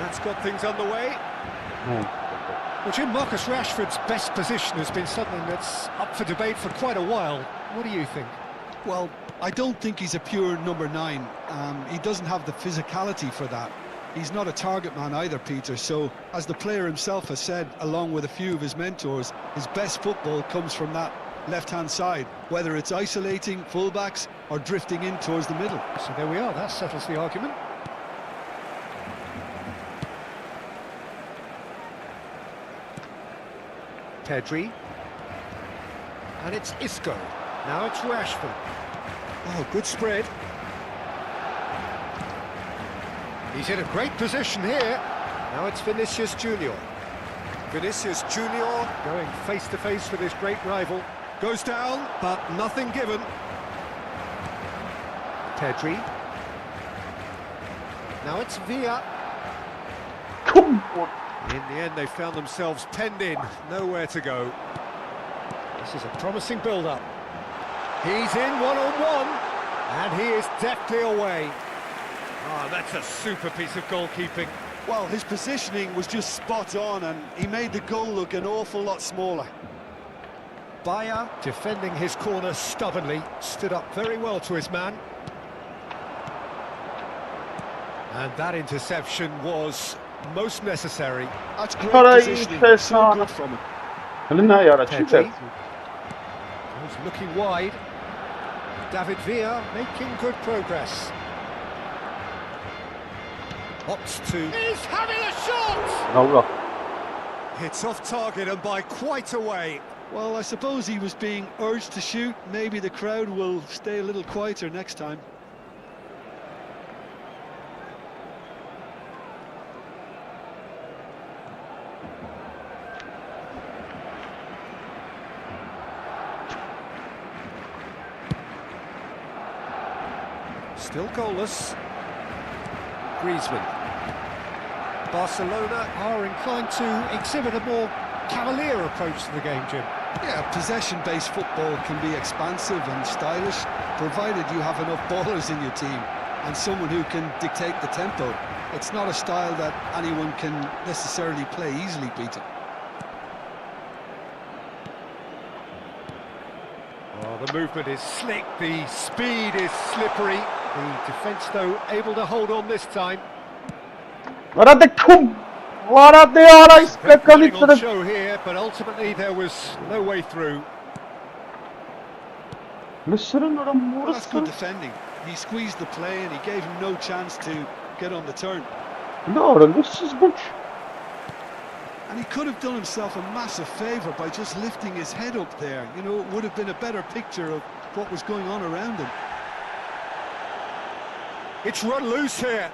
That's got things underway. Well, Jim, Marcus Rashford's best position has been something that's up for debate for quite a while. What do you think? Well, I don't think he's a pure number 9. He doesn't have the physicality for that. He's not a target man either, Peter, so as the player himself has said, along with a few of his mentors, his best football comes from that left-hand side, whether it's isolating fullbacks or drifting in towards the middle. So there we are, that settles the argument. Pedri. And it's Isco. Now it's Rashford. Oh, good spread. He's in a great position here. Now it's Vinicius Junior. Vinicius Junior going face-to-face with his great rival. Goes down, but nothing given. Pedri. Now it's Villa. In the end, they found themselves penned in. Nowhere to go. This is a promising build-up. He's in one-on-one. And he is deftly away. Oh, that's a super piece of goalkeeping. Well, his positioning was just spot on and he made the goal look an awful lot smaller. Bayer, defending his corner stubbornly, stood up very well to his man. And that interception was most necessary. That's great positioning, so good from him. Pedri. He's looking wide. David Villa making good progress. Opts to... He's having a shot! Hits off target and by quite a way. Well, I suppose he was being urged to shoot. Maybe the crowd will stay a little quieter next time. Still goalless. Griezmann. Barcelona are inclined to exhibit a more cavalier approach to the game, Jim. Yeah, possession-based football can be expansive and stylish, provided you have enough ballers in your team and someone who can dictate the tempo. It's not a style that anyone can necessarily play easily, Peter. Oh, the movement is slick, the speed is slippery. The defence, though, able to hold on this time. Running on show here, but ultimately there was no way through. Well, that's good defending. He squeezed the play and he gave him no chance to get on the turn. And he could have done himself a massive favour by just lifting his head up there. You know, it would have been a better picture of what was going on around him. It's run loose here.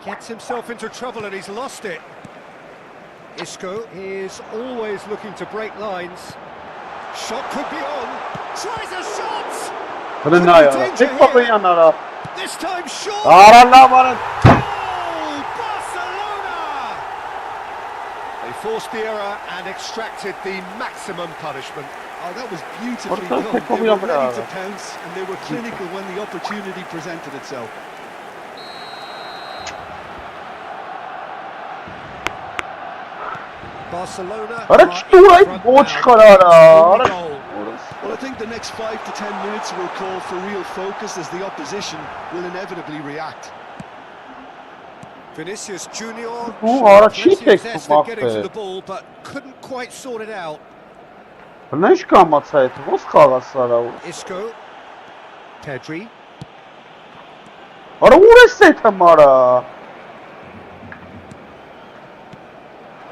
Gets himself into trouble and he's lost it. Isco is always looking to break lines. Shot could be on. Tries a shot. This time short. Barcelona! They forced the error and extracted the maximum punishment. Oh, that was beautifully done. They were ready to pounce and they were clinical when the opportunity presented itself. Barcelona. Well, I think the next 5 to 10 minutes will call for real focus as the opposition will inevitably react. Vinicius Junior. She takes the getting to the ball, but couldn't quite sort it out. Isco. Pedri.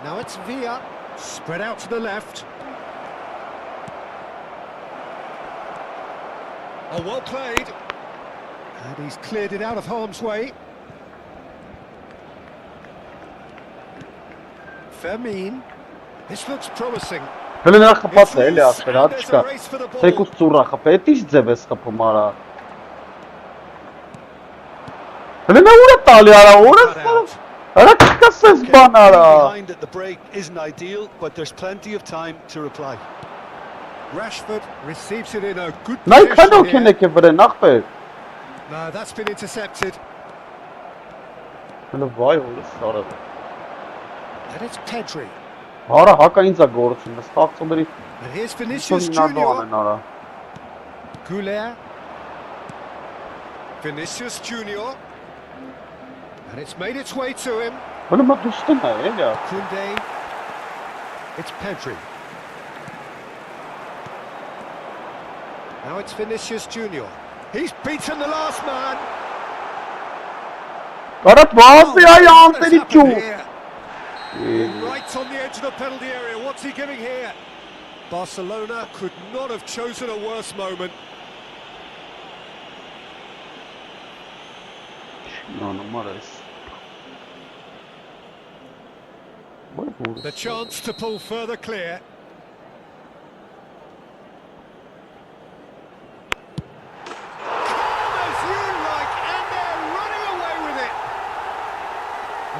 Now it's Villa, spread out to the left. Oh, well played. And he's cleared it out of harm's way. Fermin. This looks promising. Արա չկասես բան արա։ Behind at the break isn't ideal, but there's plenty of time to reply. Rashford receives it in a good Նայ position քանոք here. եք վրեն ախպեր։ No, that's been intercepted. Հələ վայ հորս արա։ And it's Pedri. Արա հակա ինձ է գործում, ստացում էի։ And here's Vinicius Junior. Junior. Goulet. Vinicius Junior. And it's made its way to him. Հələ մա դուստն է, էլա։ Koundé. It's Pedri. Now it's Vinicius Junior. He's beaten the last man. Արա վազի այ What has անտերի happened ճու։ here? Right on the edge of the penalty area. What's he giving here? Barcelona could not have chosen a worse moment. No, մարես։ The chance to pull further clear. Calm as you like, and they're running away with it.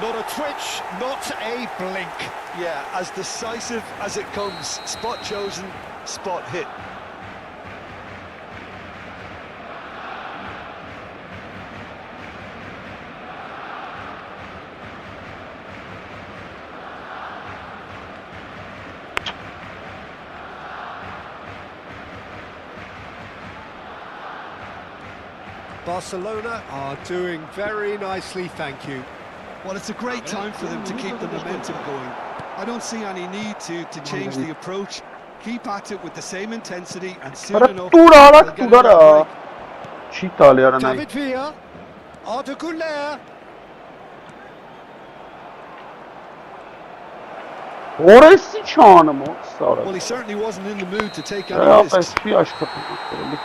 Not a twitch, not a blink. Yeah, as decisive as it comes. Spot chosen, spot hit. Barcelona are doing very nicely, thank you. Well, it's a great time for them to keep the momentum going. I don't see any need to change the approach. Keep at it with the same intensity, and soon Արա enough տուր արա they'll get տուր արա։ another break. Չի տալի արա նայ։ David Villa, Arda Güler. Օրեսի չանում ոնց արա։ Well, he certainly wasn't in the mood to take any Ապես risks. չի աշխատում էլի։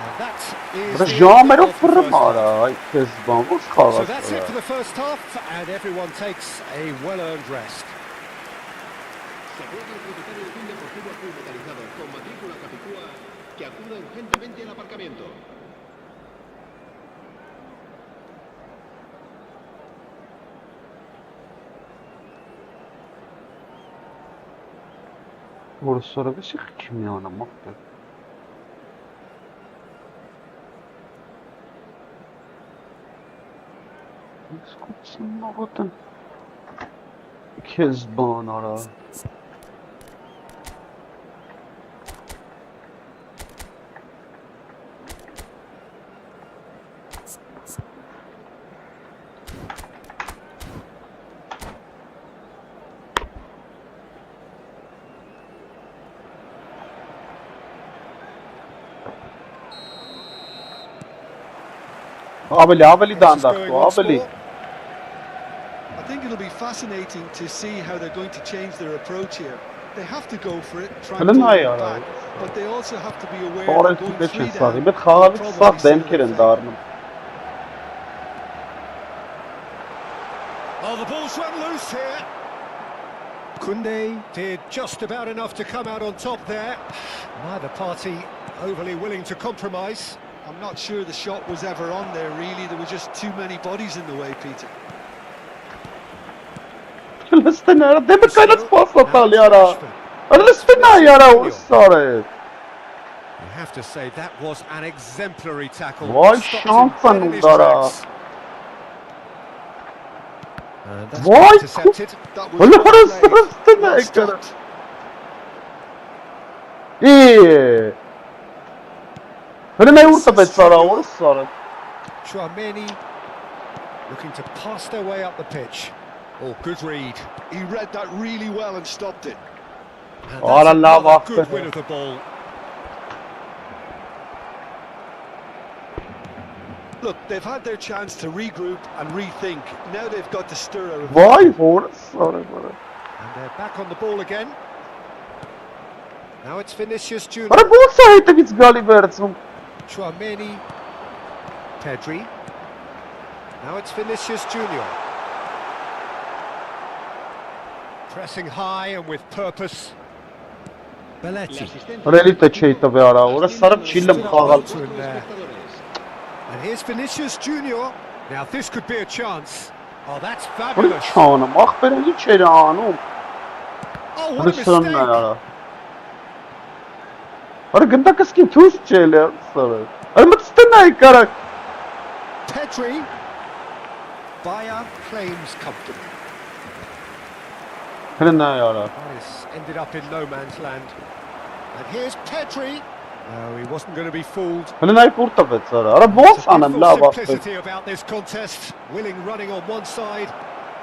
And that is Բրը the ժամերով end of the ֆրմ first արա, half. այ քեզ բան ոնց So խաղաց։ that's it for the first half, and everyone takes a well-earned rest. Se ruega al propietario de un deportivo azul metalizado con matrícula capicúa que acuda urgentemente al aparcamiento. Որսորը վիսի քիմի անա մոկտը։ Սկուտսն մողոտն։ Քեզ բան արա։ Ավելի This is դանդաղ, going once ավելի։ more. I think it'll be fascinating to see how they're going to change their approach here. They have to go for it, try and Հələ take նայ it արա։ back, but they also have to be aware Օրենքի that going մեջ 3 են սաղի, down մեծ խաղավից will սաղ probably seal դեմքեր their են fate. դառնում։ Oh, the ball's run loose here. Koundé did just about enough to come out on top there. Neither party overly willing to compromise. I'm not sure the shot was ever on there, really. There were just too many bodies in the way, Peter. Լստն արա, դեմը կանաց պասա տալի Now արա։ it's Rashford. Արա լստն այ արա ուրս արե։ You have to say that was an exemplary tackle. Vay Stopped him şansan dead in his Undara. tracks. And that's Vay intercepted. That was Ulan well orası played, üstüne well ekranı. stopped. İyi. Hadi ne vursa be Sara, urs Sara. Chouameni looking to pass their way up the pitch. Oh, good read. He read that really well and stopped it. And Oh, that's la another vache. good win of the ball. Look, they've had their chance to regroup and rethink. Now they've got to stir a revolt. Vay urs Sara. And they're back on the ball again. Now it's Vinicius Junior. Ara bu sayede biz galip verdim. Chouameni. Pedri. Now it's Vinicius Junior. Pressing high and with purpose. Belletti. Relite çeyte be ara. Urs Sara çillim xağal. And here's Vinicius Junior. Now this could be a chance. Oh, that's What fabulous. çanım? Aferin hiç eranım. Oh, what a Hadi sıranın mistake. ya. Hadi gında kıskin tuş çeyle sarı. Hadi mıtsın karak. Pedri. Bayer claims comfortable. Hadi ne ya? This ended up in no man's land. And here's Pedri. No, he wasn't going to be fooled. Hadi ne kurta bet sarı. Hadi boş There's a anam beautiful la bas. simplicity about this contest. Willing running on one side,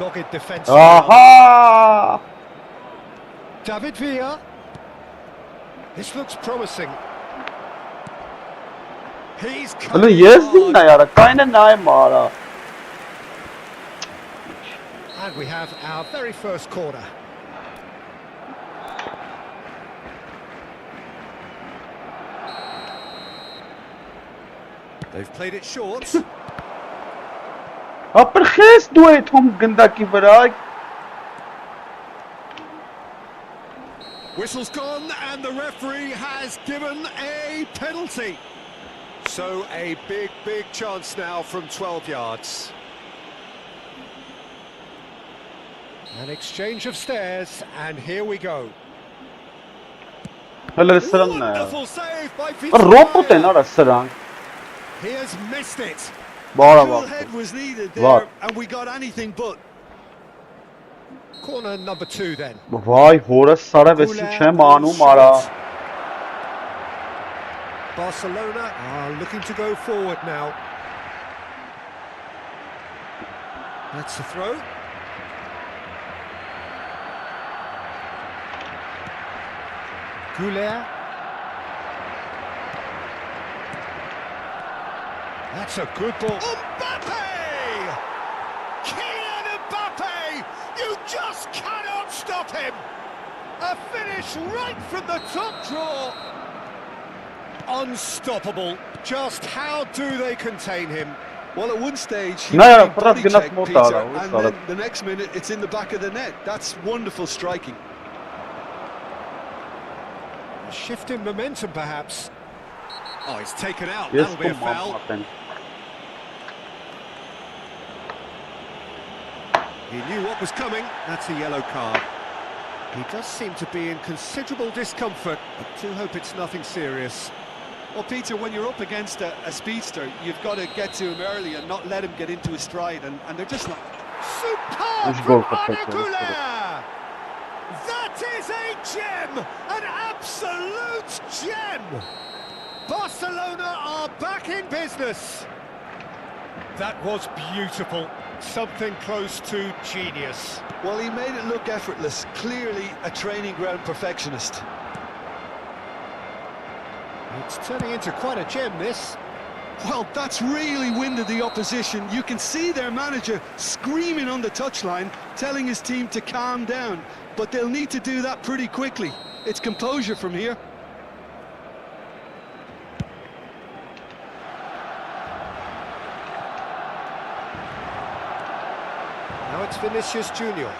dogged defence. Aha! David Villa. This looks promising. He's Hadi coming yezdin ne hard. ya? Kayna ne mara? And we have our very first corner. They've played it short. Apır xes duet hum gında ki bırak. Whistle's gone and the referee has given a penalty. So a big chance now from 12 yards. An exchange of stares and here we go. Hadi sıran ne ya? Wonderful save by Ropo ten Villa. ara sıran. He has missed it. Bara Cool bak. head was needed Var. there, and we got anything but. Corner number 2 then. Vay hora sara ve sikem anu mara. Barcelona are looking to go forward now. That's the throw. Goulet. That's a good ball. Mbappe! Kylian Mbappe! You just cannot stop him! A finish right from the top draw. Unstoppable. Just how do they contain him? Well, at one stage, he No, was no, being Fırat body gına checked, muhtar, Peter, o and sarı. then the next minute, it's in the back of the net. That's wonderful striking. A shift in momentum, perhaps. Oh, he's taken out. Yes, That'll be a foul. kumam. He knew what was coming. That's a yellow card. He does seem to be in considerable discomfort. I do hope it's nothing serious. Well, Peter, when you're up against a speedster, you've got to get to him early and not let him get into his stride, and they're just not. Superb Which from goal for Arda Pedro? Güler! That is a gem! An absolute gem! Barcelona are back in business. That was beautiful. Something close to genius. Well, he made it look effortless. Clearly a training ground perfectionist. It's turning into quite a gem, this. Well, that's really winded the opposition. You can see their manager screaming on the touchline, telling his team to calm down. But they'll need to do that pretty quickly. It's composure from here. Now it's Vinicius Junior.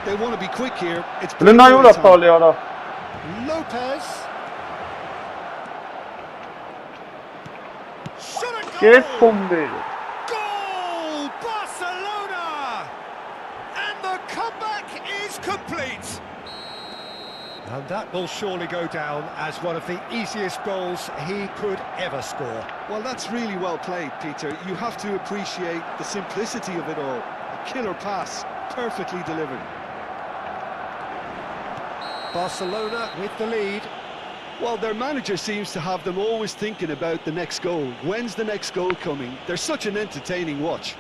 They want to be quick here. It's Hadi ne breakaway yola time. tal ya? Lopez. Shot a goal! Kes kumbe. Goal! Barcelona! And the comeback is complete. And that will surely go down as one of the easiest goals he could ever score. Well, that's really well played, Peter. You have to appreciate the simplicity of it all. A killer pass, perfectly delivered. Barcelona with the lead. Well, their manager seems to have them always thinking about the next goal. When's the next goal coming? They're such an entertaining watch.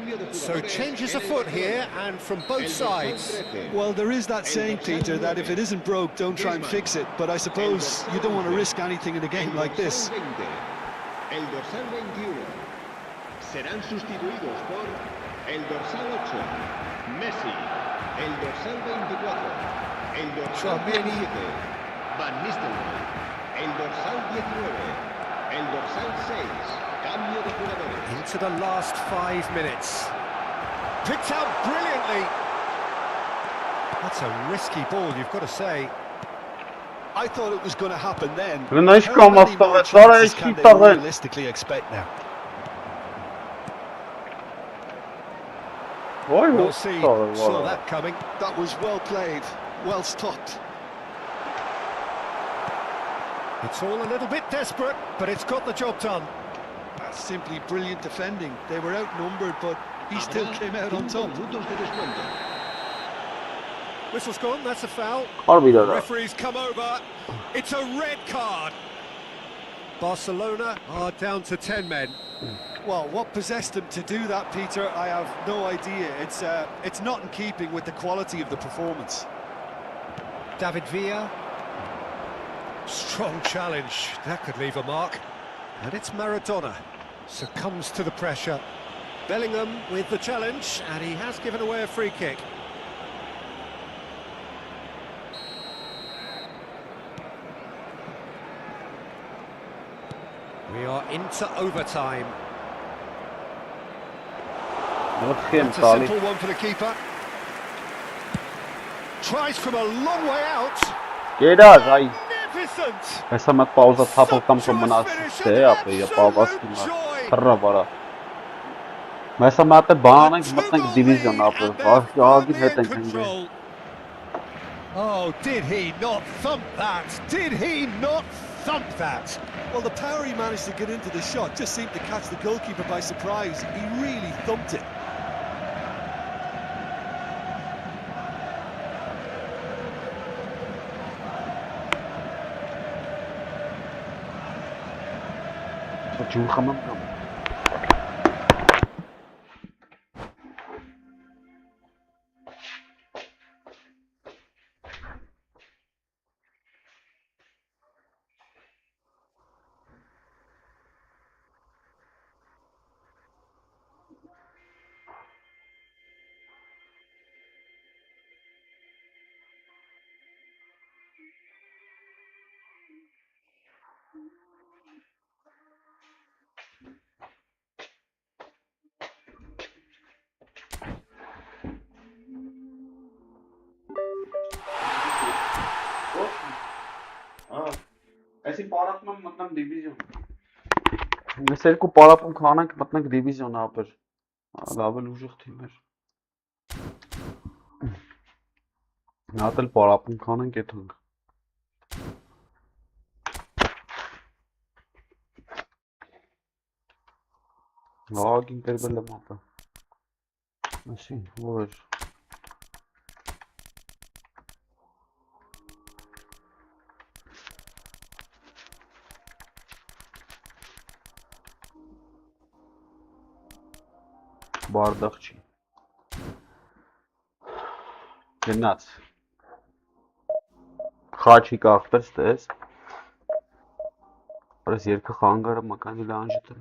Cambio de So jugadores changes en el afoot marcador. here and from both El dorsal sides. 13. Well, there is that saying, Peter, that if it isn't broke, don't try and fix it. But I suppose you don't want to risk anything in a game like this. El dorsal 21. Serán sustituidos por el dorsal 8, Messi. El dorsal 24. El dorsal Tchouaméni. 27, Van Nistelrooy. El dorsal 19. El dorsal 6. Cambio de jugadores. Into the last 5 minutes. Picked out brilliantly. That's a risky ball, you've got to say. I thought it was going to happen then. Güneş How kalmaz many more tabii. Sonra chances can eşit they tabii. realistically expect now? Vay We'll be. see. Tabii Saw valla. that coming. That was well played, well stopped. It's all a little bit desperate, but it's got the job done. That's simply brilliant defending. They were outnumbered, but he still Habrá came out on 5 top. minutos de descuento. Whistle's gone, that's a foul. Harbiden ha. Referee's come over. It's a red card. Barcelona are down to 10 men. Well, what possessed him to do that, Peter, I have no idea. It's not in keeping with the quality of the performance. David Villa. Strong challenge. That could leave a mark. And it's Maradona. Succumbs to the pressure. Bellingham with the challenge, and he has given away a free kick. We are into overtime. Bakayım That's a Salih. simple one for the keeper. Tries from a long way out. Gera, ai. Magnificent! Essa mat pauza tapă cam să mâna să ia pe ia pauza stima. Tarra bara. Essa mat bana ki matnak division apă. Agi heten kange. Oh, did he not thump that? Did he not thump that? Well, the power he managed to get into the shot just seemed to catch the goalkeeper by surprise. He really thumped it. Çocuğu hamam kam. ऐसी park में मतलब division mesela ku parapun खाना के मतलब division यहाँ पर level उजख थी मेरे नातल parapun खाना के थंग login कर बल्ले मापा assim hoje bardakçı gennat խաչի կախտես տես բայց երկը խանգարը մականի լանջը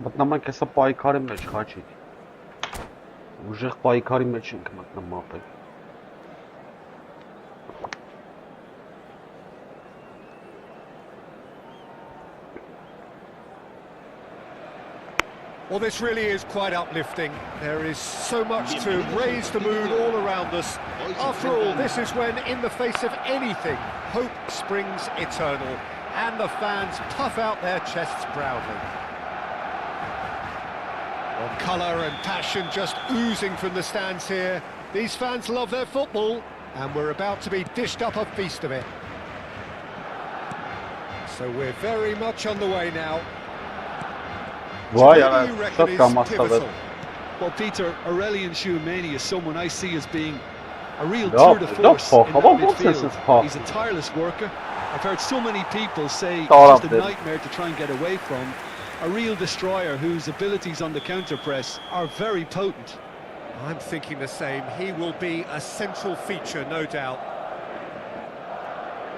Մտնամանք հեսա պայքարի մեջ, խաչի։ Ուժեղ պայքարի մեջ ենք մտնում ապել։ Well, this really is quite uplifting. There is so much to raise the mood all around us. After all, this is when, in the face of anything, hope springs eternal, and the fans puff out their chests proudly. Well, colour and passion just oozing from the stands here. These fans love their football, and we're about to be dished up a feast of it. So we're very much on the way now. Why What do you reckon is pivotal? Well, Peter, Aurelian Tchouameni is someone I see as being a real No, tour de no, force Paul, in how that about Watson's midfield. Paul? He's a tireless worker. I've heard so many people say it's All just of a them. nightmare to try and get away from. A real destroyer whose abilities on the counter-press are very potent. I'm thinking the same. He will be a central feature, no doubt.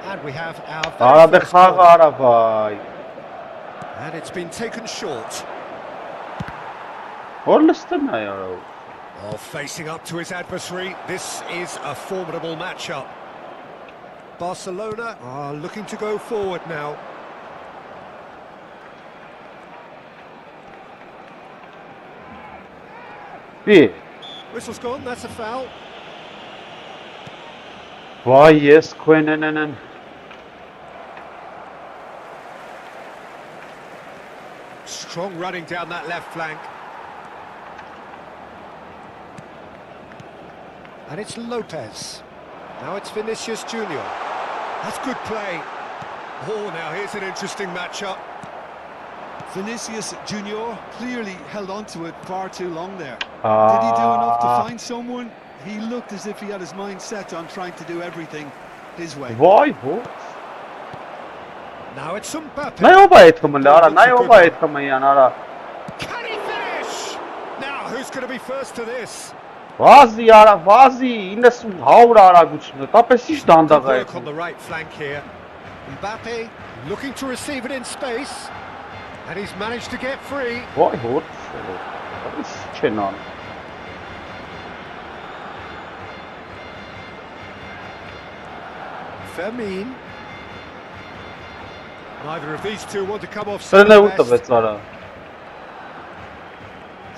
And we have our Արա դե very first goal. խաղը արա վայ։ And it's been taken short. Որ լստն է յարո։ Oh, facing up to his adversary, this is a formidable matchup. Barcelona are looking to go forward now. Բի։ Whistle's gone, that's a foul. Վայ ես քույնենեն։ Strong running down that left flank. And it's Lopez. Now it's Vinicius Junior. That's good play. Oh, now here's an interesting matchup. Vinicius Junior clearly held on to it far too long there. Did he do enough to find someone? He looked as if he had his mind set on trying to do everything his way. Վայ հո։ Now it's Mbappe. Նայ ով է այդ կմլը, արա, նայ ով է այդ կմյան, արա։ Can he finish? Now who's going to be first to this? Վազի, արա, վազի, 90-100 արագությունը, տապես ինչ Good դանդաղ է։ work on the right flank here. Mbappe looking to receive it in space. And he's managed to get free. Վայ հոտ։ Այս չեն ան։ Fermin. Neither of these two want to come off Սրն է second ու best. տվեց արա։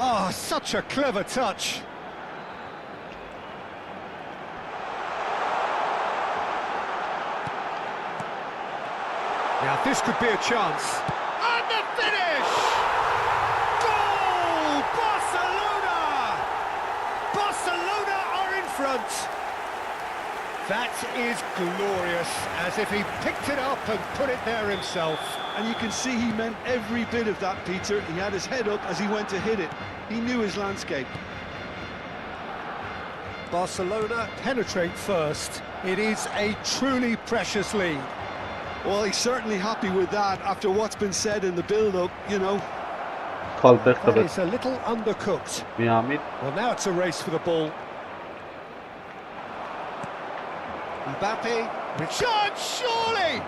Oh, such a clever touch. Now this could be a chance. And the finish! Goal! Barcelona! Barcelona are in front. That is glorious, as if he picked it up and put it there himself. And you can see he meant every bit of that, Peter. He had his head up as he went to hit it. He knew his landscape. Barcelona penetrate first. It is a truly precious lead. Well, he's certainly happy with that after what's been said in the build-up, you know. Քալտեղ That տվեց։ is a little undercooked. Միամիտ։ Well, now it's a race for the ball. Mbappe, Richard, surely!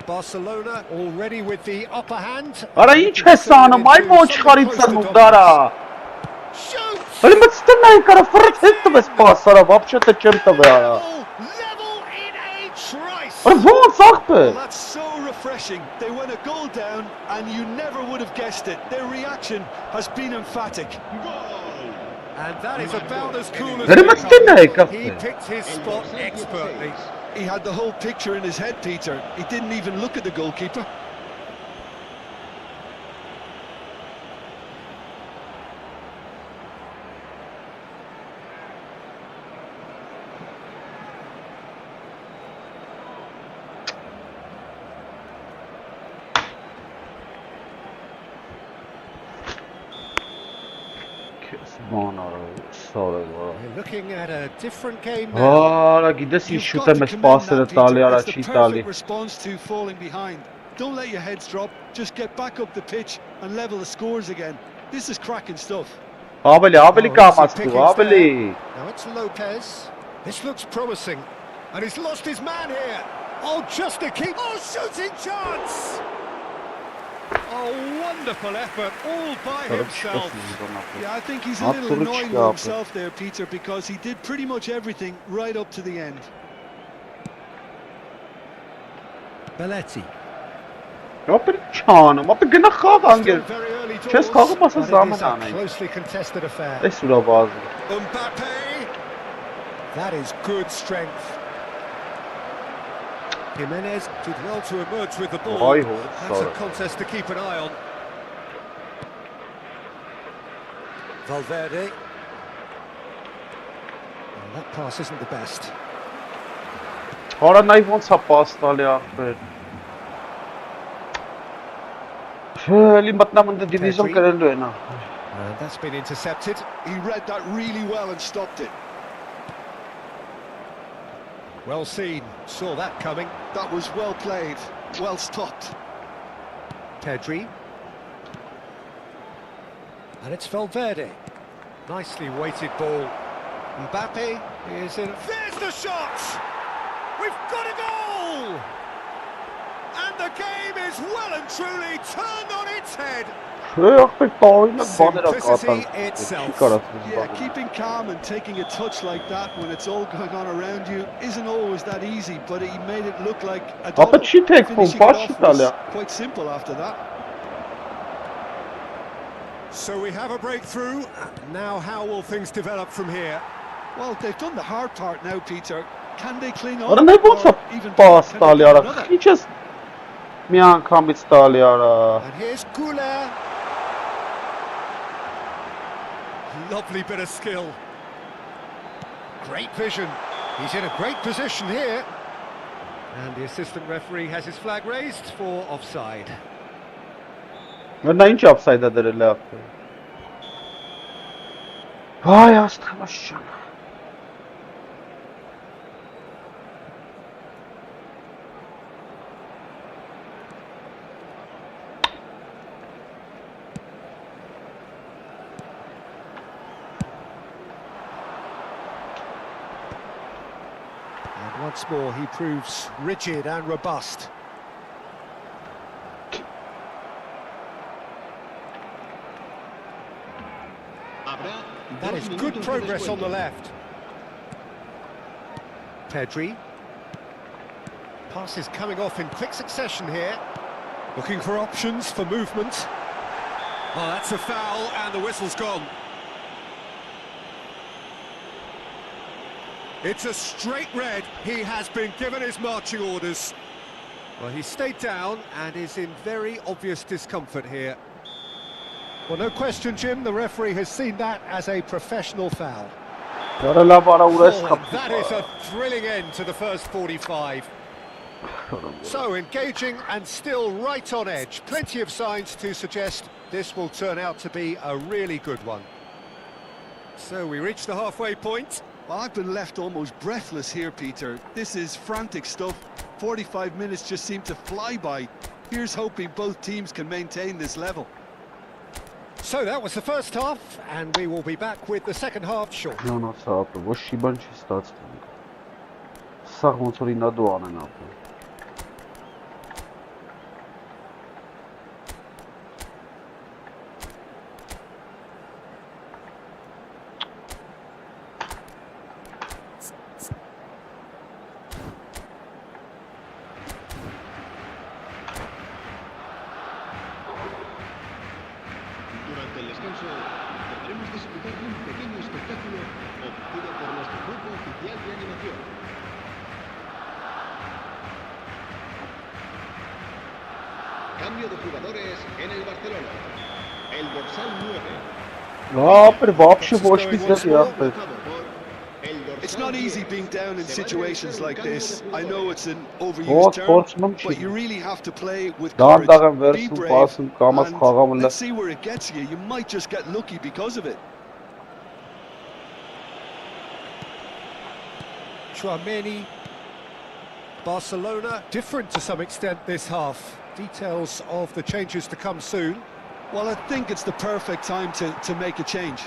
Barcelona already with the upper hand. Արա ինչ ես անում, այ ոչխարից ծնու դարա։ Shoots! Հələ մտստն է կարա ֆրտ հետ տվես պաս, արա, вообще-то չեմ տվե արա։ Level in a trice. Արա ոնց ախպե։ Well, that's so refreshing. They went a goal down and you never would have guessed it. Their reaction has been emphatic. And that is about as cool as Hələ they մտստն է come. կապտե։ He picked his spot expertly. He had the whole picture in his head, Peter. He didn't even look at the goalkeeper. Բան արա, սավ է վրա։ We're looking at a different game now. Արա, գիտես ինչ You've շուտ got եմ to ես commend պասերը that, տալի, Peter. արա, That's the չի perfect տալի։ response to falling behind. Don't let your heads drop. Just get back up the pitch and level the scores again. This is cracking stuff. Ավելի Oh, կամաց easy դու, pickings ավելի։ there. Now it's Lopez. This looks promising. And he's lost his man here. Oh, just to keep... Oh, shooting chance! Oh, wonderful effort, all by himself. Yeah, I think he's a little annoyed with himself there, Peter, because he did pretty much everything right up to the end. Belletti. Canım, ama gene kalkan Very early doors, Kes kalkmasa but it zaman is a anayım. closely contested affair. Esura bazı. Mbappe! That is good strength. Jimenez did well to emerge with the ball. Vay That's a contest to keep an eye on. Valverde. Well, that pass isn't the best. Ora n-ai vând să apasă alea, Fred. Limbat n-am de divizion care lui, na. And that's been intercepted. He read that really well and stopped it. Well seen, saw that coming. That was well played, well stopped. Pedri. And it's Valverde. Nicely weighted ball. Mbappe is in. There's the shot! We've got a goal! And the game is well and truly turned on its head. Simplicity itself. Yeah, keeping calm and taking a touch like that when it's all going on around you isn't always that easy, but he made it look like a double. Finishing it off was quite simple after that. So we have a breakthrough. Now how will things develop from here? Well, they've done the hard part now, Peter. Can they cling on? Ora n-ai vând să apasă alea, nici mi-am cam alea. And here's Goulet. Lovely bit of skill. Great vision. He's in a great position here. And the assistant referee has his flag raised for offside. Înainte upside de relea. Hai, asta e așa. And once more he proves rigid and robust. That is good progress on the left. Pedri. Passes coming off in quick succession here. Looking for options for movement. Oh, that's a foul and the whistle's gone. It's a straight red. He has been given his marching orders. Well, he stayed down and is in very obvious discomfort here. Well, no question, Jim, the referee has seen that as a professional foul. That is a thrilling end to the first 45. So, engaging and still right on edge. Plenty of signs to suggest this will turn out to be a really good one. So, we reach the halfway point. Well, I've been left almost breathless here, Peter. This is frantic stuff. 45 minutes just seem to fly by. Here's hoping both teams can maintain this level. So that was the first half, and we will be back with the second half shortly. No, sağ ol. Şiban çistați. Sağ motorii na doana na. Durante el descanso, podremos disfrutar de un pequeño espectáculo ofrecido por nuestro grupo oficial de animación. Cambio de jugadores en el Barcelona. El dorsal 9. Pero вообще boş bir set yaptı. It's not easy being down in situations like this. I know it's an overused term, but you really have to play with courage, be brave, and let's see where it gets you. You might just get lucky because of it. Tchouaméni, Barcelona, different to some extent this half. Details of the changes to come soon. Well, I think it's the perfect time to make a change.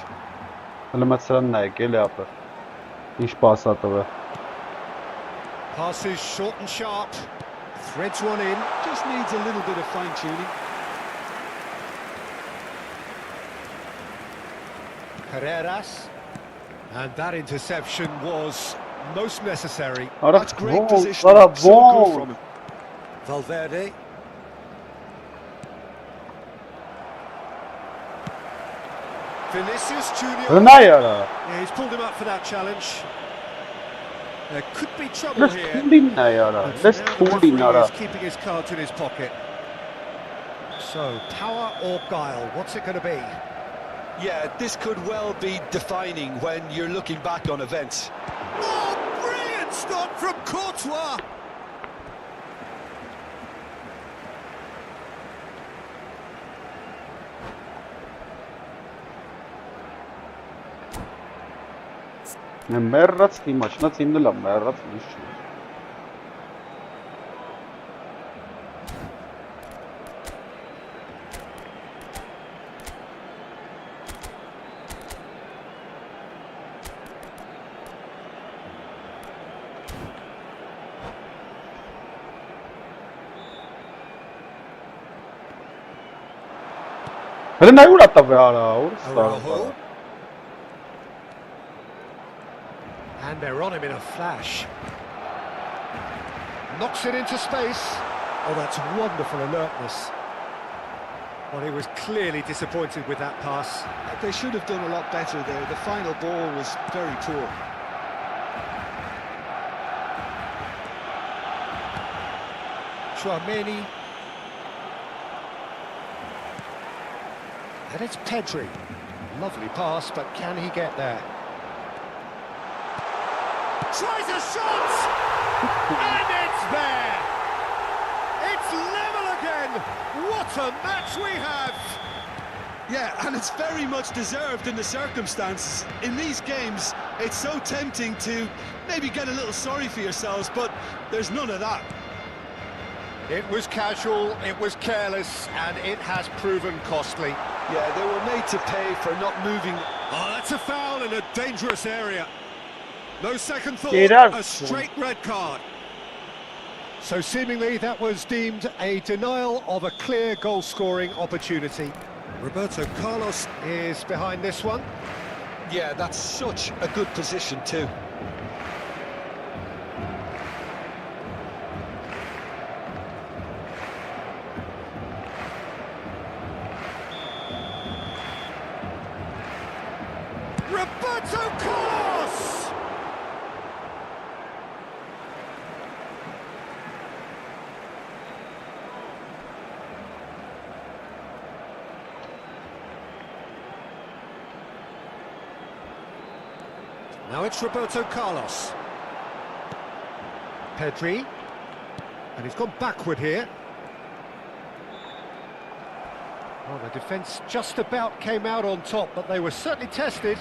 مثلا نه گل yaptı. İş pas atı. Passes short and sharp. Threads one in. Just needs a little bit of fine-tuning. Carreras. And that interception was most necessary. That's great Bom, positioning. cara, So good bom. from him. Valverde. Vinicius Junior. Rına yara. Yeah, he's pulled him up for that challenge. There could be trouble Let's here. Kudin na yara. But Let's now the Kudin referee yara. is keeping his cards in his pocket. So, power or guile, what's it going to be? Yeah, this could well be defining when you're looking back on events. Oh, brilliant stop from Courtois! Մերրած թիմը, չնայած ինն էլ է մերրած ինչ չի։ Հրն այ ուր է տվե արա, ուր Araujo. ստա։ And they're on him in a flash. Knocks it into space. Oh, that's wonderful alertness. Well, he was clearly disappointed with that pass. They should have done a lot better there. The final ball was very poor. Chouameni. And it's Pedri. Lovely pass, but can he get there? Tries a shot! And it's there! It's level again! What a match we have! Yeah, and it's very much deserved in the circumstances. In these games, it's so tempting to maybe get a little sorry for yourselves, but there's none of that. It was casual, it was careless, and it has proven costly. Yeah, they were made to pay for not moving. Oh, that's a foul in a dangerous area. No second thought, Gerard. a straight red card. So seemingly that was deemed a denial of a clear goal-scoring opportunity. Roberto Carlos is behind this one. Yeah, that's such a good position too. Roberto Carlos! Now it's Roberto Carlos. Pedri. And he's gone backward here. Well, the defence just about came out on top, but they were certainly tested.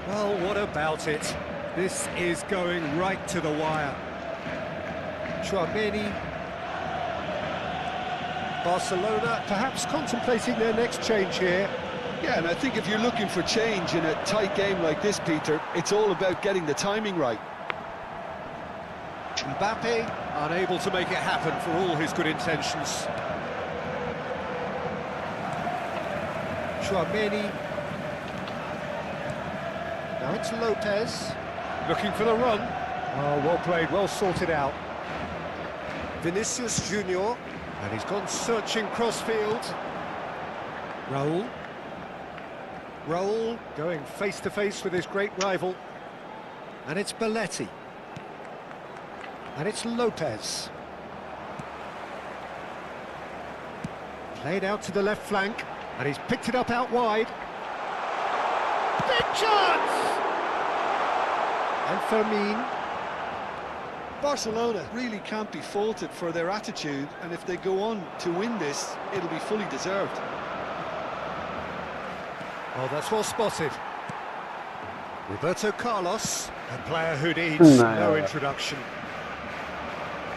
Well, what about it? This is going right to the wire. Chouameni. Barcelona perhaps contemplating their next change here. Yeah, and I think if you're looking for change in a tight game like this, Peter, it's all about getting the timing right. Mbappe unable to make it happen for all his good intentions. Chouameni. Now it's Lopez, looking for the run. Oh, well played, well sorted out. Vinicius Junior, and he's gone searching crossfield. Raul. Raul going face-to-face with his great rival. And it's Belletti. And it's Lopez. Played out to the left flank, and he's picked it up out wide. Big chance! And Fermin. Barcelona really can't be faulted for their attitude, and if they go on to win this, it'll be fully deserved. Oh, that's well spotted. Roberto Carlos, a player who needs no introduction.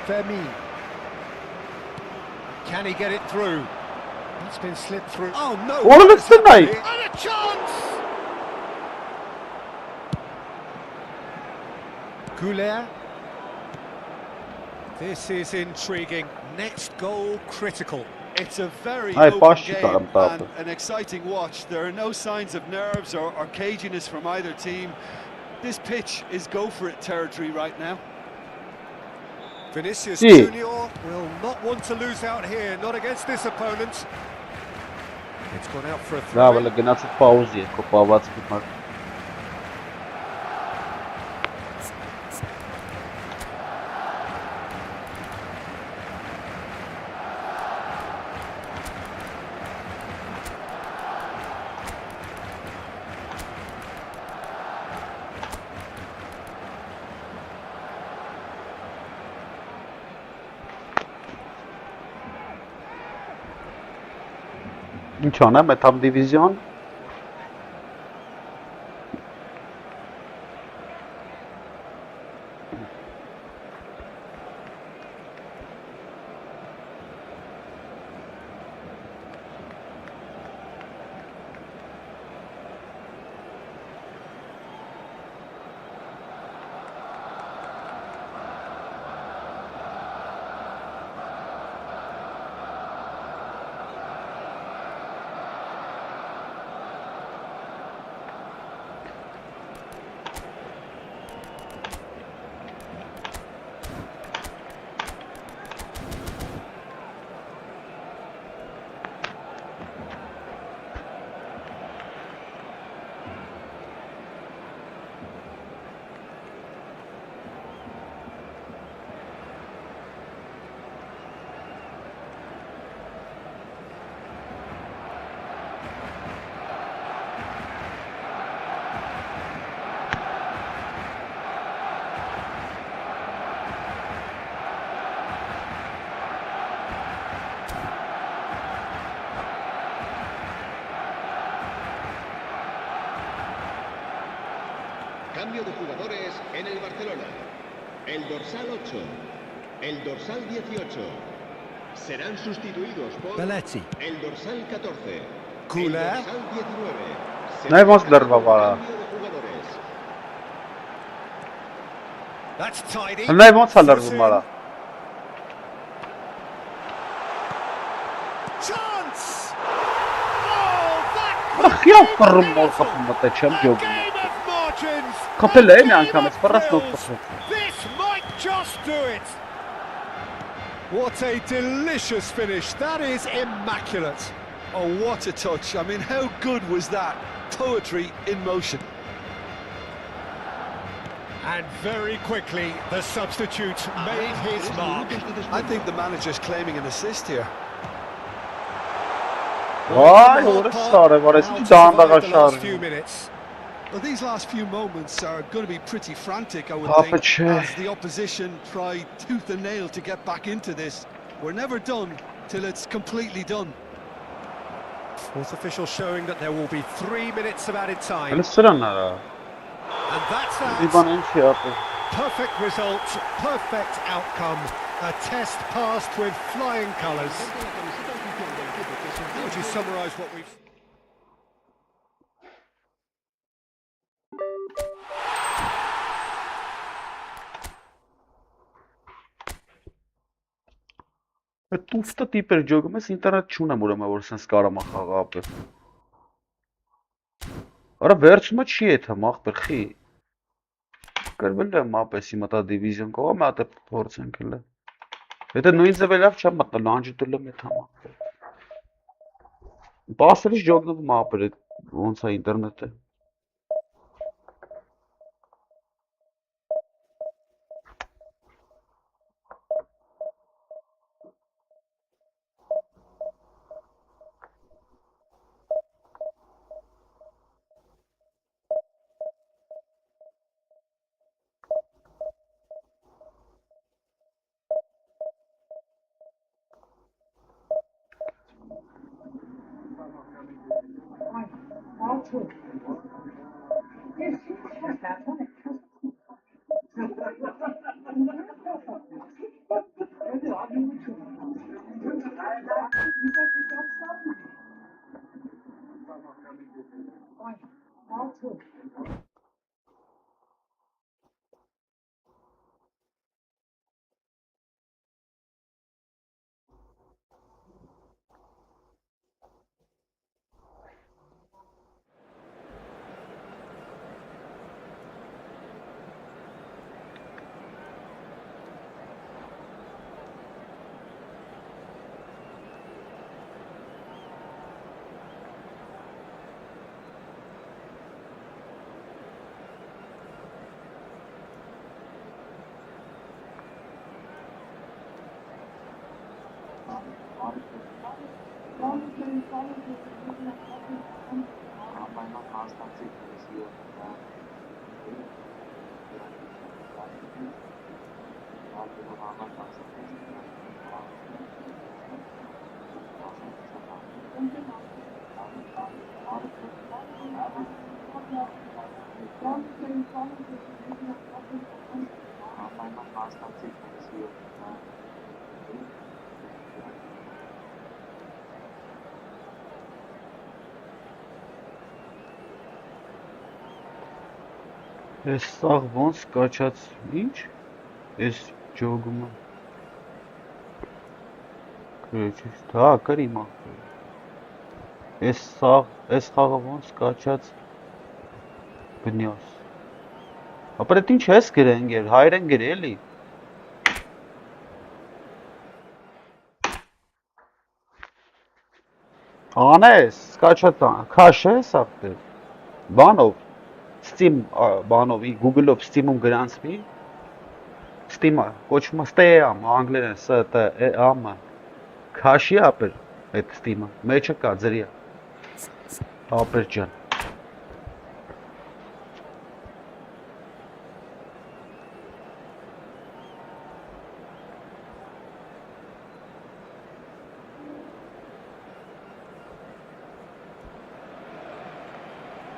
Fermin. Can he get it through? It's been slipped through. Oh no! What is it tonight? And a chance! Goulet. This is intriguing. Next goal critical. It's a very Ay, open baş game çıkarım and tabii. an exciting watch. There are no signs of nerves or caginess from either team. This pitch is go for it territory right now. Vinicius Sí. Junior will not want to lose out here, not against this opponent. It's gone out for a Da, throw. vele gnați pauzie, kopavați cu Ինչ անեմ, է tam դիվիզիոն Cambio de jugadores en el Barcelona. El dorsal 8, el dorsal 18 serán sustituidos por Belletti. el dorsal 14, Goulet. el dorsal 19. No hay más larva para- Cambio de jugadores. That's tidy. Në i mos salër Foots in. vëmara Chance! Oh, that Ach, ja përrum mor kapëm më të qëmë a gjogë game of margins. Kapele e A në anë game kam e of së përras në thrills. të This might just do it. What a delicious finish. That is immaculate. Oh, what a touch. I mean, how good was that? Poetry in motion. And very quickly, the substitute made his mark. I think the manager's claiming an assist here. Vay, orası sarı var, eski How to dağında survive the last kaşar few minutes. Well, these last few moments are going to be pretty frantic, I would Papa think, Che. as the opposition try tooth and nail to get back into this. We're never done till it's completely done. Fourth official showing that there will be 3 minutes of added time. Hele sıranlar ha And that's Bir that. bana en şey yapı Perfect result, perfect outcome. A test passed with flying colours. How would you summarise what we've... Tufta tiper gjogëm e si internet quna mure me orë se s'ka ma khagape Ora verç më qieta ma për khi Kërvëlle ma pesi më ta divizion koha me atë porcen këlle Vete nuin zëve laf që më të lanjë të lëme të ma Pasërish gjogë në ma për unë sa internet Այս սաղ ոնց կաչած ինչ? Այս ջոգումը Քրեչից, դա կրիմա Այս խաղը ոնց կաչած բնյոս Ապր էդ ինչ ես գրեն գեր, հայրեն գեր էլի Անես, կաչած քաշ ես ապտեր Բանով Steam բանով, Google-ով Steam-ում գրանցվի Steam-ը, կոչվում է Stay-am, անգլերեն S-T-E-A-M Քաշի ապեր այդ Steam-ը, մեջը կա ձրիա Ապեր ջան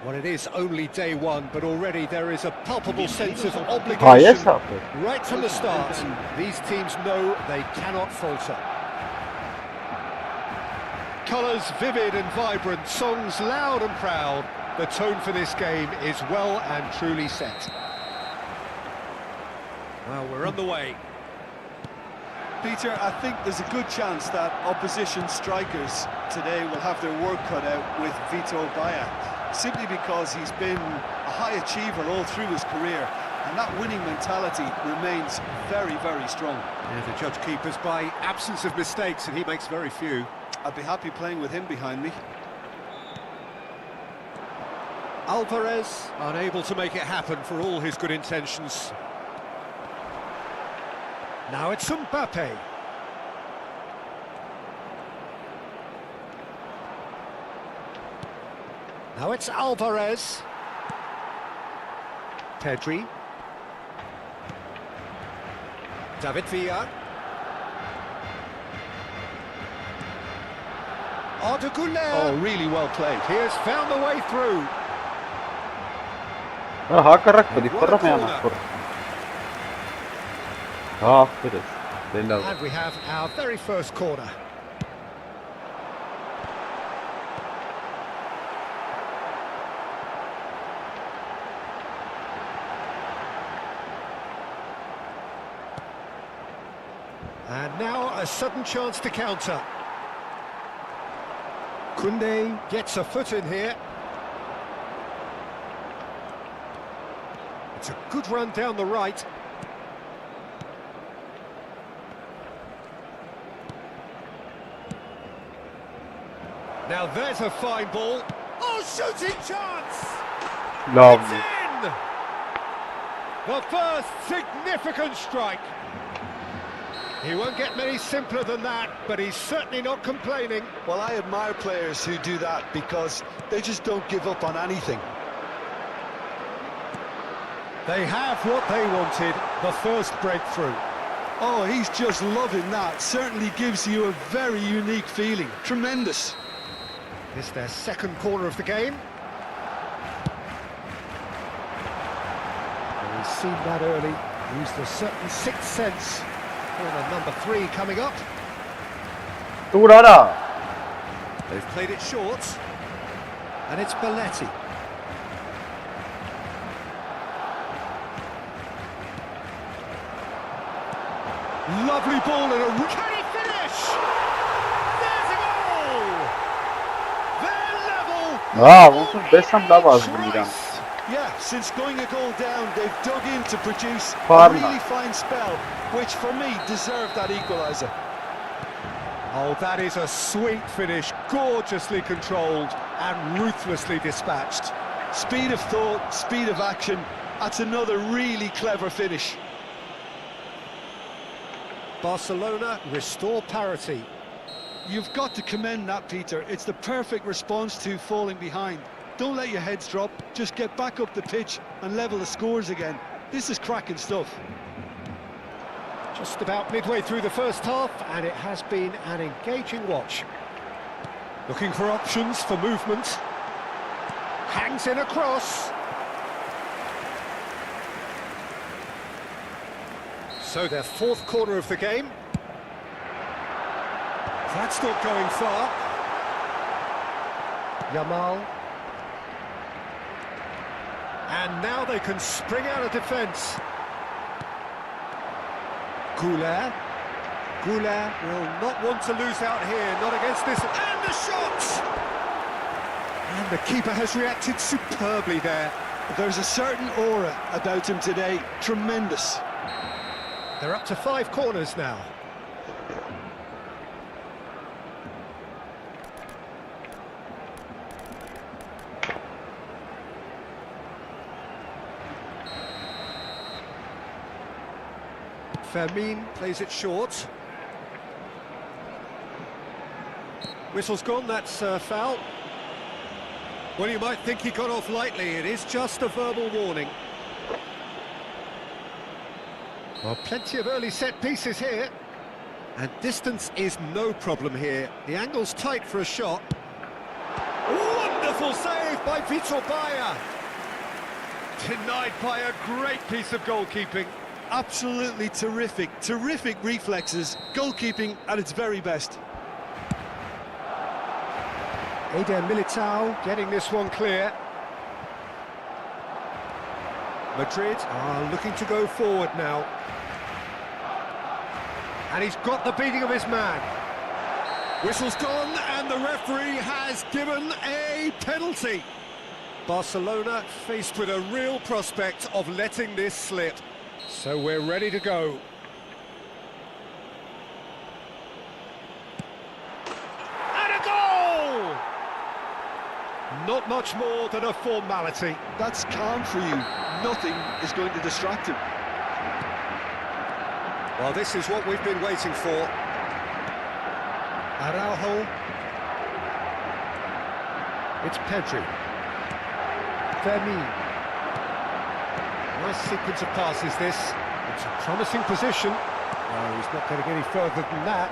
Well, it is only day one, but already there is a palpable sense of obligation right from the start. These teams know they cannot falter. Colours vivid and vibrant, songs loud and proud. The tone for this game is well and truly set. Well, we're on the way. Peter, I think there's a good chance that opposition strikers today will have their work cut out with Vito Baia. Simply because he's been a high achiever all through his career and that winning mentality remains very, very strong. Yeah, the judge keepers by absence of mistakes and he makes very few. I'd be happy playing with him behind me. Alvarez unable to make it happen for all his good intentions. Now it's Mbappe. Now it's Alvarez. Pedri. David Villa. Arda Güler. Oh, really well played. He has found the way through. And we have our very first corner. And now a sudden chance to counter. Koundé gets a foot in here. It's a good run down the right. Now there's a fine ball. Oh, shooting chance! Lovely. It's in! The first significant strike. He won't get many simpler than that, but he's certainly not complaining. Well, I admire players who do that because they just don't give up on anything. They have what they wanted, the first breakthrough. Oh, he's just loving that. Certainly gives you a very unique feeling. Tremendous. It's their second corner of the game. Well, he's seen that early, used a certain sixth sense. Corner number 3 coming up. They've played it short. And it's Belletti. Lovely ball in a... Can he finish? There's a goal! They're level. Yeah, since going a goal down, they've dug in to produce a really fine spell, which for me deserved that equaliser. Oh, that is a sweet finish, gorgeously controlled and ruthlessly dispatched. Speed of thought, speed of action, that's another really clever finish. Barcelona restore parity. You've got to commend that, Peter. It's the perfect response to falling behind. Don't let your heads drop, just get back up the pitch and level the scores again. This is cracking stuff. Just about midway through the first half, and it has been an engaging watch. Looking for options for movement. Hangs in a cross. So their fourth corner of the game. That's not going far. Yamal. And now they can spring out of defence. Goulet. Goulet will not want to lose out here, not against this. And the shot! And the keeper has reacted superbly there. There's a certain aura about him today. Tremendous. They're up to 5 corners now. Fermin plays it short. Whistle's gone, that's foul. Well, you might think he got off lightly. It is just a verbal warning. Well, plenty of early set pieces here. And distance is no problem here. The angle's tight for a shot. Wonderful save by Vitor Bayer. Denied by a great piece of goalkeeping. Absolutely terrific, terrific reflexes. Goalkeeping at its very best. Eder Militao getting this one clear. Madrid are looking to go forward now. And he's got the beating of his man. Whistle's gone and the referee has given a penalty. Barcelona faced with a real prospect of letting this slip. So we're ready to go. And a goal! Not much more than a formality. That's calm for you. Nothing is going to distract him. Well, this is what we've been waiting for. Araujo. It's Pedri. Fermin. Nice sequence of passes, this. It's a promising position. No, he's not getting any further than that.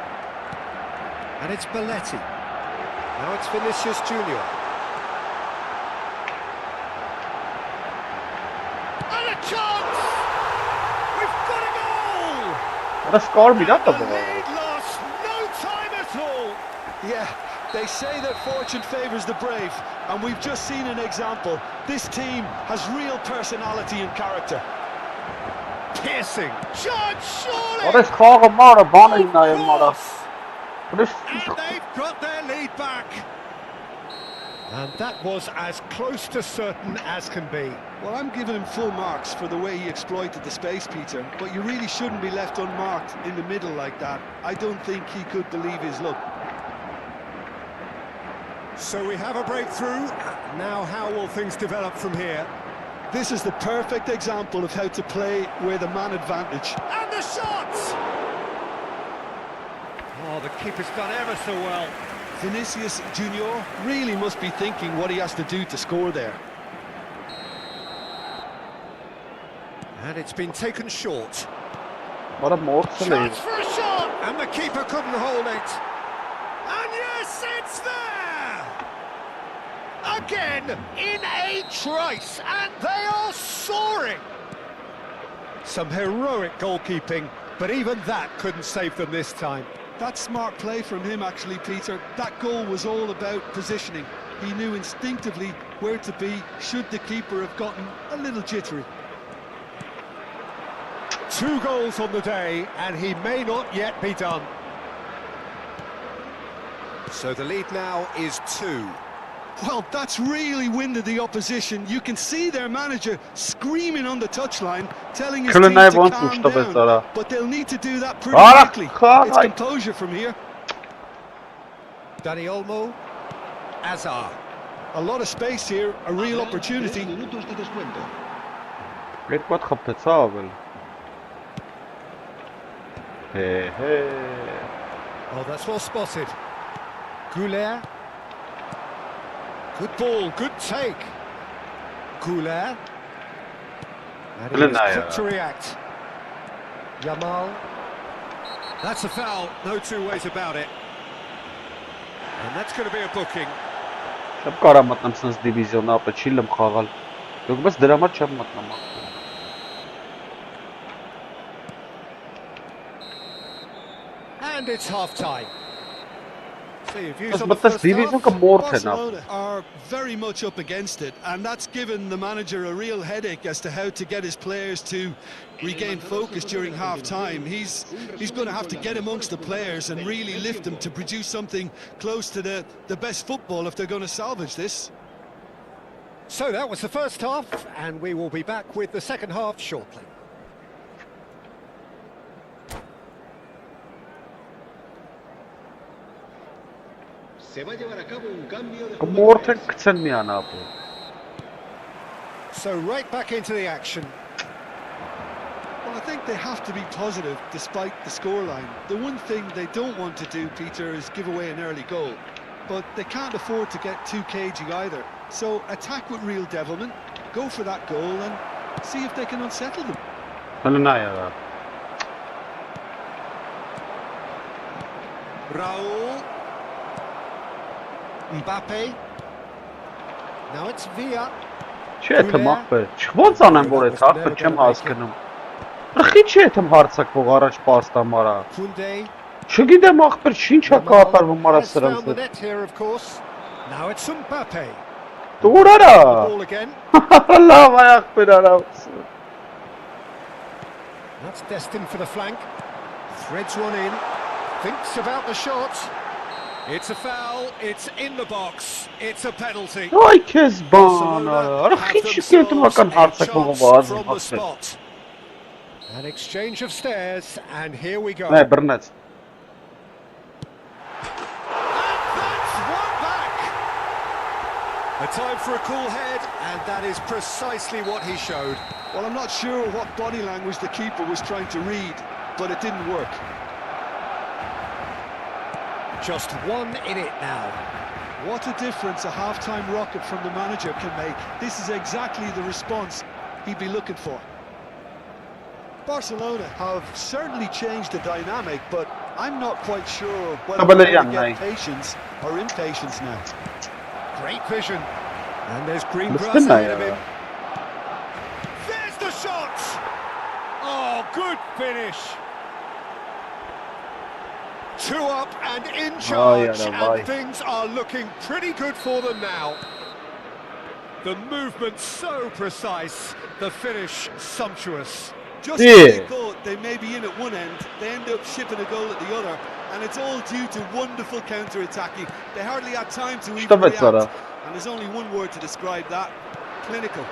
And it's Belletti. Now it's Vinicius Junior. And a chance! We've got a goal! What a score we got The the lead lost no time at all. Yeah, they say that fortune favours the brave, and we've just seen an example. This team has real personality and character. Piercing. Judge, surely! What is score maar bana inaya mara. And they've got their lead back. And that was as close to certain as can be. Well, I'm giving him full marks for the way he exploited the space, Peter, but you really shouldn't be left unmarked in the middle like that. I don't think he could believe his luck. So we have a breakthrough. Now how will things develop from here? This is the perfect example of how to play with a man advantage. And the shot! Oh, the keeper's done ever so well. Vinicius Junior really must be thinking what he has to do to score there. And it's been taken short. What a more Chance for a shot! And the keeper couldn't hold it. And yes, it's there! Again, in a trice, and they are soaring! Some heroic goalkeeping, but even that couldn't save them this time. That's smart play from him, actually, Peter. That goal was all about positioning. He knew instinctively where to be should the keeper have gotten a little jittery. 2 goals on the day, and he may not yet be done. So the lead now is 2. Well, that's really winded the opposition. You can see their manager screaming on the touchline, telling his team to calm down. But they'll need to do that pretty quickly. It's composure from here. Dani Olmo, Azar. A lot of space here, a real opportunity. Weet wat gepetsa wel. Hey. Oh, that's well spotted. Goulet. Good ball, good take. Goulet. And he was quick to react. Yamal. That's a foul, no two ways about it. And that's going to be a booking. Չեմ կարա մտնեմ սենց դիվիզիոն ապը, չի լմ խաղալ։ Դուք բայց դրա համար չեմ մտնում։ And it's half-time. Barcelona are very much up against it, and that's given the manager a real headache as to how to get his players to regain focus during half-time. He's going to have to get amongst the players and really lift them to produce something close to the best football if they're going to salvage this. So that was the first half, and we will be back with the second half shortly. Se va a llevar a cabo un cambio de So right back into the action. Well, I think they have to be positive despite the scoreline. The one thing they don't want to do, Peter, is give away an early goal. But they can't afford to get too cagey either. So attack with real devilment, go for that goal and see if they can unsettle them. Raul. Mbappe. Now it's Villa. Չէ եմ ախպեր, ոնց անեմ որ այդ ախպեր չեմ հասկանում։ Ախի չէ եմ հարցակվող առաջ պաստամարա։ Չգիտեմ ախպեր ինչա կատարվում արա սրանց։ Now it's Mbappe. Դուր արա։ Լավ այ ախպեր արա։ That's destined for the flank. Threads one in. Thinks about the shot. It's a foul, it's in the box, it's a penalty. Ay kes bana. Hiç şikayetim harçaklığı from the spot. An exchange of stares, and here we go. Ne Bernat. That's one back. A time for a cool head, and that is precisely what he showed. Well, I'm not sure what body language the keeper was trying to read, but it didn't work. Just one in it now. What a difference a half-time rocket from the manager can make. This is exactly the response he'd be looking for. Barcelona have certainly changed the dynamic, but I'm not quite sure whether they get patience or impatience now. Great vision. And there's green grass ahead of him. There's the shot! Oh, good finish. 2 up and in charge, and things are looking pretty good for them now. The movement so precise, the finish sumptuous. Just when they thought they may be in at one end, they end up shipping a goal at the other, and it's all due to wonderful counter-attacking. They hardly had time to even react, and there's only one word to describe that: clinical.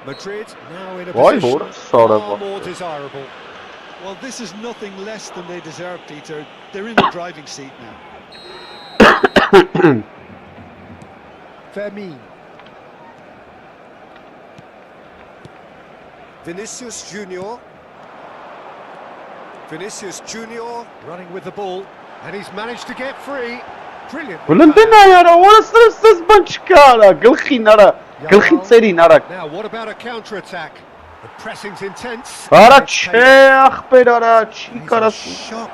Madrid now in a position far more desirable. Well, this is nothing less than they deserve, Peter. They're in the driving seat now. Fermin. Vinicius Junior. Vinicius Junior running with the ball, and he's managed to get free. Brilliant. Now, what about a counter-attack? The pressing's intense. Sharp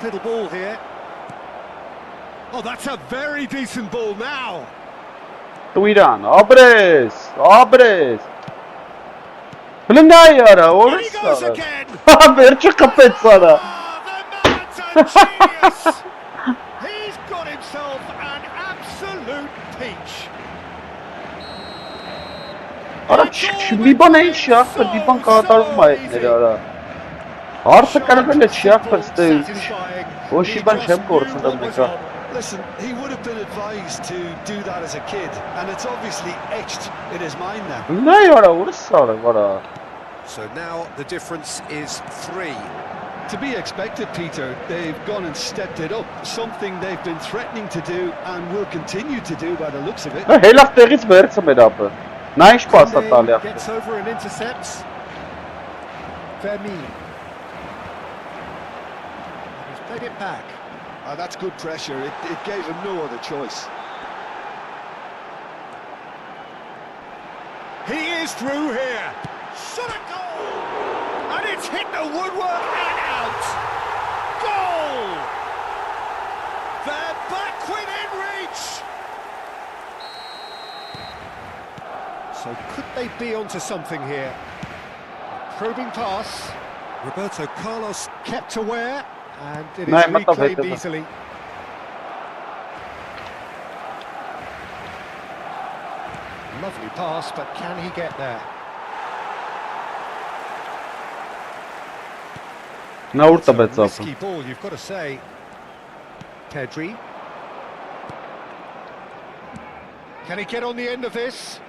little ball here. Oh, that's a very decent ball now. Tuiran, abres. Blindayara, what is that? Again. He's got himself an absolute peach. Liban ain't sharp, but Liban got out of my head. Arthur Caravan sharp as the Oshiban Shemcourt. Listen, he would have been advised to do that as a kid, and it's obviously etched in his mind now. So now the difference is 3. To be expected, Peter. They've gone and stepped it up, something they've been threatening to do and will continue to do by the looks of it. Nice pass at Talia. Gets over and intercepts. Fermin. He's played it back. That's good pressure. It gave him no other choice. He is through here. Shot a goal! And it's hit the woodwork and out. Goal! They're back within reach. So could they be onto something here? A probing pass. Roberto Carlos kept aware, and it is reclaimed easily. Lovely pass, but can he get there? It's a risky ball, you've got to say. Pedri. Can he get on the end of this?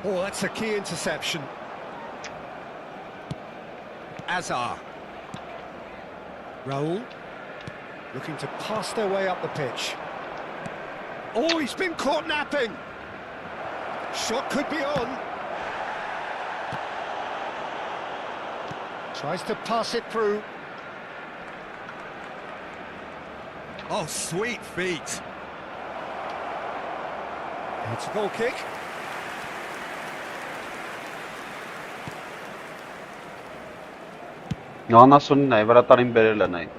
Oh, that's a key interception. Azar. Raul. Looking to pass their way up the pitch. Oh, he's been caught napping. Shot could be on. Tries to pass it through. Oh, sweet feet. It's a goal kick. Անասունն է, վրատարին բերել են այն։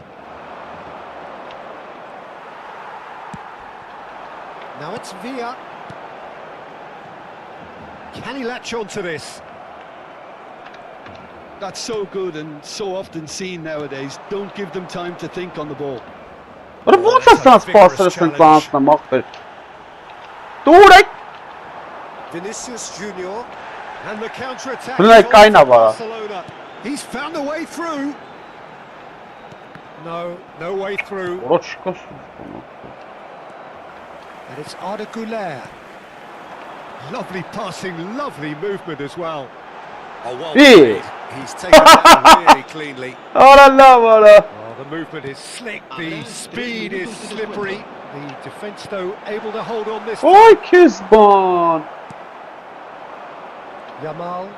Now it's Villa. Can he latch on to this? That's so good and so often seen nowadays. Don't give them time to think on the ball. But what is that passer since last na makper? Turek! Vinicius Junior and the counter-attack. Barcelona. He's found a way through. No way through. And it's Arda Güler. Lovely passing, lovely movement as well. Oh, well played. He's taken that really cleanly. Oh, the movement is slick, the speed is slippery. The defence, though, able to hold on this time. Oi, Kisban! Yamal.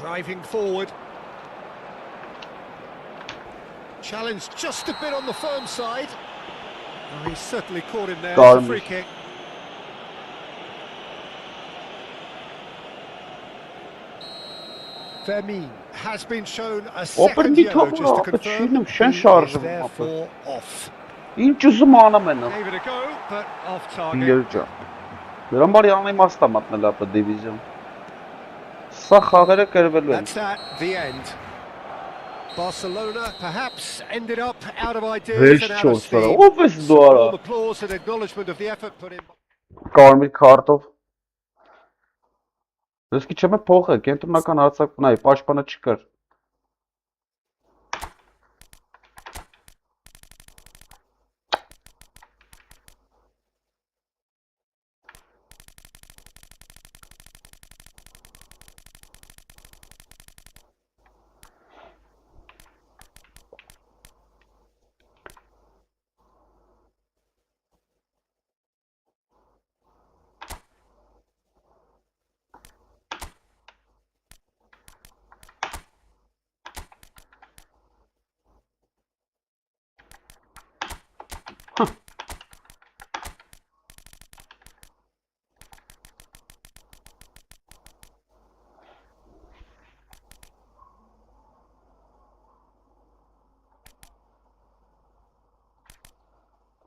Driving forward. Challenge just a bit on the firm side. Oh, he's certainly caught him there. It's a free kick. Fermin has been shown a second yellow just to confirm he is therefore off. Gave it a go, but off target. That's the end. Barcelona perhaps ended up out of ideas and out of steam. All applause and acknowledgement of the effort put in. Կարմիր քարտով։ Ոսկի չեմ փողը, կենտրոնական հարձակվում նայ, պաշտպանը չկար։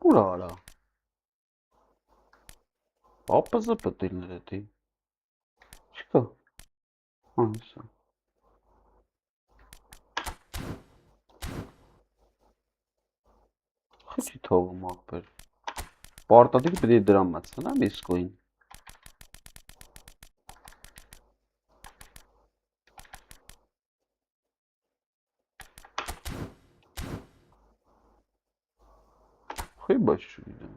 Ուրարա։ Ապազը պատելներ է դի։ Չկա։ Անսա։ Խիչի թողում աղբեր։ Պարտադիր պետք է դրամ մացնամ իսկույն։ Chyba się widzę.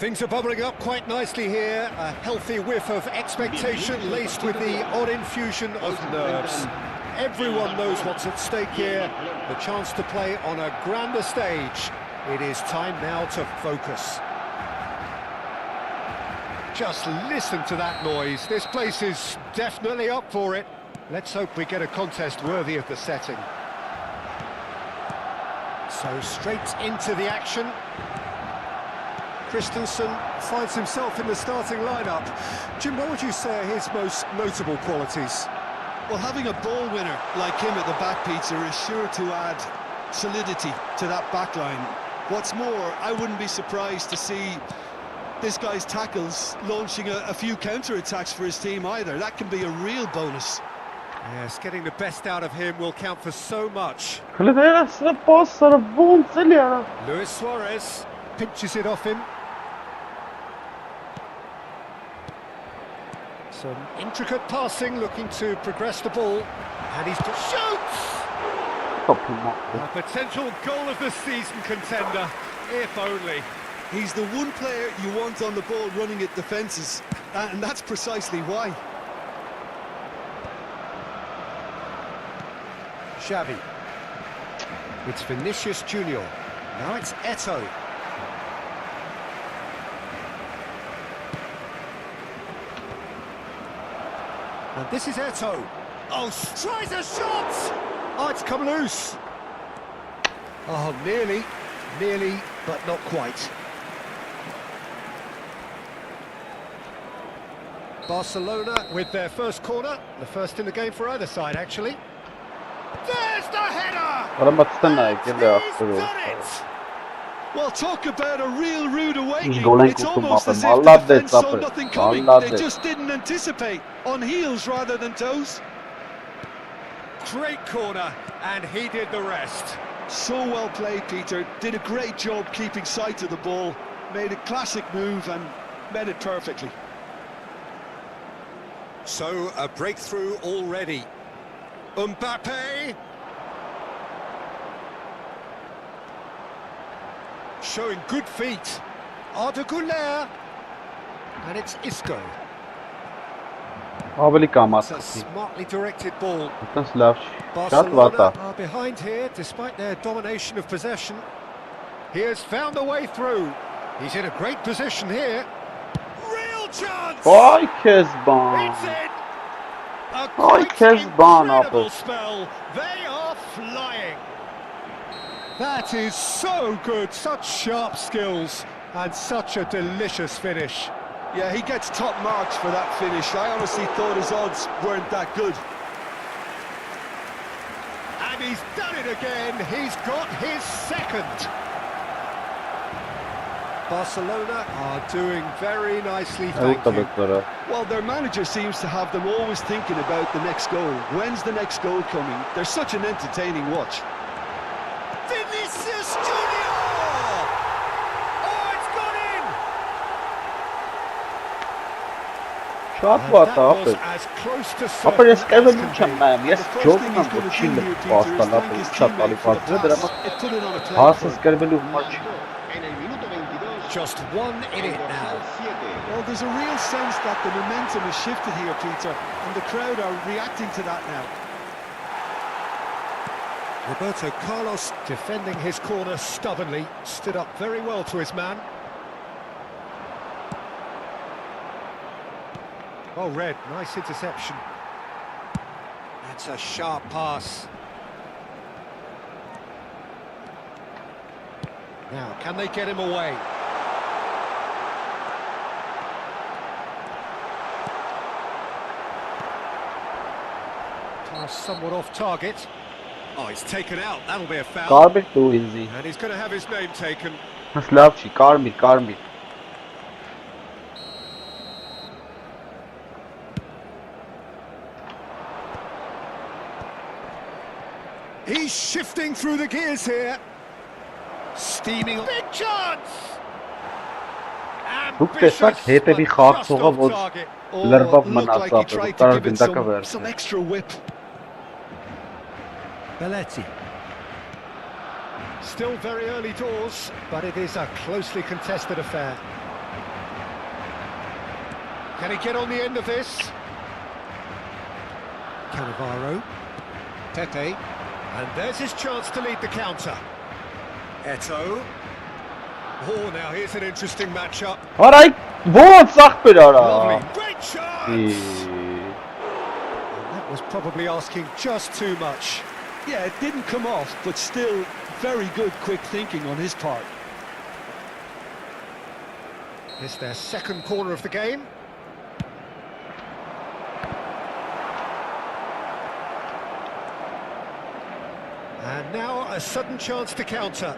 Things are bubbling up quite nicely here. A healthy whiff of expectation laced with the odd infusion of nerves. Everyone knows what's at stake here. The chance to play on a grander stage. It is time now to focus. Just listen to that noise. This place is definitely up for it. Let's hope we get a contest worthy of the setting. So straight into the action. Christensen finds himself in the starting lineup. Jim, what would you say are his most notable qualities? Well, having a ball winner like him at the back, Peter, is sure to add solidity to that back line. What's more, I wouldn't be surprised to see this guy's tackles launching a few counter-attacks for his team either. That can be a real bonus. Yes, getting the best out of him will count for so much. Luis Suarez pinches it off him. Some intricate passing, looking to progress the ball. And he's shoots! A potential goal of the season contender, if only. He's the one player you want on the ball running at defences, and that's precisely why. Xavi. It's Vinicius Junior. Now it's Eto'o. And this is Eto'o. Oh, tries a shot! Oh, it's come loose. Oh, nearly, but not quite. Barcelona with their first corner, the first in the game for either side, actually. There's the header! He's done it! Well, talk about a real rude awakening. Goal It's almost as if the defence saw nothing coming. They just didn't anticipate. On heels rather than toes. Great corner, and he did the rest. So well played, Peter. Did a great job keeping sight of the ball. Made a classic move and met it perfectly. So, a breakthrough already. Mbappe. Showing good feet. Arda Güler. And it's Isco. It's a smartly directed ball. Barcelona are behind here, despite their domination of possession. He has found a way through. He's in a great position here. Real chance! It's in! A quite incredible spell. They are flying. That is so good. Such sharp skills and such a delicious finish. Yeah, he gets top marks for that finish. I honestly thought his odds weren't that good. And he's done it again. He's got his second. Barcelona are doing very nicely, thank you. Well, their manager seems to have them always thinking about the next goal. When's the next goal coming? They're such an entertaining watch. Vinicius Junior! Oh, it's gone in! Shot var was abi. as close to Apa jest certain Kevin as can be. mükemmel. Jest çok nam uczynny pasta na tym szatali patrzę, ama pasy skarbielu w macie. En el minuto 22. Just one in it now. Well, there's a real sense that the momentum has shifted here, Peter, and the crowd are reacting to that now. Roberto Carlos defending his corner stubbornly, stood up very well to his man. Oh, Red, nice interception. That's a sharp pass. Now, can they get him away? Pass somewhat off target. Oh, he's taken out. That'll be a foul. Garbage too easy. And he's going to have his name taken. Slavci, Karmi. He's shifting through the gears here. Steaming. Big chance! Տեսակ հետևի Ambitious, խաղացողը but որ just off target. լրբավ looked like he մնացավ, tried to տարավ give it գնդակը some վերցրել։ extra whip. Belletti. Still very early doors, but it is a closely contested affair. Can he get on the end of this? Cannavaro. Pepe. And there's his chance to lead the counter. Eto'o. Oh, now here's an interesting matchup. Alright, what sahpe Lovely, great shot! Yeah. That was probably asking just too much. Yeah, it didn't come off, but still very good quick thinking on his part. It's their second corner of the game. And now a sudden chance to counter.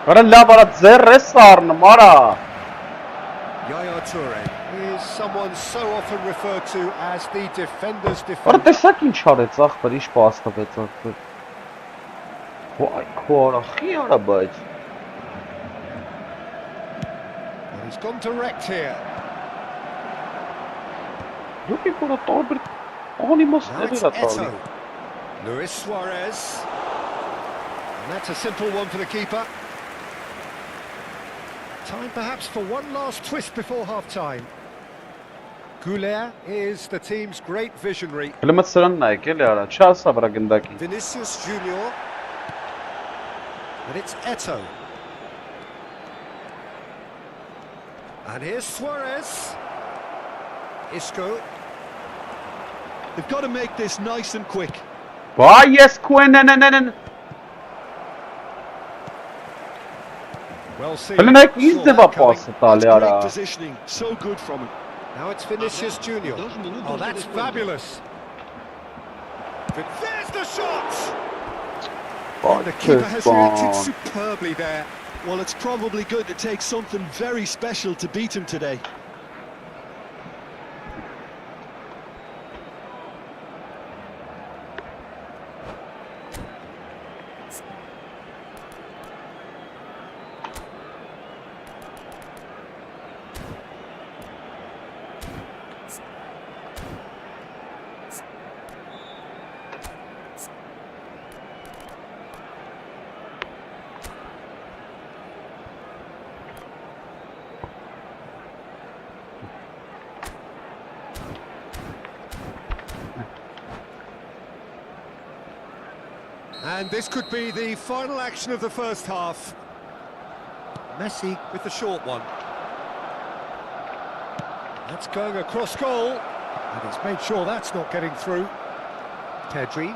Allah bara zerre sarn mara. Yaya Toure is someone so often referred to as the defender's Bara defender. տեսակ ինչ արեց ախպեր, ինչ պաս տվեց ախպեր։ Ոայ, քորա, խի արա բայց։ And he's gone direct here. Դուք եկորը տարբեր անի Now մասներ it's էրա տալի։ Eto'o. Luis Suarez. And that's a simple one for the keeper. Time perhaps for one last twist before half-time. Goulet is the team's great visionary. Հələ սրանն նայեք էլի արա, չասա վրա գնդակի։ Vinicius Junior. And it's Eto'o. And here's Suarez. Isco. They've got to make this nice and quick. Վայ, ես քուենենենեն։ Well seen. Հələ նայեք ինչ Saw ձևա that coming. պասը տալի That's արա։ great positioning, so good from him. Now it's Vinicius Junior. Oh, that's fabulous. There's the shot! And the keeper has reacted superbly there. Well, it's probably going to take something very special to beat him today. And this could be the final action of the first half. Messi with the short one. That's going across goal. And he's made sure that's not getting through. Pedri.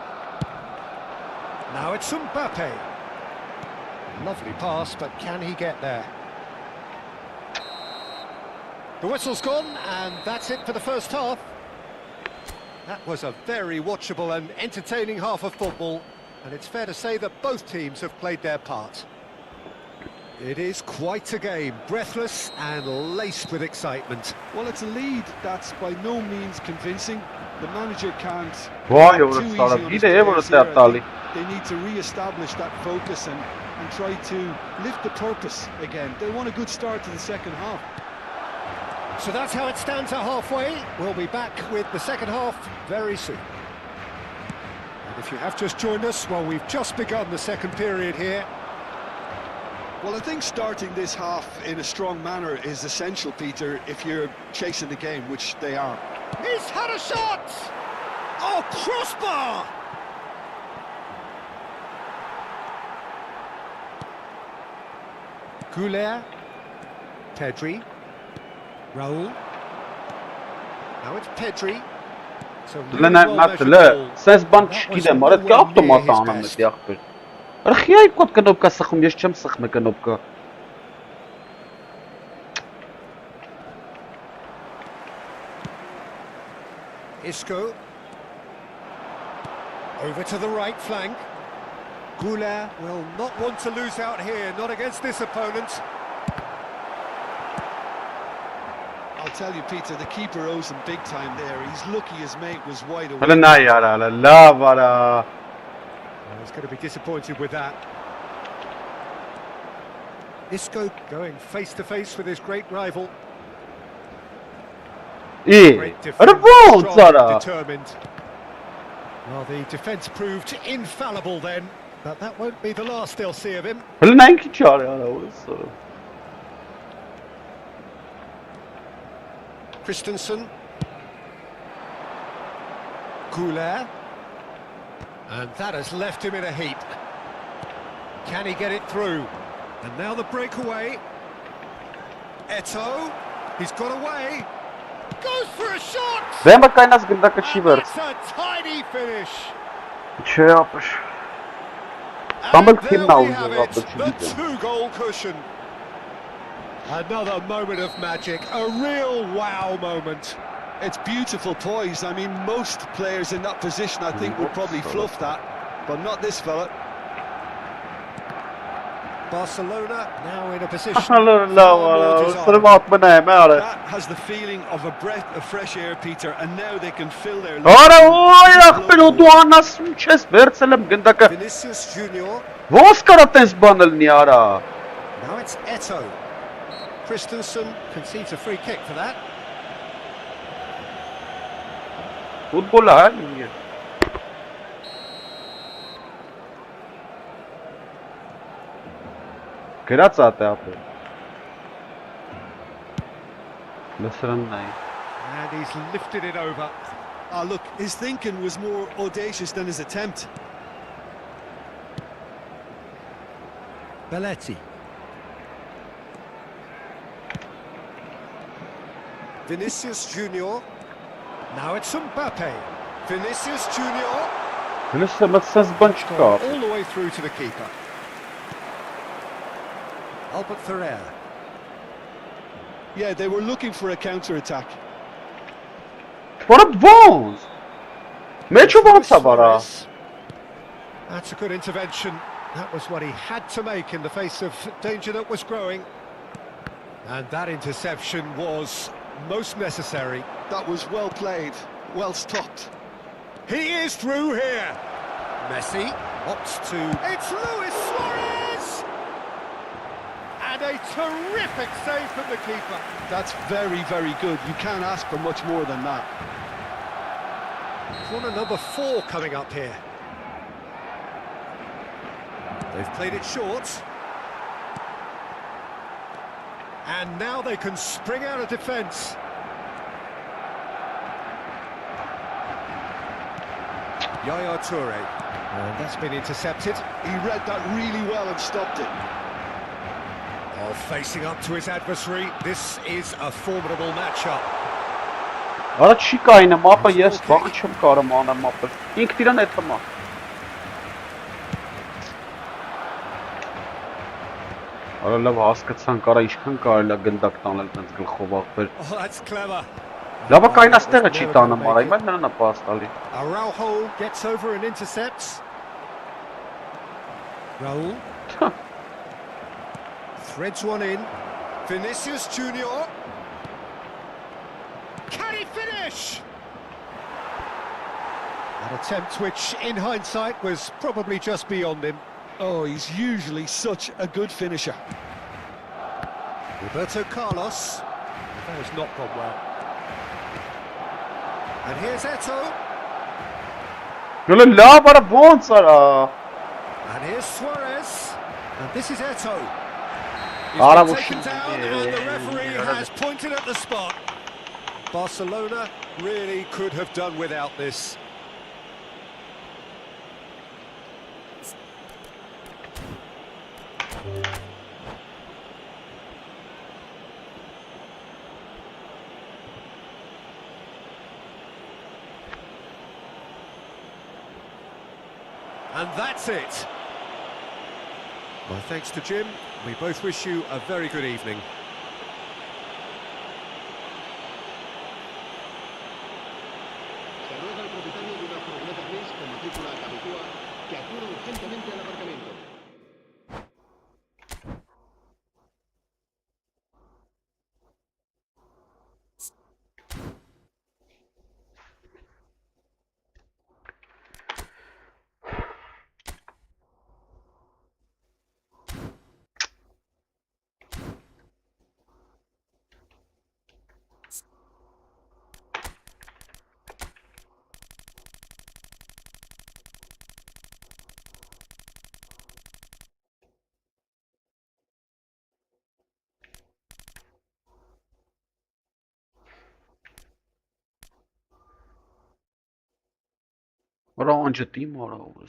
Now it's Mbappe. Lovely pass, but can he get there? The whistle's gone, and that's it for the first half. That was a very watchable and entertaining half of football. And it's fair to say that both teams have played their part. It is quite a game, breathless and laced with excitement. Well, it's a lead that's by no means convincing. The manager can't. Վայ, too որը easy ստարա, on his գիտե է որը players տա here. I տալի։ think They need to re-establish that focus and try to lift the purpose again. They want a good start to the second half. So that's how it stands at halfway. We'll be back with the second half very soon. And if you have just joined us, well, we've just begun the second period here. Well, I think starting this half in a strong manner is essential, Peter, if you're chasing the game, which they are. He's had a shot! Oh, crossbar! Goulet. Pedri. Raul. Now it's Pedri. So really Լենա well մատը measured լը, ball. սենց բան That was չգիտեմ, արդ կա nowhere ավտոմատ near his անեմ best. էդի ախպեր։ Արա խիայ կոտ կնոպկա սխում, ես չեմ սխմե կնոպկա։ Isco. Over to the right flank. Goulet will not want to lose out here, not against this opponent. I'll tell you, Peter, the keeper owes him big time there. He's lucky his mate was wide awake. Հələ նայ արա, հələ լավ արա։ Well, he's going to be disappointed with that. Isco going face to face with his great rival. Great Արա defense, ո՞նց strong արա։ and determined. Well, the defence proved infallible then. But that won't be the last they'll see of him. Հլնայինքի չար արա ուսը։ Christensen. Goulet. And that has left him in a heap. Can he get it through? And now the breakaway. Eto. He's got away. Goes for a shot! Դեմը կայնած գնդակը չի And վերց։ that's a tiny finish. Չէ ապշ։ And Tambal there kimna we uzu have it, apă the çiğdem. two-goal cushion. Another moment of magic, a real wow moment. It's beautiful poise. I mean, most players in that position, I think, would probably fluff that, but not this fella. Barcelona now in a position. Sırım atma ne mere. That has the feeling of a breath of fresh air, Peter, and now they can fill their Ara oy ախպեր ու դու անասում չես վերցել եմ գնդակը։ Vinicius Junior. Ոնց կարա տես բան լինի արա։ Now it's Eto. Christensen concedes a free kick for that. Ֆուտբոլ է ինքը։ Գրած ատե ապե։ Լսրան նայ։ And he's lifted it over. Ah, look, his thinking was more audacious than his attempt. Belletti. Vinicius Junior. Now it's Mbappe. Vinicius Junior. Հլսը մտցած բան չկա։ All the way through to the keeper. Albert Ferrer. Yeah, they were looking for a counter-attack. Որը ոնց։ Մեջը ոնց է վարա։ That's a good intervention. That was what he had to make in the face of danger that was growing. And that interception was most necessary. That was well played, well stopped. He is through here. Messi opts to... It's Luis Suarez! And a terrific save from the keeper. That's very, very good. You can't ask for much more than that. Corner number 4 coming up here. They've played it short. And now they can spring out of defence. Yaya Toure. And that's been intercepted. He read that really well and stopped it. Oh, facing up to his adversary, this is a formidable matchup. Արա չի կայնը մապը ես բան չեմ կարում անեմ մապը։ Ինքն իրան է տմա։ Արա լավ հասկացան կարա ինչքան կարելի է գնդակ տանել տենց գլխով ախպեր։ Oh, that's clever. Լավը կայնաստեղը չի տանում արա, հիմա նրան է պաստալի։ Araujo gets over and intercepts. Raul. Threads one in. Vinicius Junior. Can he finish? An attempt which, in hindsight, was probably just beyond him. Oh, he's usually such a good finisher. Roberto Carlos. That has not gone well. And here's Eto. Գոլը լավ արա ոնց արա։ And here's Suarez. And this is Eto. Άրա He's been taken down and the referee has pointed at the spot. Barcelona really could have done without this. And that's it. My thanks to Jim. We both wish you a very good evening. Se ruega al propietario de una furgoneta gris con matrícula Capicúa que acuda urgentemente al aparcamiento. Orange team or over.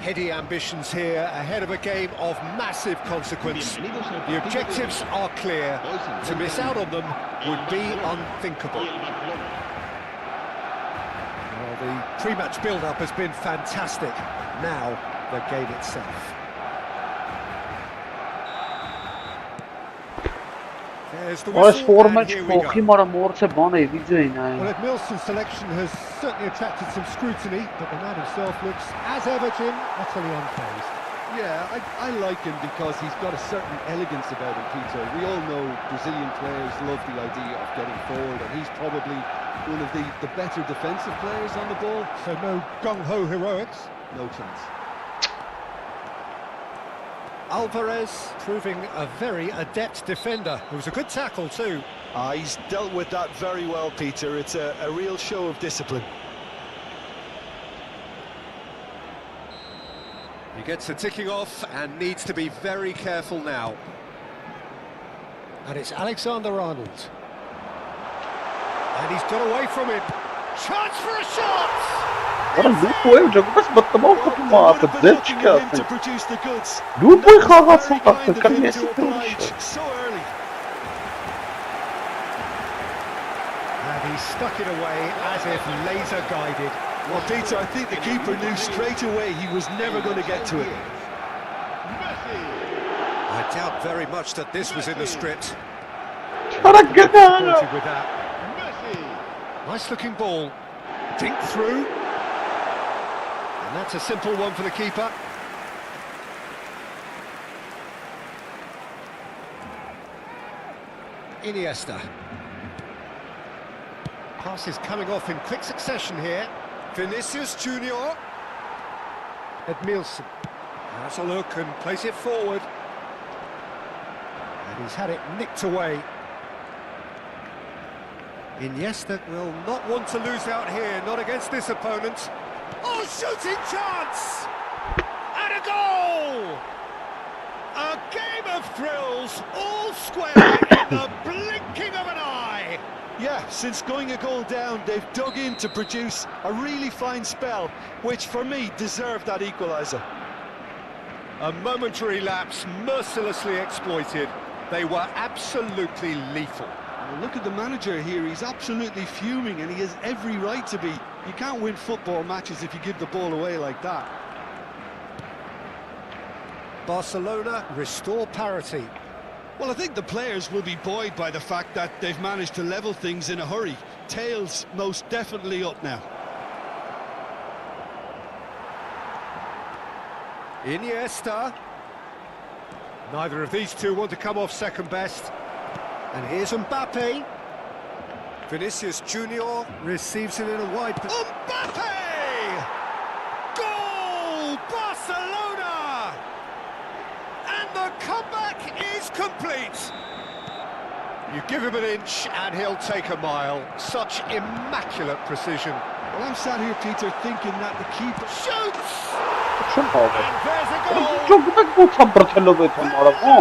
Heady ambitions here, ahead of a game of massive consequence. The objectives are clear. To miss out on them would be unthinkable. Well, the pre-match build-up has been fantastic. Now, the game itself. There's the Այս whistle, ֆորմա and here we չփոխի, go. մարը մորցե բան է վիդեոին այն։ Well, Edmilson's selection has certainly attracted some scrutiny, but the man himself looks, as ever, Jim, utterly unfazed. Yeah, I like him because he's got a certain elegance about him, Peter. We all know Brazilian players love the idea of getting forward, and he's probably one of the better defensive players on the ball. So no gung-ho heroics. No chance. Alvarez proving a very adept defender. It was a good tackle too. He's dealt with that very well, Peter. It's a real show of discipline. He gets the ticking off and needs to be very careful now. And it's Alexander-Arnold. And he's got away from it. Chance for a shot! Любой джагбас батмал футмата, дечка. To produce the goods. Любой хаваться как-то конечно. So early. And he stuck it away as if laser guided. Well, Peter, I think the keeper knew straight away he was never going to get to it. I doubt very much that this was in the script. Hareket. Disappointed with that. Nice looking ball. Dink through. And that's a simple one for the keeper. Iniesta. Passes coming off in quick succession here. Vinicius Junior. Edmilson. Has a look and plays it forward. And he's had it nicked away. Iniesta will not want to lose out here, not against this opponent. Oh, shooting chance! And a goal! A game of thrills, all square in the blinking of an eye! Yeah, since going a goal down, they've dug in to produce a really fine spell, which for me deserved that equaliser. A momentary lapse mercilessly exploited. They were absolutely lethal. Well, look at the manager here, he's absolutely fuming and he has every right to be. You can't win football matches if you give the ball away like that. Barcelona restore parity. Well, I think the players will be buoyed by the fact that they've managed to level things in a hurry. Tails most definitely up now. Iniesta. Neither of these two want to come off second best. And here's Mbappe. Vinicius Junior receives it in a wide... Mbappe! Goal! Barcelona! And the comeback is complete. You give him an inch and he'll take a mile. Such immaculate precision. Well, I'm sat here, Peter, thinking that the keeper... Shoots! Czym mogę? And there's a goal! Czemu tak był tam procelowy to Level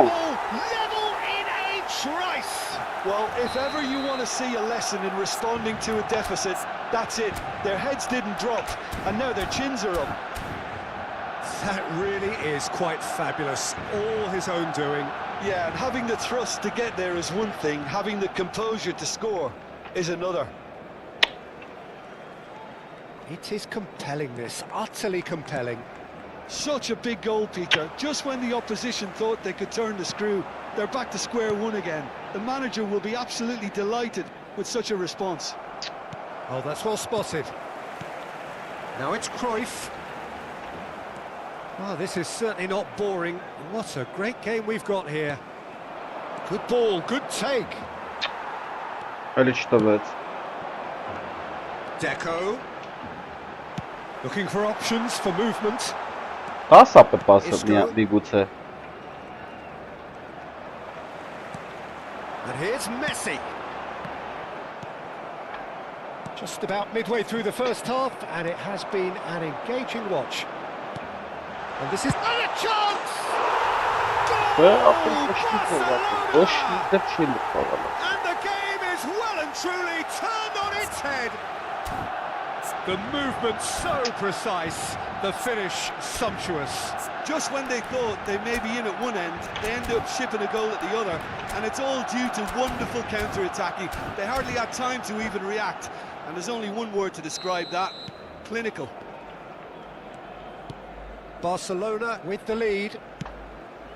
in a trice! Well, if ever you want to see a lesson in responding to a deficit, that's it. Their heads didn't drop, and now their chins are up. That really is quite fabulous. All his own doing. Yeah, and having the thrust to get there is one thing, having the composure to score is another. It is compelling, this, utterly compelling. Such a big goal, Peter. Just when the opposition thought they could turn the screw, they're back to square one again. The manager will be absolutely delighted with such a response. Oh, that's well spotted. Now it's Cruyff. Oh, this is certainly not boring. What a great game we've got here. Good ball, good take. Deco. Looking for options for movement. Տասը պասը միգուցե։ And here's Messi. Just about midway through the first half, and it has been an engaging watch. And this is not a chance! Goal! Barcelona! And the game is well and truly turned on its head. The movement so precise, the finish sumptuous. Just when they thought they may be in at one end, they end up shipping a goal at the other, and it's all due to wonderful counter-attacking. They hardly had time to even react, and there's only one word to describe that: clinical. Barcelona with the lead.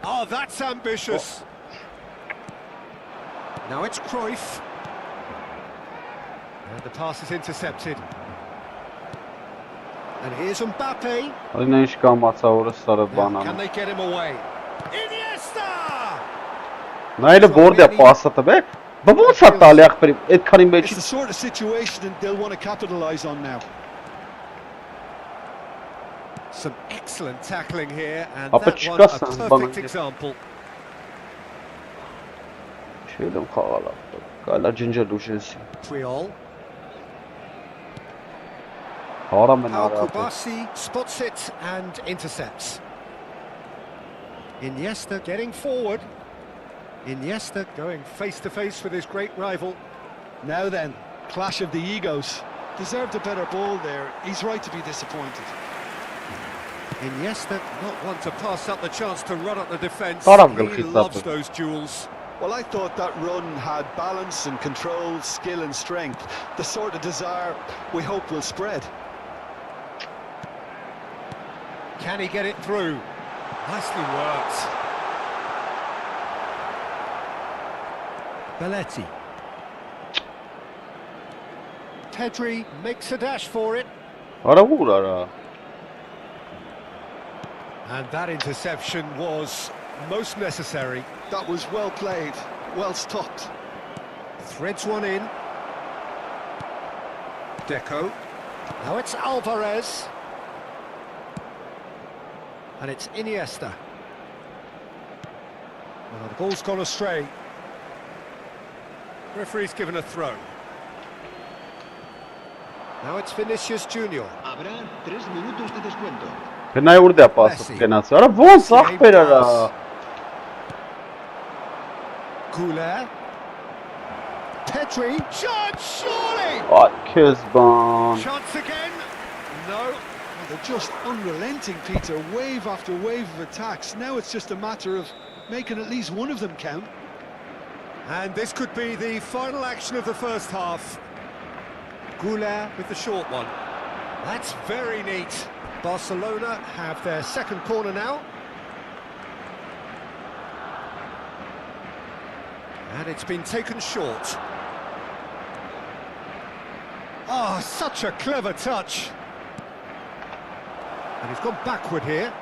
Oh, that's ambitious. Now it's Cruyff. And the pass is intercepted. And here's Mbappe. Այնա ինչ կամացա օրը սարը Now, բանան։ can they get him away? Iniesta! Նայելը որդ է պասը տվեք։ Բա ո՞նց է տալի ախպերի այդքանի It's մեջ։ the sort of situation they'll want to capitalise on now. Some excellent tackling here, and Ապա that one չկա a սան, perfect բանը։ example. Չէ՞ դեմ խաղալա։ Կայլա ջնջել ուժենսի։ Puyol. Հարամ են Al արել։ Kubasi spots it and intercepts. Iniesta getting forward. Iniesta going face to face with his great rival. Now then, clash of the egos. Deserved a better ball there. He's right to be disappointed. Iniesta not one to pass up the chance to run at the defence. Տարավ He գլխից loves դապը։ those duels. Well, I thought that run had balance and control, skill and strength. The sort of desire we hope will spread. Can he get it through? Nicely worked. Belletti. Pedri makes a dash for it. Արա ուր արա։ And that interception was most necessary. That was well played, well stopped. Threads one in. Deco. Now it's Alvarez. And it's Iniesta. Well, the ball's gone astray. Referee's given a throw. Now it's Vinicius Junior. Habrá 3 minutos de descuento. Գնայ ուր դե պասը գնաց։ Արա ո՞նց ախպեր արա։ Goulet. Pedri. Shot, surely! Ay քեզ բան։ Chance again. No. They're just unrelenting, Peter. Wave after wave of attacks. Now it's just a matter of making at least one of them count. And this could be the final action of the first half. Goulet with the short one. That's very neat. Barcelona have their second corner now. And it's been taken short. Oh, such a clever touch. And he's gone backward here.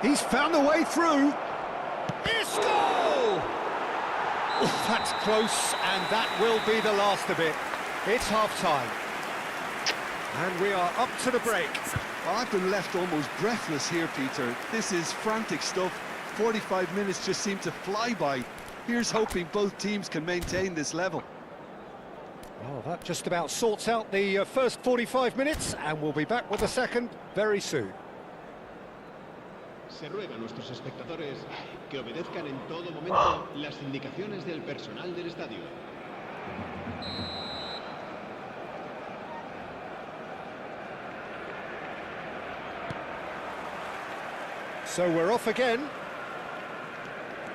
He's found the way through. Isco! Oof, that's close, and that will be the last of it. It's half-time. And we are up to the break. Well, I've been left almost breathless here, Peter. This is frantic stuff. 45 minutes just seem to fly by. Here's hoping both teams can maintain this level. Well, that just about sorts out the first 45 minutes, and we'll be back with the second very soon. Se ruega a nuestros espectadores que obedezcan en todo momento las indicaciones del personal del estadio. So we're off again.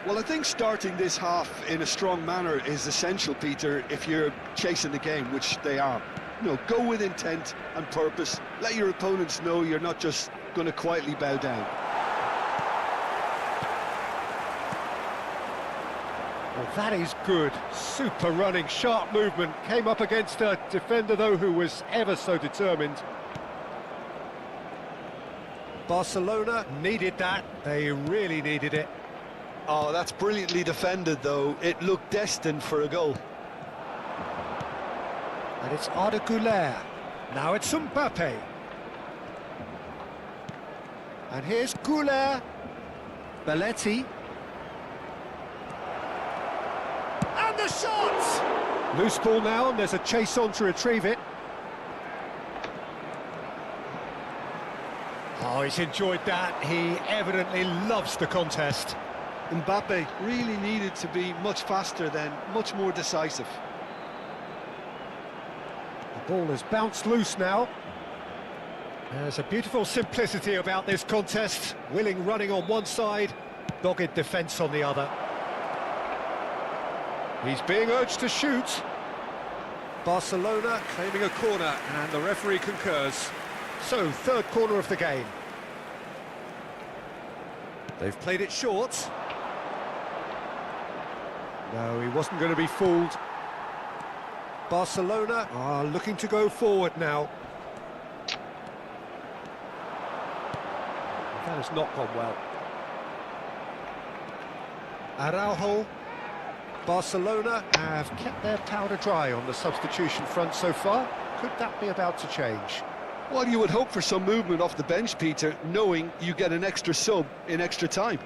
Well, I think starting this half in a strong manner is essential, Peter, if you're chasing the game, which they are. You know, go with intent and purpose. Let your opponents know you're not just going to quietly bow down. Well, that is good. Super running, sharp movement. Came up against a defender, though, who was ever so determined. Barcelona needed that. They really needed it. Oh, that's brilliantly defended, though. It looked destined for a goal. And it's Arda Güler. Now it's Mbappe. And here's Güler. Belletti. And the shot! Loose ball now, and there's a chase on to retrieve it. Oh, he's enjoyed that. He evidently loves the contest. Mbappe really needed to be much faster then, much more decisive. The ball has bounced loose now. There's a beautiful simplicity about this contest. Willing running on one side, dogged defence on the other. He's being urged to shoot. Barcelona claiming a corner, and the referee concurs. So, third corner of the game. They've played it short. No, he wasn't going to be fooled. Barcelona are looking to go forward now. That has not gone well. Araujo. Barcelona have kept their powder dry on the substitution front so far. Could that be about to change? Well, you would hope for some movement off the bench, Peter, knowing you get an extra sub in extra time.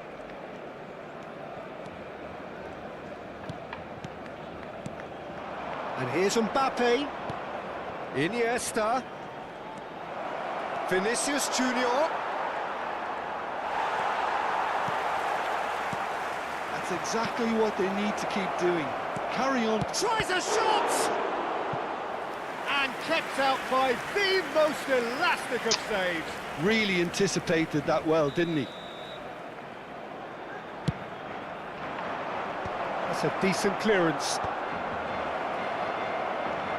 And here's Mbappe. Iniesta. Vinicius Junior. That's exactly what they need to keep doing. Carry on. Tries a shot! And kept out by the most elastic of saves. Really anticipated that well, didn't he? That's a decent clearance.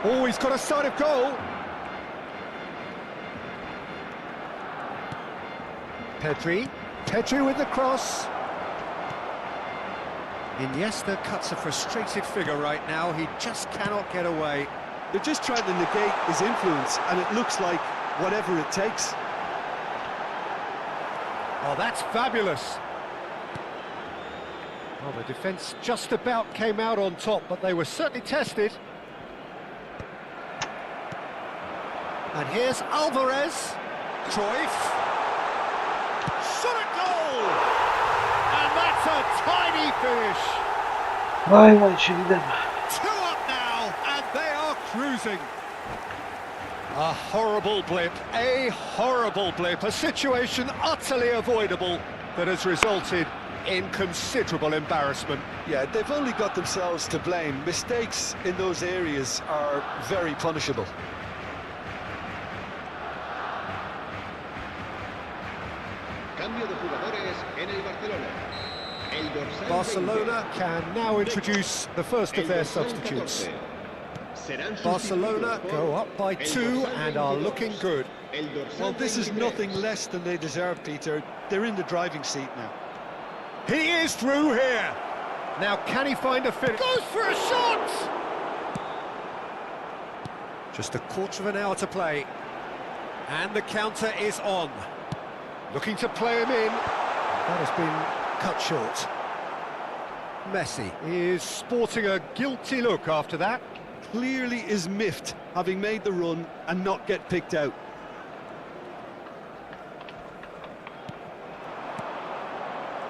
Oh, he's got a sight of goal. Pedri with the cross. Iniesta cuts a frustrated figure right now. He just cannot get away. They're just trying to negate his influence, and it looks like whatever it takes. Oh, that's fabulous. Well, the defence just about came out on top, but they were certainly tested. And here's Alvarez. Cruyff. Shot a goal! And that's a tiny finish. Vay vay şimdiden. 2 up now, and they are cruising. A horrible blip, a situation utterly avoidable that has resulted in considerable embarrassment. Yeah, they've only got themselves to blame. Mistakes in those areas are very punishable. Cambio de jugadores en el Barcelona. El dorsal Barcelona can now introduce the first of their substitutes. Barcelona go up by 2 and are looking good. Well, this is nothing less than they deserve, Peter. They're in the driving seat now. He is through here. Now can he find a finish? Goes for a shot! Just a quarter of an hour to play. And the counter is on. Looking to play him in. That has been cut short. Messi is sporting a guilty look after that. Clearly is miffed, having made the run and not get picked out.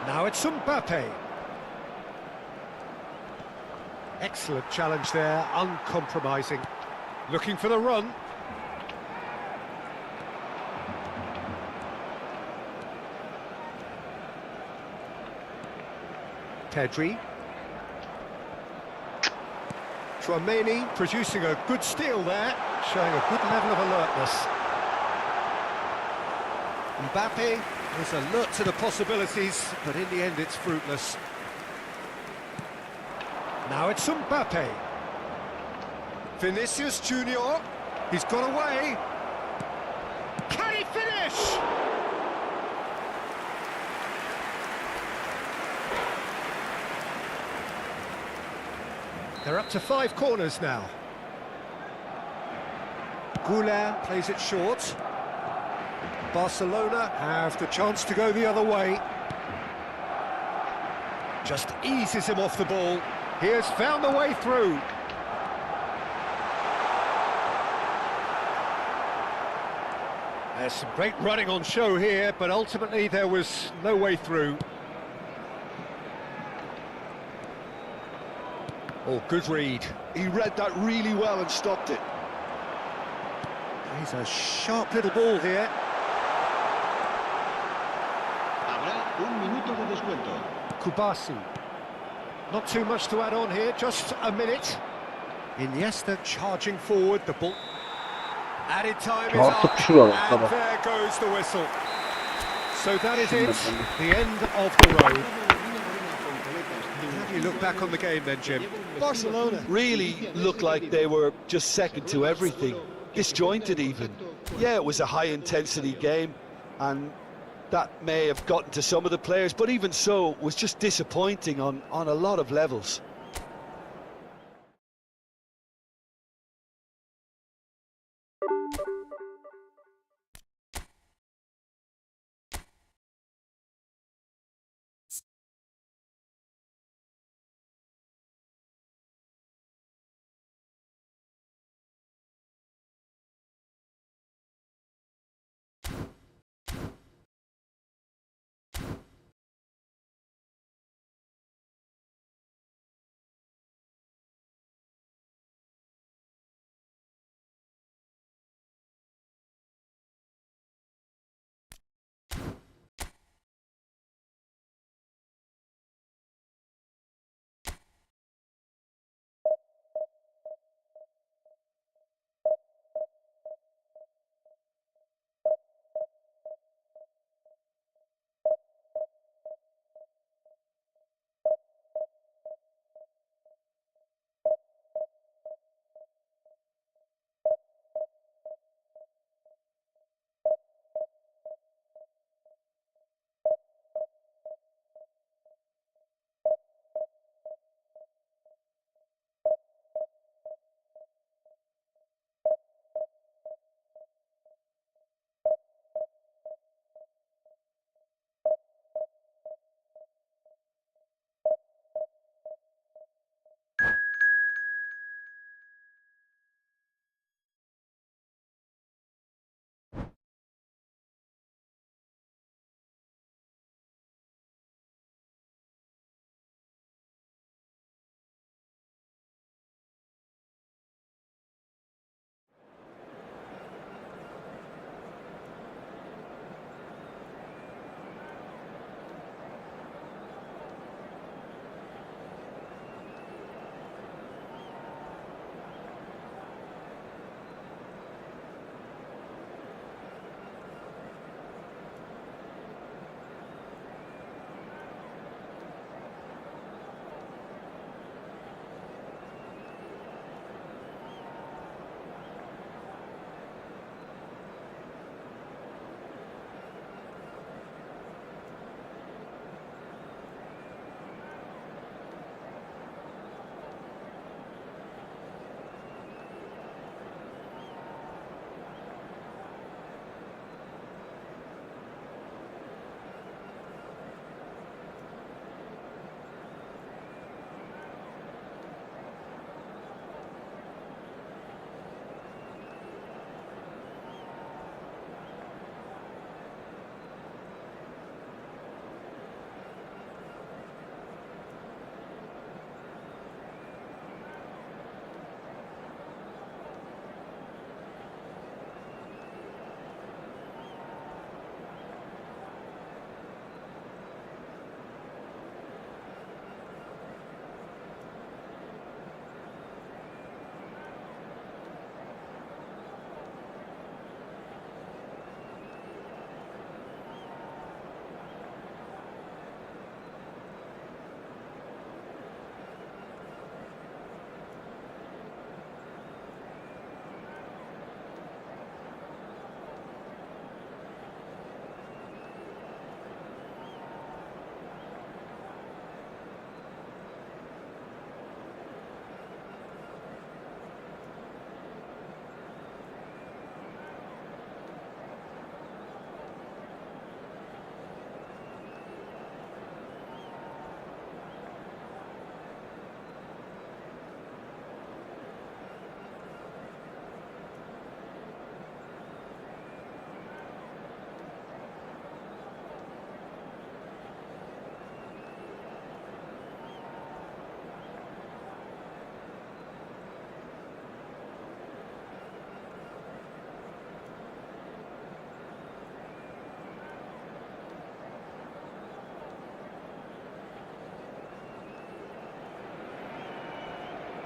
Now it's Mbappe. Excellent challenge there, uncompromising. Looking for the run. Pedri. Tchouaméni producing a good steal there, showing a good level of alertness. Mbappe is alert to the possibilities, but in the end it's fruitless. Now it's Mbappe. Vinicius Junior. He's got away. Can he finish? They're up to 5 corners now. Goulart plays it short. Barcelona have the chance to go the other way. Just eases him off the ball. He has found the way through. There's some great running on show here, but ultimately there was no way through. Oh, good read. He read that really well and stopped it. He's a sharp little ball here. Habrá un minuto de descuento. Kubasi. Not too much to add on here, just a minute. Iniesta charging forward, the ball. Added time is up, and there goes the whistle. So that is it, the end of the road. How do you look back on the game then, Jim? Barcelona really looked like they were just second to everything, disjointed even. Yeah, it was a high-intensity game, and that may have gotten to some of the players, but even so, was just disappointing on a lot of levels.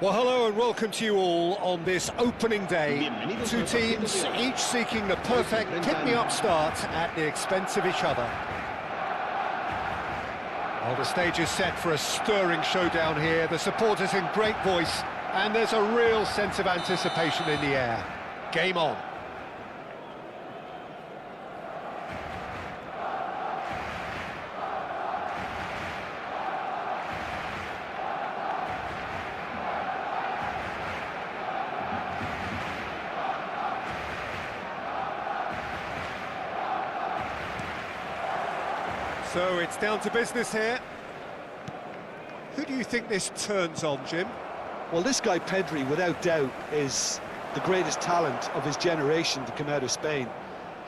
Well, hello and welcome to you all on this opening day. Two teams, each seeking the perfect pick-me-up start at the expense of each other. Well, the stage is set for a stirring showdown here. The supporters in great voice, and there's a real sense of anticipation in the air. Game on. So it's down to business here. Who do you think this turns on, Jim? Well, this guy Pedri, without doubt, is the greatest talent of his generation to come out of Spain.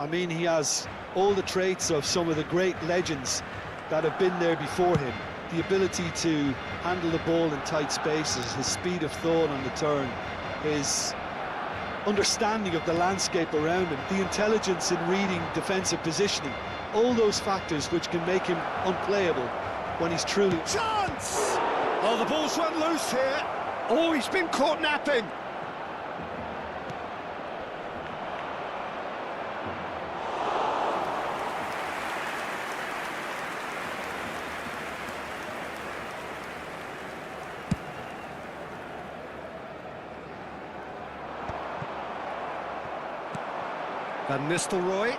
I mean, he has all the traits of some of the great legends that have been there before him. The ability to handle the ball in tight spaces, his speed of thought on the turn, his understanding of the landscape around him, the intelligence in reading defensive positioning, all those factors which can make him unplayable when he's truly... Chance! Oh, the ball's run loose here. Oh, he's been caught napping. Van Nistelrooy.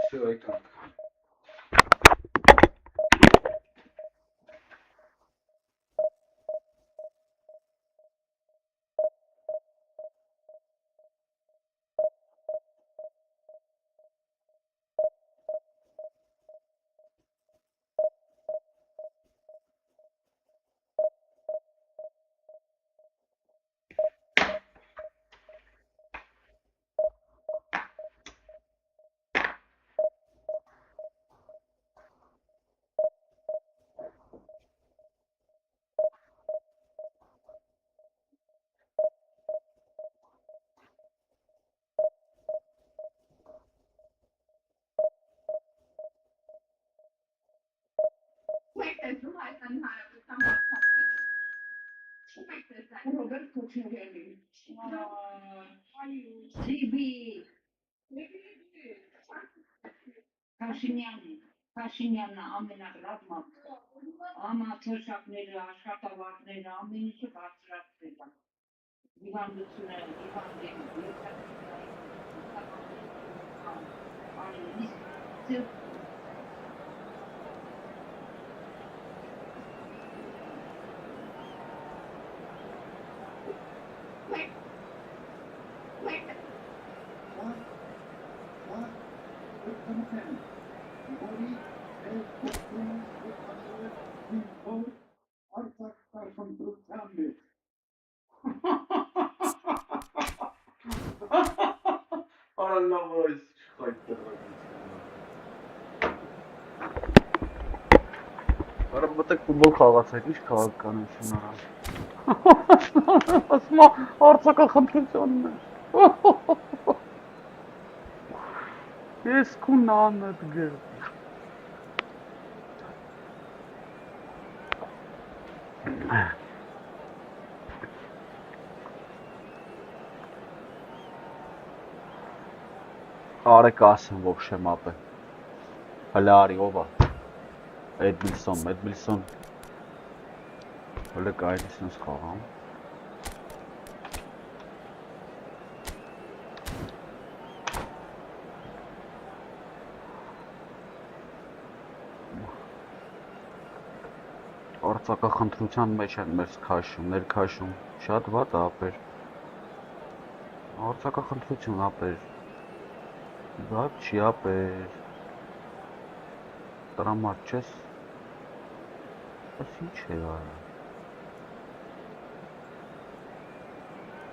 Все, ekran. Robert Putin'in Libi Paşinyan'la ամենագրավմամբ ամաթոշակները, աշխատավարձները, ամեն ինչը բարձրացրել են։ Հիվանդությունը, Allah voice Արաբտակ ֆուտբոլ խաղացեք, ի՞նչ քաղաքականություն արա։ Ասма արցակախնդրությունն է։ Ես քունան եմ գեր։ Արեք ասեմ вообще մապը։ Հələ արի ով է։ Edmilson. Հələ կայացնես խաղամ։ Արցակախնդրության մեջ են մեր ներքաշում, շատ վատ ապեր։ Արցակախնդրություն ապեր։ Բակ չի ապեր։ Տրամար չես։ Այս ինչ է արա։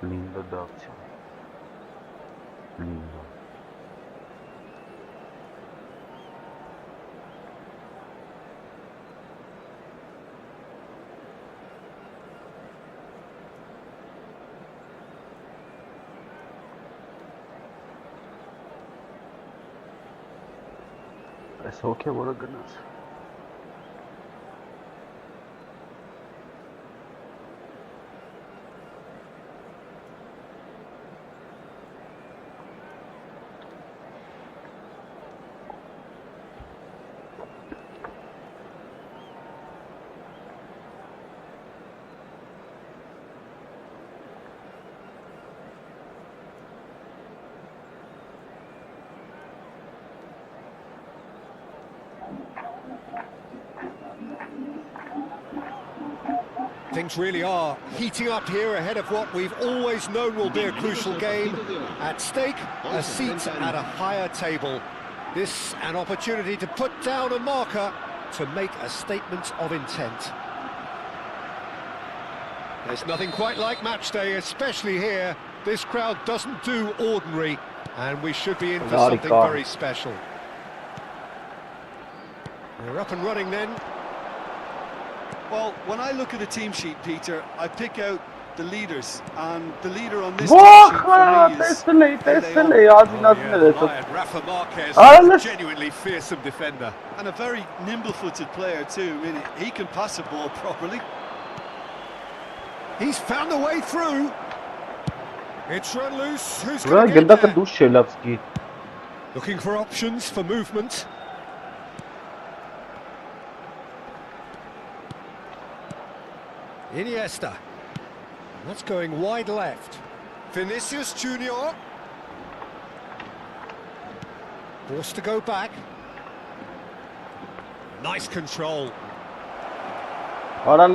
Լինդա դավցյա։ Լինդա։ It's okay, what a goodness. Things really are heating up here ahead of what we've always known will be a crucial game. At stake, a seat at a higher table. This an opportunity to put down a marker to make a statement of intent. There's nothing quite like match day, especially here. This crowd doesn't do ordinary, and we should be in for something very special. We're up and running then. Well, when I look at a team sheet, Peter, I pick out the leaders, and the leader on this team sheet for me is... Rafa Marquez is a genuinely fearsome defender. And a very nimble-footed player too. I mean, he can pass a ball properly. He's found a way through. It's run loose. Who's going to get there? Looking for options for movement. Iniesta. That's going wide left. Vinicius Junior. Forced to go back. Nice control. Well,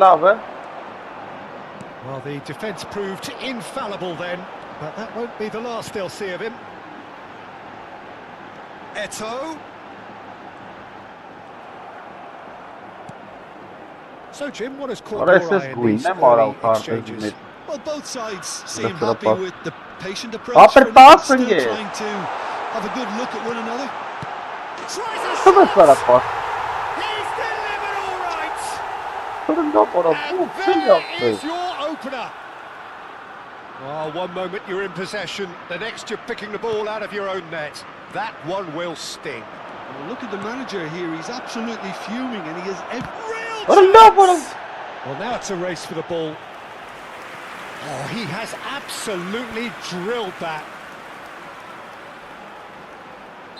the defence proved infallible then, but that won't be the last they'll see of him. Eto'o. So, Jim, what has caught your eye in these early exchanges? Well, both sides seem happy with the patient approach. Still trying to have a good look at one another. Tries a shot! He's delivered all right! And there is your opener! Oh, one moment you're in possession, the next you're picking the ball out of your own net. That one will sting. Well, look at the manager here, he's absolutely fuming, and he is real chance! Well, now it's a race for the ball. Oh, he has absolutely drilled that.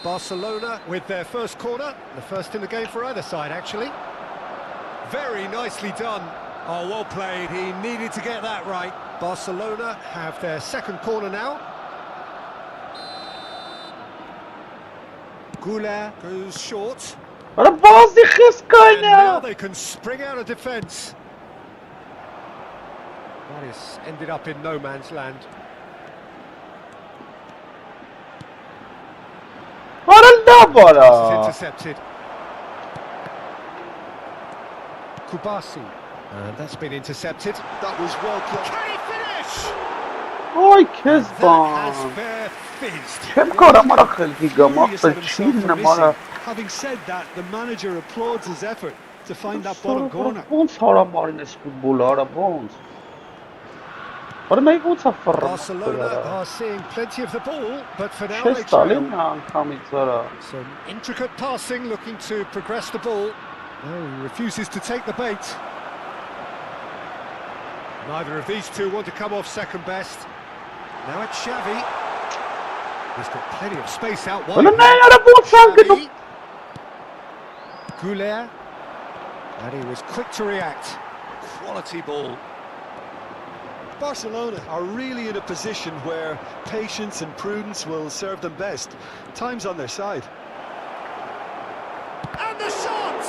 Barcelona with their first corner, the first in the game for either side, actually. Very nicely done. Oh, well played, he needed to get that right. Barcelona have their second corner now. Goulart goes short. And now they can spring out of defence. That has ended up in no man's land. This is intercepted. Kubasi. And that's been intercepted. That was well played. Can he finish? Oi, Kizban. Has fair fizzed. Having said that, the manager applauds his effort to find that bottom corner. Barcelona are seeing plenty of the ball, but for now they trail. Some intricate passing, looking to progress the ball. No, he refuses to take the bait. Neither of these two want to come off second best. Now it's Xavi. He's got plenty of space out wide. Xavi. Goulart. And he was quick to react. Quality ball. Barcelona are really in a position where patience and prudence will serve them best. Time's on their side. And the shot!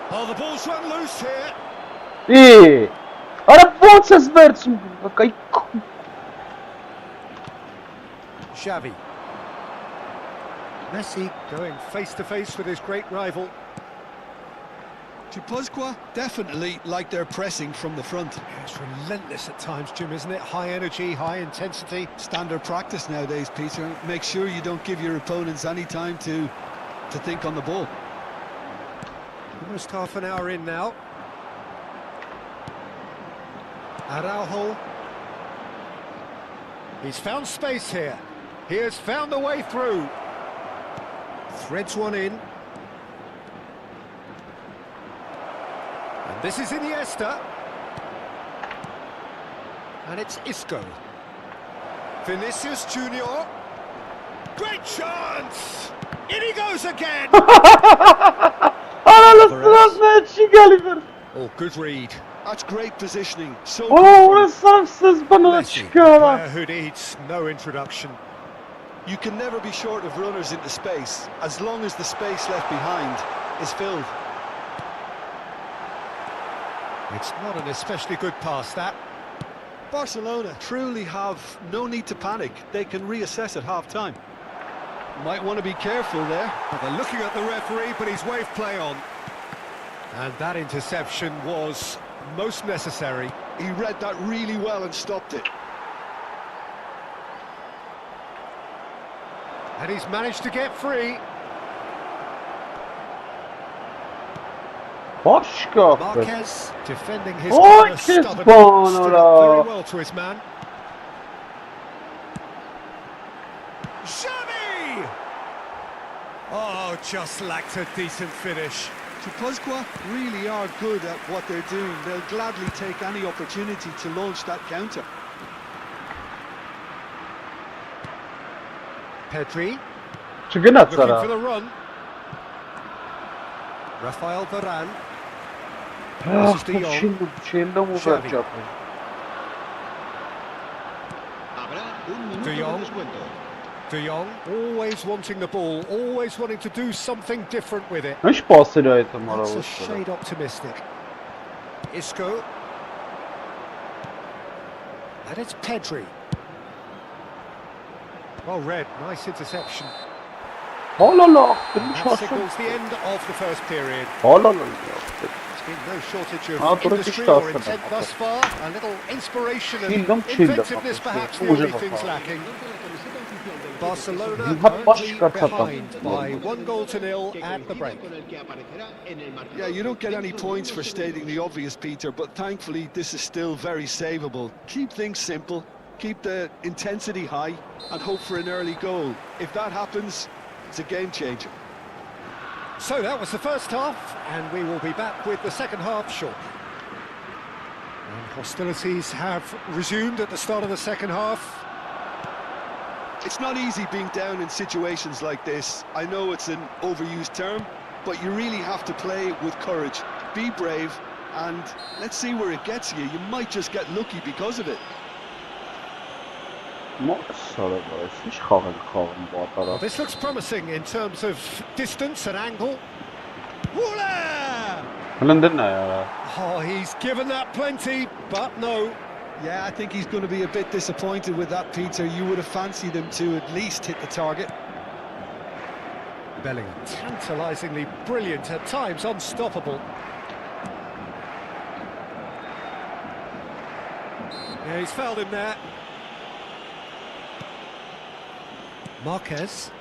Oh, the ball's run loose here. Xavi. Messi going face to face with his great rival. Guipuzcoa definitely like their pressing from the front. It's relentless at times, Jim, isn't it? High energy, high intensity. Standard practice nowadays, Peter. Make sure you don't give your opponents any time to think on the ball. Almost half an hour in now. Araujo. He's found space here. He has found a way through. Threads one in. This is Iniesta. And it's Isco. Vinicius Junior. Great chance! In he goes again! Oh, good read. That's great positioning. So Messi, player who needs no introduction. you can never be short of runners into space, as long as the space left behind is filled. It's not an especially good pass, that. Barcelona truly have no need to panic. They can reassess at half-time. Might want to be careful there. Well, they're looking at the referee, but he's waved play on. And that interception was most necessary. He read that really well and stopped it. And he's managed to get free. Marquez defending his corner stubbornly, stood up very well to his man. Xavi! Oh, just lacked a decent finish. Tupuzqua really are good at what they're doing. They'll gladly take any opportunity to launch that counter. Pedri Looking looking for the run. Rafael Varane. This is De Jong. Xavi. Habrá un minuto De de Jong. descuento. De Jong, always wanting the ball, always wanting to do something different with it. Ești pasărea aia, mă That's a rog. shade optimistic. Isco. And it's Pedri. Well read, nice interception. Holala, And that signals the end of the first period. holala. There's been no shortage Ah, of τώρα industry τι or στάστε intent να thus far. A little inspiration and Childom, inventiveness perhaps the only things lacking. Barcelona currently behind by 1-0 at the break. Yeah, you don't get any points for stating the obvious, Peter, but thankfully this is still very savable. Keep things simple, keep the intensity high, and hope for an early goal. If that happens, it's a game changer. So that was the first half, and we will be back with the second half shortly. And hostilities have resumed at the start of the second half. It's not easy being down in situations like this. I know it's an overused term, but you really have to play with courage. Be brave, and let's see where it gets you. You might just get lucky because of it. Well, this looks promising in terms of distance and angle. Woola! Oh, he's given that plenty, but no. Yeah, I think he's going to be a bit disappointed with that, Peter. You would have fancied him to at least hit the target. Bellingham, tantalisingly brilliant, at times unstoppable. Yeah, he's fouled him there. Marquez.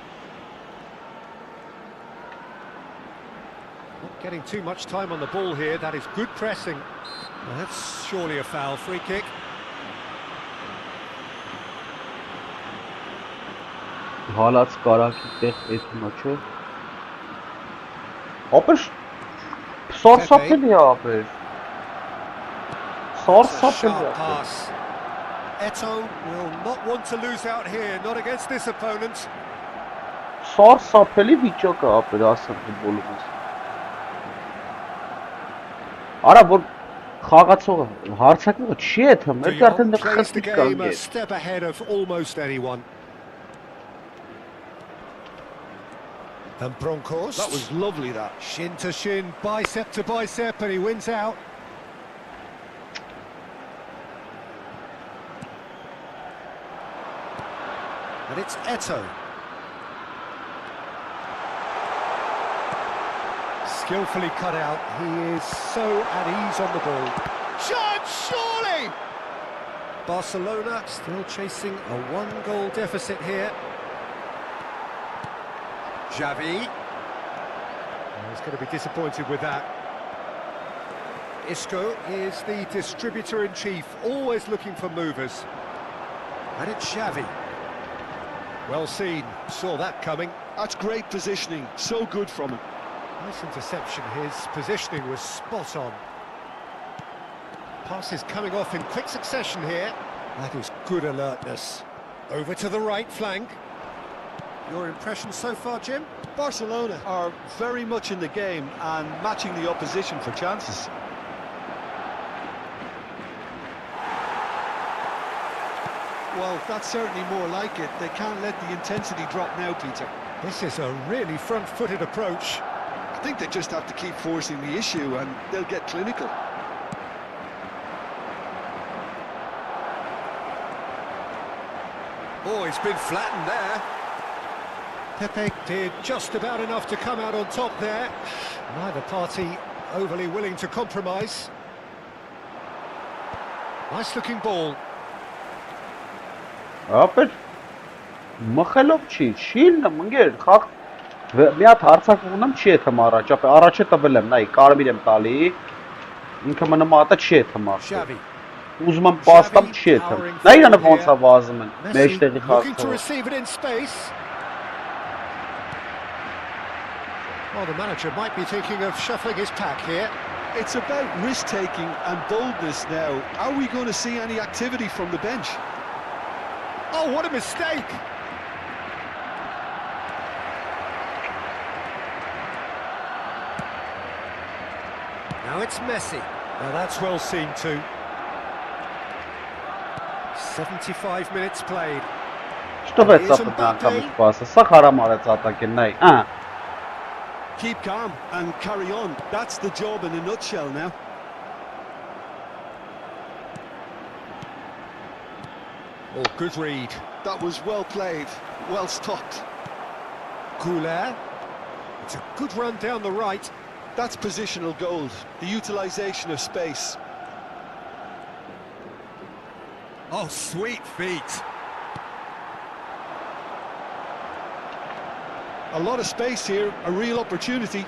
Not getting too much time on the ball here. That is good pressing. Well, that's surely a foul. Free kick. Հալած կարակ այդտեղ էթունա չէ։ Ապեր սարսափելի է ապեր։ Սարսափելի է։ Pass. Eto will not want to lose out here, not against this opponent. Սարսափելի վիճակ է ապեր ասեմ ֆուտբոլում։ Արա որ խաղացողը հարցակողը չի է թվում, De դա արդեն Jong plays the խփի game a կանգ է։ step ahead of almost anyone. And Broncos. That was lovely, that. Shin to shin, bicep to bicep, and he wins out. And it's Eto. Skillfully cut out. He is so at ease on the ball. Shot, surely! Barcelona still chasing a 1-goal deficit here. Xavi. He's going to be disappointed with that. Isco is the distributor-in-chief, always looking for movers. And it's Xavi. Well seen, saw that coming. That's great positioning, so good from him. Nice interception, his positioning was spot on. Passes coming off in quick succession here. That is good alertness. Over to the right flank. Your impression so far, Jim? Barcelona are very much in the game and matching the opposition for chances. Well, that's certainly more like it. They can't let the intensity drop now, Peter. This is a really front-footed approach. I think they just have to keep forcing the issue and they'll get clinical. Oh, he's been flattened there. Pepe did just about enough to come out on top there. Neither party overly willing to compromise. Nice-looking ball. Ապեր մխելով չի, շիլնը մնգեր, խաղ մի հատ հարցակ ունեմ չի է թմ առաջ, ապե առաջը տվել եմ, նայ, կարմիր եմ տալի, ինքը մնմատը չի է թմ արդը, Xavi. ուզում եմ պաստամ չի է թմ, նայ իրանը ոնց է վազում են, մեջտեղի Looking to խաղը։ receive it in space. Well, the manager might be thinking of shuffling his pack here. It's about risk-taking and boldness now. Are we going to see any activity from the bench? Oh, what a mistake! Now it's Messi. Now that's well seen too. 75 minutes played. Что в этом անգամից պասը, սա հարամ արեց ատակեն, նայ, Keep calm and carry on. That's the job in a nutshell now. Oh, good read. That was well played, well stopped. Goulet. It's a good run down the right. That's positional gold, the utilisation of space. Oh, sweet feet. A lot of space here, a real opportunity.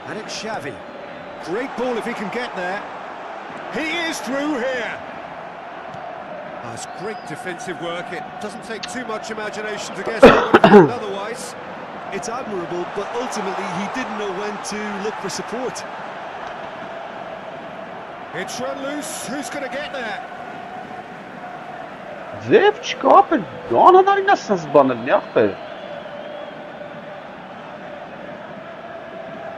And it's Xavi. Great ball if he can get there. He is through here. Oh, it's great defensive work. It doesn't take too much imagination to guess what would have happened otherwise. It's admirable, but ultimately he didn't know when to look for support. It's run loose. Who's going to get there? ձև չկա, ապեր, անհնարին է սենց բանելնի, ապեր։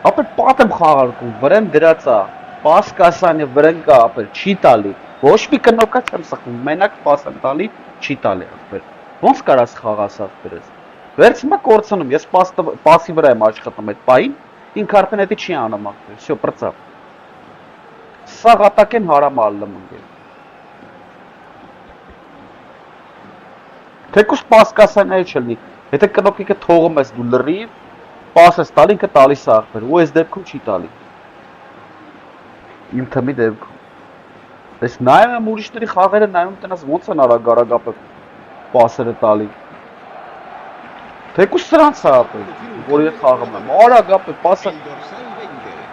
Ապեր պատ եմ խաղարկում, վրեմ դրացա, պաս կասանի վրեն կա, ապեր, չի տալի, ոչ մի կնոկա չեմ սխում, մենակ պաս եմ տալի, չի տալի, ապեր, ոնց կարաս խաղաս ապեր ես, վերցմա կործնում, ես պասի վրա եմ աշխատում այդ պային, ինք արդեն հետի չի անում ապեր, սյո, պրծավ, սաղ ատակ են հարամ ալլում ընգել, թեկուս պաս կասանի այ չլնի, եթե կնոկիկը թողում ես դու լրիվ, պաս ես տալի, ինքը տալիս է աղբեր, ու ես դեպքում չի տալի, իմ թմի դեպքում, ես նայում եմ ուրիշների խաղերը, նայում տնաս ոնց են արագ ապեր պասերը տալի, թեկուս սրանց է ապեր, որ ես խաղում եմ, արագ ապեր պասը,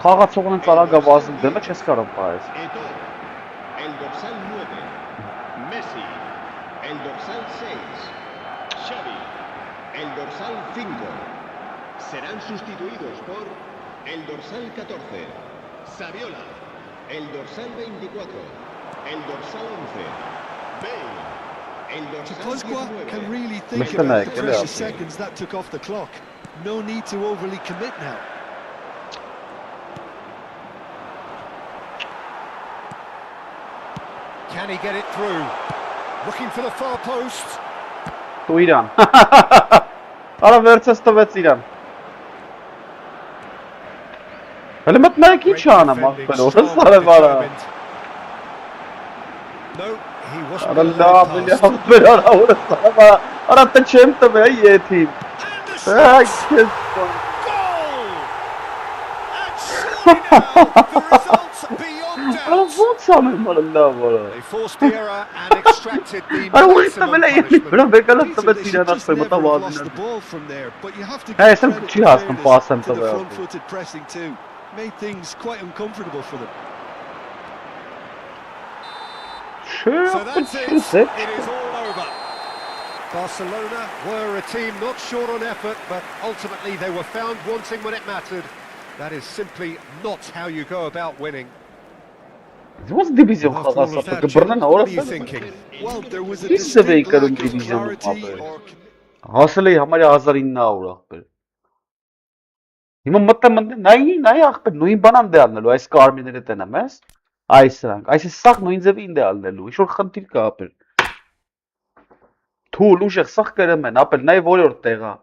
խաղացողն են արագ ավազում, դեմը չես կարող պայես, El dorsal 9, Messi. El dorsal 6, Xavi. El dorsal 5. Serán sustituidos por el dorsal 14, Saviola. El dorsal 24, el dorsal 11, Bale. El dorsal Pasqua 19. can really think Mr. about Knight, the get out. precious seconds that took off the clock. No need to overly commit now. Can he get it through? Looking for the far post. դու իրան, արա վերցես տվեց իրան, հələ մտնայք ինչ անեմ աղբեր, որս արև արա, No, he wasn't արա going to լավ lay էլի past. աղբեր արա, որս արև արա, արա տը չեմ տվե եթին, այ քեզ բան, Goal! And surely now the results beyond արա doubt. ոնց անեմ արա լավ արա, They forced the error and extracted the արա ուրի maximum տվել է եթին, punishment. վրա վեկալը Peter, տվեց they իրան should just ասպեր, never մտավ have lost the ադինան, ball from there, but you have to Hey, give some credit չի and հասնում fairness պասեմ to the տվել, front-footed pressing too. Made things quite uncomfortable for them. չէ, So աղբեր that's it. չես It is all over. Barcelona were a team not short on effort, but ultimately they were found wanting when it mattered. That is simply not how you go about winning. Ոնց դիվիզիոն After all of խաղացավ, that, Jim, կբռնեն what are you օրը։ thinking? Well, there was a Իսկ դե distinct կրում lack of դիվիզիոնում clarity ապեր։ or Հասել էի համարյա 1900 ախպեր։ Հիմա մտեմ նայ ախպեր նույն բանան դե անելու, այս կարմիրները տենեմ, ես։ Այս սրանք, այս սաղ նույն ձևի ինդ է ալնելու, ինչ որ խնդիր կա ապեր։ Թուլ ուժեղ սաղ կրեմ են, ապեր նայ որոր տեղա։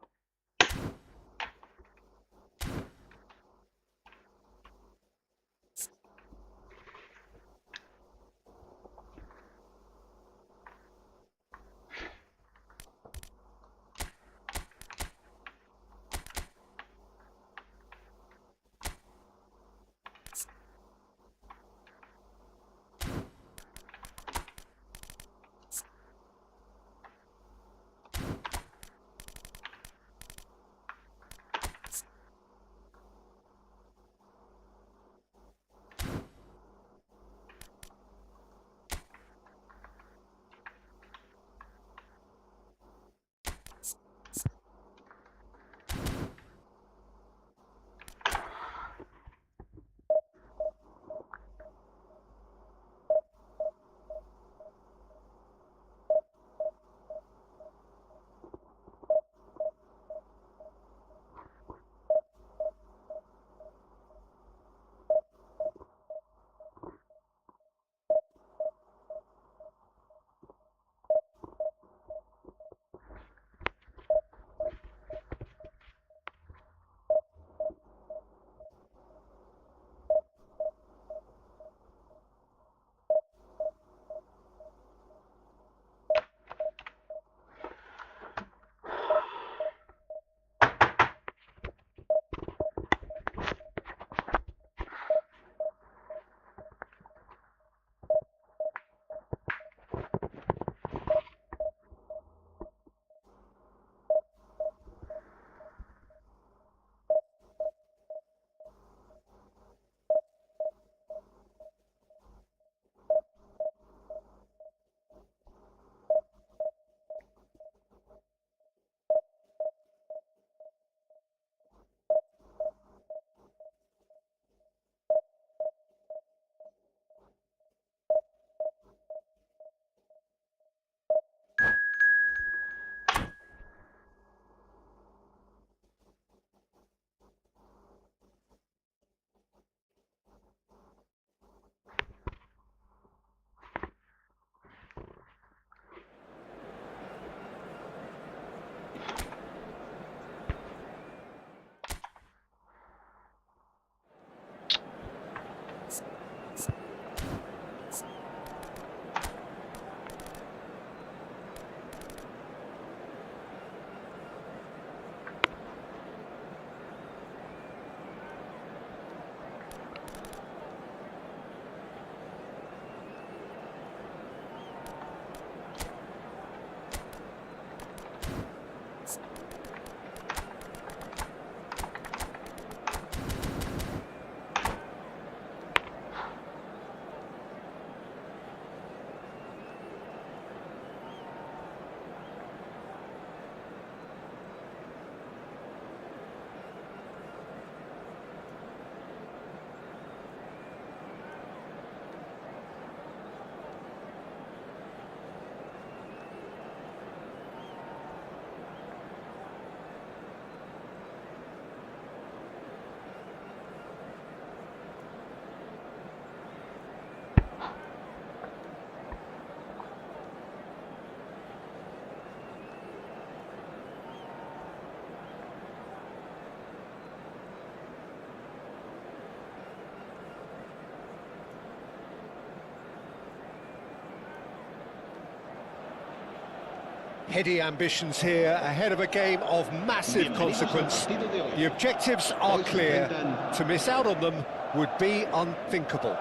Heady ambitions here, ahead of a game of massive consequence. The objectives are clear. To miss out on them would be unthinkable.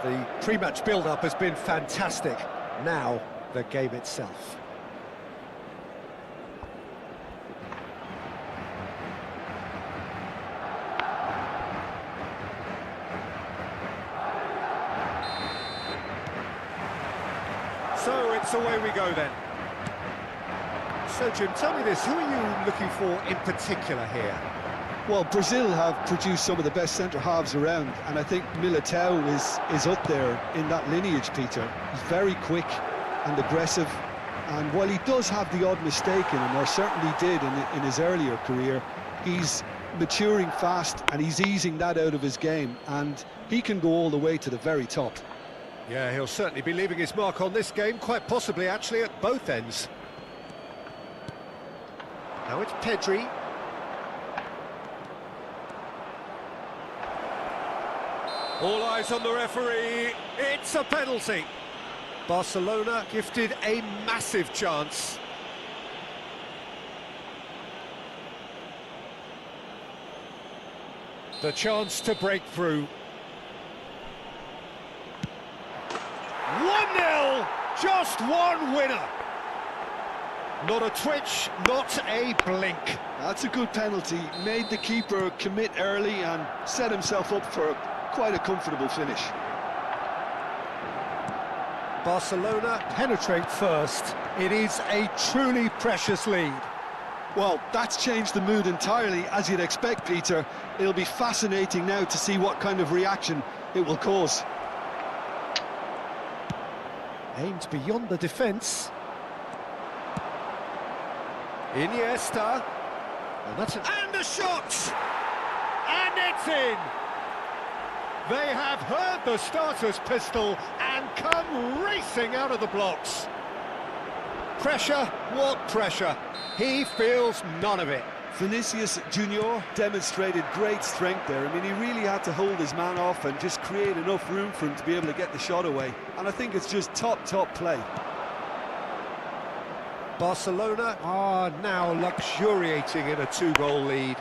The pre-match build-up has been fantastic. Now, the game itself. So it's away we go then. So Jim, tell me this, who are you looking for in particular here? Well, Brazil have produced some of the best centre-halves around, and I think Militao is up there in that lineage, Peter. He's very quick and aggressive, and while he does have the odd mistake in him, or certainly did in his earlier career, he's maturing fast and he's easing that out of his game, and he can go all the way to the very top. Yeah, he'll certainly be leaving his mark on this game, quite possibly actually at both ends. Now it's Pedri. All eyes on the referee, it's a penalty. Barcelona gifted a massive chance. The chance to break through. 1-0, just one winner. Not a twitch, not a blink. That's a good penalty, made the keeper commit early and set himself up for quite a comfortable finish. Barcelona penetrate first. It is a truly precious lead. Well, that's changed the mood entirely, as you'd expect, Peter. It'll be fascinating now to see what kind of reaction it will cause. Aimed beyond the defence. Iniesta. And a shot! And it's in! They have heard the starter's pistol and come racing out of the blocks. Pressure? What pressure? He feels none of it. Vinicius Junior demonstrated great strength there. I mean, he really had to hold his man off and just create enough room for him to be able to get the shot away. And I think it's just top play. Barcelona are now luxuriating in a 2-goal lead.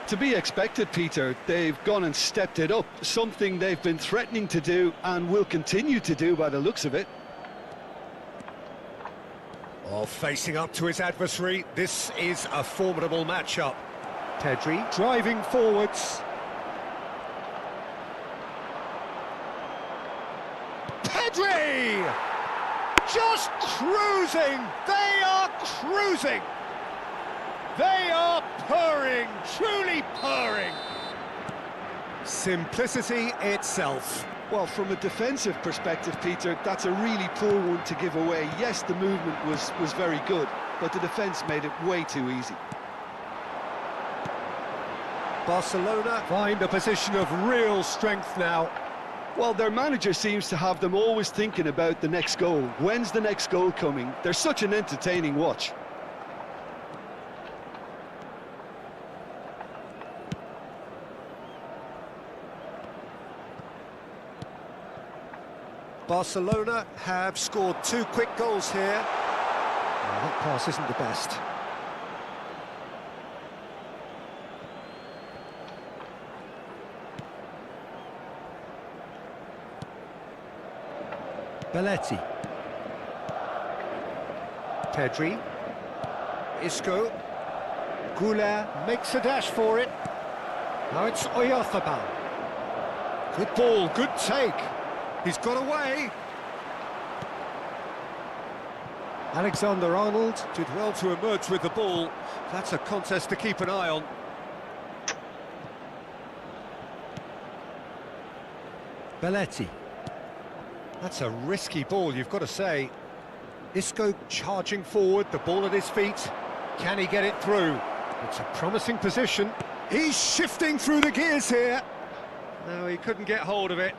To be expected, Peter. They've gone and stepped it up, something they've been threatening to do and will continue to do by the looks of it. Oh, facing up to his adversary, this is a formidable matchup. Pedri driving forwards. Pedri! Just cruising! They are cruising! They are purring, truly purring. Simplicity itself. Well, from a defensive perspective, Peter, that's a really poor one to give away. Yes, the movement was very good, but the defence made it way too easy. Barcelona find a position of real strength now. Well, their manager seems to have them always thinking about the next goal. When's the next goal coming? They're such an entertaining watch. Barcelona have scored 2 quick goals here. That pass isn't the best. Belletti. Pedri. Isco. Goulart makes a dash for it. Now it's Oyarzabal. Good ball, good take. He's got away. Alexander-Arnold did well to emerge with the ball. That's a contest to keep an eye on. Belletti. That's a risky ball, you've got to say. Isco charging forward, the ball at his feet. Can he get it through? It's a promising position. He's shifting through the gears here. No, he couldn't get hold of it.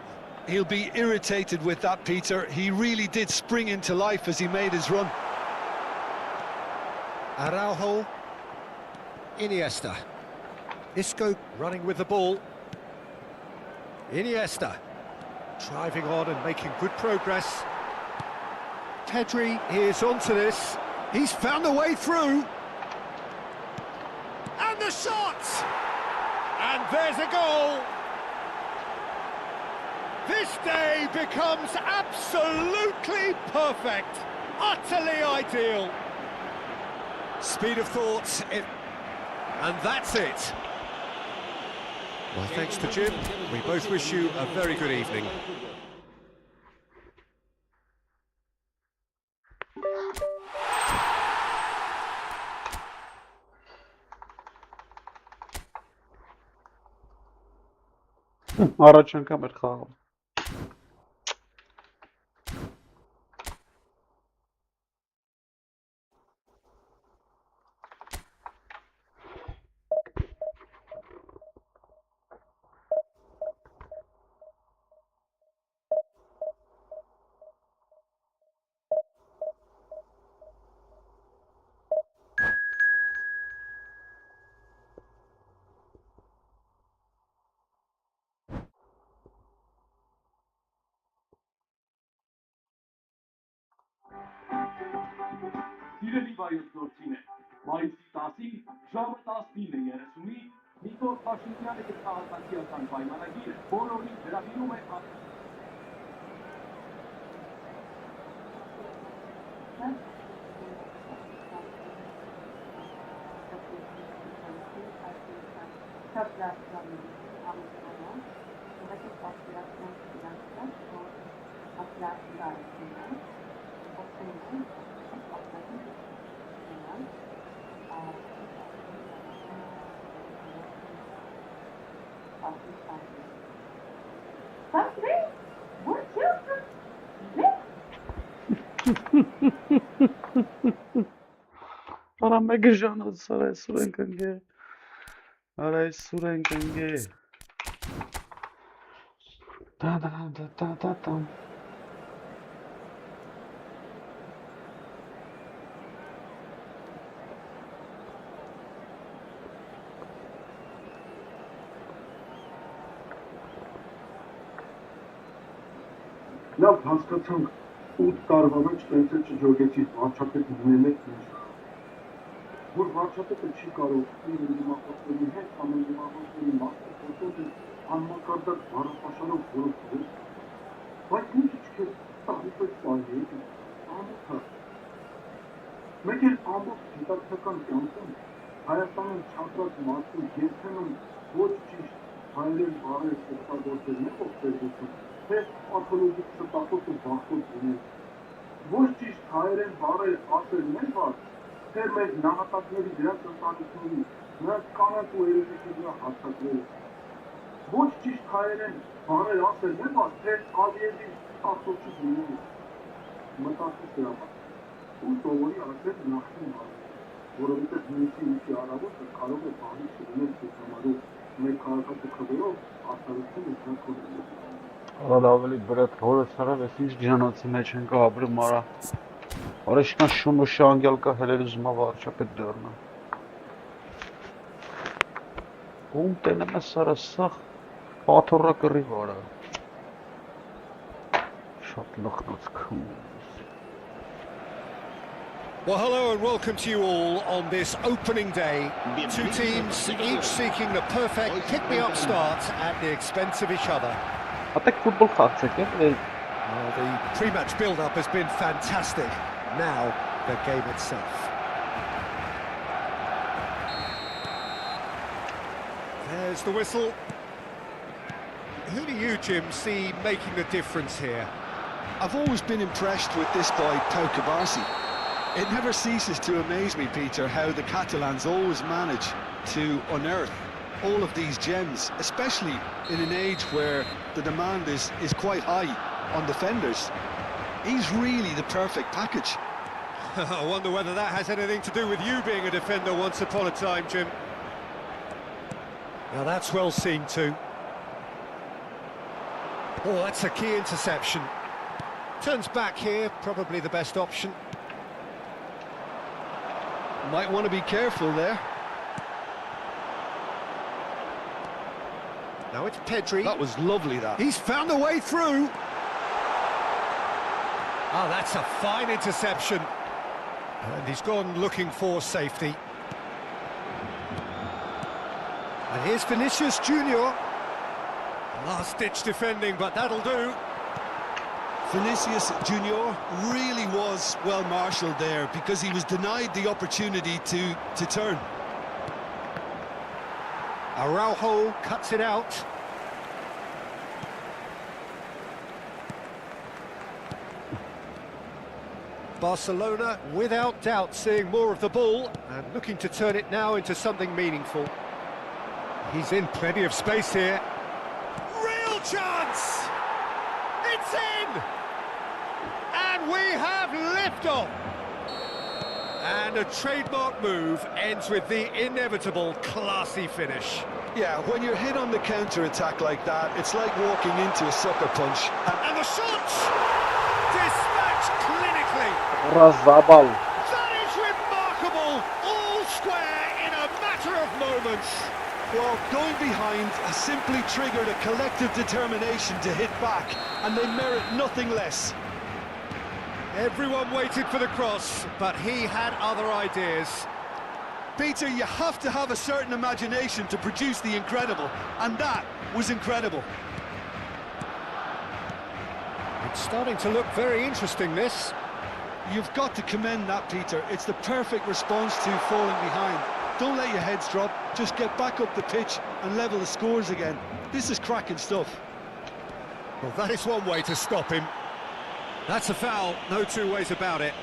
He'll be irritated with that, Peter. He really did spring into life as he made his run. Araujo. Iniesta. Isco running with the ball. Iniesta. Driving on and making good progress. Pedri is onto this. He's found a way through. And the shot! And there's a goal! This day becomes absolutely perfect, utterly ideal. Speed of thought, and that's it. Well, thanks to Jim, we both wish you a very good evening. Առաջ անգամ էր խաղում։ Սիրելի վայրենորցին է, մայիսի 10-ին ժամը 19:30-ի Նիկոլ Փաշինյանը քաղաքացիական պայմանագիրը բոլորին հրավիրում է Արա մեկ ժանոց, արա այսուր ենք ընկե։ Արա այսուր ենք ընկե։ Դա։ Լավ հասկացանք 8 տարվա մեջ տենց է չջոգեցի վարչապետ մենեք ինչ որ վարչապետը չի կարող իր դիմախոսների հետ ամեն դիմախոսների մասը խոսել անմակարդակ բառապաշարով որոշել բայց ինչ չէ տաղուպես պահի ամոթա մեկ էլ ամբողջ գիտակցական կյանքում Հայաստանում չապրած մարդու երբեմն ոչ ճիշտ հայերեն բառեր օգտագործելն է ողբերգություն թե արտոլոգիկ ստատուս ու բախտոց ունել ոչ ճիշտ հայերեն բառեր ասելն է բար թե մեր նահատակների դրանց ընտանիքների, նրանց կանանց ու երեխեքի դրա հարձակները։ Ոչ ճիշտ հայերեն բառեր ասելն է բար, թե Ալիևի ստացոցի դիմում։ Մտածի դրա համար։ Ու սովորի ասել նախին բառ, որովհետև մյուսի ինչի առավոտը կարող է բանի չլինել ձեզ համարով մեր քաղաքացի քվերով արդարությունը ձնքոնել։ Արա ավելի բրեդ հորս հարավ ես ինչ ժանոցի մեջ ենք ապրում արա։ Արեշկան շունոշի անգյալ կա հելեր ուզում վարչապետ դառնա։ Ում տենեմ է սարը սաղ պաթորը կռիվ արա։ Շատ լխնոց քում։ Well, hello and welcome to you all on this opening day. Two teams, each seeking the perfect pick-me-up start at the expense of each other. Ատեք ֆուտբոլ խաղացեք է։ Well, the pre-match build-up has been fantastic. Now, the game itself. There's the whistle. Who do you, Jim, see making the difference here? I've always been impressed with this boy, Pau Cubarsí. It never ceases to amaze me, Peter, how the Catalans always manage to unearth all of these gems, especially in an age where the demand is quite high on defenders. He's really the perfect package. I wonder whether that has anything to do with you being a defender once upon a time, Jim. Now that's well seen too. Oh, that's a key interception. Turns back here, probably the best option. Might want to be careful there. Now it's Pedri. That was lovely, that. He's found a way through. Oh, that's a fine interception. And he's gone looking for safety. And here's Vinicius Junior. Last-ditch defending, but that'll do. Vinicius Junior really was well marshalled there because he was denied the opportunity to turn. Araujo cuts it out. Barcelona, without doubt, seeing more of the ball and looking to turn it now into something meaningful. He's in plenty of space here. chance! It's in! And we have liftoff! And a trademark move ends with the inevitable classy finish. Yeah, when you're hit on the counter-attack like that, it's like walking into a sucker punch. And the shot! Dispatched clinically! Razabal. That is remarkable! All square in a matter of moments. Well, going behind has simply triggered a collective determination to hit back, and they merit nothing less. Everyone waited for the cross, but he had other ideas. Peter, you have to have a certain imagination to produce the incredible, and that was incredible. It's starting to look very interesting, this. You've got to commend that, Peter. It's the perfect response to falling behind. Don't let your heads drop, just get back up the pitch and level the scores again. This is cracking stuff. Well, that is one way to stop him. That's a foul, no two ways about it.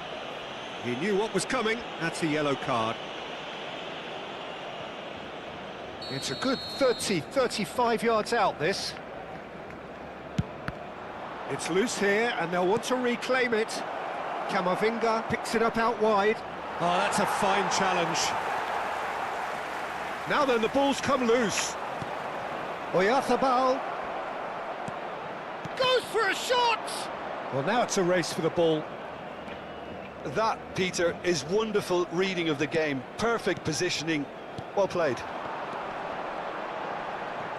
He knew what was coming, that's a yellow card. It's a good 35 yards out, this. It's loose here, and they'll want to reclaim it. Camavinga picks it up out wide. Oh, that's a fine challenge. Now then, the ball's come loose. Oyarzabal goes for a shot! Well, now it's a race for the ball. That, Peter, is wonderful reading of the game. Perfect positioning. Well played.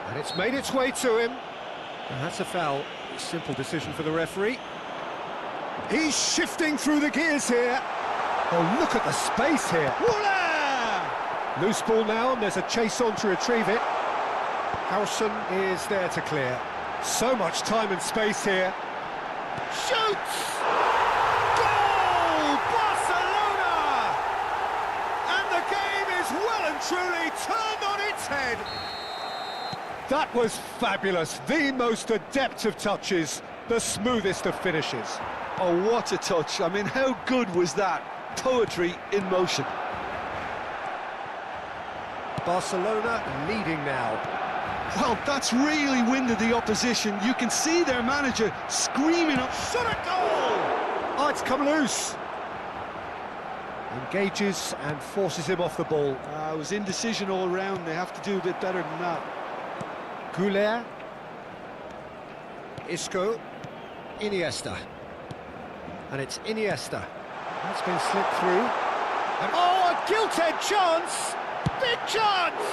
And it's made its way to him. And that's a foul. Simple decision for the referee. He's shifting through the gears here. Oh, look at the space here. Voila! Loose ball now, and there's a chase on to retrieve it. Howson is there to clear. So much time and space here. Shoots! Goal! Barcelona! And the game is well and truly turned on its head. That was fabulous. The most adept of touches, the smoothest of finishes. Oh, what a touch. I mean, how good was that? Poetry in motion. Barcelona leading now. Well, that's really winded the opposition. You can see their manager screaming up. Shot at goal! Oh, it's come loose. Engages and forces him off the ball. It was indecision all round. They have to do a bit better than that. Goulet. Isco. Iniesta. And it's Iniesta. That's been slipped through. And oh, a gilt-edged chance! Big chance!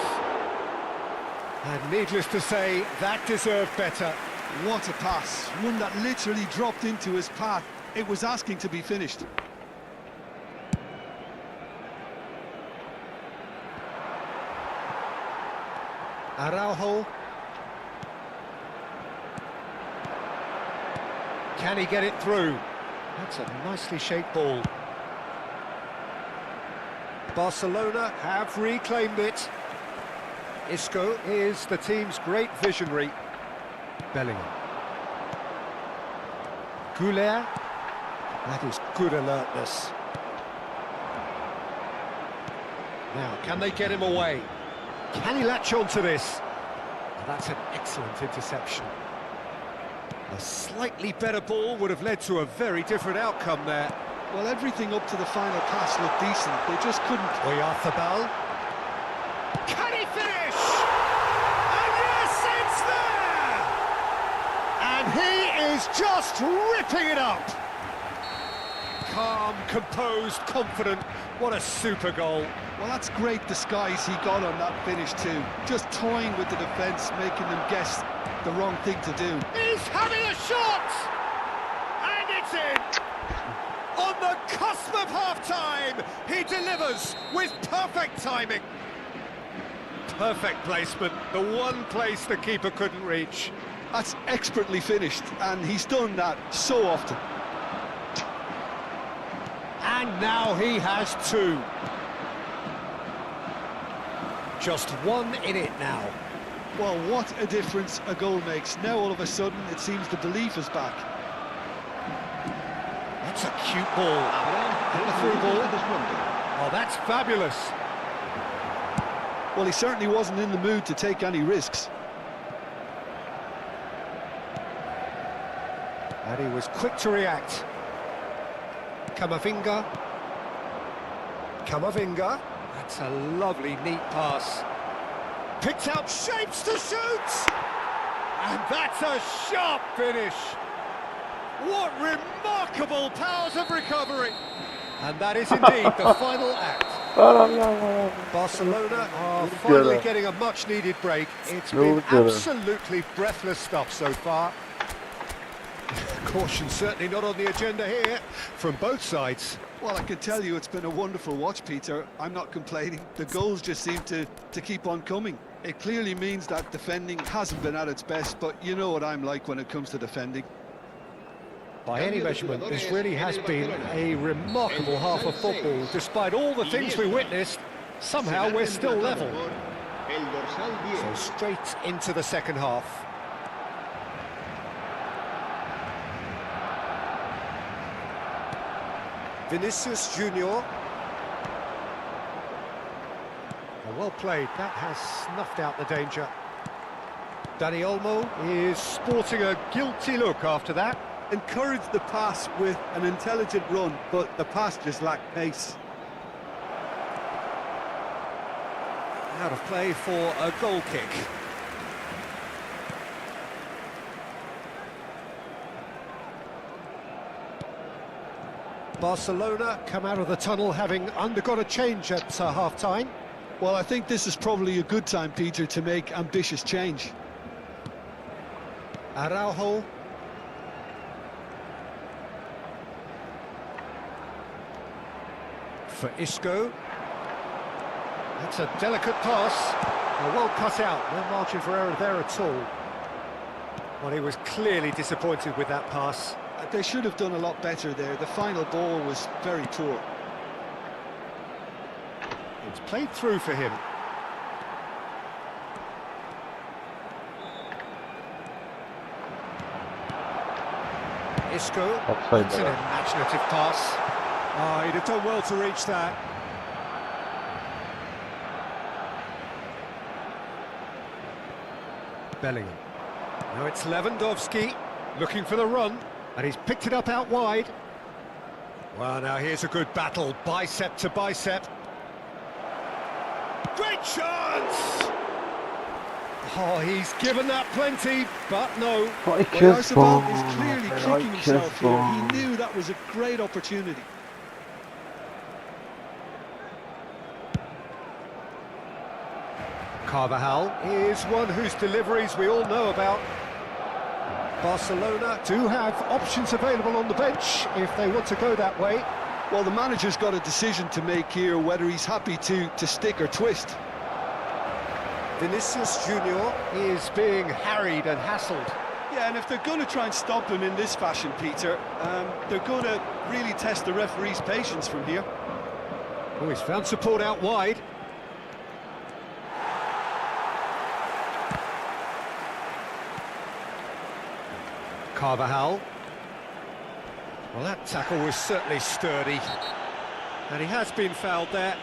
And needless to say, that deserved better. What a pass. One that literally dropped into his path. It was asking to be finished. Araujo. Can he get it through? That's a nicely shaped ball. Barcelona have reclaimed it. Isco is the team's great visionary. Bellingham. Goulet. That is good alertness. Now, can they get him away? Can he latch on to this? Well, that's an excellent interception. A slightly better ball would have led to a very different outcome there. Well, everything up to the final pass looked decent. They just couldn't. Oyarzabal. Can he finish? And yes, it's there! And he is just ripping it up. Calm, composed, confident. What a super goal. Well, that's great disguise he got on that finish too. Just toying with the defence, making them guess the wrong thing to do. He's having a shot! And it's in! On the cusp of half-time, he delivers with perfect timing. Perfect placement, the one place the keeper couldn't reach. That's expertly finished, and he's done that so often. And now he has two. Just one in it now. Well, what a difference a goal makes. Now all of a sudden it seems the belief is back. That's a cute ball. And the through ball. Oh, that's fabulous. Well, he certainly wasn't in the mood to take any risks. But he was quick to react. Camavinga. That's a lovely, neat pass. Picks out shapes to shoot! And that's a sharp finish! What remarkable powers of recovery! And that is indeed the final act. Barcelona are finally getting a much-needed break. It's been absolutely breathless stuff so far. Caution certainly not on the agenda here from both sides. Well, I can tell you it's been a wonderful watch, Peter. I'm not complaining. The goals just seem to keep on coming. It clearly means that defending hasn't been at its best, but you know what I'm like when it comes to defending. By any measurement, this really has been a remarkable half of football. Despite all the things we witnessed, somehow we're still level. So straight into the second half. Vinicius Junior. Well played, that has snuffed out the danger. Dani Olmo is sporting a guilty look after that. Encouraged the pass with an intelligent run, but the pass just lacked pace. Out of play for a goal kick. Barcelona come out of the tunnel having undergone a change at half-time. Well, I think this is probably a good time, Peter, to make ambitious change. Araujo. For Isco. That's a delicate pass. Well cut out, no margin for error there at all. Well, he was clearly disappointed with that pass. They should have done a lot better there. The final ball was very poor. It's played through for him. Isco. That's an imaginative pass. Oh, he'd have done well to reach that. Bellingham. Now it's Lewandowski looking for the run, and he's picked it up out wide. Well, now here's a good battle, bicep to bicep. Great chance! Oh, he's given that plenty, but no. Oyarzabal is clearly kicking himself here. He knew that was a great opportunity. Carvajal is one whose deliveries we all know about. Barcelona do have options available on the bench if they want to go that way. Well, the manager's got a decision to make here, whether he's happy to stick or twist. Vinicius Junior is being harried and hassled. Yeah, and if they're going to try and stop him in this fashion, Peter, they're going to really test the referee's patience from here. Oh, he's found support out wide. Carvajal. Well, that tackle was certainly sturdy. And he has been fouled there.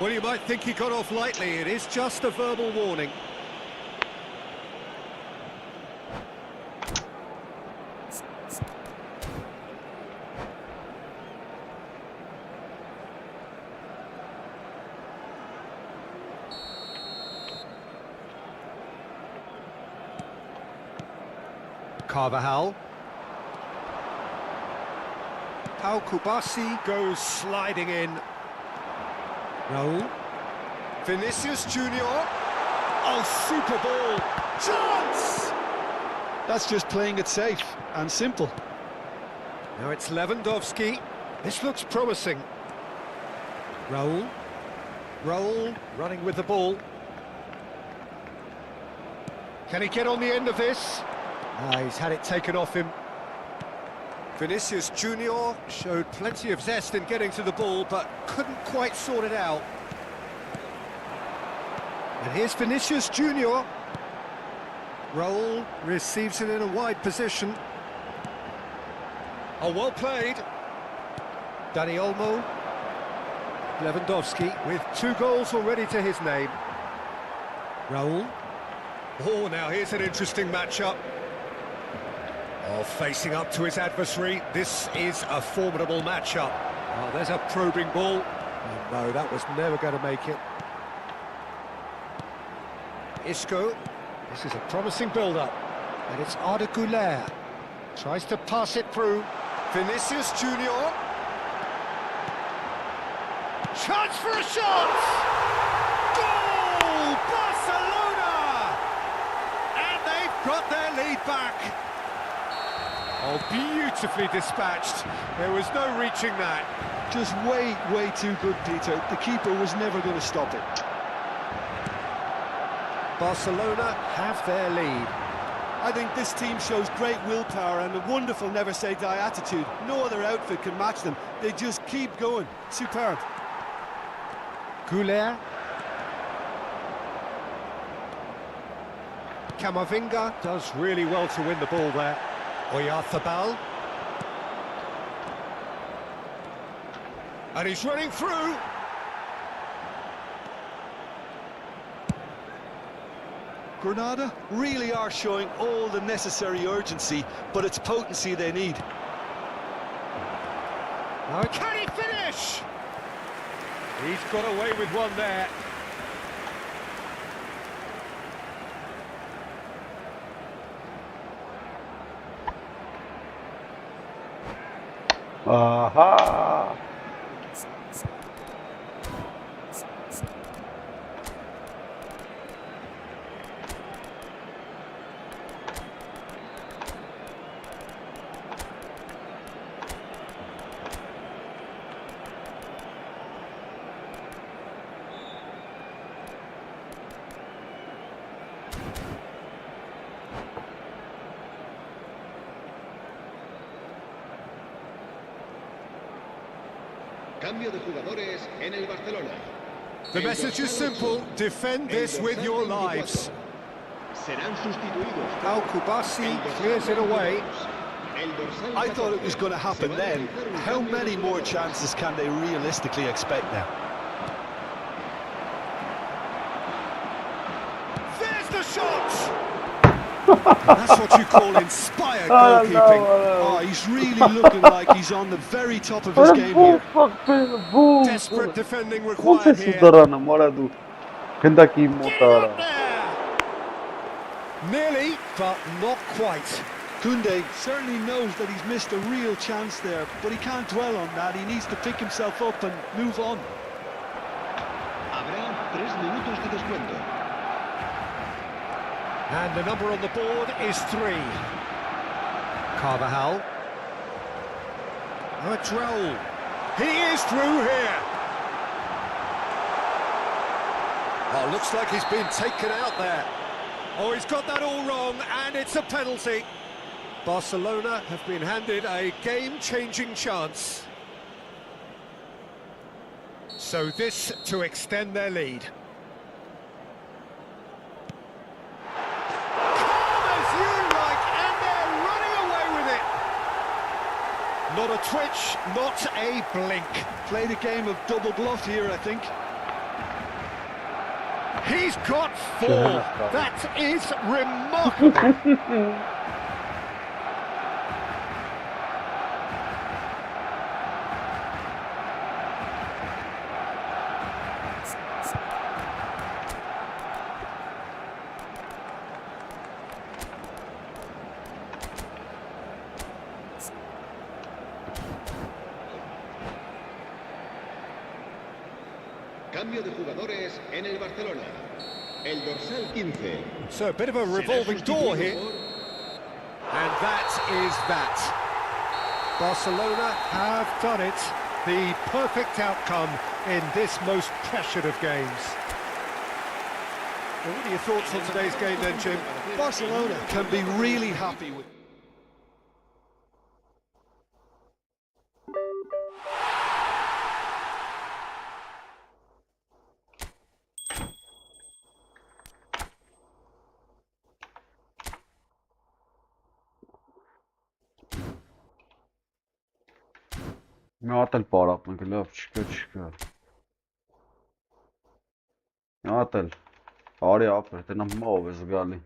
Well, you might think he got off lightly. It is just a verbal warning. Carvajal. Pau Kubasi goes sliding in. Raul. Vinicius Junior. Oh, super ball. Chance! That's just playing it safe and simple. Now it's Lewandowski. This looks promising. Raul. Raul running with the ball. Can he get on the end of this? He's had it taken off him. Vinicius Junior showed plenty of zest in getting to the ball, but couldn't quite sort it out. And here's Vinicius Junior. Raul receives it in a wide position. Oh, well played. Dani Olmo. Lewandowski with 2 goals already to his name. Raul. Oh, now here's an interesting matchup. Oh, facing up to his adversary, this is a formidable matchup. Oh, there's a probing ball. Oh, no, that was never going to make it. Isco, this is a promising build-up. And it's Alik-GAMING. Tries to pass it through. Vinicius Junior. Chance for a shot! Goal! Barcelona! And they've got their lead back. Oh, beautifully dispatched. There was no reaching that. Just way too good, Peter. The keeper was never going to stop it. Barcelona have their lead. I think this team shows great willpower and a wonderful never-say-die attitude. No other outfit can match them. They just keep going. Superb. Goulet. Camavinga does really well to win the ball there. Oyarzabal. And he's running through. Granada really are showing all the necessary urgency, but it's potency they need. Oh, can he finish? He's got away with one there. Aha! Cambio de jugadores en el Barcelona. The message is simple, defend this with your lives. Serán sustituidos. Al-Kubasi clears it away. I thought it was going to happen then. How many more chances can they realistically expect now? There's the shot! That's what you call inspired goalkeeping. Oh, he's really looking like he's on the very top of his game here. Desperate defending Cum se required here. sudară namoradu când aki Get it up motara. there! Nearly, but not quite. Koundé certainly knows that he's missed a real chance there, but he can't dwell on that. He needs to pick himself up and move on. Habrá 3 minutos de descuento. And the number on the board is 3. Carvajal. Oh, it's Raul. He is through here. Oh, looks like he's been taken out there. Oh, he's got that all wrong, and it's a penalty. Barcelona have been handed a game-changing chance. So this to extend their lead. Not a twitch, not a blink. Played a game of double bluff here, I think. He's got 4. That is remarkable. Cambio de jugadores en el Barcelona. El dorsal 15. So a bit of a revolving door here. And that is that. Barcelona have done it. The perfect outcome in this most pressured of games. Well, what are your thoughts on today's game then, Jim? Barcelona can be really happy with... At էլ պարապնք, լավ, չկա։ At էլ, արի ապր, տնամ մով ես գալի։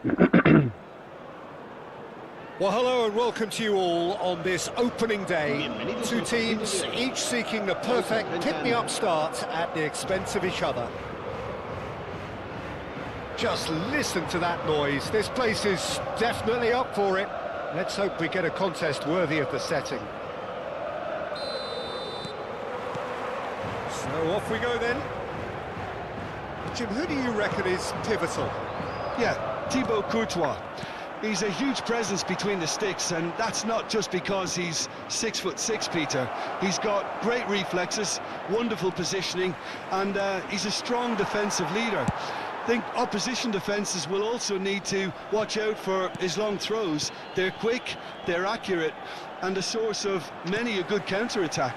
Well, hello and welcome to you all on this opening day. Two teams, each seeking a perfect pick-me-up start at the expense of each other. Just listen to that noise. This place is definitely up for it. Let's hope we get a contest worthy of the setting. So off we go then. Jim, who do you reckon is pivotal? Yeah, Thibaut Courtois. He's a huge presence between the sticks, and that's not just because he's 6'6", Peter. He's got great reflexes, wonderful positioning, and he's a strong defensive leader. I think opposition defences will also need to watch out for his long throws. They're quick, they're accurate, and a source of many a good counter-attack.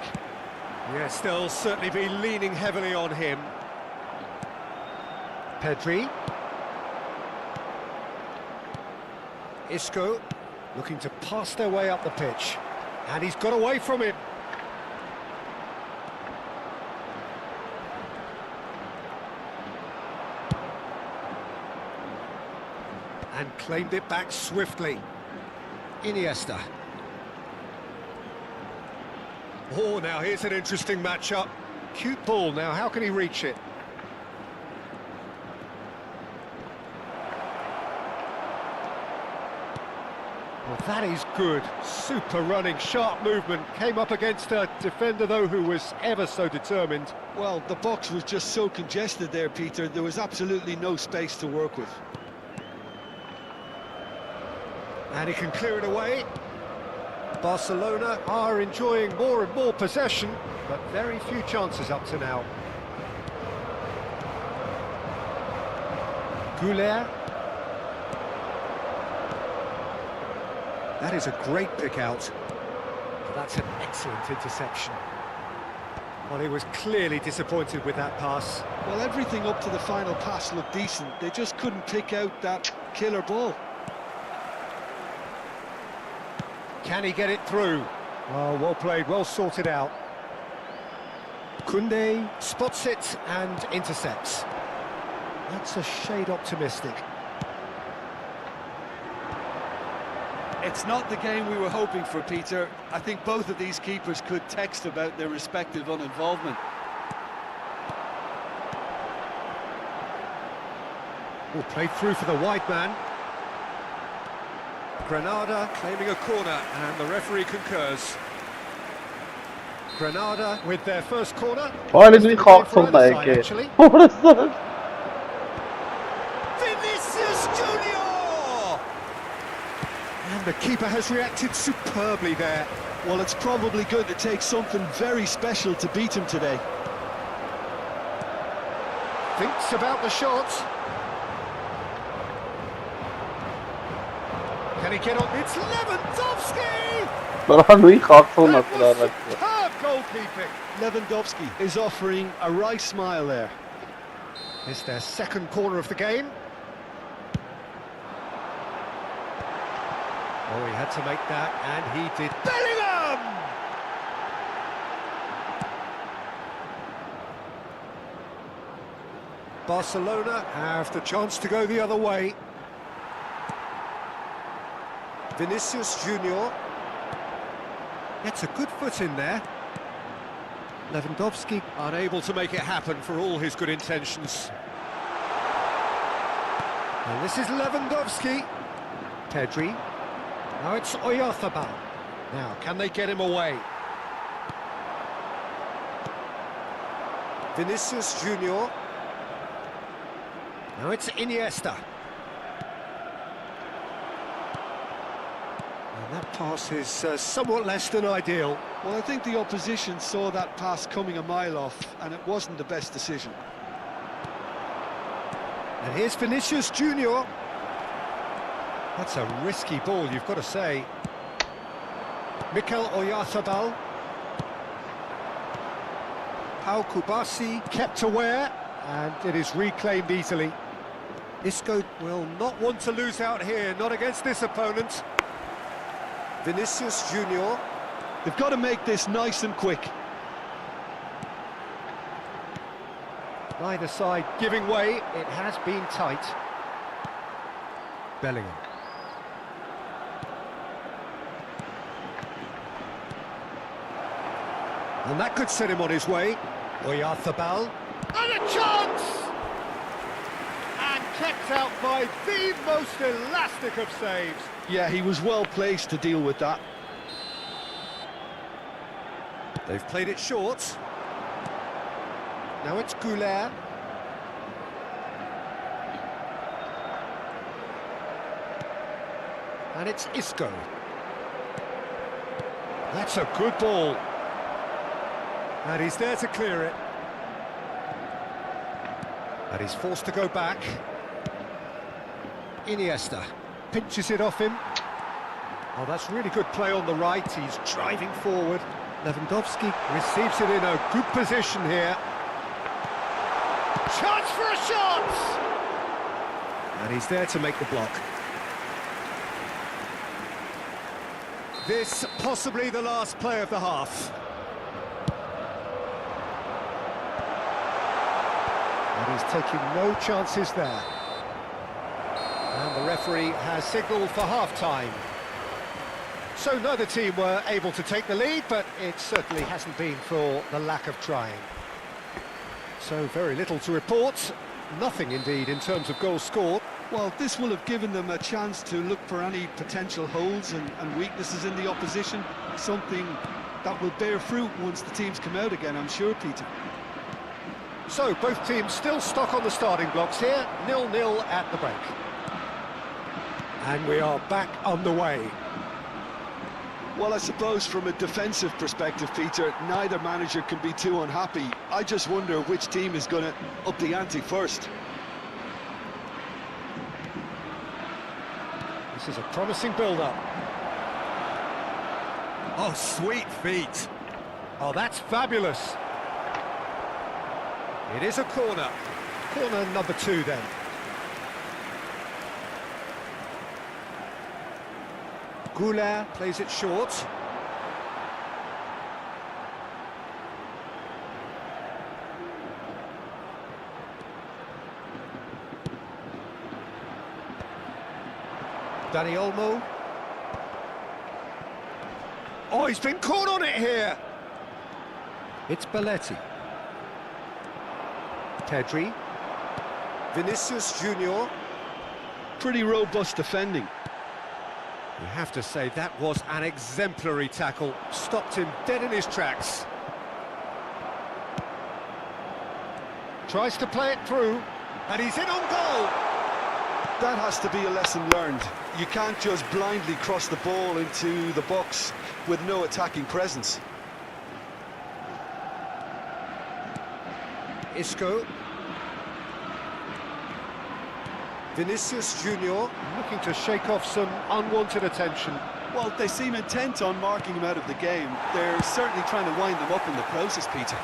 Yes, they'll certainly be leaning heavily on him. Pedri. Isco looking to pass their way up the pitch, and he's got away from it. And claimed it back swiftly. Iniesta. Oh, now here's an interesting matchup. Cute ball, now how can he reach it? Well, that is good. Super running, sharp movement. Came up against a defender, though, who was ever so determined. Well, the box was just so congested there, Peter. There was absolutely no space to work with. And he can clear it away. Barcelona are enjoying more and more possession, but very few chances up to now. Goulet. That is a great pick out. That's an excellent interception. Well, he was clearly disappointed with that pass. Well, everything up to the final pass looked decent. They just couldn't pick out that killer ball. Can he get it through? Oh, well played, well sorted out. Koundé spots it and intercepts. That's a shade optimistic. It's not the game we were hoping for, Peter. I think both of these keepers could text about their respective uninvolvement. Oh, played through for the wide man. Granada claiming a corner, and the referee concurs. Granada with their first corner. Olha ele Hawkson aqui. Vinicius Junior! And the keeper has reacted superbly there. Well, it's probably going to take something very special to beat him today. Thinks about the shot. Can he get on? It's Lewandowski! That was superb goalkeeping. Lewandowski is offering a wry smile there. It's their second corner of the game. Oh, he had to make that, and he did. Bellingham! Barcelona have the chance to go the other way. Vinicius Junior gets a good foot in there. Lewandowski unable to make it happen for all his good intentions. And this is Lewandowski. Pedri. Now it's Oyarzabal. Now, can they get him away? Vinicius Junior. Now it's Iniesta. And that pass is somewhat less than ideal. Well, I think the opposition saw that pass coming a mile off, and it wasn't the best decision. And here's Vinicius Junior. That's a risky ball, you've got to say. Mikel Oyarzabal. Pau Kubasi kept aware, and it is reclaimed easily. Isco will not want to lose out here, not against this opponent. Vinicius Junior. They've got to make this nice and quick. Neither side giving way, it has been tight. Bellingham. And that could set him on his way. Oyarzabal. And a chance! And kept out by the most elastic of saves. Yeah, he was well placed to deal with that. They've played it short. Now it's Goulet. And it's Isco. That's a good ball. And he's there to clear it. And he's forced to go back. Iniesta pinches it off him. Oh, that's really good play on the right. He's driving forward. Lewandowski receives it in a good position here. Chance for a shot! And he's there to make the block. This possibly the last play of the half. And he's taking no chances there. And the referee has signalled for half-time. So neither team were able to take the lead, but it certainly hasn't been for the lack of trying. So very little to report. Nothing indeed in terms of goals scored. Well, this will have given them a chance to look for any potential holes and weaknesses in the opposition. Something that will bear fruit once the teams come out again, I'm sure, Peter. So both teams still stuck on the starting blocks here, 0-0 at the break. And we are back underway. Well, I suppose from a defensive perspective, Peter, neither manager can be too unhappy. I just wonder which team is going to up the ante first. This is a promising build-up. Oh, sweet feet. Oh, that's fabulous. It is a corner. Corner number 2 then. Goulet plays it short. Dani Olmo. Oh, he's been caught on it here. It's Belletti. Pedri. Vinicius Junior. Pretty robust defending. You have to say that was an exemplary tackle. Stopped him dead in his tracks. Tries to play it through, and he's in on goal. That has to be a lesson learned. You can't just blindly cross the ball into the box with no attacking presence. Isco. Vinicius Junior looking to shake off some unwanted attention. Well, they seem intent on marking him out of the game. They're certainly trying to wind them up in the process, Peter.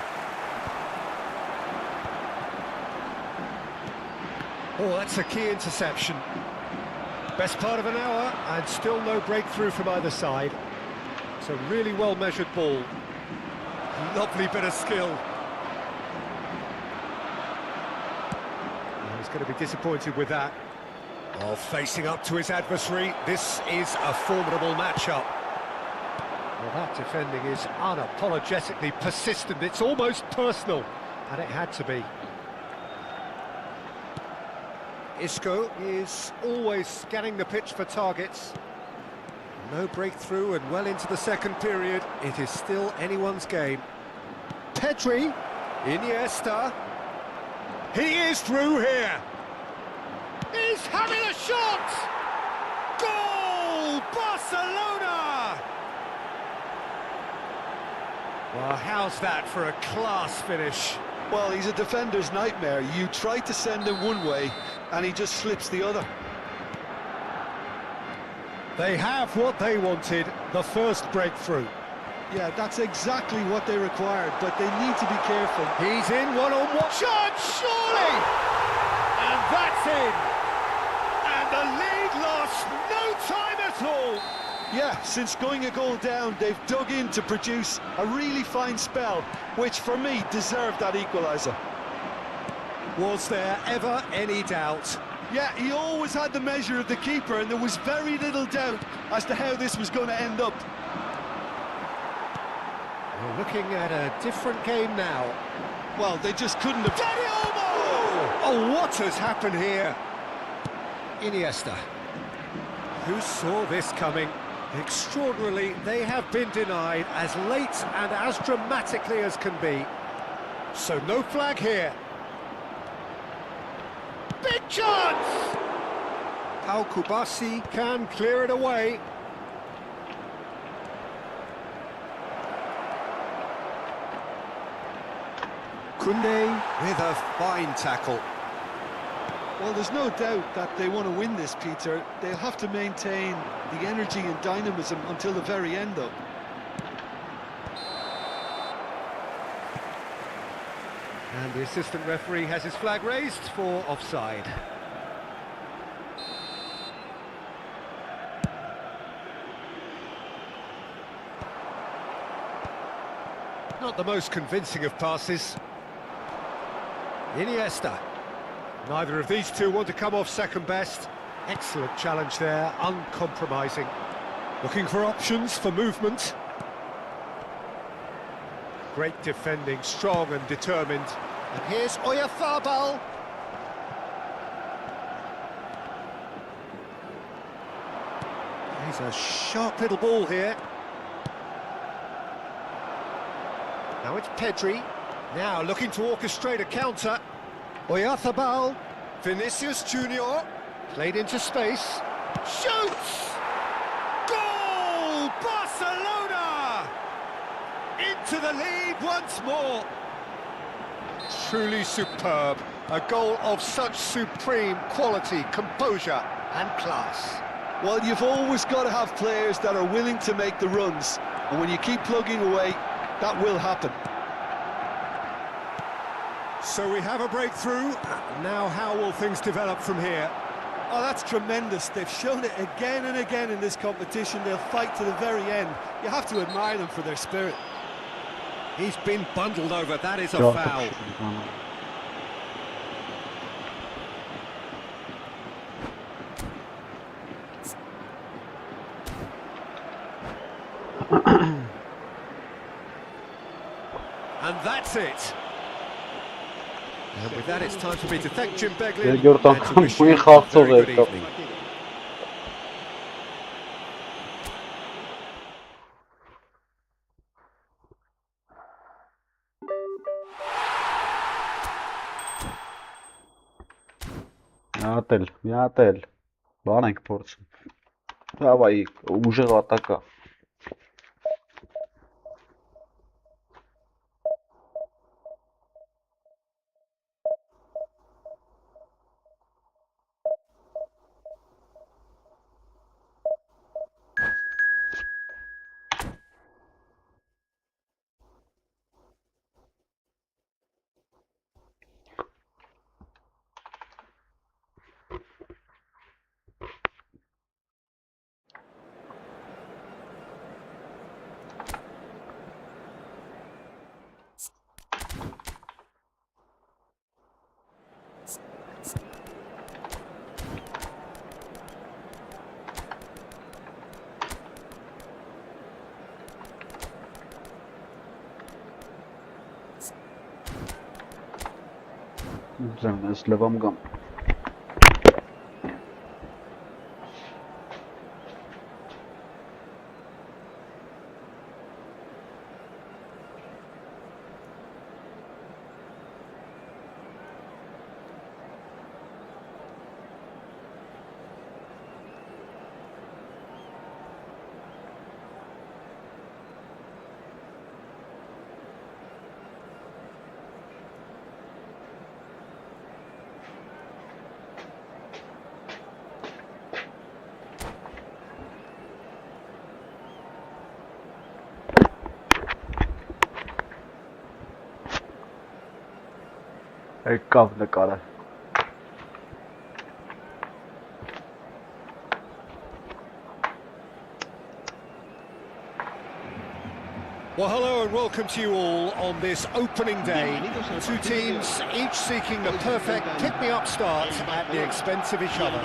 Oh, that's a key interception. Best part of an hour, and still no breakthrough from either side. It's a really well-measured ball. Lovely bit of skill. He's going to be disappointed with that. Oh, facing up to his adversary. This is a formidable matchup. Well, that defending is unapologetically persistent. It's almost personal, and it had to be. Isco is always scanning the pitch for targets. No breakthrough and well into the second period. It is still anyone's game. Pedri, Iniesta. He is through here. He's having a shot! Goal! Barcelona! Well, how's that for a class finish? Well, he's a defender's nightmare. You try to send him one way, and he just slips the other. They have what they wanted, the first breakthrough. Yeah, that's exactly what they required, but they need to be careful. He's in one-on-one. Shot, surely! And that's in! And the lead lost no time at all! Yeah, since going a goal down, they've dug in to produce a really fine spell, which for me deserved that equaliser. Was there ever any doubt? Yeah, he always had the measure of the keeper, and there was very little doubt as to how this was going to end up. We're looking at a different game now. Well, they just couldn't have... Dani Olmo! Oh, what has happened here? Iniesta. Who saw this coming? Extraordinarily, they have been denied as late and as dramatically as can be. So no flag here. Big chance! Pau Kubasi can clear it away. Koundé with a fine tackle. Well, there's no doubt that they want to win this, Peter. They'll have to maintain the energy and dynamism until the very end, though. And the assistant referee has his flag raised for offside. Not the most convincing of passes. Iniesta. Neither of these two want to come off second best. Excellent challenge there, uncompromising. Looking for options for movement. Great defending, strong and determined. And here's Oyarzabal. He's a sharp little ball here. Now it's Pedri. Now looking to orchestrate a counter. Oyarzabal. Vinicius Junior. Played into space. Shoots! Goal! Barcelona! Into the lead once more. Truly superb. A goal of such supreme quality, composure and class. Well, you've always got to have players that are willing to make the runs. And when you keep plugging away, that will happen. So we have a breakthrough. Now how will things develop from here? Oh, that's tremendous. They've shown it again and again in this competition. They'll fight to the very end. You have to admire them for their spirit. He's been bundled over. That is a foul. And that's it. And with that, it's time for me to thank Jim Begley and to wish you a very good evening. Միատել, բան ենք փորձում, հավայի, ուժեղ ատակա։ Zamiast lewą gam. Եկավ նկարը։ Well, hello and welcome to you all on this opening day. Two teams, each seeking the perfect pick-me-up start at the expense of each other.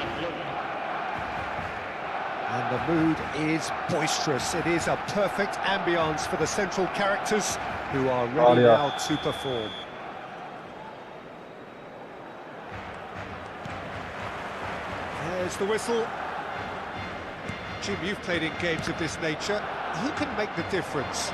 And the mood is boisterous. It is a perfect ambience for the central characters who are ready now to perform. There's the whistle. Jim, you've played in games of this nature. Who can make the difference?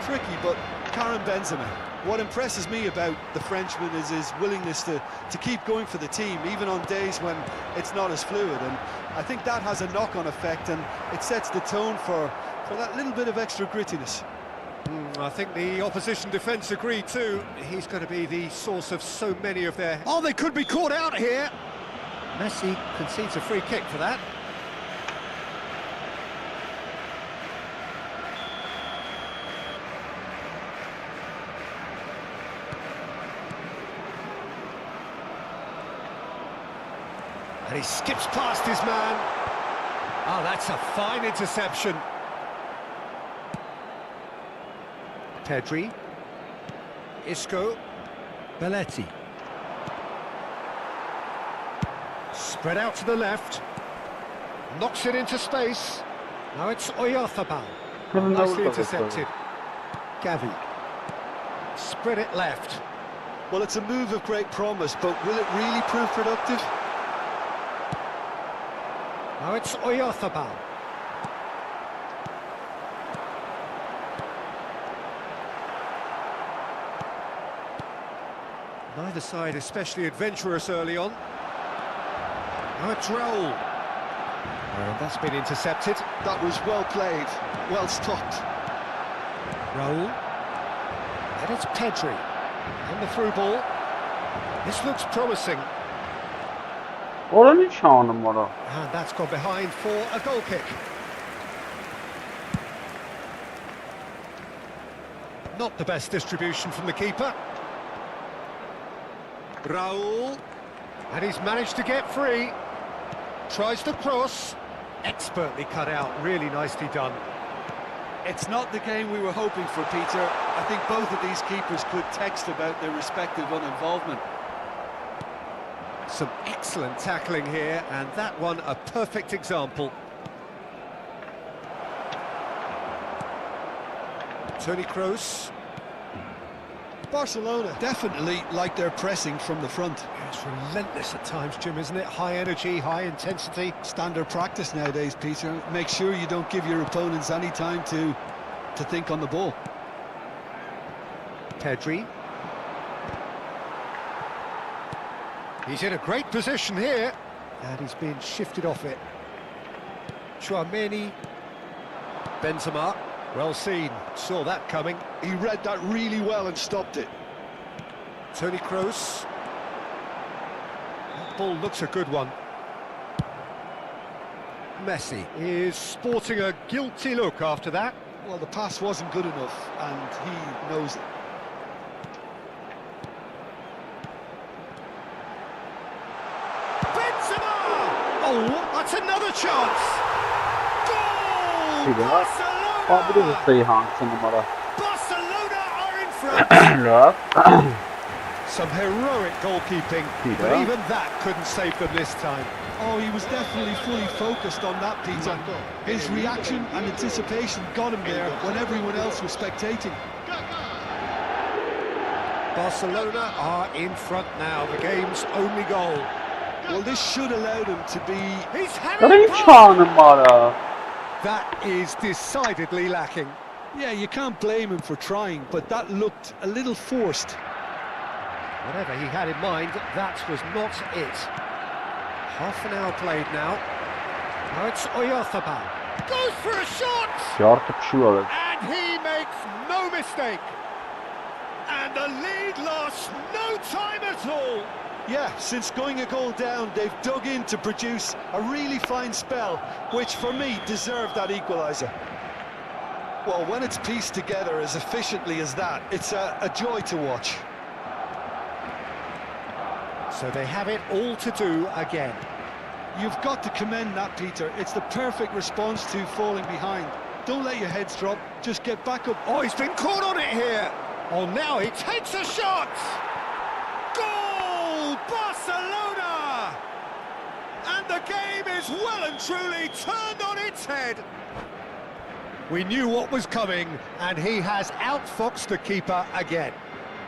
Tricky, but Karim Benzema. What impresses me about the Frenchman is his willingness to keep going for the team, even on days when it's not as fluid. And I think that has a knock-on effect, and it sets the tone for that little bit of extra grittiness. I think the opposition defence agree too. He's going to be the source of so many of their... Oh, they could be caught out here! Messi concedes a free kick for that. And he skips past his man. Oh, that's a fine interception. Pedri. Isco. Belletti. Spread out to the left. Knocks it into space. Now it's Oyarzabal. Nicely intercepted. Gavi. Spread it left. Well, it's a move of great promise, but will it really prove productive? Now it's Oyarzabal. Neither side especially adventurous early on. Now it's Raul. And that's been intercepted. That was well played, well stopped. Raul. And it's Pedri. And the through ball. This looks promising. Oranı çağınım orada. And that's gone behind for a goal kick. Not the best distribution from the keeper. Raul. And he's managed to get free. Tries the cross. Expertly cut out, really nicely done. It's not the game we were hoping for, Peter. I think both of these keepers could text about their respective uninvolvement. Some excellent tackling here, and that one a perfect example. Toni Kroos. Barcelona definitely like their pressing from the front. It's relentless at times, Jim, isn't it? High energy, high intensity. Standard practice nowadays, Peter. Make sure you don't give your opponents any time to think on the ball. Pedri. He's in a great position here, and he's been shifted off it. Tchouameni. Benzema. Well seen, saw that coming. He read that really well and stopped it. Toni Kroos. That ball looks a good one. Messi is sporting a guilty look after that. Well, the pass wasn't good enough, and he knows it. Benzema! Oh, that's another chance! Goal! Barcelona! Barcelona are in front! Some heroic goalkeeping, but even that couldn't save them this time. Oh, he was definitely fully focused on that, Peter. His reaction and anticipation got him there when everyone else was spectating. Barcelona are in front now, the game's only goal. Well, this should allow them to be... He's had it! That is decidedly lacking. Yeah, you can't blame him for trying, but that looked a little forced. Whatever he had in mind, that was not it. Half an hour played now. Now it's Oyarzabal. Goes for a shot! And he makes no mistake. And the lead lost no time at all. Yeah, since going a goal down, they've dug in to produce a really fine spell, which for me deserved that equaliser. Well, when it's pieced together as efficiently as that, it's a joy to watch. So they have it all to do again. You've got to commend that, Peter. It's the perfect response to falling behind. Don't let your heads drop, just get back up. Oh, he's been caught on it here. Oh, now he takes a shot. Goal! Barcelona! And the game is well and truly turned on its head. We knew what was coming, and he has outfoxed the keeper again.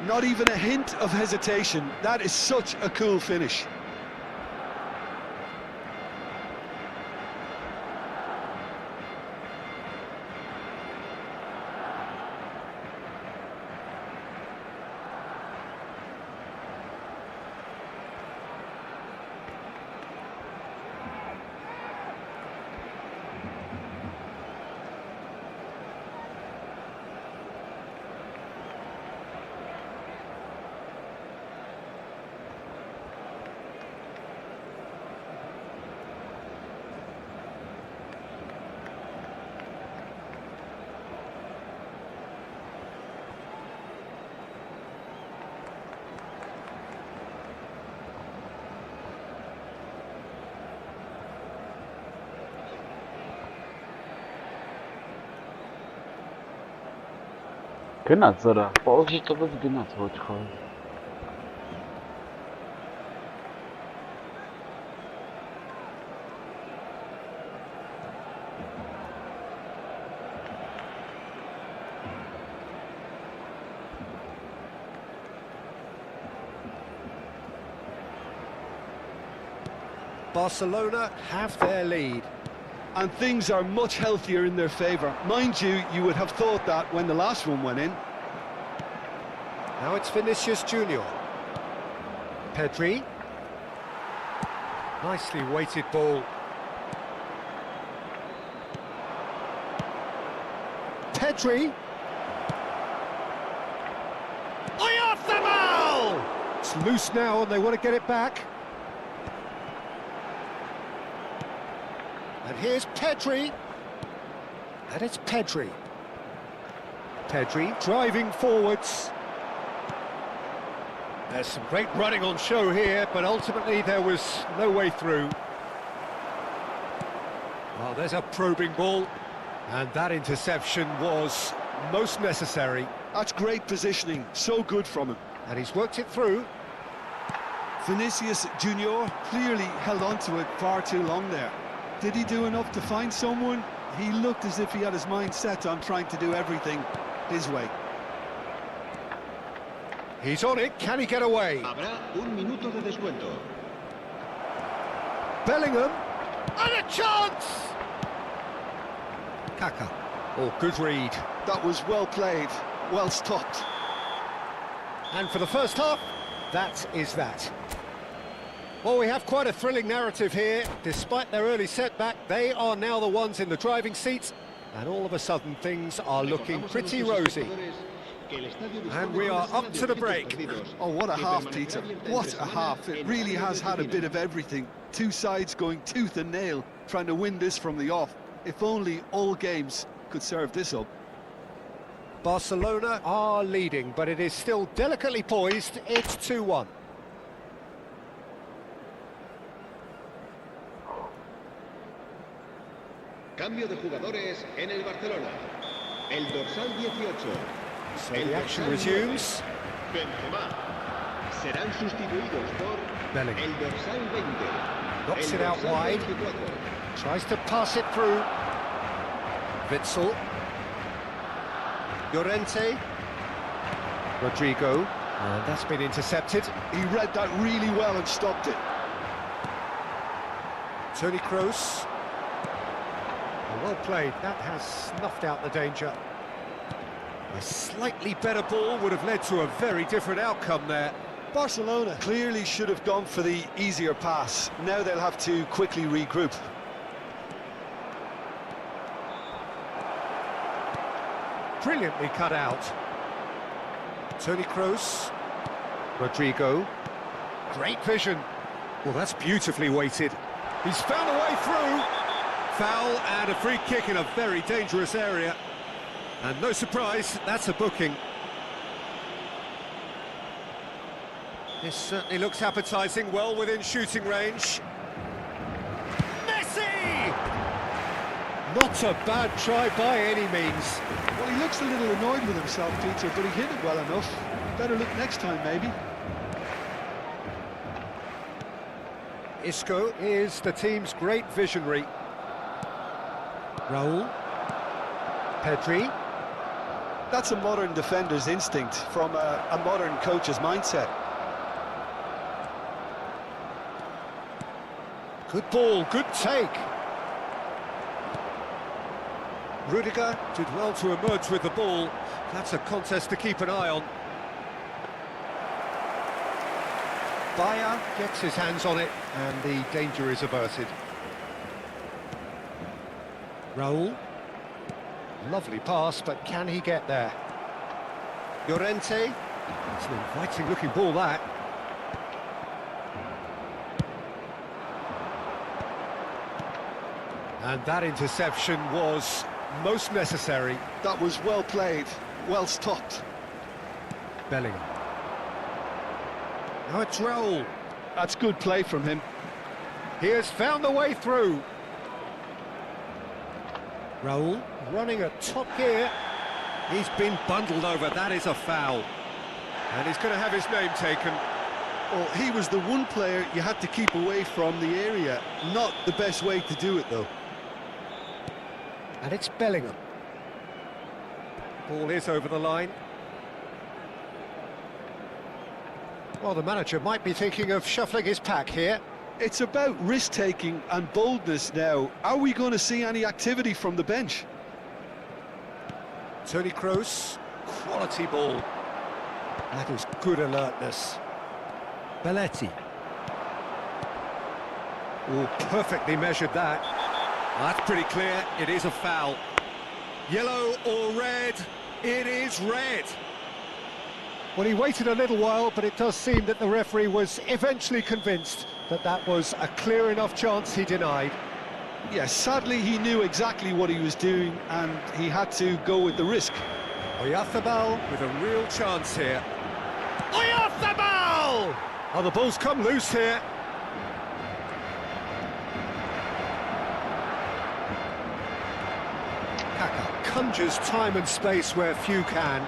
Not even a hint of hesitation. That is such a cool finish. Գնաց զրա, պաուզը տվեց գնաց ոչ խաղ։ Barcelona have their lead. And things are much healthier in their favour. Mind you, you would have thought that when the last one went in. Now it's Vinicius Junior. Pedri. Nicely weighted ball. Pedri. Oyarzabal! It's loose now and they want to get it back. And here's Pedri. And it's Pedri. Pedri driving forwards. There's some great running on show here, but ultimately there was no way through. Well, there's a probing ball. And that interception was most necessary. That's great positioning, so good from him. And he's worked it through. Vinicius Junior clearly held on to it far too long there. Did he do enough to find someone? He looked as if he had his mind set on trying to do everything his way. He's on it, can he get away? Habrá un minuto de descuento. Bellingham, and a chance! Kaka, oh, good read. That was well played, well stopped. And for the first half, that is that. Well, we have quite a thrilling narrative here. Despite their early setback, they are now the ones in the driving seat, and all of a sudden things are looking pretty rosy. And we are up to the break. Oh, what a half, Peter. What a half. It really has had a bit of everything. Two sides going tooth and nail, trying to win this from the off. If only all games could serve this up. Barcelona are leading, but it is still delicately poised. It's 2-1. Cambio de jugadores en el Barcelona. El dorsal 18. So the action resumes. Benzema. Serán sustituidos por Bellingham. el dorsal 20. Knocks el it out dorsal wide. 24. Tries to pass it through. Witsel. Llorente. Rodrigo. And that's been intercepted. He read that really well and stopped it. Toni Kroos. Well played. That has snuffed out the danger. A slightly better ball would have led to a very different outcome there. Barcelona clearly should have gone for the easier pass. Now they'll have to quickly regroup. Brilliantly cut out. Toni Kroos. Rodrigo. Great vision. Well, that's beautifully weighted. He's found a way through. Foul and a free kick in a very dangerous area. And no surprise, that's a booking. This certainly looks appetising, well within shooting range. Messi! Not a bad try by any means. Well, he looks a little annoyed with himself, Peter, but he hit it well enough. Better look next time, maybe. Isco is the team's great visionary. Raul. Pedri. That's a modern defender's instinct from a modern coach's mindset. Good ball, good take. Rudiger did well to emerge with the ball. That's a contest to keep an eye on. Bayer gets his hands on it and the danger is averted. Raul. Lovely pass, but can he get there? Llorente. It's an inviting looking ball, that. And that interception was most necessary. That was well played, well stopped. Bellingham. Now it's Raul. That's good play from him. He has found the way through. Raul running at top gear. He's been bundled over. That is a foul. And he's going to have his name taken. Well, he was the one player you had to keep away from the area. Not the best way to do it, though. And it's Bellingham. Ball is over the line. Well, the manager might be thinking of shuffling his pack here. It's about risk-taking and boldness now. Are we going to see any activity from the bench? Toni Kroos, quality ball. That is good alertness. Belletti. Oh, perfectly measured that. That's pretty clear, it is a foul. Yellow or red? It is red. Well, he waited a little while, but it does seem that the referee was eventually convinced that that was a clear enough chance he denied. Yes, sadly he knew exactly what he was doing and he had to go with the risk. Oyarzabal with a real chance here. Oyarzabal! Oh, the ball's come loose here. Kaka conjures time and space where few can.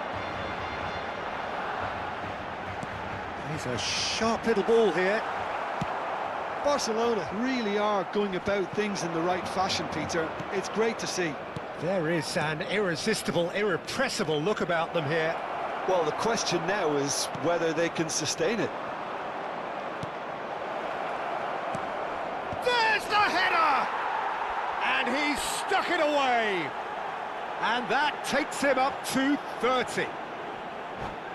He's a sharp little ball here. Barcelona really are going about things in the right fashion, Peter. It's great to see. There is an irresistible, irrepressible look about them here. Well, the question now is whether they can sustain it. There's the header! And he's stuck it away. And that takes him up to 30.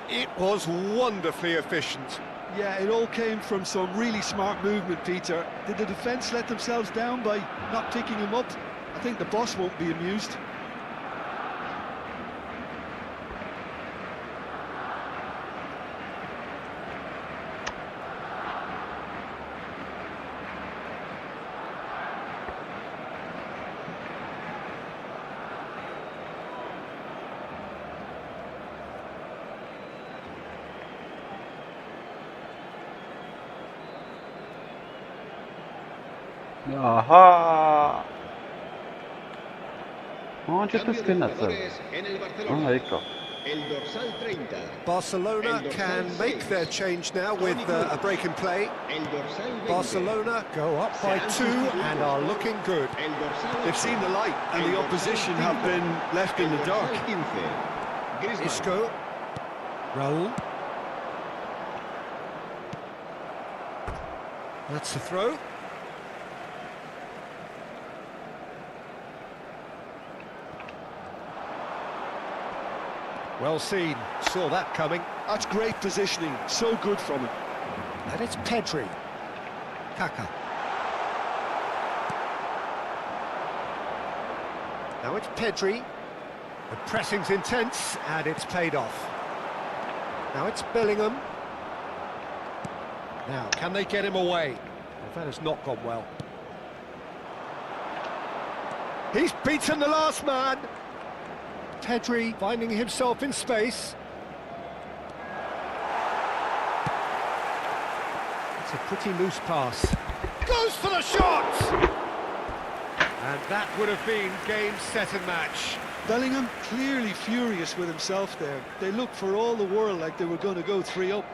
It was wonderfully efficient. Yeah, it all came from some really smart movement, Peter. Did the defence let themselves down by not picking him up? I think the boss won't be amused. Aha. Cambio de Cambio jugadores en el Barcelona. ecco. El dorsal 30. Barcelona can make their change now with a break in play. El dorsal 20. Barcelona go up by 2 and are looking good. El dorsal They've seen the light and the opposition have been left in the dark. 15. Griezmann. Isco. Raul. That's the throw. Well seen, saw that coming. That's great positioning, so good from him. And it's Pedri. Kaka. Now it's Pedri. The pressing's intense and it's paid off. Now it's Bellingham. Now, can they get him away? Well, that has not gone well. He's beaten the last man. Pedri finding himself in space. It's a pretty loose pass. Goes for the shot! And that would have been game, set and match. Bellingham clearly furious with himself there. They looked for all the world like they were going to go 3 up.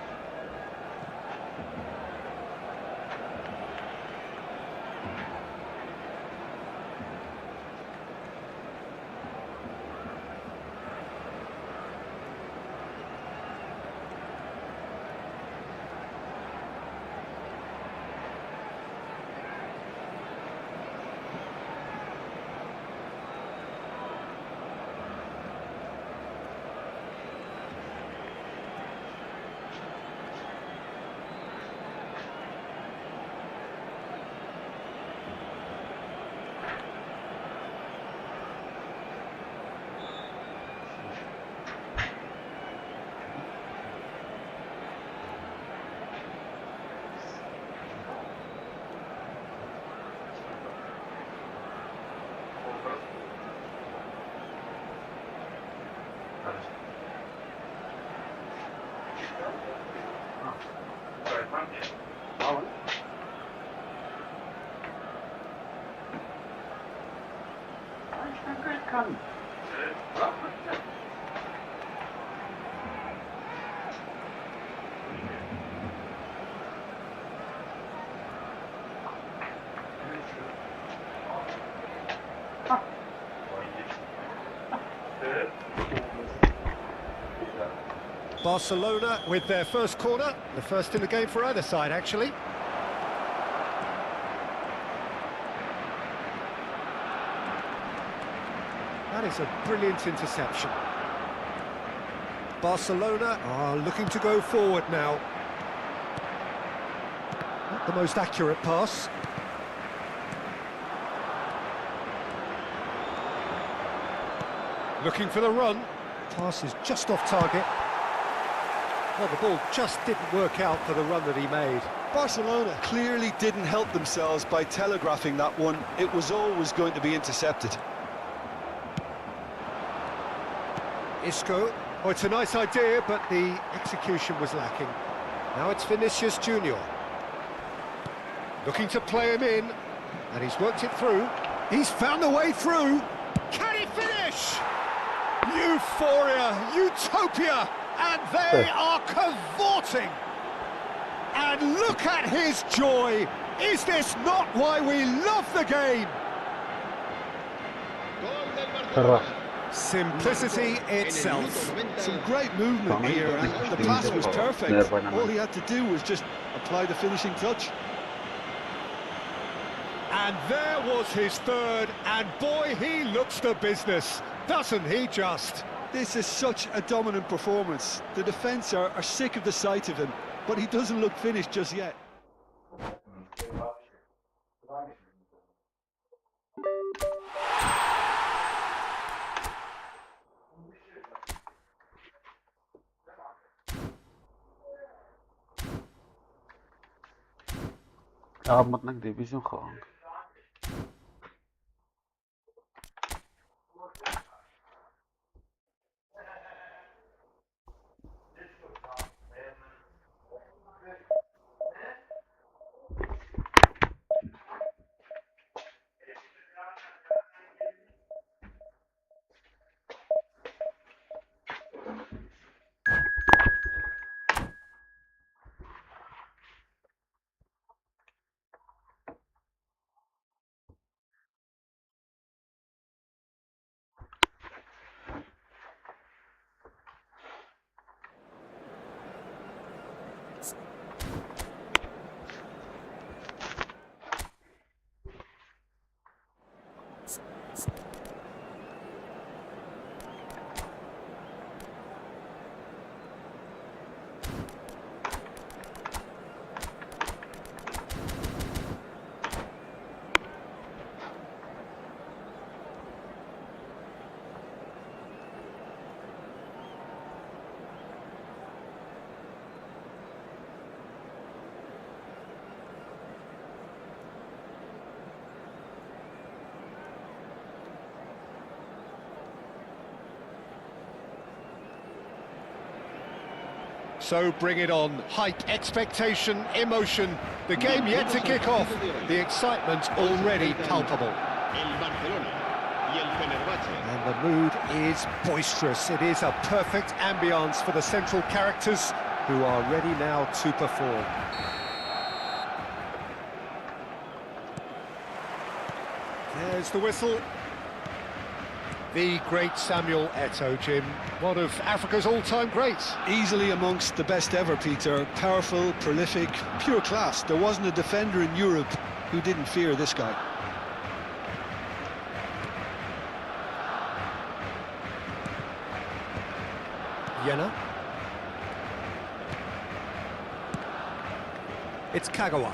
Barcelona with their first corner, the first in the game for either side, actually. That is a brilliant interception. Barcelona are looking to go forward now. Not the most accurate pass. Looking for the run. Pass is just off target. Well, the ball just didn't work out for the run that he made. Barcelona clearly didn't help themselves by telegraphing that one. It was always going to be intercepted. Isco. Oh, it's a nice idea, but the execution was lacking. Now it's Vinicius Junior. Looking to play him in, and he's worked it through. He's found the way through. Can he finish? Euphoria, utopia, and they are cavorting. And look at his joy. Is this not why we love the game? Simplicity itself. Some great movement here, and the pass was perfect. All he had to do was just apply the finishing touch. And there was his third, and boy, he looks the business, doesn't he just? This is such a dominant performance. The defence are sick of the sight of him, but he doesn't look finished just yet. Մտնենք դիվիզիոն խաղանք։ So bring it on. Hype, expectation, emotion. The game yet to kick off. The excitement already palpable. el Barcelona y el Fenerbahce. And the mood is boisterous. It is a perfect ambience for the central characters who are ready now to perform. There's the whistle. The great Samuel Eto'o, Jim, one of Africa's all-time greats. Easily amongst the best ever, Peter. Powerful, prolific, pure class. There wasn't a defender in Europe who didn't fear this guy. Yena. It's Kagawa.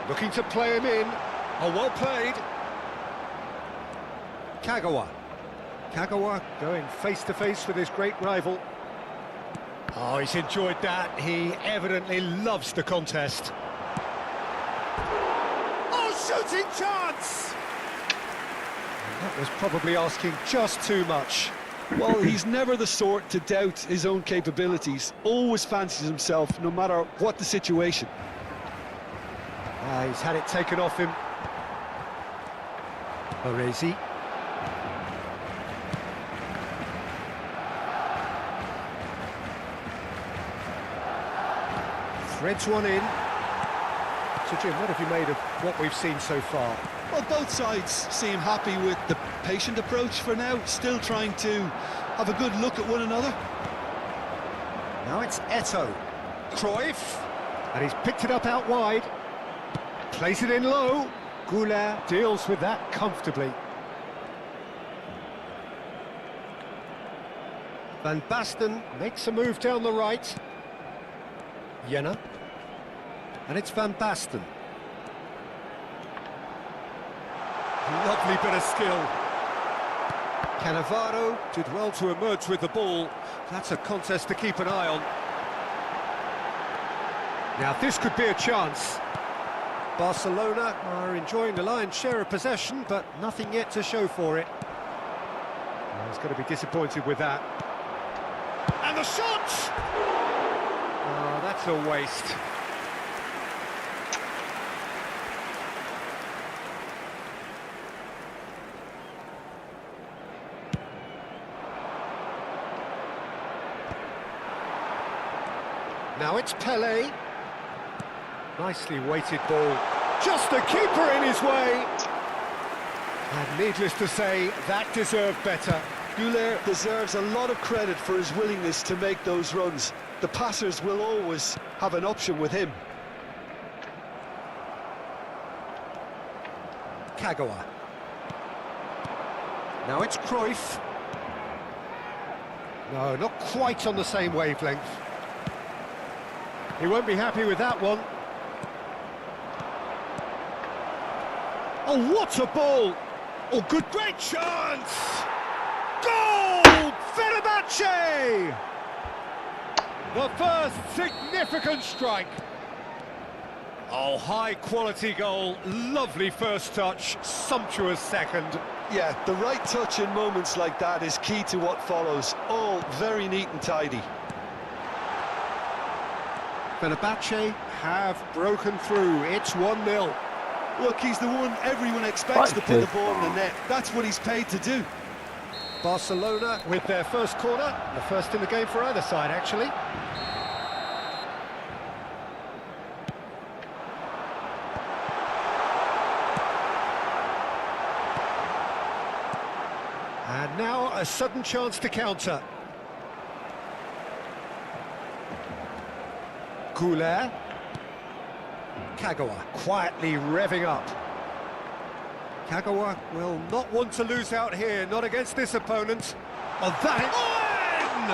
Looking to play him in. Oh, well played. Kagawa. Kagawa going face-to-face with his great rival. Oh, he's enjoyed that. He evidently loves the contest. Oh, shooting chance! And that was probably asking just too much. Well, he's never the sort to doubt his own capabilities. Always fancies himself, no matter what the situation. He's had it taken off him. Orezi. Threads one in. So, Jim, what have you made of what we've seen so far? Well, both sides seem happy with the patient approach for now, still trying to have a good look at one another. Now it's Eto'o. Cruyff. And he's picked it up out wide. Plays it in low. Goulart deals with that comfortably. Van Basten makes a move down the right. Yena. And it's Van Basten. Lovely bit of skill. Cannavaro did well to emerge with the ball. That's a contest to keep an eye on. Now this could be a chance. Barcelona are enjoying the lion's share of possession, but nothing yet to show for it. Well, he's going to be disappointed with that. And the shot! Oh, that's a waste. Now it's Pelé. Nicely weighted ball. Just the keeper in his way. And needless to say, that deserved better. Goulart deserves a lot of credit for his willingness to make those runs. The passers will always have an option with him. Kagawa. Now it's Cruyff. No, not quite on the same wavelength. He won't be happy with that one. Oh, what a ball! Oh, great chance! Goal! Fenerbahce! The first significant strike. Oh, high-quality goal, lovely first touch, sumptuous second. Yeah, the right touch in moments like that is key to what follows. All very neat and tidy. Fenerbahce have broken through. It's 1-0. Look, he's the one everyone expects to put the ball in the net. That's what he's paid to do. Barcelona with their first corner, the first in the game for either side, actually. And now a sudden chance to counter. Goulart. Kagawa quietly revving up. Kagawa will not want to lose out here, not against this opponent. Oh, that in!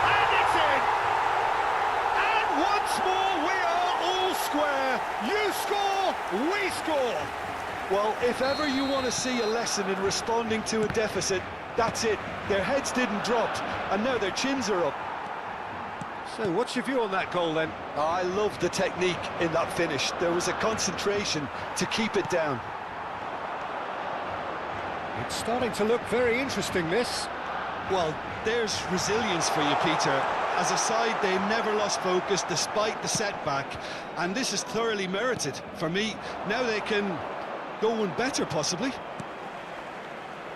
And it's in! And once more we are all square. You score, we score. Well, if ever you want to see a lesson in responding to a deficit, that's it. Their heads didn't drop, and now their chins are up. So what's your view on that goal then? I love the technique in that finish. There was a concentration to keep it down. It's starting to look very interesting, this. Well, there's resilience for you, Peter. as a side, they never lost focus despite the setback, and this is thoroughly merited for me. Now they can go one better, possibly.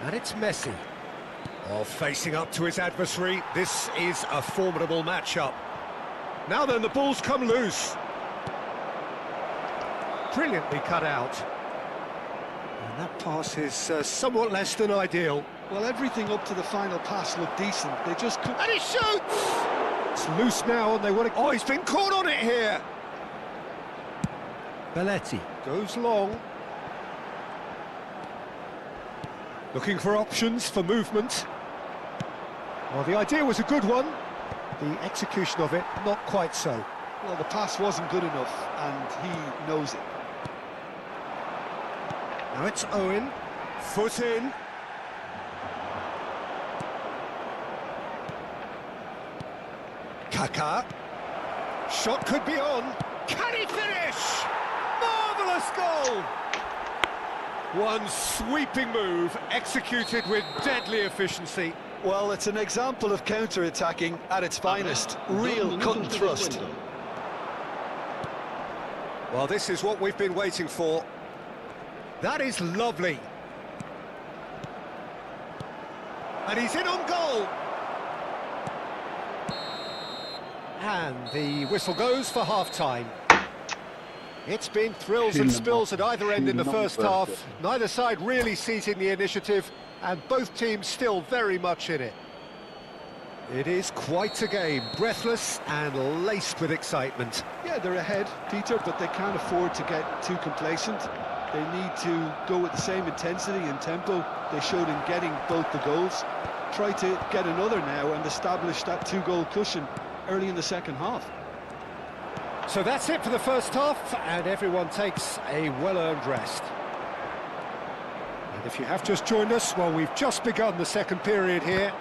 And it's Messi. Oh, facing up to his adversary. This is a formidable matchup. Now then, the ball's come loose. Brilliantly cut out. And that pass is somewhat less than ideal. Well, everything up to the final pass looked decent. They just couldn't... And he shoots! It's loose now, and they want to... Oh, he's been caught on it here! Belletti goes long. Looking for options for movement. Well, the idea was a good one. The execution of it, not quite so. Well, the pass wasn't good enough, and he knows it. Now it's Owen. Foot in. Kaká. Shot could be on. Can he finish? Marvellous goal! One sweeping move, executed with deadly efficiency. Well, it's an example of counter-attacking at its finest. Real cut and thrust. Well, this is what we've been waiting for. That is lovely. And he's in on goal. And the whistle goes for half-time. It's been thrills and spills at either end in the first half. Neither side really seizing the initiative, and both teams still very much in it. It is quite a game, breathless and laced with excitement. Yeah, they're ahead, Peter, but they can't afford to get too complacent. They need to go with the same intensity and tempo they showed in getting both the goals. Try to get another now and establish that two-goal cushion early in the second half. So that's it for the first half, and everyone takes a well-earned rest. And if you have just joined us, well, we've just begun the second period here.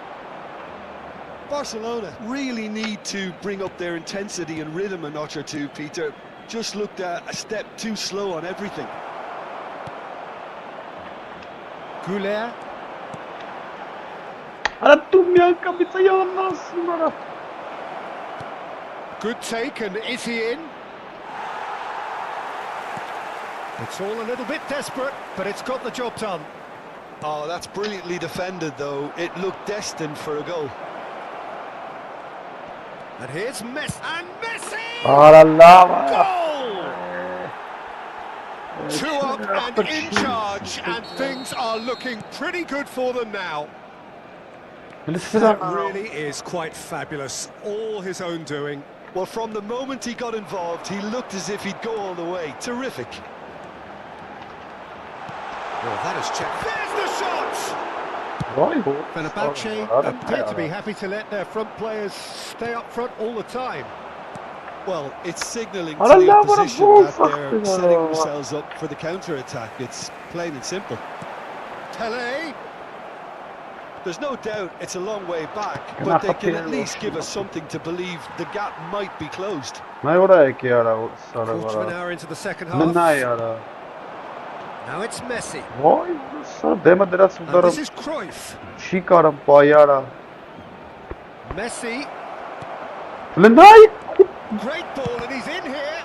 Barcelona really need to bring up their intensity and rhythm a notch or two, Peter. Just looked a step too slow on everything. Goulet. Good take, and is he in? It's all a little bit desperate, but it's got the job done. Oh, that's brilliantly defended, though. It looked destined for a goal. And here's Messi. And Messi! Goal! 2 up and in charge, and things are looking pretty good for them now. That really is quite fabulous. All his own doing. Well, from the moment he got involved, he looked as if he'd go all the way. Terrific. Well, that is checked. There's the shot! Fenerbahce appear to be happy to let their front players stay up front all the time. Well, it's signalling to the opposition that they're setting themselves up for the counter-attack. It's plain and simple. Tele. There's no doubt it's a long way back, but they can at least give us something to believe the gap might be closed. Quarter of an hour into the second half. Now it's Messi. And this is Cruyff. Messi. Great ball, and he's in here.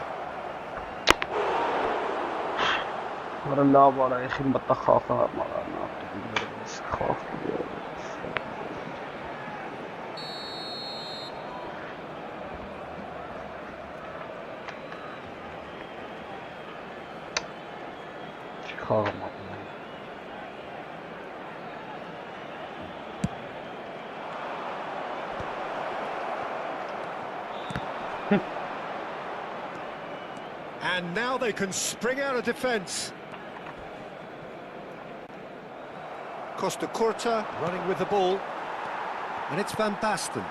And now they can spring out of defence. Costa Curta running with the ball. And it's Van Basten.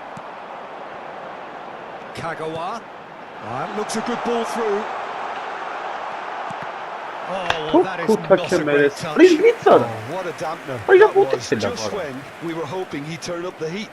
Kagawa. That looks a good ball through. Oh, well, that is not a great touch. Oh, what a dampener that was, just when we were hoping he'd turn up the heat.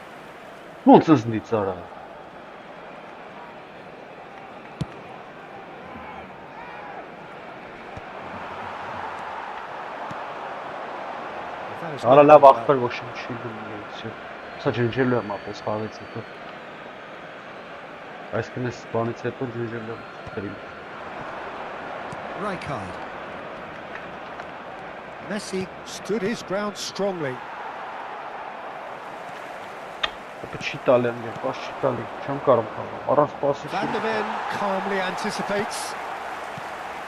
Այսինքն այս բանից հետո ջնջել եմ քրիմ։ Rijkaard. Messi stood his ground strongly. Ապա չի տալի եմ, պաս չի տալի, չեմ կարող խաղալ, առանց պասի Van der Ven calmly anticipates.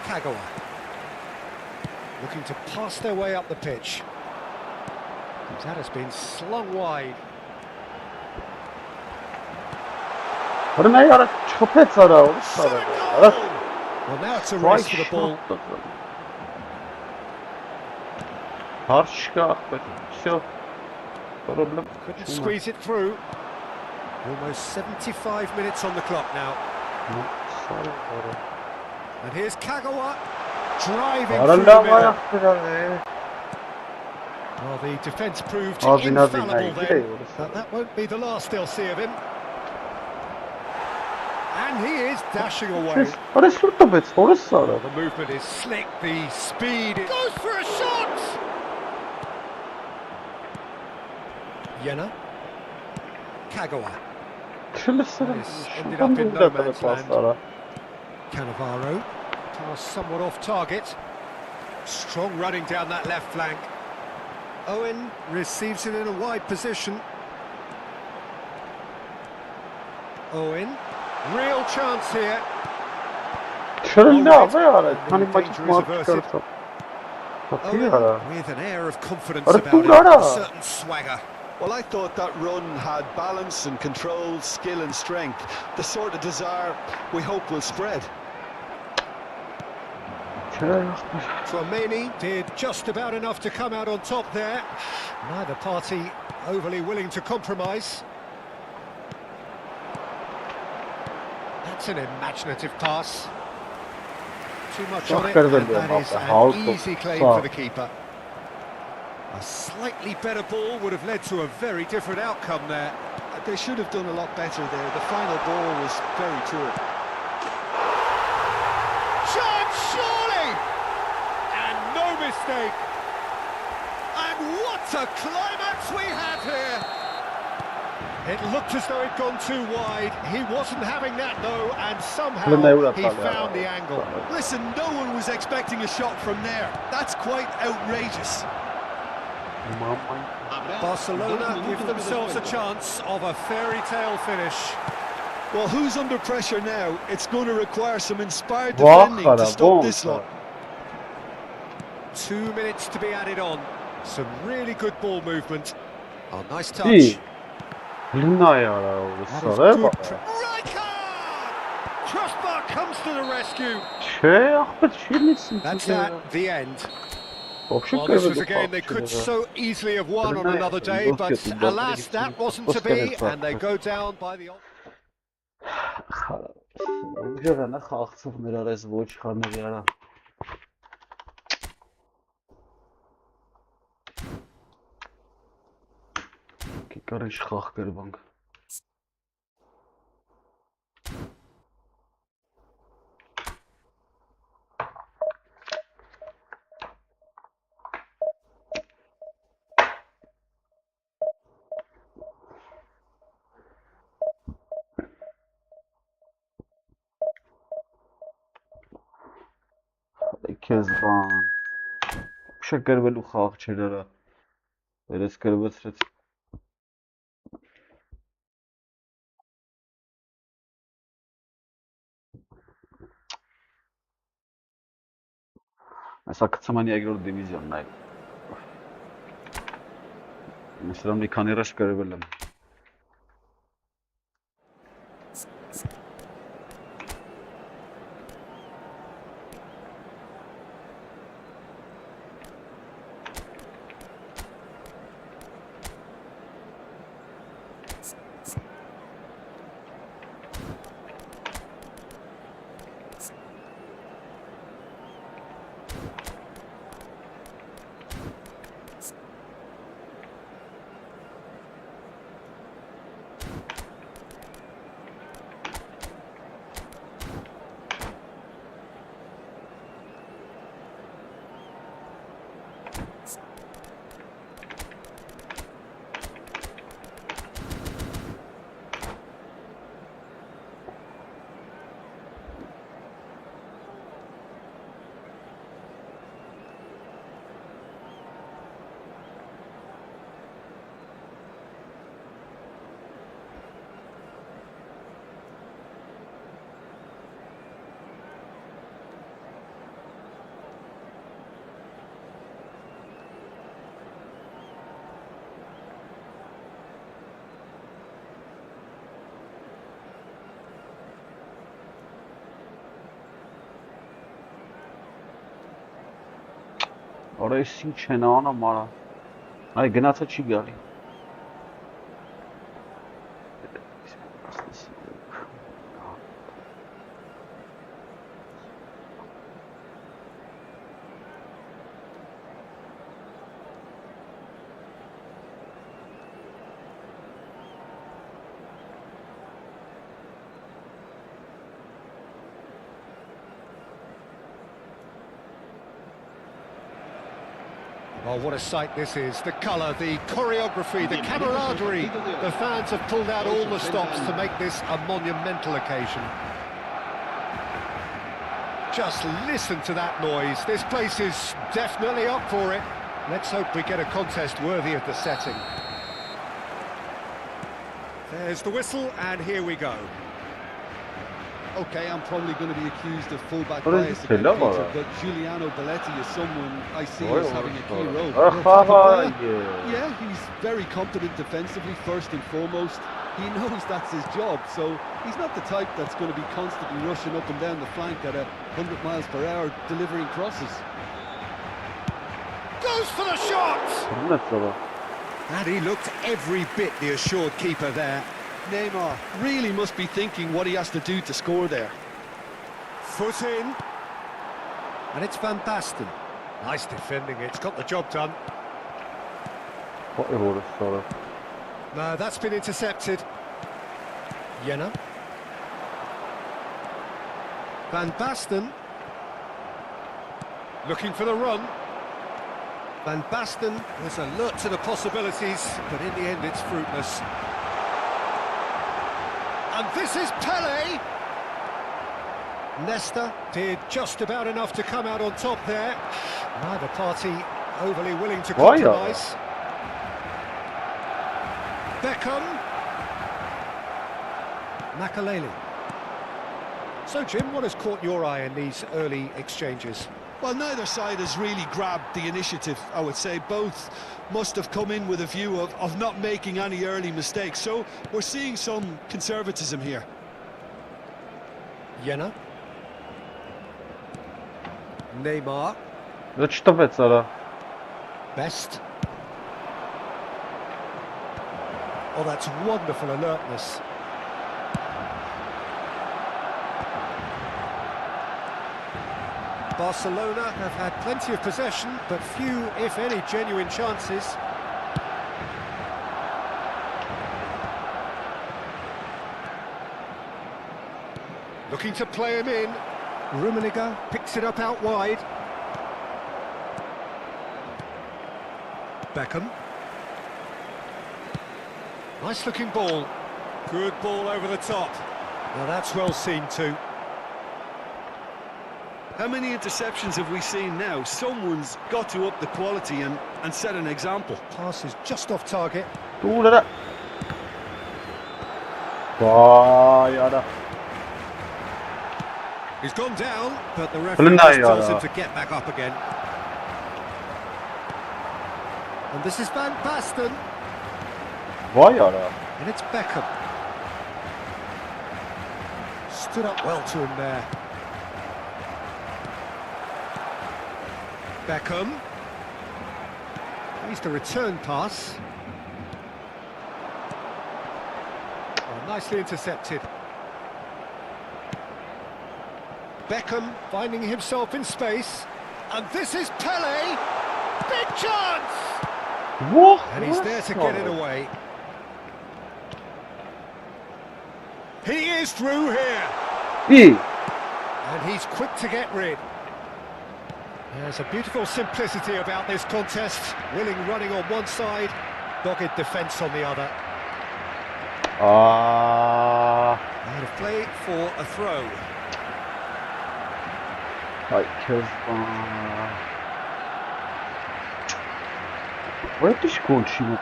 Kagawa. Looking to pass their way up the pitch. That has been slung wide. Հրնայի արա չխփեց արա, ուրիշ արա, արա։ Well, now it's a race for the ball. Հարց չկա, ախպետ, всё, problem. Couldn't squeeze it through. Almost 75 minutes on the clock now. And here's Kagawa driving through the middle. Well, the defence proved infallible then, but that won't be the last they'll see of him. And he is dashing away. The movement is slick, the speed goes for a shot! Yena. Kagawa. This ended up in no man's land. Cannavaro. Pass somewhat off target. Strong running down that left flank. Owen receives it in a wide position. Owen. Real chance here. Owen with an air of confidence about him, a certain swagger. Well, I thought that run had balance and control, skill and strength. The sort of desire we hope will spread. Tchouaméni did just about enough to come out on top there. Neither party overly willing to compromise. That's an imaginative pass. Too much on it, and that is an easy claim for the keeper. A slightly better ball would have led to a very different outcome there. They should have done a lot better there. The final ball was very poor. Chance, surely! And no mistake. And what a climax we have here! It looked as though it'd gone too wide. He wasn't having that though, and somehow he found the angle. Listen, no one was expecting a shot from there. That's quite outrageous. Barcelona give themselves a chance of a fairy tale finish. Well, who's under pressure now? It's going to require some inspired defending to stop this lot. 2 minutes to be added on. Some really good ball movement. Oh, nice touch. Rijkaard! Crossbar comes to the rescue. That's that, the end. Well, this was a game they could so easily have won on another day, but alas, that wasn't to be, and they go down by the... Կարիչ խաղ կրվանք։ Քեզ բան։ Շա կրվելու խաղ չեր արա։ Վերես կրվեցրեց։ Այսա կցմանի երկրորդ դիվիզիոնն այլ։ Սրան մի քանի ռաշ կրվել եմ։ Ora էս ինչ են անում արա։ Այ գնացա չի գալի։ Oh, what a sight this is. The colour, the choreography, the camaraderie. The fans have pulled out all the stops to make this a monumental occasion. Just listen to that noise. This place is definitely up for it. Let's hope we get a contest worthy of the setting. There's the whistle, and here we go. Okay, I'm probably going to be accused of fullback What is bias this, again, Lama? Peter, but Giuliano Belletti is someone I see Why as was having a it key so? role. Yeah. Yeah, he's very competent defensively, first and foremost. He knows that's his job, so he's not the type that's going to be constantly rushing up and down the flank at 100 miles per hour, delivering crosses. Goes for the shot! That's all. And he looked every bit the assured keeper there. Neymar really must be thinking what he has to do to score there. Foot in. And it's Van Basten. Nice defending, it's got the job done. What a sort No, that's been intercepted. Jenna. Van Basten. Looking for the run. Van Basten was alert to the possibilities, but in the end it's fruitless. And this is Pele. Nesta did just about enough to come out on top there. Neither party overly willing to compromise. Beckham. Makaleli. So, Jim, what has caught your eye in these early exchanges? Well, neither side has really grabbed the initiative, I would say. Both must have come in with a view of not making any early mistakes. So we're seeing some conservatism here. Jenna. Neymar. Zacztowec, ale... Best. Oh, that's wonderful alertness. Barcelona have had plenty of possession, but few, if any, genuine chances. Looking to play him in. Rummenigge picks it up out wide. Beckham. Nice looking ball. Good ball over the top. Now that's well seen too. How many interceptions have we seen now? Someone's got to up the quality and set an example. Pass is just off target. Vay ara. He's gone down, but the referee just tells him to get back up again. And this is Van Basten. Vay ara. And it's Beckham. Stood up well to him there. Beckham. Needs the return pass. Oh, nicely intercepted. Beckham finding himself in space. And this is Pele. Big chance! What? And he's there to get it away. He is through here. And he's quick to get rid. There's a beautiful simplicity about this contest. Willing running on one side, dogged defence on the other. And a play for a throw. Right, kills. Where did she go and she went?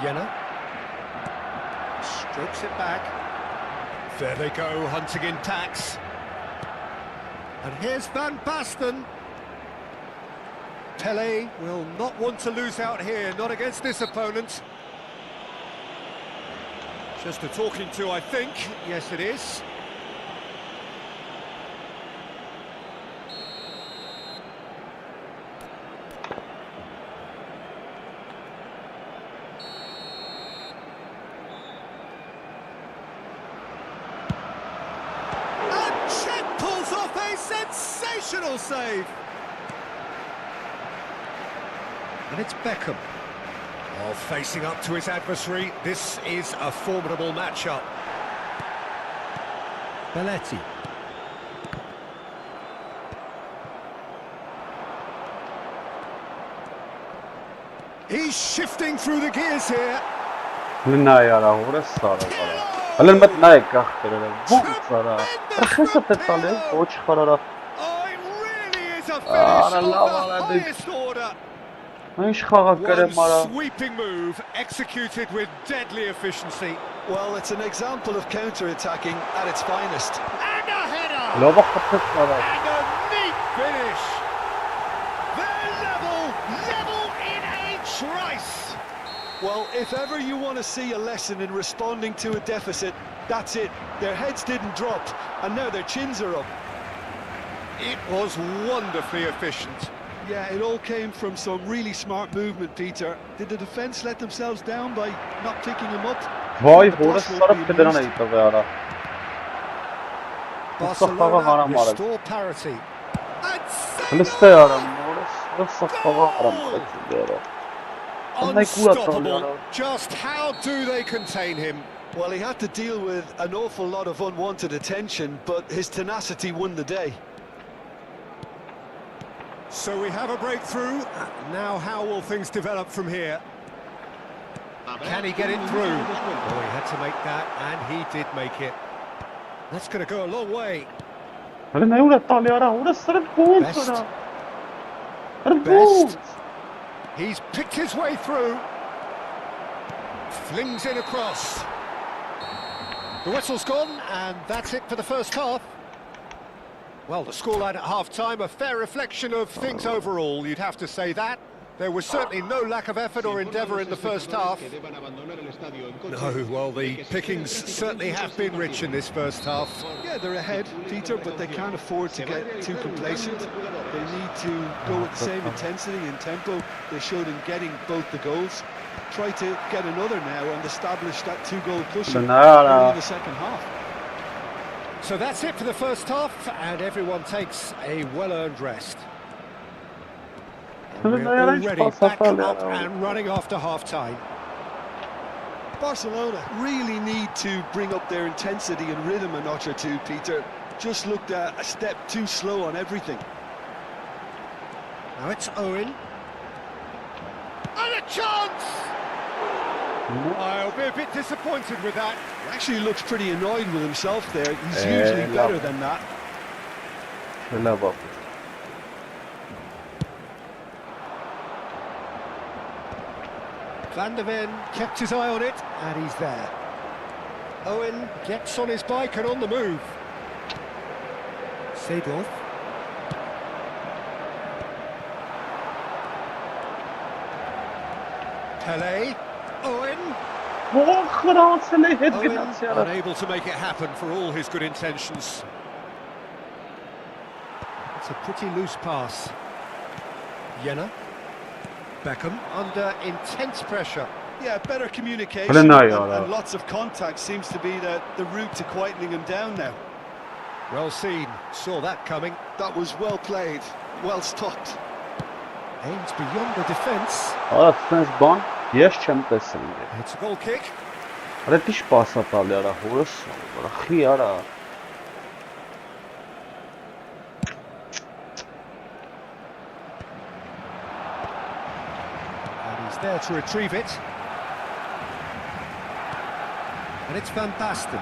Jenna. Strokes it back. There they go, hunting in tacks. And here's Van Basten. Pele will not want to lose out here, not against this opponent. Just a talking to, I think. Yes, it is. pulls off a sensational save. And it's Beckham. Oh, facing up to his adversary. This is a formidable matchup. Belletti. He's shifting through the gears here. Linayara, what a star. Alan met naik achter. Boomsara. Khasat tale, coach kharara. Oh, it really is a finish of the highest order. Aish khaga kare One mara. sweeping move executed with deadly efficiency. Well, it's an example of counter-attacking at its finest. And a header! Loba khatat mara. And a neat finish! They're level in a trice! Well, if ever you want to see a lesson in responding to a deficit, that's it. Their heads didn't drop, and now their chins are up. It was wonderfully efficient. Yeah, it all came from some really smart movement, Peter. Did the defence let themselves down by not picking him up? Vay, The what a pass won't star be pedana abused. nahi tha Barcelona mara. restore parity. And Liste yara, what a star unstoppable. Just how do they contain him? Well, he had to deal with an awful lot of unwanted attention, but his tenacity won the day. So we have a breakthrough. Now how will things develop from here? Can he get it through? Oh, he had to make that, and he did make it. That's going to go a long way. Best. He's picked his way through. Flings in across. The whistle's gone, and that's it for the first half. Well, the scoreline at half-time, a fair reflection of things overall, you'd have to say that. There was certainly no lack of effort or endeavour in the first half. No, well, the pickings certainly have been rich in this first half. Yeah, they're ahead, Peter, but they can't afford to get too complacent. They need to go with the same intensity and tempo they showed in getting both the goals. Try to get another now and establish that two-goal cushion in the second half. So that's it for the first half, and everyone takes a well-earned rest. And we're already back up and running after half-time. Barcelona really need to bring up their intensity and rhythm a notch or two, Peter. Just looked a step too slow on everything. Now it's Owen. And a chance! I'll be a bit disappointed with that. Actually looks pretty annoyed with himself there. He's usually better than that. Van der Ven kept his eye on it, and he's there. Owen gets on his bike and on the move. Seedorf. Pelé. Owen. Owen unable to make it happen for all his good intentions. It's a pretty loose pass. Jenner. Beckham under intense pressure. Yeah, better communication and lots of contact seems to be the route to quietening him down now. Well seen, saw that coming. That was well played, well stopped. Aims beyond the defence. Yes, champions. It's a goal kick. Retish pass at all, yara. Yara. And he's there to retrieve it. And it's Van Basten.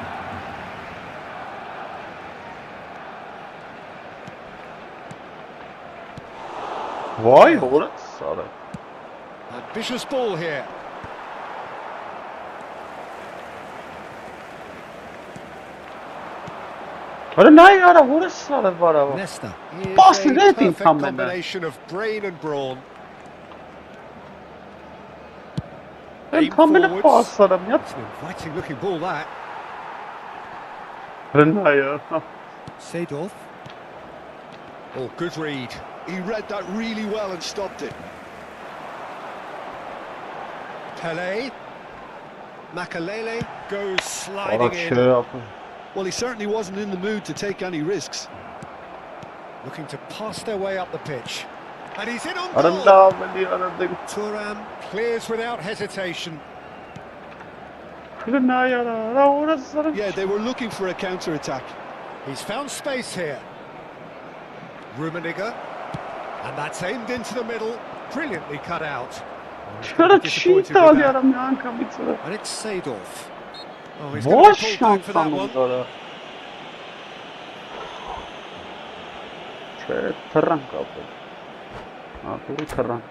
Why? Hold it. Sorry. Ambitious ball here. Nesta is a perfect combination of brain and brawn. Aim forwards. It's an inviting looking ball that. Seedorf. Oh, good read. He read that really well and stopped it. Pelé. Makalele goes sliding in. Well, he certainly wasn't in the mood to take any risks. Looking to pass their way up the pitch. And he's in on goal. Arandavali aradık. Thuram clears without hesitation. Yeah, they were looking for a counter-attack. He's found space here. Rummenigge. And that's aimed into the middle. Brilliantly cut out. Şöyle cheat alıyorum ya kamitı. And it's Seedorf. Oh, he's going to Boş be pulled back for that one. şansımızda. Şöyle tırran kapı. Abi tırran.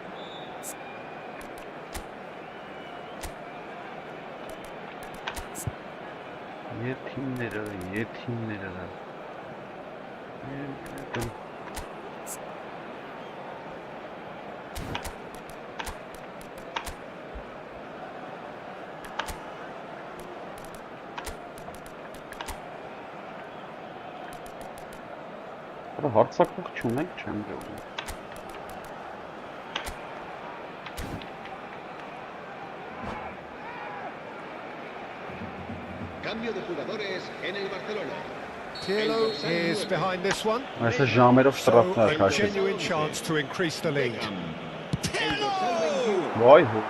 Yetimlere. Hartsaklık çömek çembe oluyor. Cambio de jugadores en el Barcelona. Pirlo is behind this one. Mesela Jamerov So taraftar a karşı. genuine chance to increase the lead. El dorsal 21. Vay. Owen.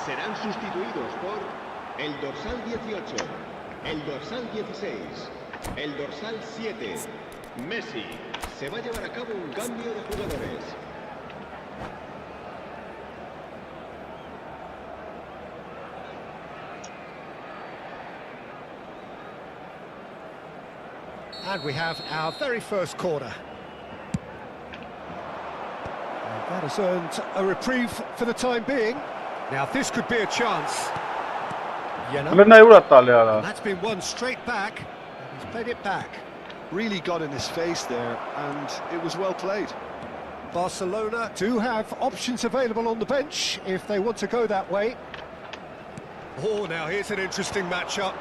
Serán sustituidos por el dorsal 18, el dorsal 16, el dorsal 7. Messi. Se va a llevar a cabo un cambio de jugadores. And we have our very first corner. And that has earned a reprieve for the time being. Now this could be a chance. Öyle ne uğrattı ya? That's been won straight back. And he's played it back. Really got in his face there, and it was well played. Barcelona do have options available on the bench if they want to go that way. Oh, now here's an interesting matchup.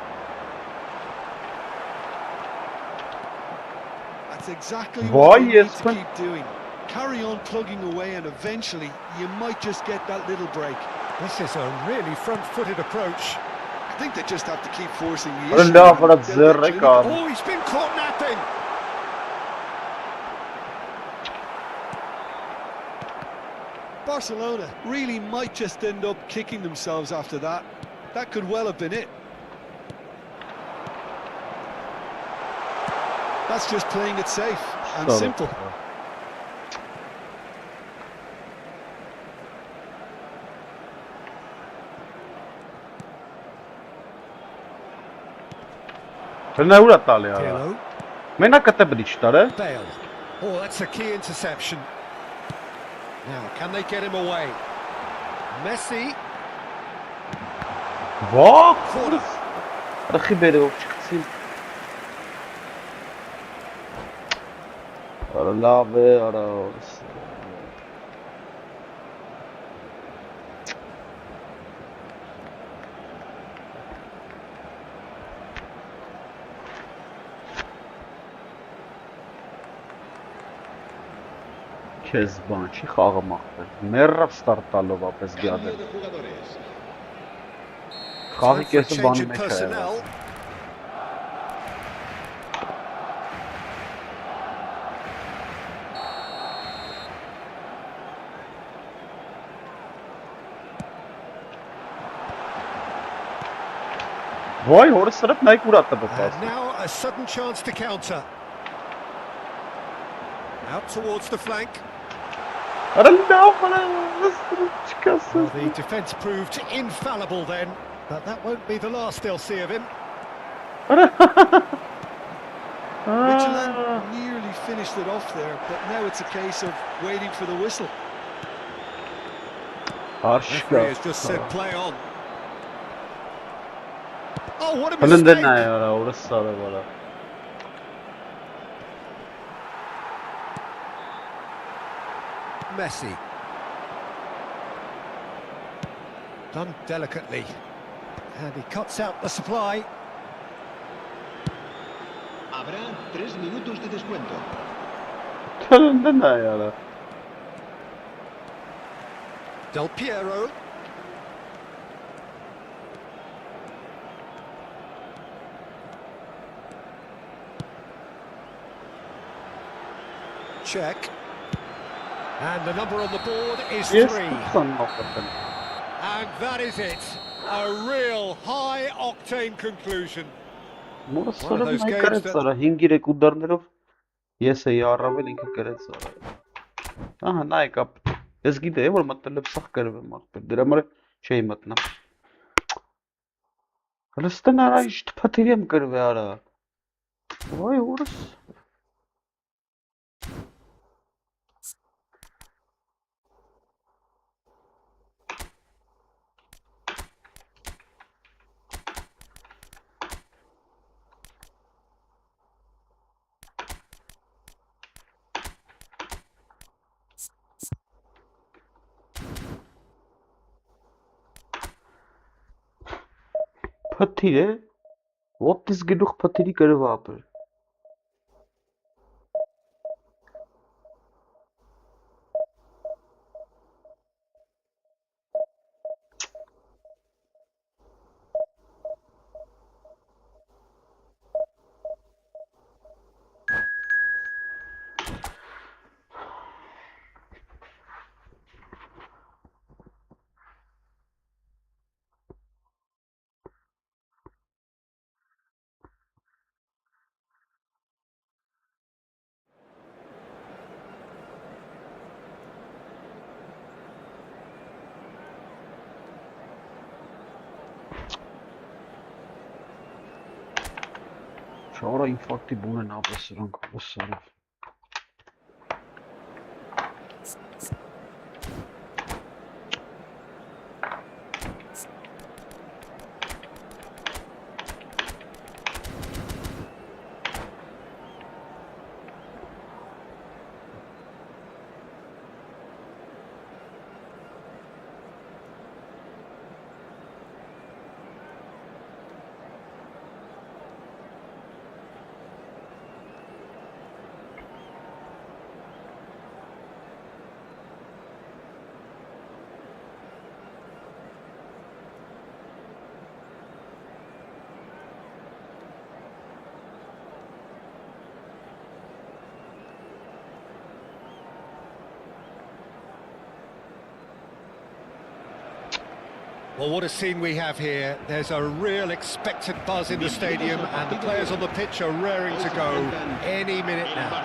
That's exactly Why, what you need yes, to man. keep doing. Carry on plugging away, and eventually you might just get that little break. This is a really front-footed approach. I think they just have to keep forcing the Öyle issue. ne yapar They'll get zerre through it. kaldı. Oh, he's been caught napping. Barcelona really might just end up kicking themselves after that. That could well have been it. That's just playing it safe and Sorry. simple. Öyle ne uğrattı ya? Pirlo, Mena kate briçtare. Bale. Oh, that's a key interception. Now, can they get him away? Messi. Vah! Corner. Ribeiro çıksın. Arala ve ara. Kezban, çi xağımaqdır. Merrab startalov apes Cambio gəlir. de jugadores. Xağı Time for a kəsi change banı in məkaya. personnel. Vay, hori sırf nəyik uğratdı bu pas. And now a sudden chance to counter. Out towards the flank. Arala bana nasıl çıkasın? Well, the defence proved infallible then, but that won't be the last they'll see of him. Midtjylland nearly finished it off there, but now it's a case of waiting for the whistle. Referee has just said play on. Oh, what a Önünde mistake! ne ya? Orası sarı bana. Messi. Done delicately. And he cuts out the supply. Habrá 3 minutos de descuento. Önünde ne ya? Del Piero. check. And the number on the board is Yes, 3. hakikaten. And that is it. A real high-octane conclusion. Մորը One of those սորը games կրեց that- սորը 5-3 ուդարներով ես էի առավել ինքը կրեց սորը։ Ահա նայ կապ։ Ես գիտեի որ մտնել եմ սխ կրվեմ ախպեր։ Դրա համար չէի մտնա։ Հլստան արա իշտ փաթիրեմ կրվե արա։ Ոյ ուրս։ Փաթիր է։ Ոտից գլուխ փաթիրի կրվա ապեր։ Շորա ինֆակտի բուն են ապրես սրանք ոսարով։ Well, what a scene we have here. There's a real expectant buzz in the stadium, and the players on the pitch are raring to go any minute now.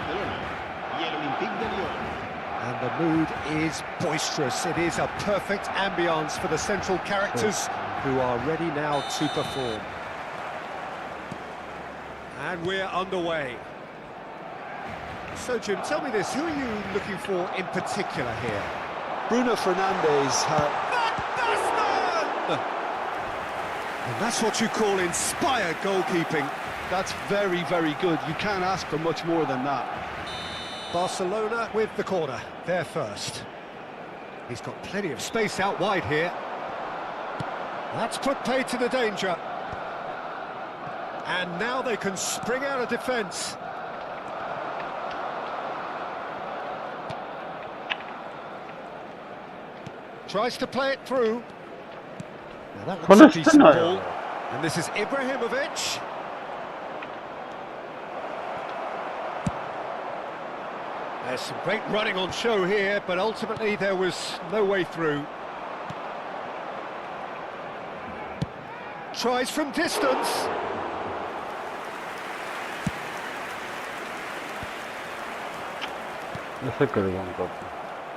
And the mood is boisterous. It is a perfect ambience for the central characters who are ready now to perform. And we're underway. So, Jim, tell me this, who are you looking for in particular here? Bruno Fernandes. And that's what you call inspired goalkeeping. That's very, very good. You can't ask for much more than that. Barcelona with the corner, they're first. He's got plenty of space out wide here. That's put paid to the danger. And now they can spring out of defence. Tries to play it through. Now that looks a decent ball. And this is Ibrahimovic. There's some great running on show here, but ultimately there was no way through. Tries from distance.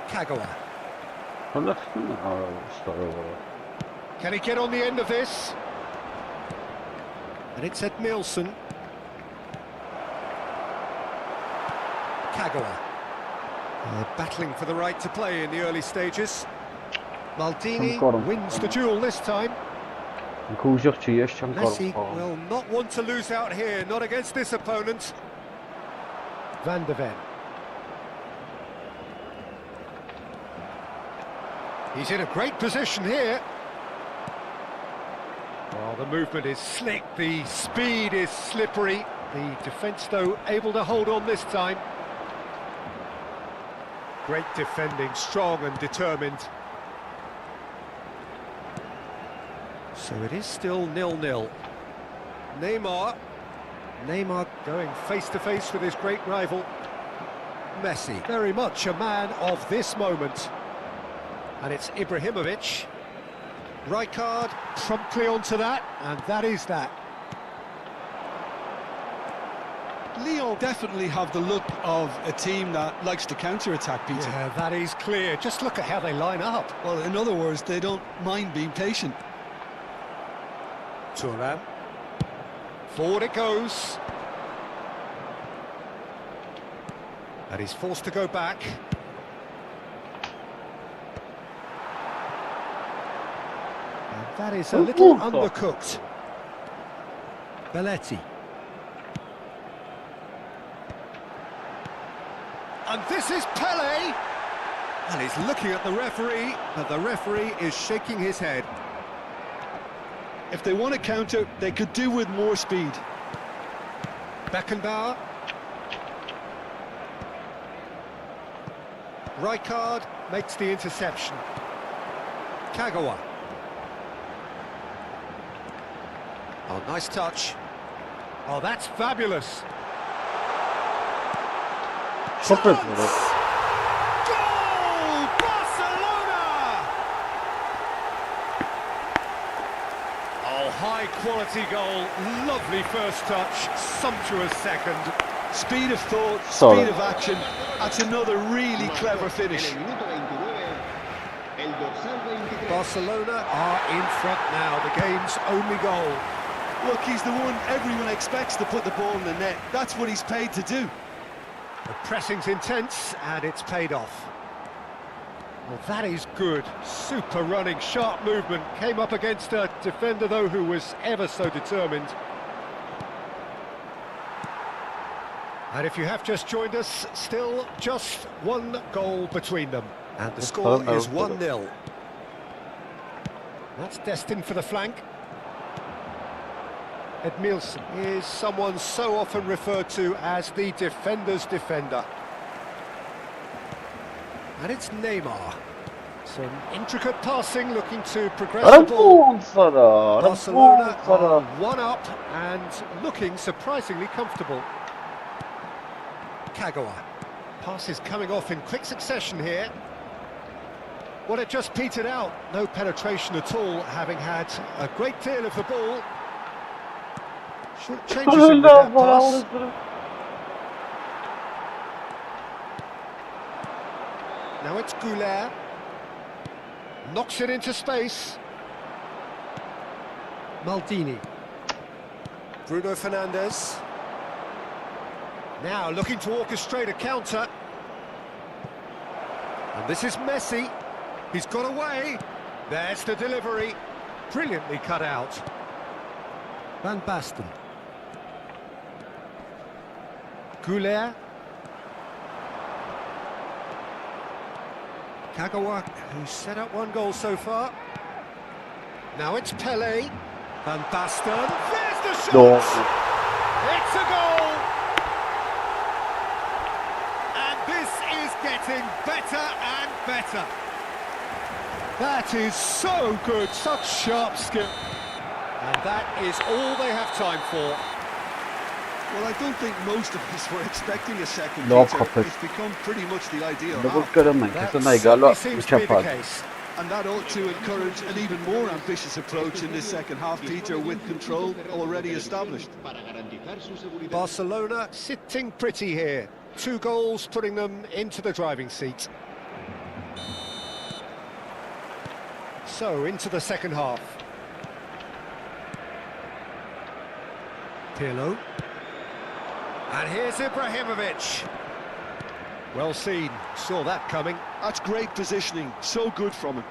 Kagawa. Can he get on the end of this? And it's Ed Nielsen. Kagawa. Battling for the right to play in the early stages. Maldini wins the duel this time. Messi will not want to lose out here, not against this opponent. Van de Ven. He's in a great position here. Well, the movement is slick, the speed is slippery. The defence, though, able to hold on this time. Great defending, strong and determined. So it is still 0-0. Neymar going face-to-face with his great rival. Messi, very much a man of this moment. And it's Ibrahimovic. Rijkaard promptly onto that, and that is that. Lyon definitely have the look of a team that likes to counter-attack, Peter. Yeah, that is clear. Just look at how they line up. Well, in other words, they don't mind being patient. Thuram. Forward it goes. And he's forced to go back. And that is a little undercooked. Belletti. And this is Pele. And he's looking at the referee, but the referee is shaking his head. If they want to counter, they could do with more speed. Beckenbauer. Rijkaard makes the interception. Kagawa. Oh, nice touch. Oh, that's fabulous. Super. Goal! Barcelona! Oh, high quality goal. Lovely first touch. Sumptuous second. Speed of thought, Solid. speed of action. That's another really clever finish. En el minuto 29, el dorsal 23. Barcelona are in front now. The game's only goal. Look, he's the one everyone expects to put the ball in the net. That's what he's paid to do. The pressing's intense, and it's paid off. Well, that is good. Super running, sharp movement. Came up against a defender, though, who was ever so determined. And if you have just joined us, still just one goal between them. And the score is 1-0. That's destined for the flank. Edmilson is someone so often referred to as the defender's defender. And it's Neymar. Some intricate passing, looking to progress the ball. Barcelona are one up and looking surprisingly comfortable. Kagawa. Passes coming off in quick succession here. Well, it just petered out. No penetration at all, having had a great deal of the ball. Short changes in with that pass. Now it's Goulet. Knocks it into space. Maldini. Bruno Fernandes. Now looking to orchestrate a counter. And this is Messi. He's got away. There's the delivery. Brilliantly cut out. Van Basten. Goulet. Kagawa, who's set up one goal so far. Now it's Pele. Van Basten. There's the shot! No. It's a goal! And this is getting better and better. That is so good, such sharp skill. And that is all they have time for. Well, I don't think most of us were expecting a second. No, Peter. Copper. It's become pretty much the ideal Double half. göremem. That Kesin Aygalo certainly seems to be the uçapar. case. And that ought to encourage an even more ambitious approach in this second half, Peter, with control already established. Para garantizar su seguridad. Barcelona sitting pretty here. 2 goals putting them into the driving seat. So, into the second half. Pirlo. And here's Ibrahimovic. Well seen, saw that coming. That's great positioning, so good from him.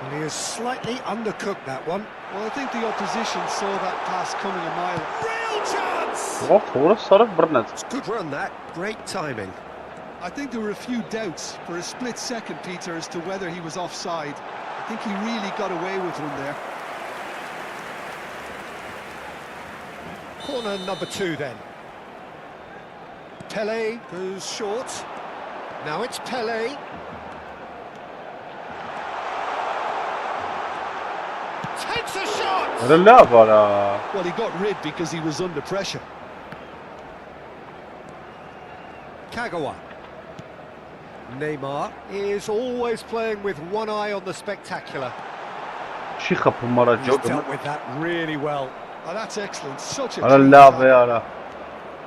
And he has slightly undercooked that one. Well, I think the opposition saw that pass coming a mile. Real chance! Oh, thora sarı bırnaz. Good run that, great timing. I think there were a few doubts for a split second, Peter, as to whether he was offside. I think he really got away with one there. Corner number 2 then. Pele goes short. Now it's Pele. Takes a shot! Rıla var ha. Well, he got rid because he was under pressure. Kagawa. Neymar is always playing with one eye on the spectacular. Չի խփում արա He's ջոկը։ dealt with that really well. Oh, that's excellent. Such a Արա clean լավ է tackle. արա։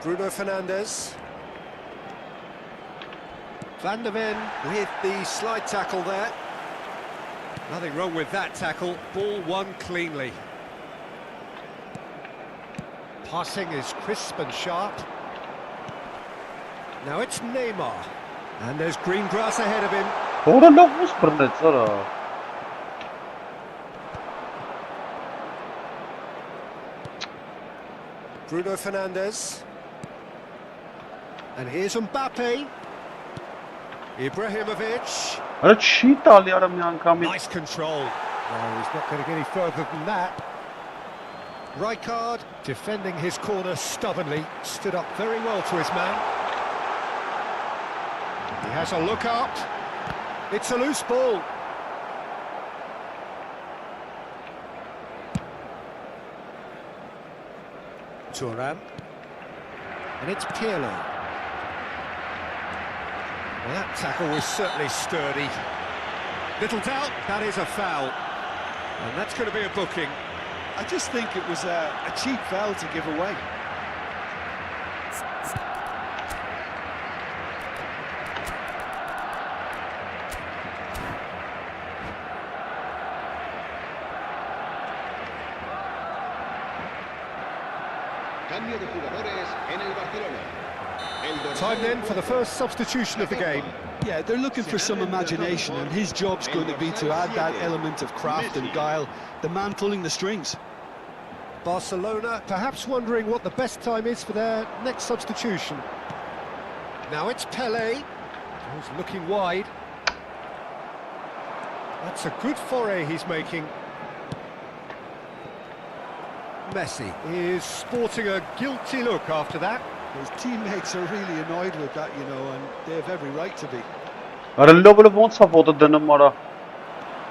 Bruno Fernandes. Van der Ven with the slide tackle there. Nothing wrong with that tackle. Ball won cleanly. Passing is crisp and sharp. Now it's Neymar. And there's green grass ahead of him. Որը լավ ուս բռնեց արա։ Bruno Fernandes. And here's Mbappe. Ibrahimovic. Արա չի տալի արա մի անգամից։ Nice control. No, he's not going to get any further than that. Rijkaard defending his corner stubbornly, stood up very well to his man. He has a look up. It's a loose ball. Thuram. And it's Pirlo. Well, that tackle was certainly sturdy. Little doubt, that is a foul. And that's going to be a booking. I just think it was a cheap foul to give away. Cambio de jugadores en el Barcelona. El dorsal Time then for the first substitution of the game. Yeah, they're looking for some imagination, and his job's going to be to add that element of craft and guile, the man pulling the strings. Barcelona perhaps wondering what the best time is for their next substitution. Now it's Pelé, who's looking wide. That's a good foray he's making. Messi is sporting a guilty look after that. His teammates are really annoyed with that, you know, and they have every right to be. Արա լովը ոնց է ոտը դնում արա։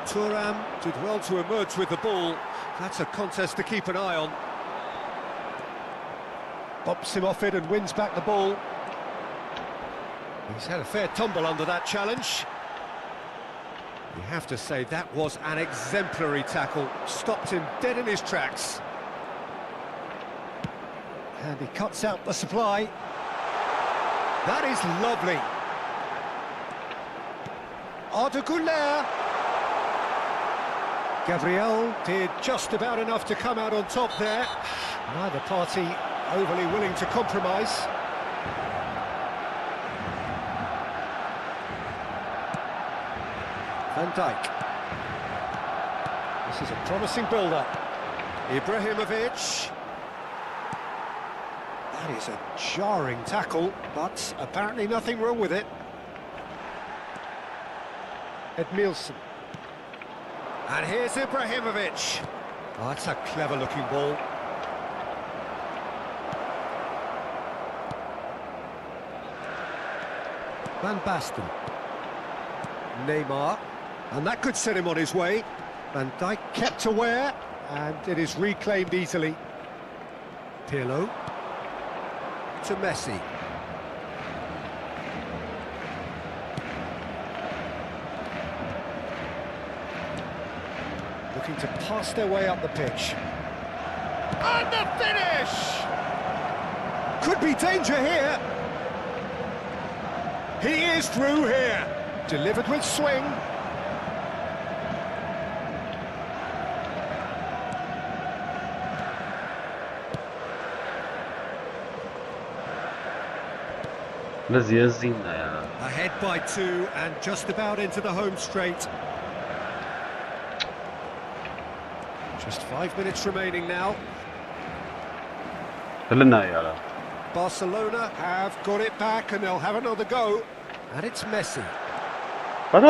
Thuram did well to emerge with the ball. That's a contest to keep an eye on. Bops him off it and wins back the ball. He's had a fair tumble under that challenge. You have to say that was an exemplary tackle. Stopped him dead in his tracks. And he cuts out the supply. That is lovely. Arda Güler. Gabriel did just about enough to come out on top there. Neither party overly willing to compromise. Van Dijk. This is a promising build-up. Ibrahimovic. That is a jarring tackle, but apparently nothing wrong with it. Edmilson. And here's Ibrahimovic. Oh, that's a clever-looking ball. Van Basten. Neymar. And that could set him on his way. Van Dijk kept aware, and it is reclaimed easily. Pirlo. To Messi. Looking to pass their way up the pitch. And the finish! Could be danger here. He is through here. Delivered with swing. Ahead by 2 and just about into the home straight. Just 5 minutes remaining now. Barcelona have got it back and they'll have another go. And it's Messi. Well,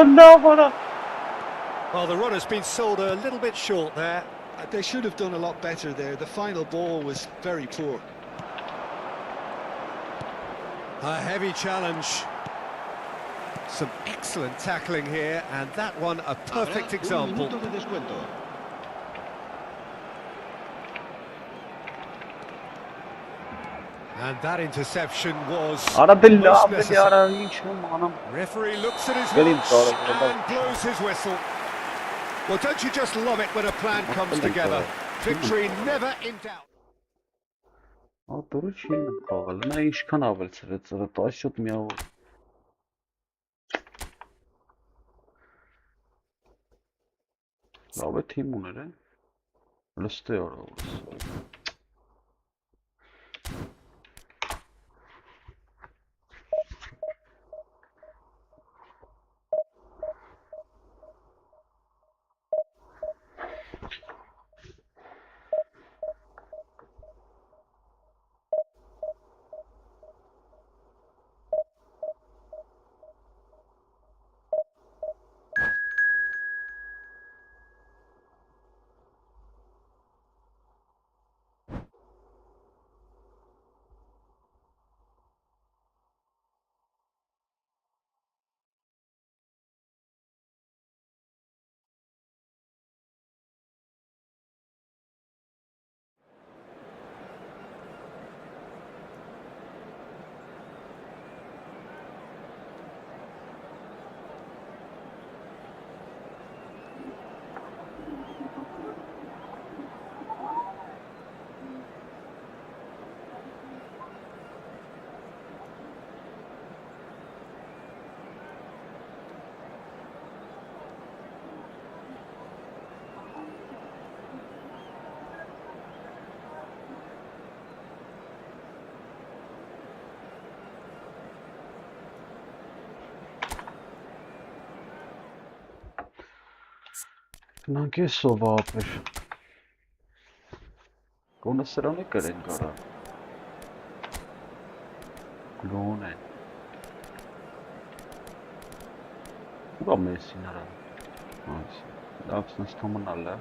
the run has been sold a little bit short there. They should have done a lot better there. The final ball was very poor. A heavy challenge. Some excellent tackling here, and that one a perfect example. Un minuto de descuento. And that interception was Արա դե most լավ է necessary. արա ինչ եմ անում։ Referee looks at his Getting watch sorry, and blows his whistle. Well, don't you just love it when a plan comes together? Victory never in doubt. Ա դուրը չի եմ խաղալ։ Նա ինչքան ավել ծրը 17 միավոր։ Լավ է թիմ ուներ է։ Լստե արա։ Գնանք է սովա ապեր։ Գոնը սրանը կրեն գարա։ Գոն է։ Ուղա մեսին արա։ Լավ նստոմնալ է։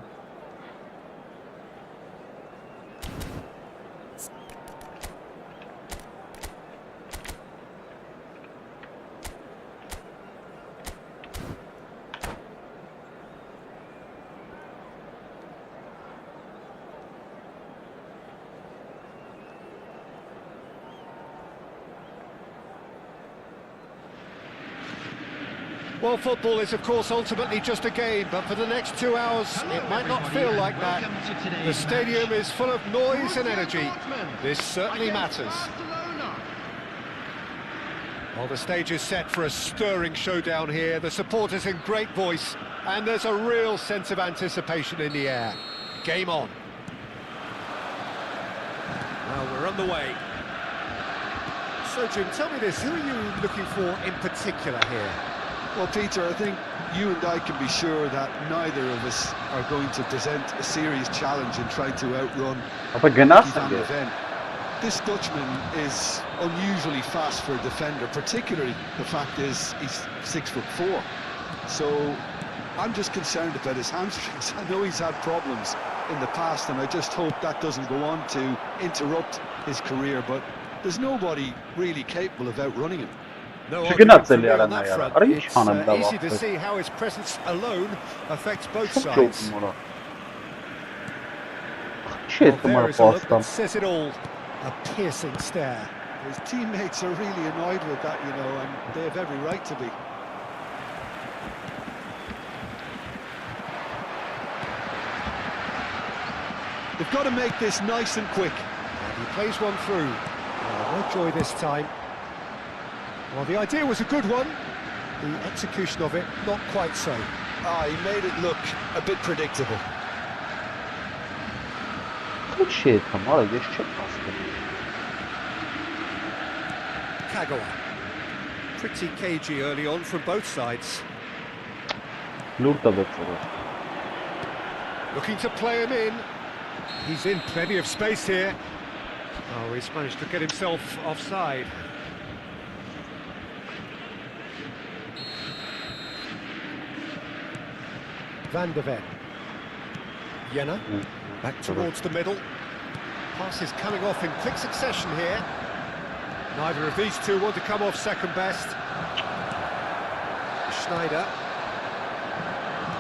Well, football is, of course, ultimately just a game, but for the next 2 hours, it might not feel like that. The stadium is full of noise and energy. This certainly matters. Well, the stage is set for a stirring showdown here. The supporters in great voice, and there's a real sense of anticipation in the air. Game on. Well, we're on the way. So, Jim, tell me this, who are you looking for in particular here? Well, Peter, I think you and I can be sure that neither of us are going to present a serious challenge in trying to outrun Van de Ven. This Dutchman is unusually fast for a defender, particularly the fact is he's 6'4". So I'm just concerned about his hamstrings. I know he's had problems in the past, and I just hope that doesn't go on to interrupt his career, but there's nobody really capable of outrunning him. No argument for me on that front. It's easy to see how his presence alone affects both sides. Well, there is a look that says it all. A piercing stare. His teammates are really annoyed with that, you know, and they have every right to be. They've got to make this nice and quick. And he plays one through. No joy this time. Well, the idea was a good one. The execution of it, not quite so. He made it look a bit predictable. Good shit, come on, this shit Kagawa. Pretty cagey early on from both sides. Looking to play him in. He's in plenty of space here. Oh, he's managed to get himself offside. Van de Ven. Jenna, back towards the middle. Pass is coming off in quick succession here. Neither of these two want to come off second best. Schneider.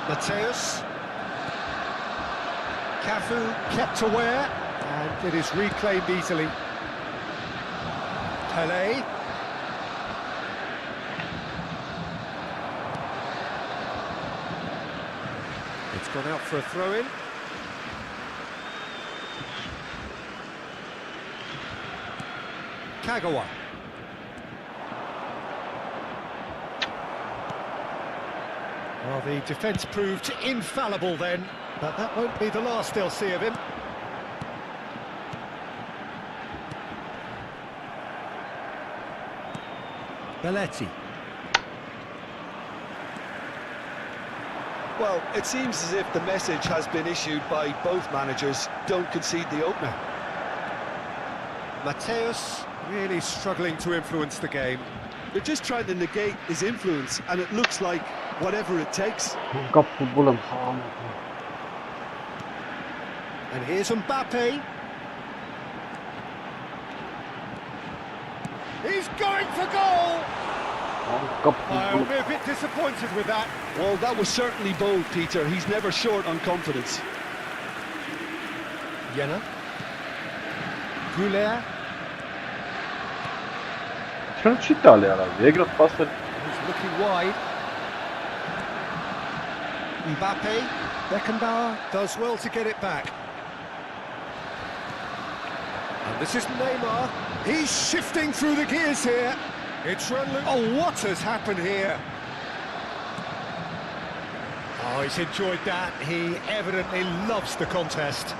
Mateus. Cafu kept aware, and it is reclaimed easily. Pele. It's gone out for a throw-in. Kagawa. Well, the defence proved infallible then, but that won't be the last they'll see of him. Belletti. Well, it seems as if the message has been issued by both managers: don't concede the opener. Mateus really struggling to influence the game. They're just trying to negate his influence, and it looks like whatever it takes. And here's Mbappe. He's going for goal! I'll be a bit disappointed with that. Well, that was certainly bold, Peter. He's never short on confidence. Jenna. Goulet. He's looking wide. Mbappe. Beckenbauer does well to get it back. And this is Neymar. He's shifting through the gears here. It's oh, what has happened here? Oh, he's enjoyed that. He evidently loves the contest.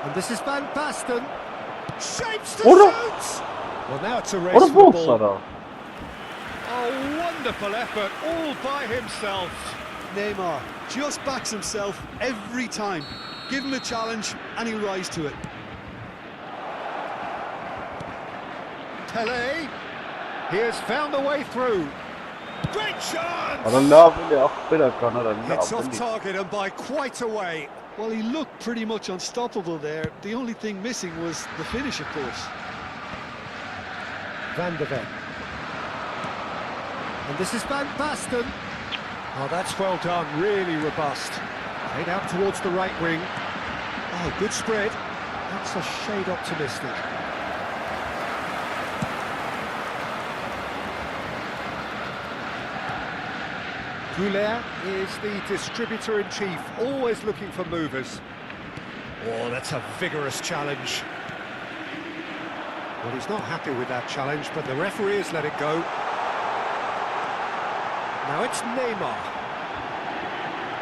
And this is Van Basten. Shapes the shoots! Well, now it's a race for the ball. Oh, wonderful effort, all by himself. Neymar just backs himself every time. Give him a challenge and he'll rise to it. Pele, he has found a way through. Great chance! It's off target and by quite a way. Well, he looked pretty much unstoppable there. The only thing missing was the finish, of course. Van de Ven. And this is Van Basten. Oh, that's well done, really robust. Played out towards the right wing. Oh, good spread. That's a shade optimistic. Goulet is the distributor-in-chief, always looking for movers. Oh, that's a vigorous challenge. Well, he's not happy with that challenge, but the referee has let it go. Now it's Neymar.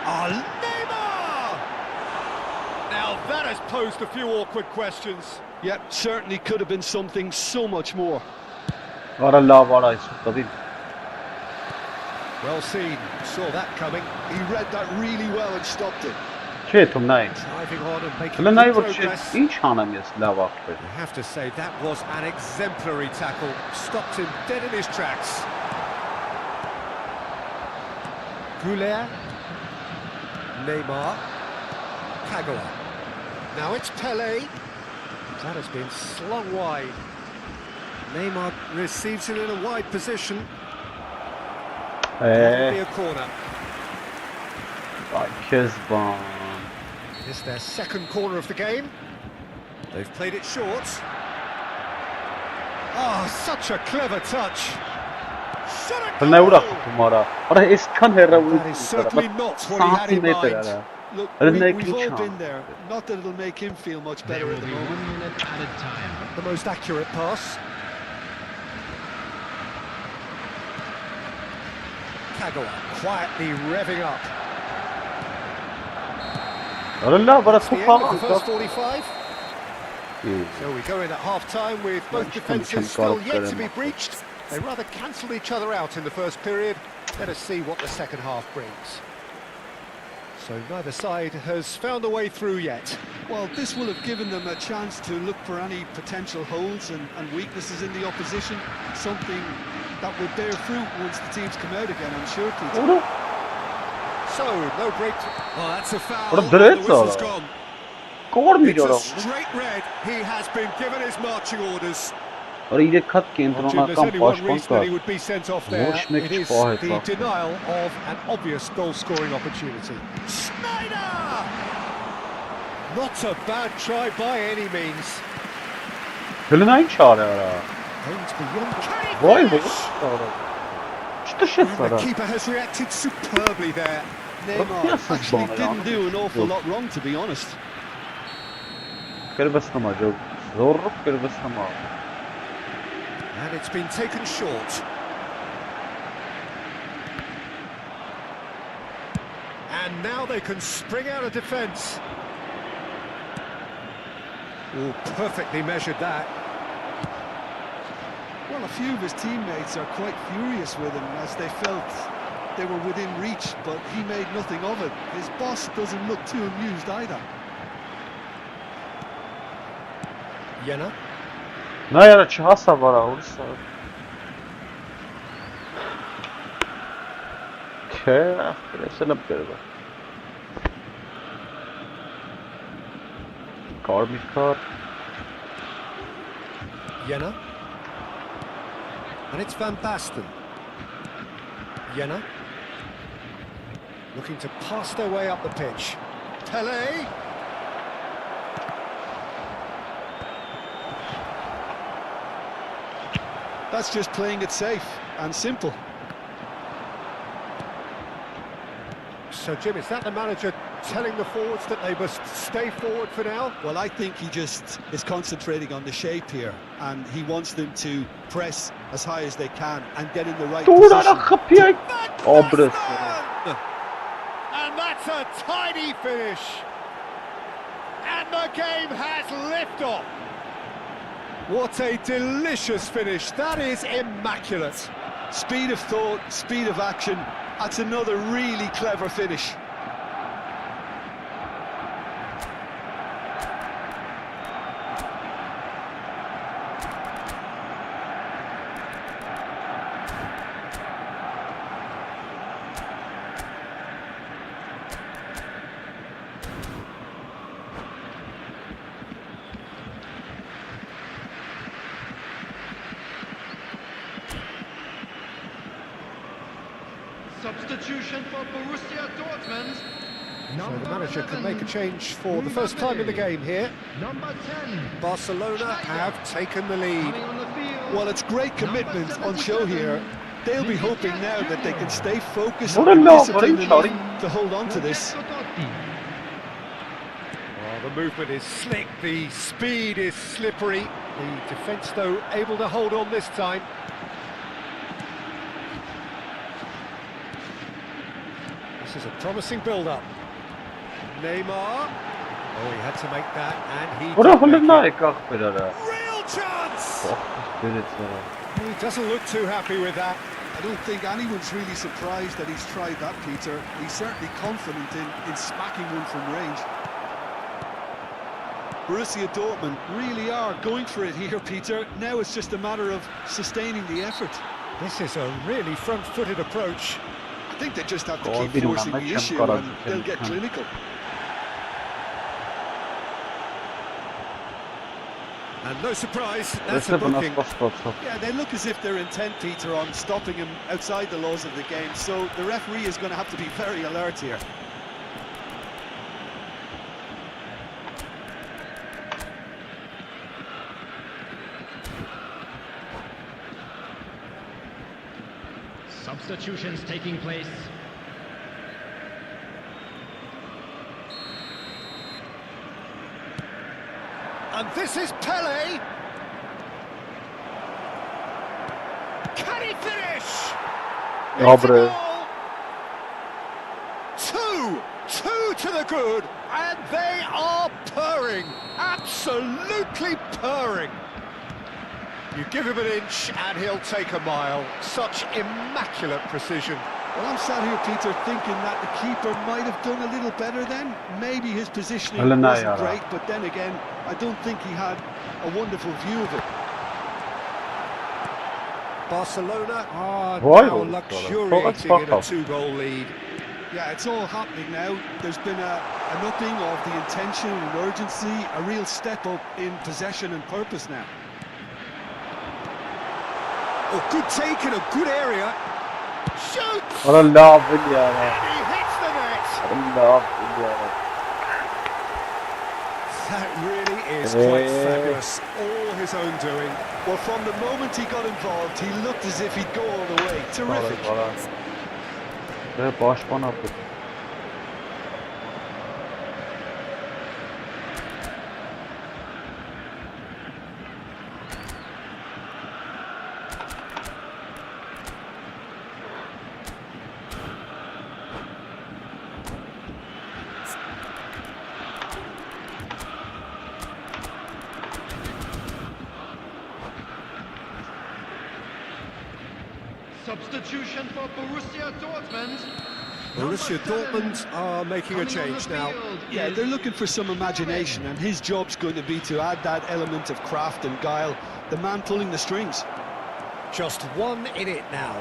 Oh, Neymar! Now that has posed a few awkward questions. Yep, certainly could have been something so much more. Well seen, saw that coming. He read that really well and stopped it. Driving on and making good progress. You have to say that was an exemplary tackle. Stopped him dead in his tracks. Goulet. Neymar. Kagawa. Now it's Pele. That has been slung wide. Neymar receives it in a wide position. That'll be a corner. It's their second corner of the game. They've played it short. Oh, such a clever touch. That is certainly not what he had in mind. Look, we've all been there. Not that it'll make him feel much better at the moment. 1 minute added time. The most accurate pass. Kagawa quietly revving up. That's the end of the first 45. So we go in at half-time with both defences still yet to be breached. They rather cancelled each other out in the first period. Let us see what the second half brings. So neither side has found a way through yet. Well, this will have given them a chance to look for any potential holes and weaknesses in the opposition. Something that will bear fruit once the teams come out again, I'm sure, Peter. So, no breakthrough. Oh, that's a foul. What a The whistle's gone. It's a It's straight red. He has been given his marching orders. There's There's only one reason that he would be sent off there. Ոչ մեկ It is չփոխեց, the ախր։ denial of an obvious goal-scoring opportunity. Schneider! Not a bad try by any means. Hülünen çağır ya. Aims beyond. Can he Vay be. finish? İşte şey And the sana. keeper has reacted superbly there. Neymar Bakıyorsun actually bana didn't ya. do an awful Yok. lot wrong, to be honest. Kırmızı çok zorluk kırmızı ama. And it's been taken short. And now they can spring out of defence. Oh, perfectly measured that. Well, a few of his teammates are quite furious with him as they felt they were within reach, but he made nothing of it. His boss doesn't look too amused either. Jena. Ne yara çahasa var olursa. Ke, sen yapıyor bak. Kar. Jena. And it's Van Basten. Jena. Looking to pass their way up the pitch. Pelé. That's just playing it safe and simple. So, Jim, is that the manager telling the forwards that they must stay forward for now? Well, I think he just is concentrating on the shape here, and he wants them to press as high as they can and get in the right Dur position. ara kapıya. Obres. And that's a tidy finish. And the game has liftoff. What a delicious finish. That is immaculate. Speed of thought, speed of action. That's another really clever finish. Substitution for Borussia Dortmund. So the manager can make a change for the first time in the game here. Number 10. Barcelona have taken the lead. Coming on the field. Well, it's great commitment on show here. They'll be hoping now that they can stay focused What and a no, disciplined what are you enough to hold on to this. Well, the movement is slick, the speed is slippery. The defence, though, able to hold on this time. This is a promising build-up. Neymar. Oh, he had to make that, and he Bura did make hülünen it. kalk bir ara. Real chance! Evet sana. He doesn't look too happy with that. I don't think anyone's really surprised that he's tried that, Peter. He's certainly confident in smacking one from range. Borussia Dortmund really are going for it here, Peter. Now it's just a matter of sustaining the effort. This is a really front-footed approach. I think they just have to Gol keep bir forcing uğranda the issue çem and they'll get karar. clinical. And no surprise, that's a Neyse bu booking. nasıl bastı? Yeah, they look as if they're intent, Peter, on stopping him outside the laws of the game, so the referee is going to have to be very alert here. Substitutions taking place. And this is Pelé. Can he finish? Ja, It's a bro. goal. Two to the good, and they are purring, absolutely purring. You give him an inch and he'll take a mile. Such immaculate precision. Well, I'm sat here, Peter, thinking that the keeper might have done a little better then. Maybe his positioning Öyle ne wasn't ya? great, but then again, I don't think he had a wonderful view of it. Barcelona are Why now was it? luxuriating in a two-goal lead. Yeah, it's all happening now. There's been an upping of the intention and urgency, a real step up in possession and purpose now. Oh, good take in a good area. Shoots! Allah billahi. And he hits the net. Allah billahi. That really is quite fabulous. All his own doing. Well, from the moment he got involved, he looked as if he'd go all the way. Terrific. Պաշտպան ապր։ Substitution for Borussia Dortmund. Borussia Dortmund are making a change now. Yeah, they're looking for some imagination, and his job's going to be to add that element of craft and guile, the man pulling the strings. Just one in it now.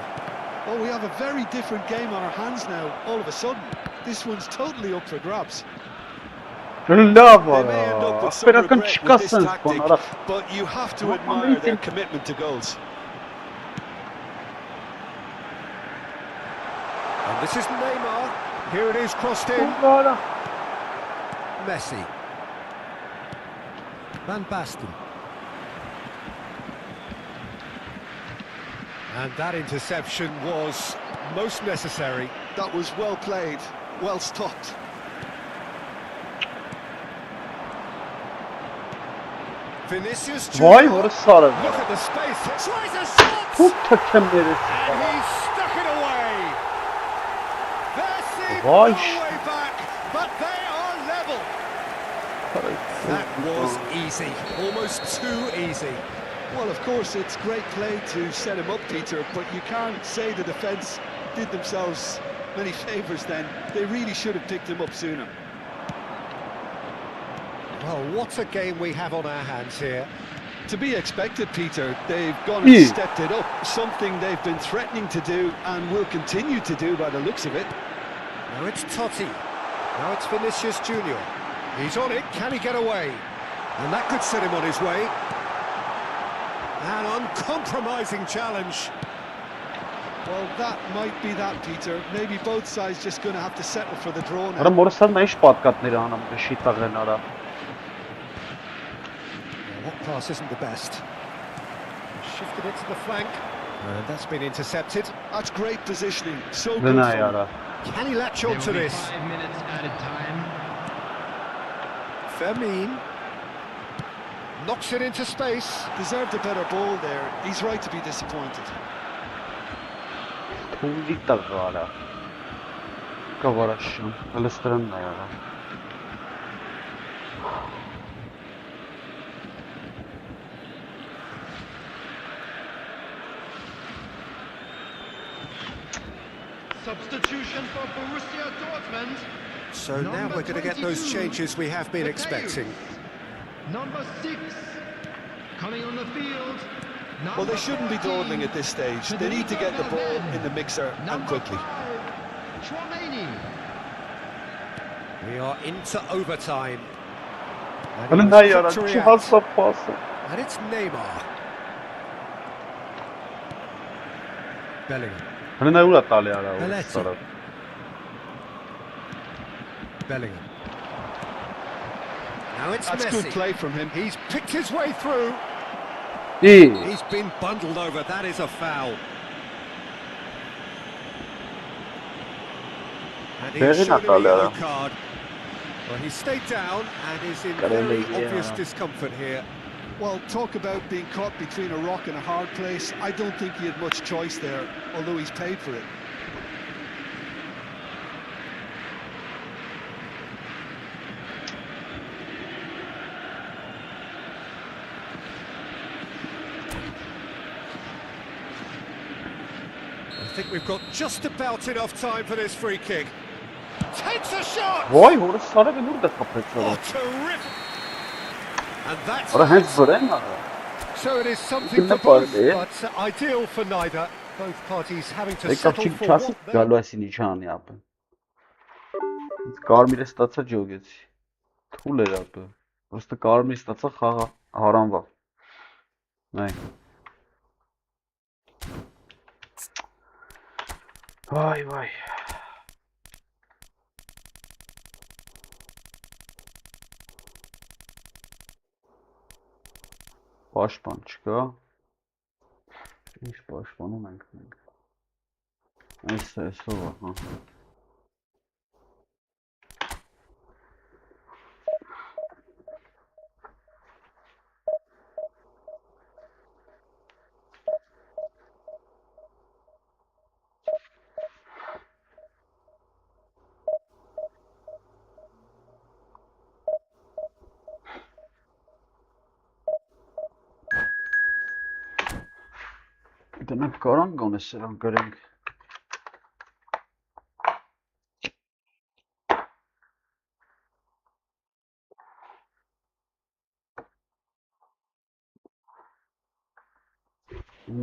Well, we have a very different game on our hands now, all of a sudden. This one's totally up for grabs. Լավ They may end up with some Ասպերական regret with this չկասեն tactic, բան, արա։ but you have to admire their commitment to goals. And this is Neymar. Here it is, crossed in. Messi. Van Basten. And that interception was most necessary. That was well played, well stopped. Vinicius Vay, Junior. what a sorrow. Look at the space. Tries a shot. Çok takımları. And he's stuck it away. There seems no Vay. way back, but they are level. That was easy, almost too easy. Well, of course, it's great play to set him up, Peter, but you can't say the defence did themselves many favours then. They really should have picked him up sooner. Well, what a game we have on our hands here. To be expected, Peter. They've gone and stepped it up, something they've been threatening to do and will continue to do by the looks of it. Now it's Totti. Now it's Vinicius Junior. He's on it, can he get away? And that could set him on his way. An uncompromising challenge. Well, that might be that, Peter. Maybe both sides just going to have to settle for the draw now. Արա մորսան ինչ պատկատներ անում շիտաղեն արա։ That pass isn't the best. Shifted it to the flank. And that's been intercepted. That's great positioning. So good. Դնայ from him. արա։ Can he latch There on to will be this? 5 minutes added time. Fermin knocks it into space. Deserved a better ball there. He's right to be disappointed. Թունգի տղա արա։ Կավարաշան, հլստրանն է արա։ Substitution for Borussia Dortmund. So now we're going to get those 22, changes we have been Matthäus. expecting. Number 6 coming on the field. Well, they shouldn't be dawdling at this stage. They need to get the ball in the mixer and quickly. We are into overtime. And he Դնայ was արա, quick to չի react. հասա պասը։ And it's Neymar. Bellingham. Դնայ ուրա տալի արա։ Belletti. Bellingham. Now it's That's Messi. good play from him. He's picked his way through. Ի։ He's been bundled over. That is a foul. And he's Very shown him a not yellow bad. card. Well, he stayed down and is in Caramba, very obvious yeah. discomfort here. Well, talk about being caught between a rock and a hard place. I don't think he had much choice there, although he's paid for it. I think we've got just about enough time for this free kick. Takes a shot! Vay, որը սարը նուր դա խփեց Oh, արա։ terrific! And that's Արա հենց it. վրեն արա։ So it is something Couldn't for have both, passed it. but ideal for neither. Both parties having to Եկավ settle չի for չասի what they... գալու այսին ինչ անի ապը։ Կարմիրը ստացա ջոգեցի։ Թուլ էր ապը։ Պրոստը կարմիր ստացա խաղա հարանվա։ Նայ։ Վայ, վայ։ Պաշտպան չկա։ Ինչ պաշտպանում ենք մենք։ Այսով է, հա։ Դրանք կարան գոնե սրանք գրենք։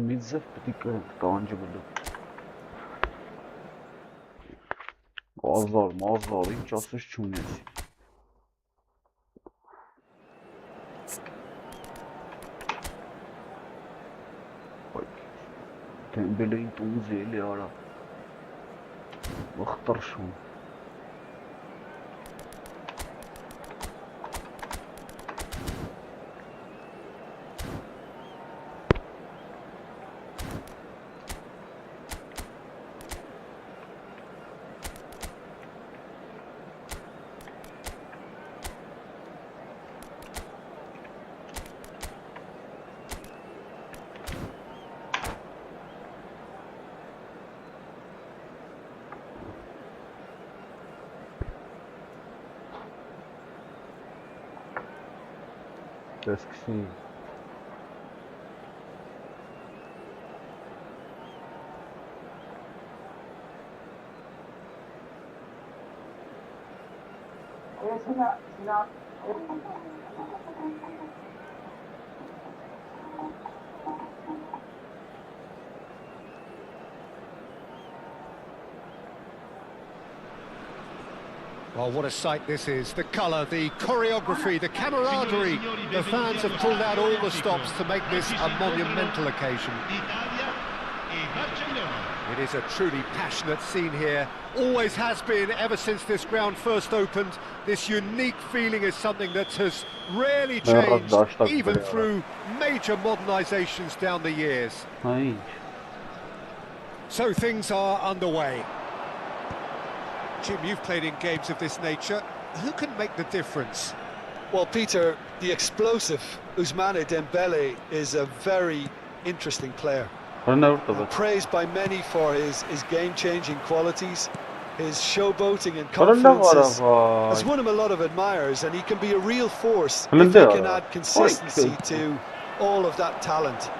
Մի ձև պետք է տանջվելու։ Մազար, ինչ ասես չունեցի։ Դեմբելեին տունձի էլի արա։ Վախտարշում։ Տեսքսի։ Well, what a sight this is. The colour, the choreography, the camaraderie. The fans have pulled out all the stops to make this a monumental occasion. It is a truly passionate scene here. Always has been ever since this ground first opened. This unique feeling is something that has rarely changed, even through major modernisations down the years. So things are underway. Jim, you've played in games of this nature. Who can make the difference? Well, Peter, the explosive Ousmane Dembele is a very interesting player. Praised by many for his game-changing qualities. His showboating and confidence has won him a lot of admirers, and he can be a real force if he can add consistency to all of that talent.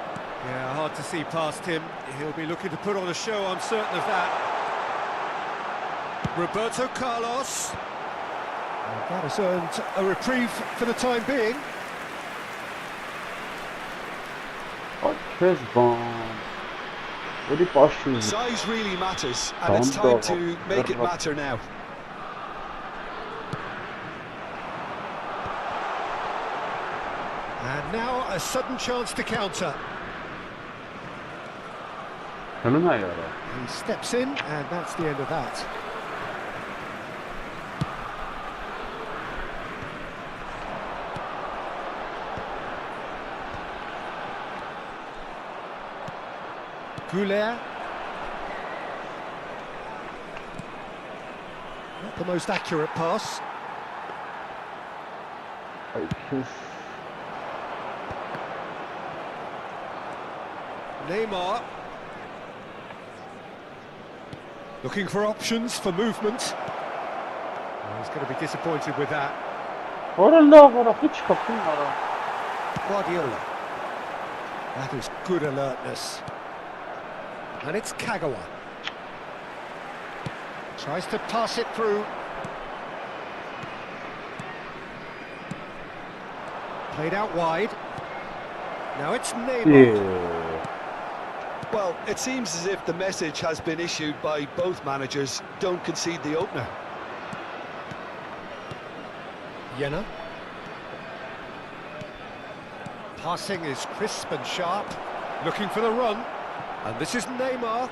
Yeah, hard to see past him. He'll be looking to put on a show, I'm certain of that. Roberto Carlos. And that has earned a reprieve for the time being. Size really matters, and it's time to make it matter now. And now a sudden chance to counter. He steps in, and that's the end of that. Goulet. Not the most accurate pass. Neymar. Looking for options for movement. Oh, he's going to be disappointed with that. Guardiola. That is good alertness. And it's Kagawa. Tries to pass it through. Played out wide. Now it's Neymar. Well, it seems as if the message has been issued by both managers: don't concede the opener. Jena. Passing is crisp and sharp. Looking for the run. And this is Neymar.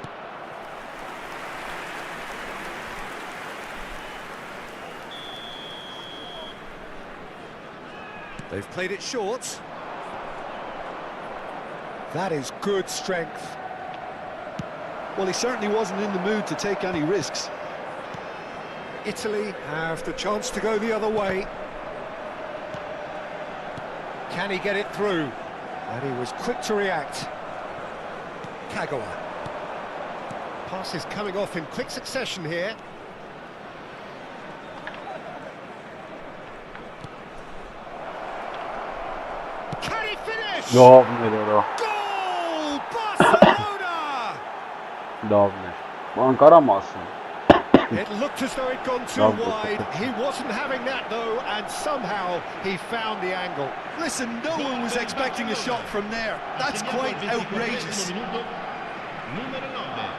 They've played it short. That is good strength. Well, he certainly wasn't in the mood to take any risks. Italy have the chance to go the other way. Can he get it through? And he was quick to react. Kagawa. Pass is coming off in quick succession here. Can he finish? Lovely, Goal! Barcelona! lovely. Man karam asın. It looked as though it'd gone too wide. He wasn't having that though, and somehow he found the angle. Listen, no one was expecting a shot from there. That's quite outrageous. Numero 9.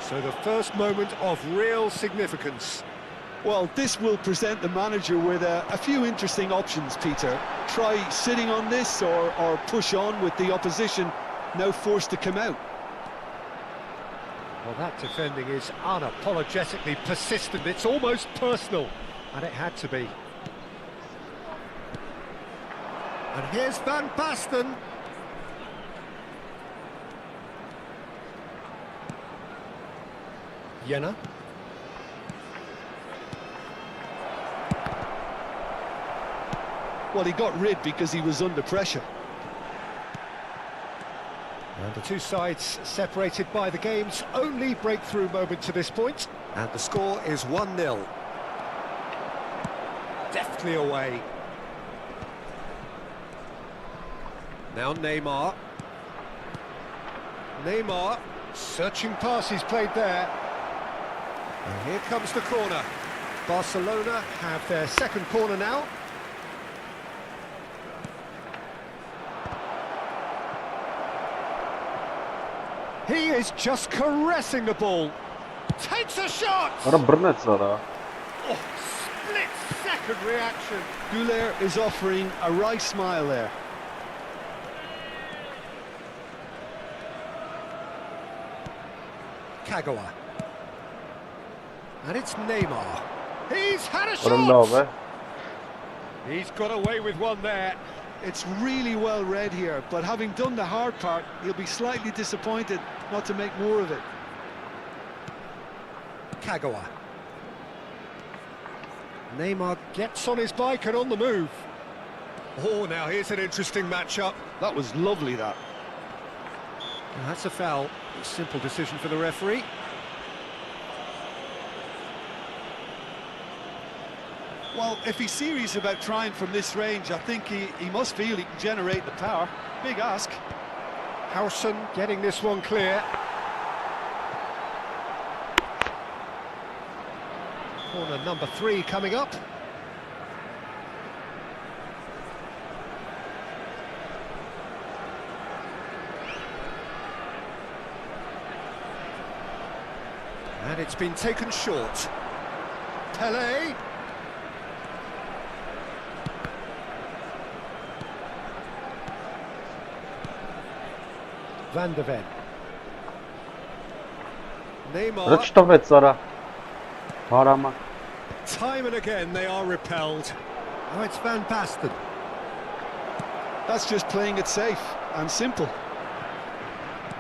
So the first moment of real significance. Well, this will present the manager with a few interesting options, Peter. Try sitting on this or push on with the opposition now forced to come out. Well, that defending is unapologetically persistent. It's almost personal, and it had to be. And here's Van Basten. Jenna. Well, he got rid because he was under pressure. And the two sides separated by the game's only breakthrough moment to this point. And the score is 1-0. Deftly away. Now Neymar. Neymar, searching pass he's played there. And here comes the corner. Barcelona have their second corner now. He is just caressing the ball. Takes a shot! Ara brnets zara. Oh, split-second reaction. Güler is offering a wry smile there. Kagawa. And it's Neymar. He's had a What a love, shot! eh? He's got away with one there. It's really well read here, but having done the hard part, he'll be slightly disappointed not to make more of it. Kagawa. Neymar gets on his bike and on the move. Oh, now here's an interesting matchup. That was lovely, that. And that's a foul. A simple decision for the referee. Well, if he's serious about trying from this range, I think he must feel he can generate the power. Big ask. Howson getting this one clear. Corner number 3 coming up. And it's been taken short. Pele. Van de Ven. Neymar. Rëçtovec zara. Harama. Time and again they are repelled. Oh, it's Van Basten. That's just playing it safe and simple.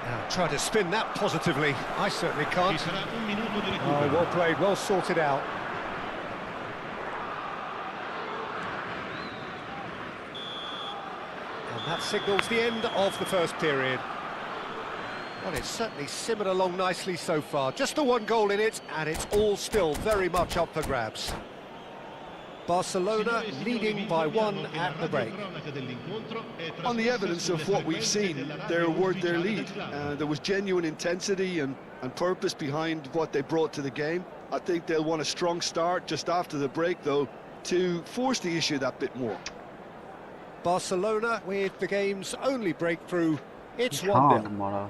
Now try to spin that positively. I certainly Ci can't. sarà un minuto di Oh, recupero. well played, well sorted out. And that signals the end of the first period. Well, it's certainly simmered along nicely so far. Just the one goal in it, and it's all still very much up for grabs. Barcelona leading by 1 at the break. On the evidence of what we've seen, they're worth their lead. There was genuine intensity and purpose behind what they brought to the game. I think they'll want a strong start just after the break, though, to force the issue that bit more. Barcelona with the game's only breakthrough. It's 1-0. Mara.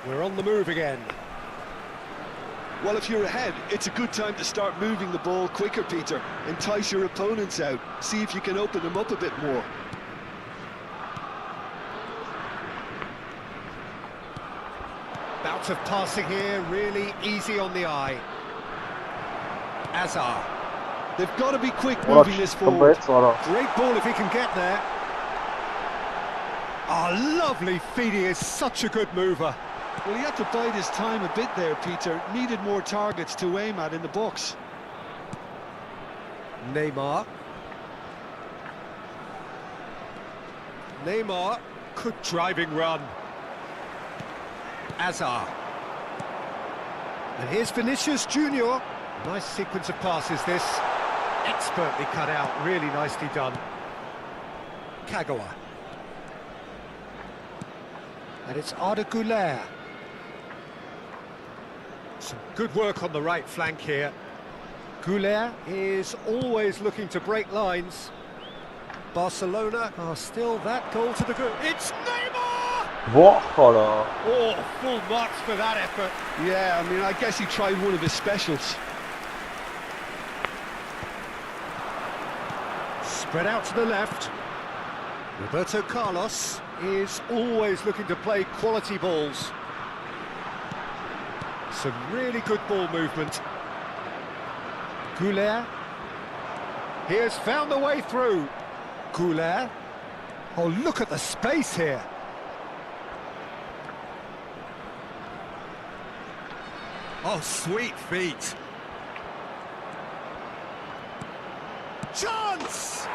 We're on the move again. Well, if you're ahead, it's a good time to start moving the ball quicker, Peter. Entice your opponents out. See if you can open them up a bit more. Out of passing here, really easy on the eye. Azar. They've got to be quick moving this forward. Great ball if he can get there. Oh, lovely feed. He is such a good mover. Well, he had to bide his time a bit there, Peter. Needed more targets to aim at in the box. Neymar. Neymar, good driving run. Azar. And here's Vinicius Junior. Nice sequence of passes this. Expertly cut out, really nicely done. Kagawa. And it's Arda Güler. Some good work on the right flank here. Güler is always looking to break lines. Barcelona are still that goal to the good. It's Neymar! Oh, full marks for that effort. Yeah, I mean, I guess he tried one of his specials. Spread out to the left. Roberto Carlos is always looking to play quality balls. Some really good ball movement. Güler. He has found the way through. Güler. Oh, look at the space here. Oh, sweet feet. Chance!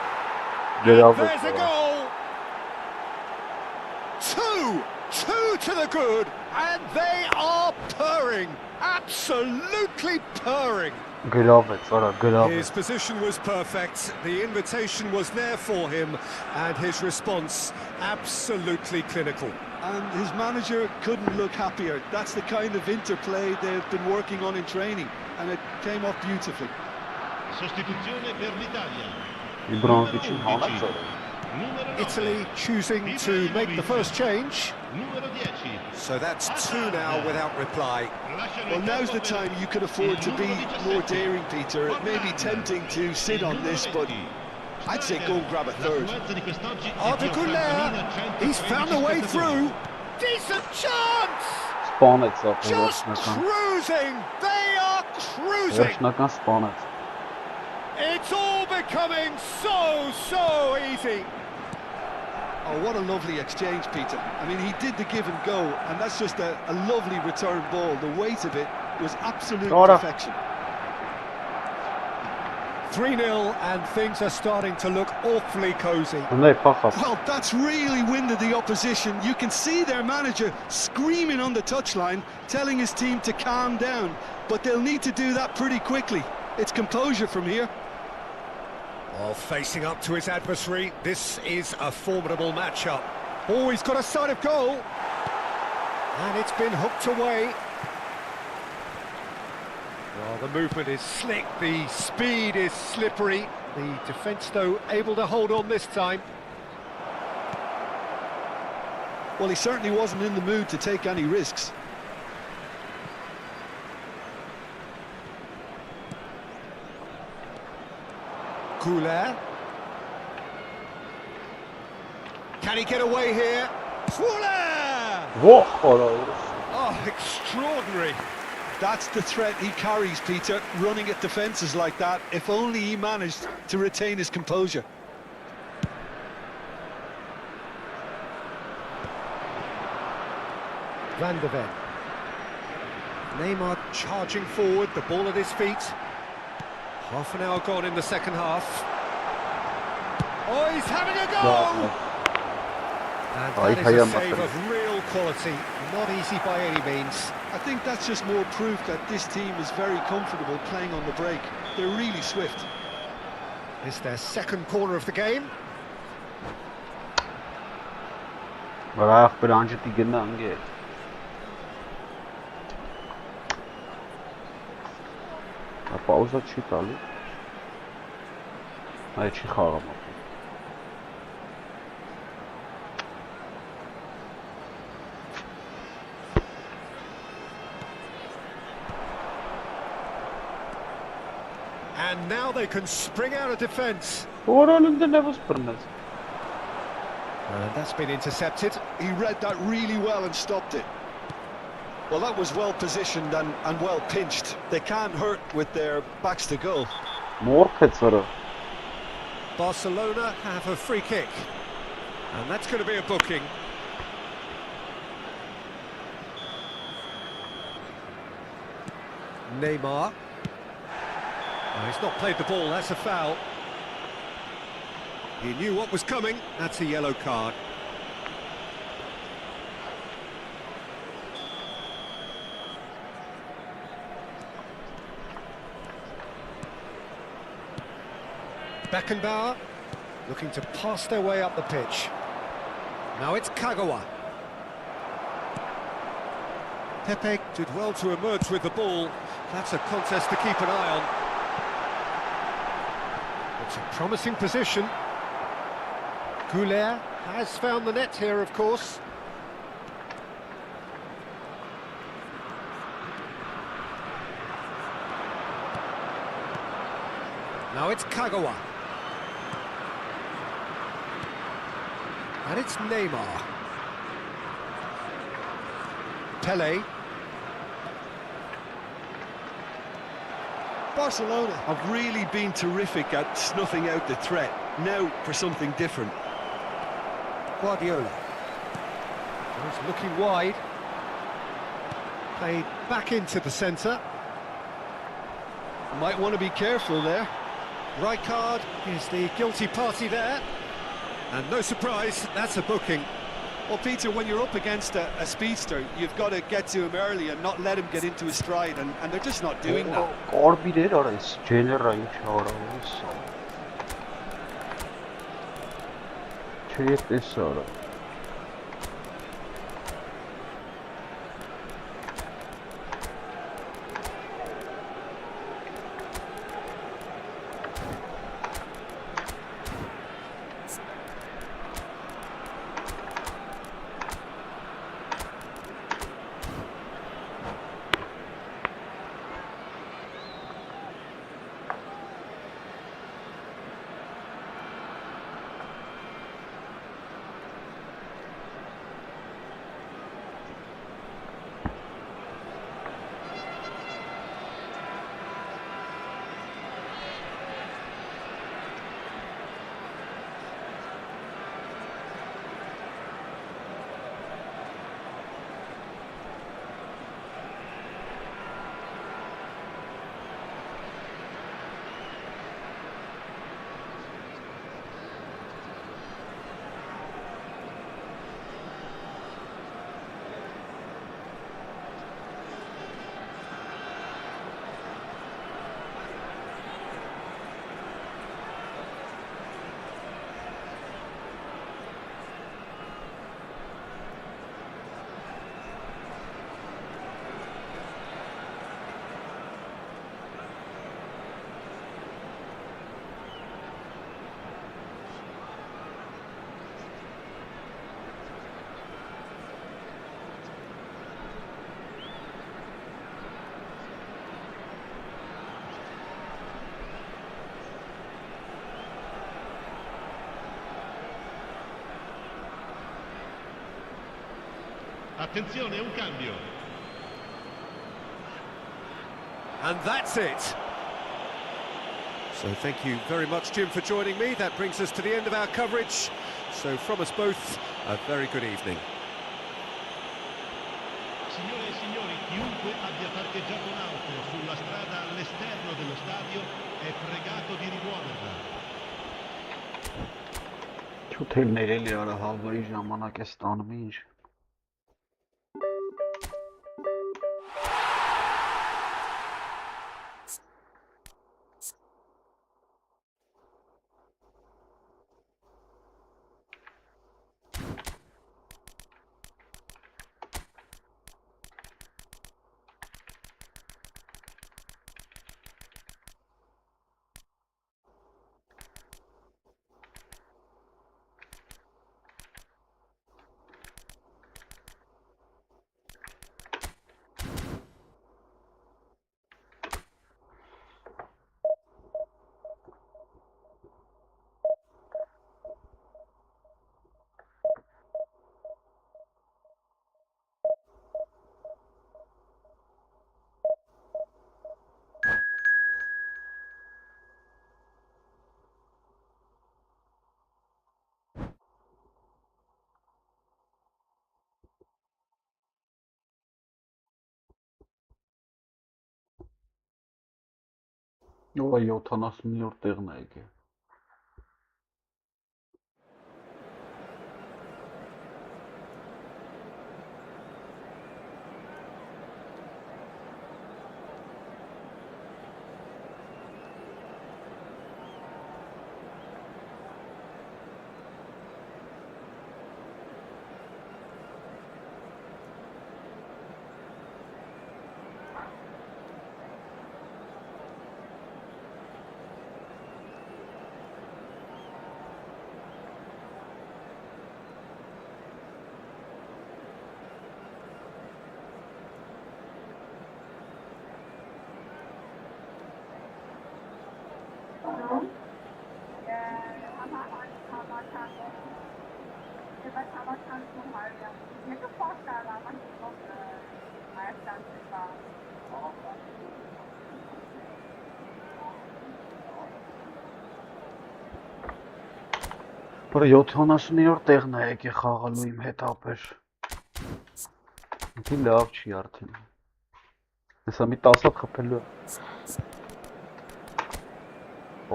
And there's a goal. Two to the good, and they are purring. Absolutely purring. His position was perfect, the invitation was there for him, and his response absolutely clinical. And his manager couldn't look happier. That's the kind of interplay they've been working on in training, and it came off beautifully. Sostituzione per l'Italia. Italy choosing to make the first change. Numero 10. So that's two now without reply. Well, now's the time you can afford to be more daring, Peter. It may be tempting to sit on this, but I'd say go and grab a third. Arda Güler, he's found a way through. Decent chance! Just cruising! They are cruising! It's all becoming so easy. Oh, what a lovely exchange, Peter. I mean, he did the give and go, and that's just a lovely return ball. The weight of it was absolute perfection. 3-0, and things are starting to look awfully cosy. Well, that's really winded the opposition. You can see their manager screaming on the touchline, telling his team to calm down, but they'll need to do that pretty quickly. It's composure from here. Well, facing up to his adversary, this is a formidable matchup. Oh, he's got a sight of goal. And it's been hooked away. Well, the movement is slick, the speed is slippery. The defence, though, able to hold on this time. Well, he certainly wasn't in the mood to take any risks. Güler. Can he get away here? Güler! Oh, extraordinary. That's the threat he carries, Peter, running at defences like that. If only he managed to retain his composure. Van de Ven. Neymar charging forward, the ball at his feet. Half an hour gone in the second half. Oh, he's having a go! And that is a save of real quality, not easy by any means. I think that's just more proof that this team is very comfortable playing on the break. They're really swift. It's their second corner of the game. Pauza չի տալի։ Այդ չի խաղում։ And now they can spring out of defence. And that's been intercepted. He read that really well and stopped it. Well, that was well positioned and well pinched. They can't hurt with their backs to goal. Մորթեցը Barcelona have a free kick. And that's going to be a booking. Neymar. Oh, he's not played the ball, that's a foul. He knew what was coming, that's a yellow card. Beckenbauer looking to pass their way up the pitch. Now it's Kagawa. Pepe did well to emerge with the ball. That's a contest to keep an eye on. It's a promising position. Goulet has found the net here, of course. Now it's Kagawa. And it's Neymar. Pele. Barcelona have really been terrific at snuffing out the threat. Now for something different. Guardiola. He's looking wide. Played back into the centre. Might want to be careful there. Rijkaard is the guilty party there. And no surprise, that's a booking. Well, Peter, when you're up against a speedster, you've got to get to him early and not let him get into his stride, and they're just not doing that. Կորբիրեր արես, ջեներա ինչ արաես։ Չէ տեսարա։ Attenzione, un cambio. And that's it. So thank you very much, Jim, for joining me. That brings us to the end of our coverage. So from us both, a very good evening. Signore e signori, chiunque abbia parcheggiato un'auto sulla strada all'esterno dello stadio è pregato di rimuoverla. Թութելներ էլի արա հավայի ժամանակ է ստանում ինչ։ Ո 70-րդ տեղն է եկել։ Որը 70-րդ տեղն է եկել խաղալու իմ հետ ապեր։ Ինքին լավ չի արդեն։ Հեսա մի 10 հատ խփելու է։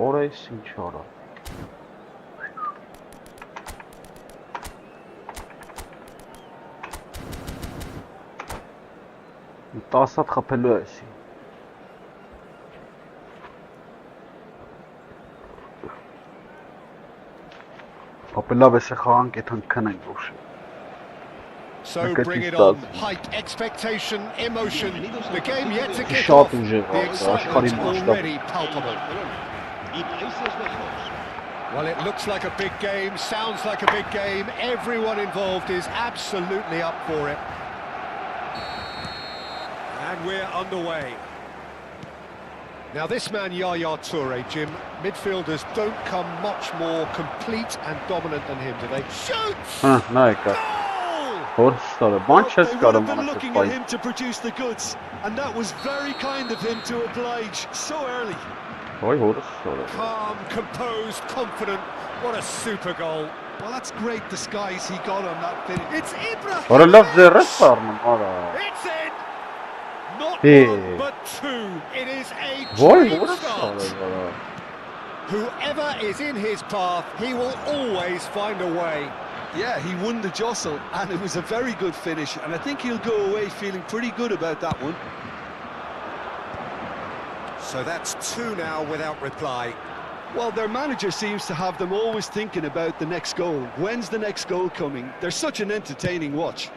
Օր էս ինչ արա։ Մի 10 հատ խփելու է էսի։ So bring it on, height, expectation, emotion, the game yet to kick off, the excitement already palpable. Well, it looks like a big game, sounds like a big game, everyone involved is absolutely up for it. And we're underway. Now this man Yaya Toure, Jim, midfielders don't come much more complete and dominant than him, do they? Shoots! No, They would have been looking at him to produce the goods, and that was very kind of him to oblige so early. Calm, composed, confident, what a super goal. Well, that's great disguise he got on that finish. It's It's in! Not one, but two. It is a great start. Whoever is in his path, he will always find a way. Yeah, he won the jostle, and it was a very good finish, and I think he'll go away feeling pretty good about that one. So that's two now without reply. Well, their manager seems to have them always thinking about the next goal. When's the next goal coming? They're such an entertaining watch.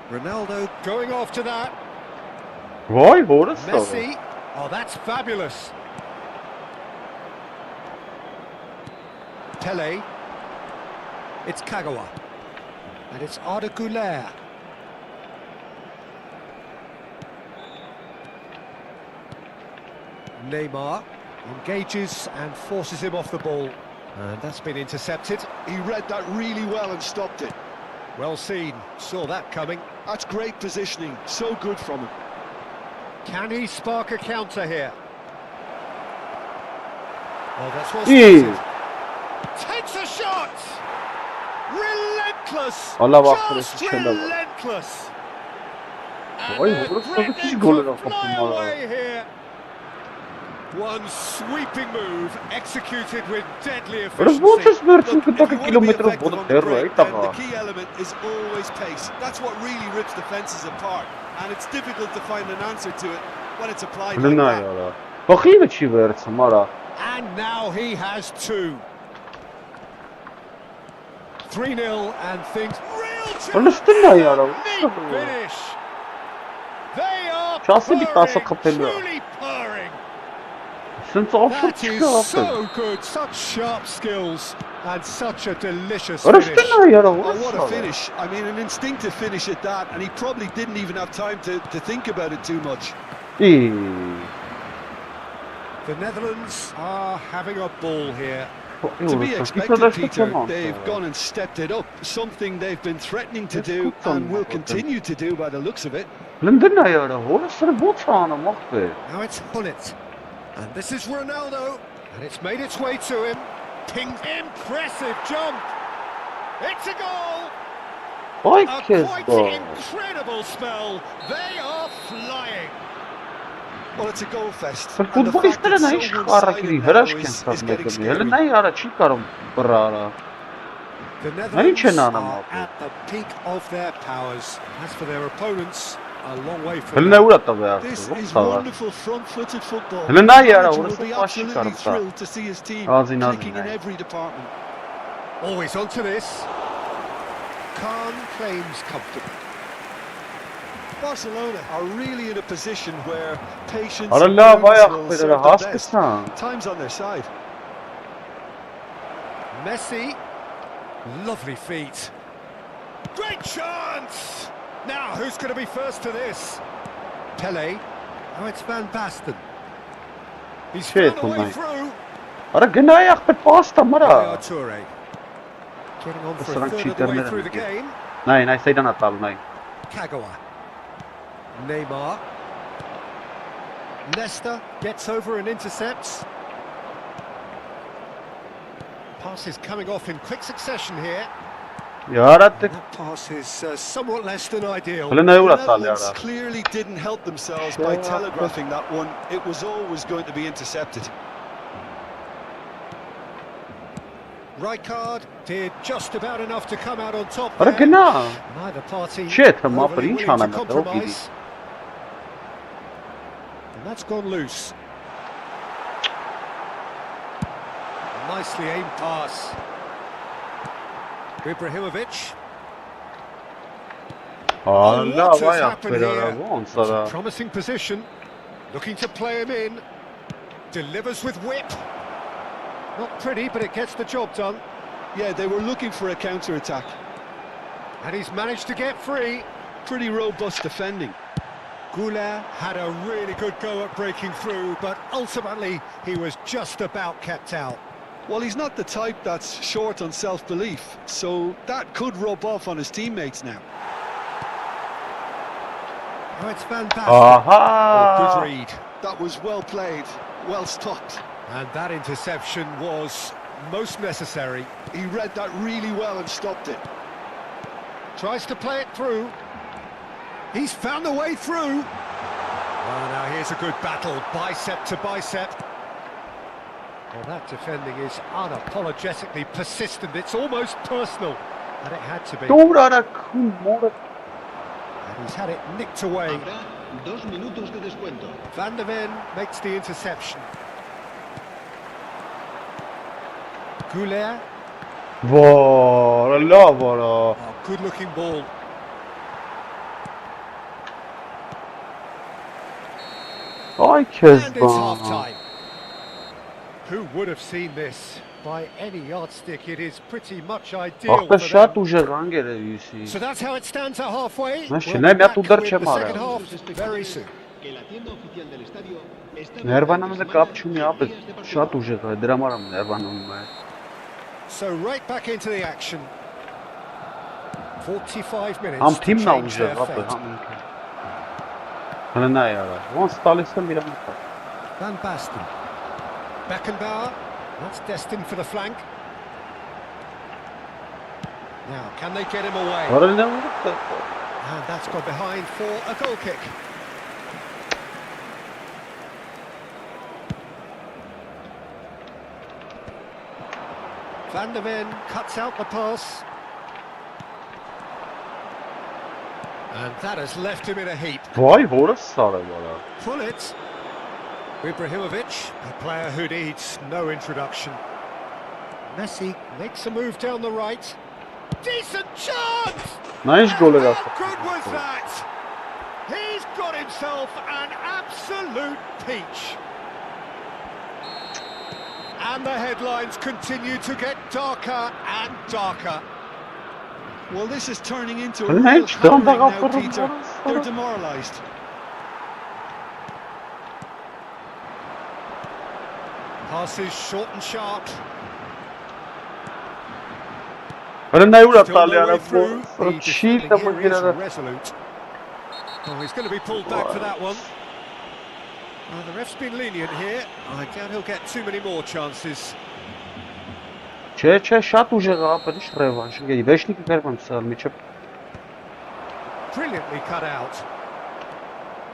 Ronaldo going after that. Messi. Messi. Oh, that's fabulous. Pele. It's Kagawa. And it's Arda Güler. Neymar engages and forces him off the ball. And that's been intercepted. He read that really well and stopped it. Well seen. Saw that coming. That's great positioning. So good from him. Can he spark a counter here? Oh, that's well spotted. Takes a shot! Relentless! Just relentless! And the Britons will fly away here. One sweeping move, executed with deadly efficiency. Look, if you want to be effective on the break, then the key element is always pace. That's what really rips defences apart, and it's difficult to find an answer to it when it's applied like that. And now he has two. 3-0 and things real chance. Neat finish. They are purring, truly purring. That is so good, such sharp skills and such a delicious finish. Oh, what a finish. I mean, an instinctive finish at that, and he probably didn't even have time to think about it too much. The Netherlands are having a ball here. To be expected, Peter, they've gone and stepped it up, something they've been threatening to do and will continue to do by the looks of it. Now it's Hullet, and this is Ronaldo, and it's made its way to him. Ping, impressive jump. It's a goal. A quite incredible spell. They are flying. Well, it's a goal fest. But futbolistները նա ինչ խառակիրի հրաշք են ցած մեկը։ Հələ նա արա չի կարող բռարա։ The Ինչ Netherlands են անում are ապա։ at the peak of their powers. As for their opponents, a long way Հələ from նա them. ուրա տվե This արդյոք։ is Ցավա։ wonderful front-footed football. Հələ նա արա The ուրա manager will be սպաշի absolutely կարծա։ thrilled to see his team Ազին, clicking in ազին, every department. Always onto this. Khan claims comfortable. Barcelona are really in a position where patience Արա and լավ այ prudence will ախպերերը serve them best. հասկացան։ Time's on their side. Messi. Lovely feet. Great chance! Now, who's going to be first to this? Pele. Oh, it's Van Basten. He's Shit, found a way mate. through. Արա գնա այ ախպեր պաստա մրա։ Yaya Toure. Getting on for a Սրանք third of the way չիտերներ through the են։ game. Նայ, նայ սեյդան ատալու նայ։ Kagawa. Neymar. Leicester gets over and intercepts. Pass is coming off in quick succession here. Յարա դե That pass is somewhat less than ideal. հələ նա The ուրա տալի Netherlands արա։ clearly didn't help themselves by telegraphing that one. It was always going to be intercepted. Rijkaard did just about enough to come out on top Արա there. գնա։ Neither party Shit, հմա overly ինչ willing to անեմ դա օգի։ compromise. And that's gone loose. Nicely aimed pass. Ibrahimovic. Ա A լավ lot has այ happened ախպեր արա here. ոնց It's արա։ a promising position. Looking to play him in. Delivers with whip. Not pretty, but it gets the job done. Yeah, they were looking for a counter-attack. And he's managed to get free. Pretty robust defending. Goulet had a really good go at breaking through, but ultimately he was just about kept out. Well, he's not the type that's short on self-belief, so that could rub off on his teammates now. Oh, it's fantastic. Ահա։ Good read. That was well played, well stopped. And that interception was most necessary. He read that really well and stopped it. Tries to play it through. He's found the way through. Well, now here's a good battle, bicep to bicep. Well, that defending is unapologetically persistent. It's almost personal. And it had to be. Դուր արա քուն մորը։ And he's had it nicked away. Habrá 2 minutos de descuento. Van der Ven makes the interception. Goulet. Վա, լավ արա։ Oh, good-looking ball. Այ քեզ And it's բան։ half-time. Who would have seen this? By any yardstick, it is pretty much ideal Ախպեր for շատ them. ուժեղան գերեվիսի։ So that's how it stands at halfway. Մաշ, We'll նայ, be մի հատ back ուդար with չեմ the արել։ second half very soon. Que la tienda oficial del estadio está Ներվանանը կապ չունի ապե շատ ուժեղ է, դրա համար եմ ներվանում է։ So right back into the action. 45 minutes Համ to թիմն է change their ուժեղ ապե fate. համ ինքը։ Հələ նայ արա։ Ոնց տալիս եմ իրան։ Van Basten. Beckenbauer. That's destined for the flank. Now, can they get him away? Արա նայ։ And that's gone behind for a goal kick. Van der Ven cuts out the pass. And that has left him in a heap. Վայ, որը սար է արա։ Pull it. Ibrahimovic, a player who needs no introduction. Messi makes a move down the right. Decent chance! Նա ինչ գոլ էր How ասում։ good was that? He's got himself an absolute peach. And the headlines continue to get darker and darker. Well, this is turning into a Well, real it's done, hammering now, Dagger, Peter. for They're us. demoralised. Passes short and sharp. Հələ նայ ուրա Still տալի no արա way through. որ The չի defending տամ here is գերարը։ resolute. Oh, he's going to be pulled back for that one. The ref's been lenient here. I doubt he'll get too many more chances. Չէ, չէ, շատ ուժեղ է, ապա ինչ ռևանշ։ Գիտի, վեշնիկը կարում եմ սալ միջը։ Brilliantly cut out.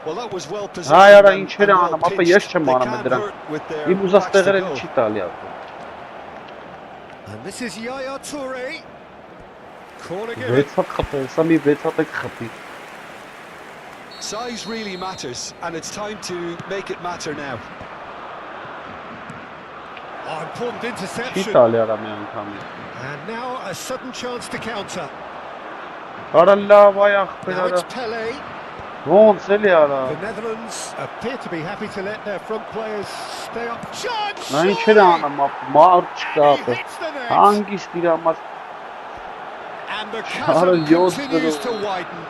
Well, that was well Հայ positioned արա and, ինչեր and well անում, ապա ես pitched. չեմ They անում can't դրանք։ hurt with their Իմ backs to ուզածտեղերը goal. չի տալի ապա։ And this is Yaya Toure. Corner given. 6 հատ խփել, սա մի 6 հատ եք խփի։ Size really matters, and it's time to make it matter now. Oh, important Չի interception. տալի արա մի անգամի։ And now a sudden chance to counter. Արա լավ այ ախպեր Now արա։ it's Pele. Ոնց էլի արա։ The Netherlands appear to be happy to let their front players stay up. Chance! Նա ինչեր անում, մարդ չկա And he ապա։ hits the net. Հանգիստ իր համար։ And the Ara, chasm Dios, continues to pero- widen.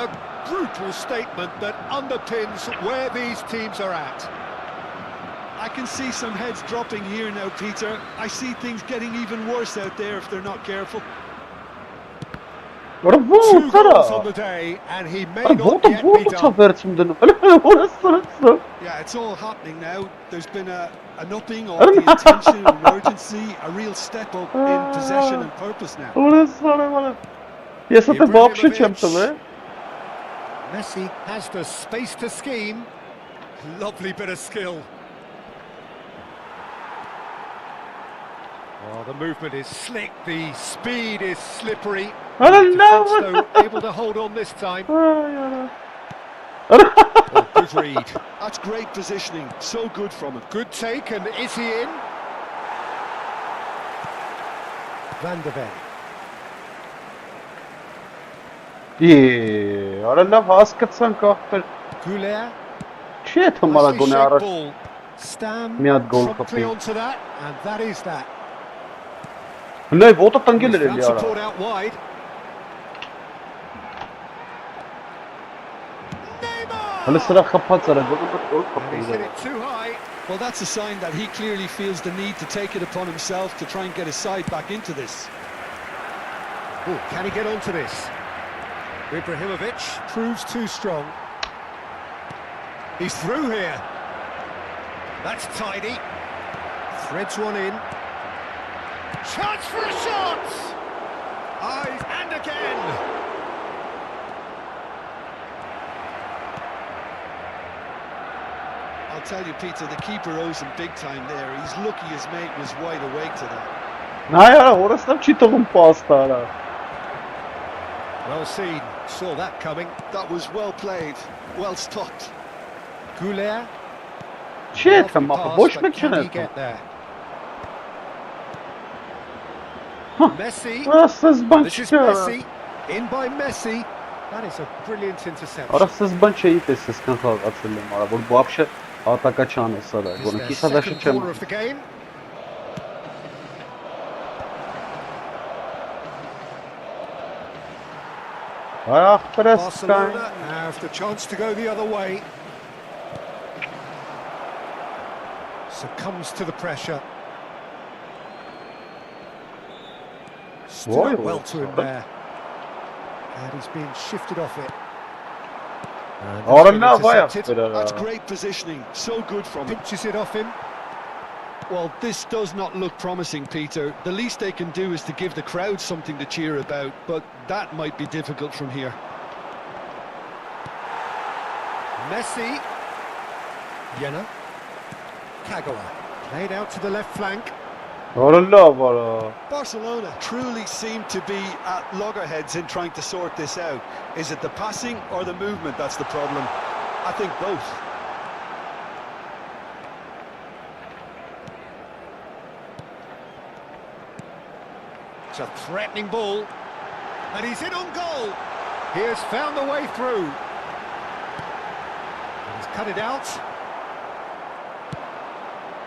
A brutal statement that underpins where these teams are at. I can see some heads dropping here now, Peter. I see things getting even worse out there if they're not careful. Արա Two ոնց արա։ goals on the day, and he may Արա not ոտը yet be ոտը done. վերցում դնում։ Արա սրծը։ Yeah, it's all happening now. There's been an upping of the intention and urgency, a real step up in possession and purpose now. Արա։ Ես ատը вообще չեմ տվել։ Messi has the space to scheme. Lovely bit of skill. Oh, the movement is slick, the speed is slippery. Aren't Defence, no. though, able to hold on this time. Այ արա։ Oh, good read. That's great positioning. So good from him. Good take, and is he in? Van der Ven. Արա լավ հասկացանք ախպեր։ Goulet. Չի է թե Nicely մարագոնե shaped առաջ։ ball. Stam Մի հատ գոլ promptly կպի։ onto that, and that is that. Լավ ոտը տնկել էր Found էլի արա։ support out wide. Հələ սրա խփած արա գոլը գոլ And he's hit կպի։ it too high. Well, that's a sign that he clearly feels the need to take it upon himself to try and get his side back into this. Oh, can he get onto this? Ibrahimovic proves too strong. He's through here. That's tidy. Threads one in. Chance for a shot! Eyes and again! I'll tell you, Peter, the keeper owes him big time there. He's lucky his mate was wide awake to that. Նայ արա, որստավ չի տվում պաստ արա։ Well seen. Saw that coming. That was well played, well stopped. Goulet. Չի է թե Lovely մախ, pass, ոչ but մեկ can չեն he է։ get there? Messi. Ասես բան This is չի արա։ Messi. In by Messi. That is a brilliant interception. Արա ասես բան չի պես այսքան խաղացել եմ արա, որ вообще атака չանես արա, This is գոնե their կիսադաշը second չեմ։ corner of the game. Այ ախպերս Barcelona have the chance to go the other way. Succumbs to the pressure. Stood Why up well was to him that? there. And he's being shifted off it. And Արա that's been լավ այ intercepted. ախպեր That's արա։ great positioning, so good from him. Pinches it off him. Well, this does not look promising, Peter. The least they can do is to give the crowd something to cheer about, but that might be difficult from here. Messi. Jenna. Kagawa. Played out to the left flank. Արա լավ արա։ Barcelona truly seem to be at loggerheads in trying to sort this out. Is it the passing or the movement that's the problem? I think both. It's a threatening ball. And he's in on goal. He has found the way through. And he's cut it out.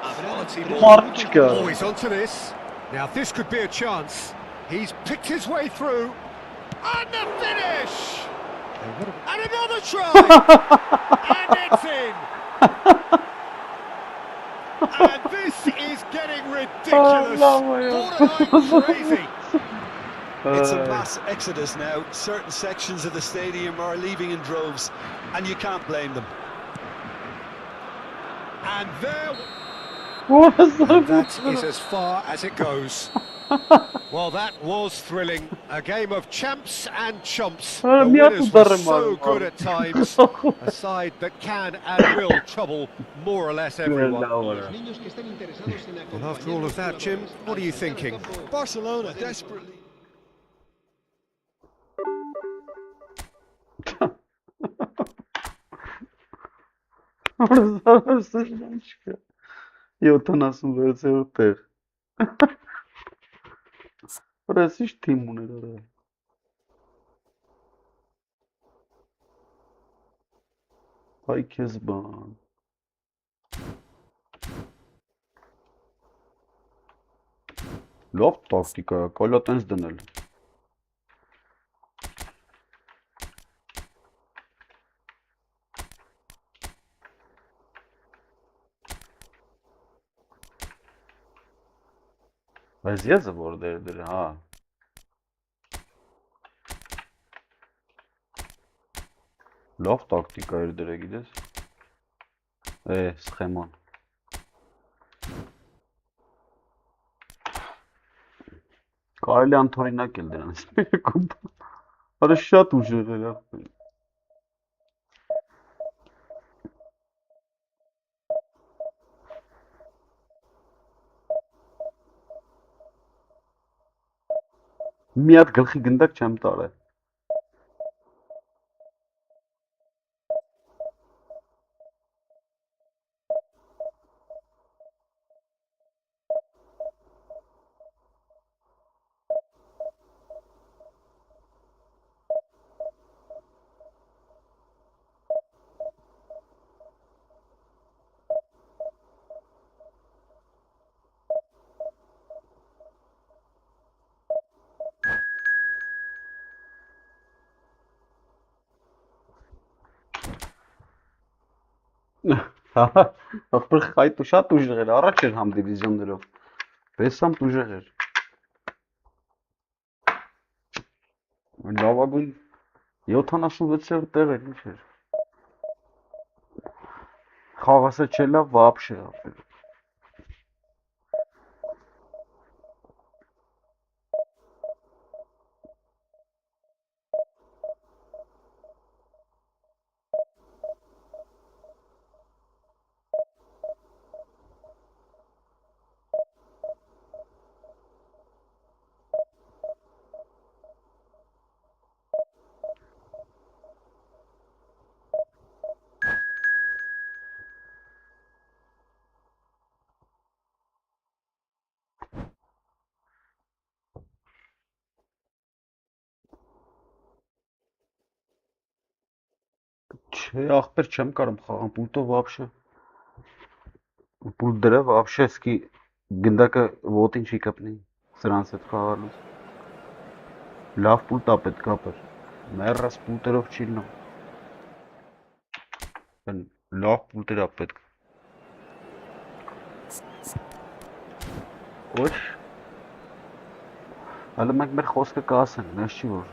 Quality ball. Marchka. Oh, he's onto this. Now this could be a chance. He's picked his way through. And the finish! And another try! And it's in! And this is getting ridiculous. Borderline crazy. It's a mass exodus now. Certain sections of the stadium are leaving in droves, and you can't blame them. And there... Որս And that is as far as it goes. Well, that was thrilling. A game of champs and chumps. Ah, The mi winners were apuntarem so al- good at times. A side that can and will trouble more or less everyone. Los niños que están interesados en And after all of that, Jim, what are you thinking? Barcelona desperately. Արզարսը 76-րդ տեղ։ Որս ինչ թիմ ուներ արա։ Հայ քեզ բան։ Լավ տակտիկա է, կարելի է տենց դնել։ Բայց ես որ դեր, հա։ Լավ տակտիկա էր դերը, գիտես։ Սխեման։ Կարելի անթորինակ էլ դրանց մեկում։ Արա շատ ուժեղ էր ախպեր։ Մի հատ գլխի գնդակ չեմ տարել։ Ախպեր խայտ ու շատ ուժեղ էր, առաջ էր համ դիվիզիոններով, վեսամտ ուժեղ էր, լավագույն 76-րդ տեղ էր, ինչ էր, խաղասը չելա վապշե ախպեր, չէ ախպեր չեմ կարում խաղամ, պուլտով վապշե, պուլտ դրա վապշե սկի գնդակը ոտին չի կպնի, սրանց հետ խաղալուց, լավ պուլտ ա պետք ապր, մերրաս պուլտերով չի լնում, լավ պուլտեր ա պետք, ոչ, հալը մենք մեր խոսքը կասենք, նես չի որ,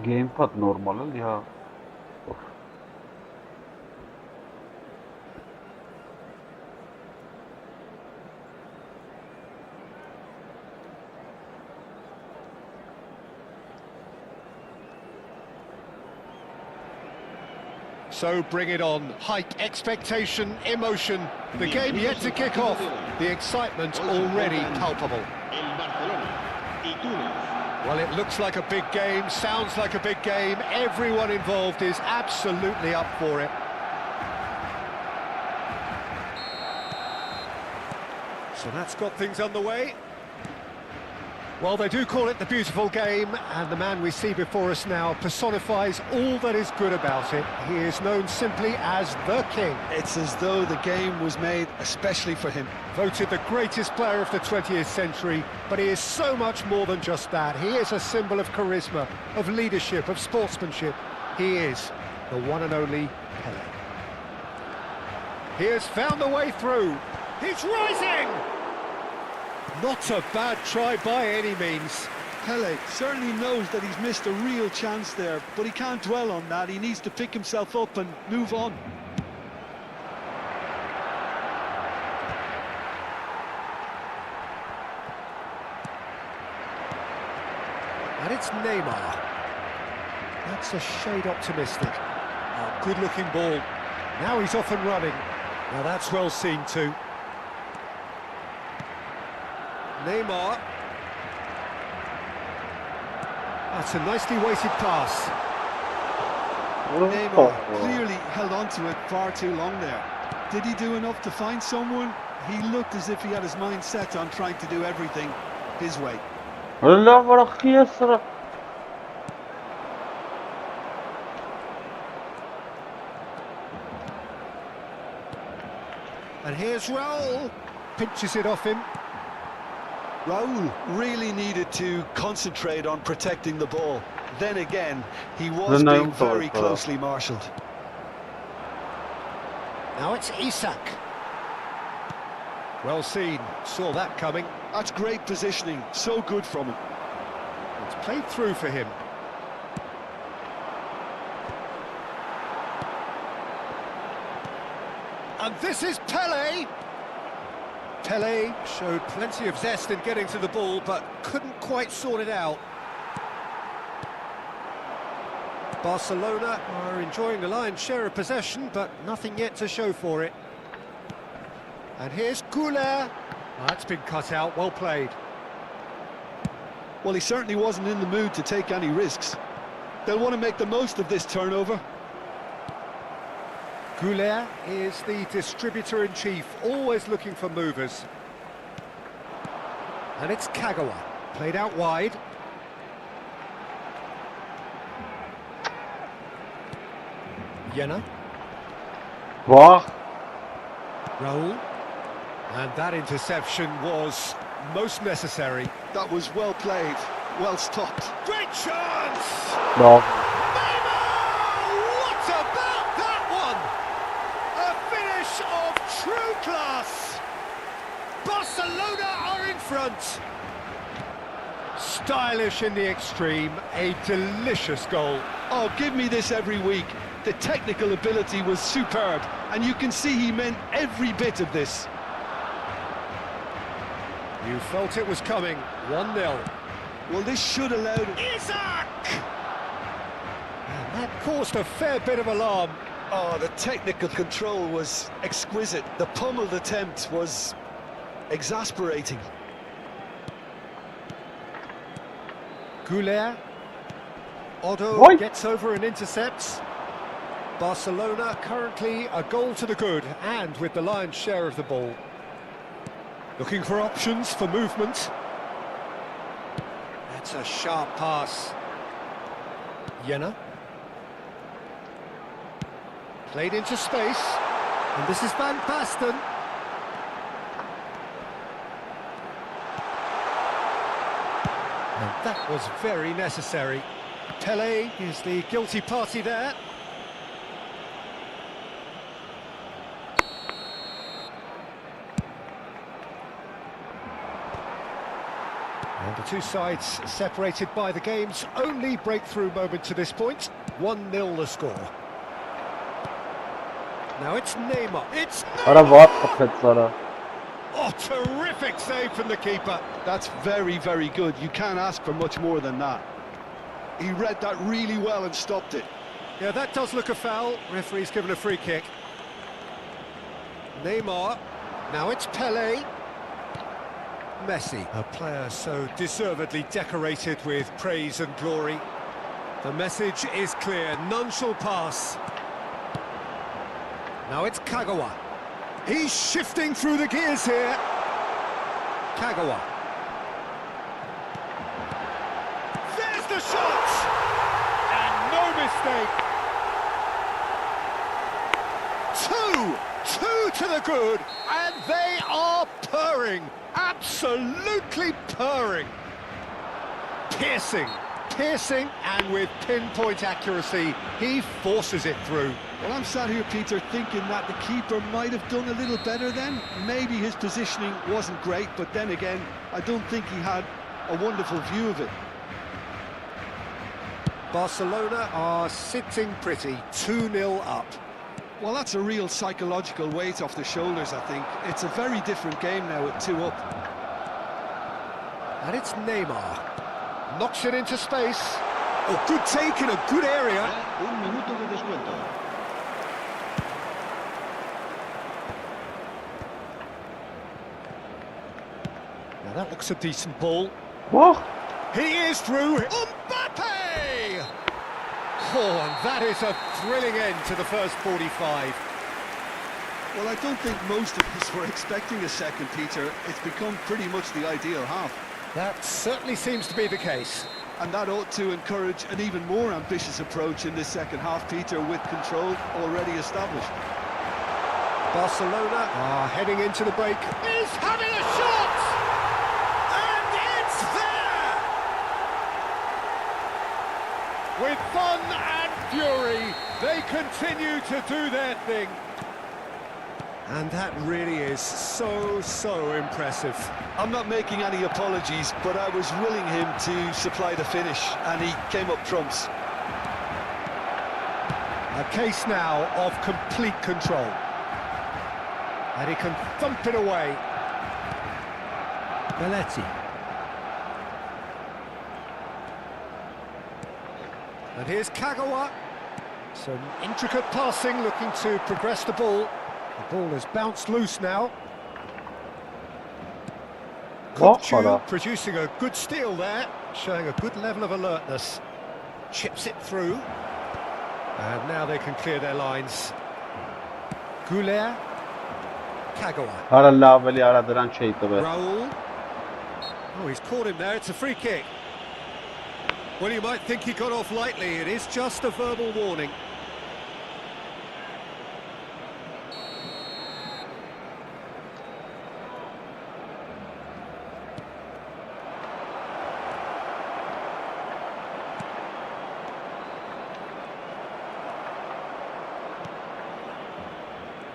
Gamepad normal, ja. So bring it on. Height, expectation, emotion. The game yet to kick off. The excitement already palpable. El Barcelona y Túnez. Well, it looks like a big game, sounds like a big game. Everyone involved is absolutely up for it. So that's got things underway. Well, they do call it the beautiful game, and the man we see before us now personifies all that is good about it. He is known simply as the King. It's as though the game was made especially for him. Voted the greatest player of the 20th century, but he is so much more than just that. He is a symbol of charisma, of leadership, of sportsmanship. He is the one and only Pelé. He has found the way through. He's rising! Not a bad try by any means. Pelé certainly knows that he's missed a real chance there, but he can't dwell on that. He needs to pick himself up and move on. And it's Neymar. That's a shade optimistic. A good-looking ball. Now he's off and running. Now that's well seen too. Neymar. That's a nicely weighted pass. Neymar clearly held on to it far too long there. Did he do enough to find someone? He looked as if he had his mind set on trying to do everything his way. And here's Raul. Pinches it off him. Raul really needed to concentrate on protecting the ball. Then again, he was being very closely marshalled. Now it's Isak. Well seen, saw that coming. That's great positioning, so good from him. It's played through for him. And this is Pelé. Pelé showed plenty of zest in getting to the ball, but couldn't quite sort it out. Barcelona are enjoying the lion's share of possession, but nothing yet to show for it. And here's Goulet. That's been cut out, well played. Well, he certainly wasn't in the mood to take any risks. They'll want to make the most of this turnover. Goulet is the distributor-in-chief, always looking for movers. And it's Kagawa, played out wide. Jena. Wow. Raul. And that interception was most necessary. That was well played, well stopped. Great chance! No. Neymar! What about that one? A finish of true class. Barcelona are in front. Stylish in the extreme, a delicious goal. Oh, give me this every week. The technical ability was superb, and you can see he meant every bit of this. You felt it was coming, 1-0. Well, this should allow... Isak! And that caused a fair bit of alarm. Oh, the technical control was exquisite. The pummeled attempt was exasperating. Goulet. Otto gets over and intercepts. Barcelona currently a goal to the good, and with the lion's share of the ball. Looking for options for movement. That's a sharp pass. Jena. Played into space. And this is Van Basten. And that was very necessary. Pelé is the guilty party there. And the two sides separated by the game's only breakthrough moment to this point. 1-0 the score. Now it's Neymar. It's Neymar! Oh, terrific save from the keeper. That's very, very good. You can't ask for much more than that. He read that really well and stopped it. Yeah, that does look a foul. Referee's given a free kick. Neymar. Now it's Pelé. Messi, a player so deservedly decorated with praise and glory. The message is clear, none shall pass. Now it's Kagawa. He's shifting through the gears here. Kagawa. mistake. Two to the good, and they are purring, absolutely purring. Piercing, and with pinpoint accuracy, he forces it through. Well, I'm sat here, Peter, thinking that the keeper might have done a little better then. Maybe his positioning wasn't great, but then again, I don't think he had a wonderful view of it. Barcelona are sitting pretty, 2-0 up. Well, that's a real psychological weight off the shoulders, I think. It's a very different game now at 2 up. And it's Neymar. Knocks it into space. Oh, good take in a good area. Un minuto de descuento. Now that looks a decent ball. What? He is through. Mbappe! Oh, and that is a thrilling end to the first 45. Well, I don't think most of us were expecting a second, Peter. It's become pretty much the ideal half. That certainly seems to be the case. And that ought to encourage an even more ambitious approach in this second half, Peter, with control already established. Barcelona are heading into the break. He's having a shot! And it's there! With fun and fury, they continue to do their thing. And that really is so impressive. I'm not making any apologies, but I was willing him to supply the finish, and he came up trumps. A case now of complete control. And he can thump it away. Belletti. And here's Kagawa. Some intricate passing, looking to progress the ball. The ball has bounced loose now. Kupchu producing a good steal there, showing a good level of alertness. Chips it through. And now they can clear their lines. Goulet. Kagawa. Raul. Oh, he's caught him there. It's a free kick. Well, you might think he got off lightly. It is just a verbal warning.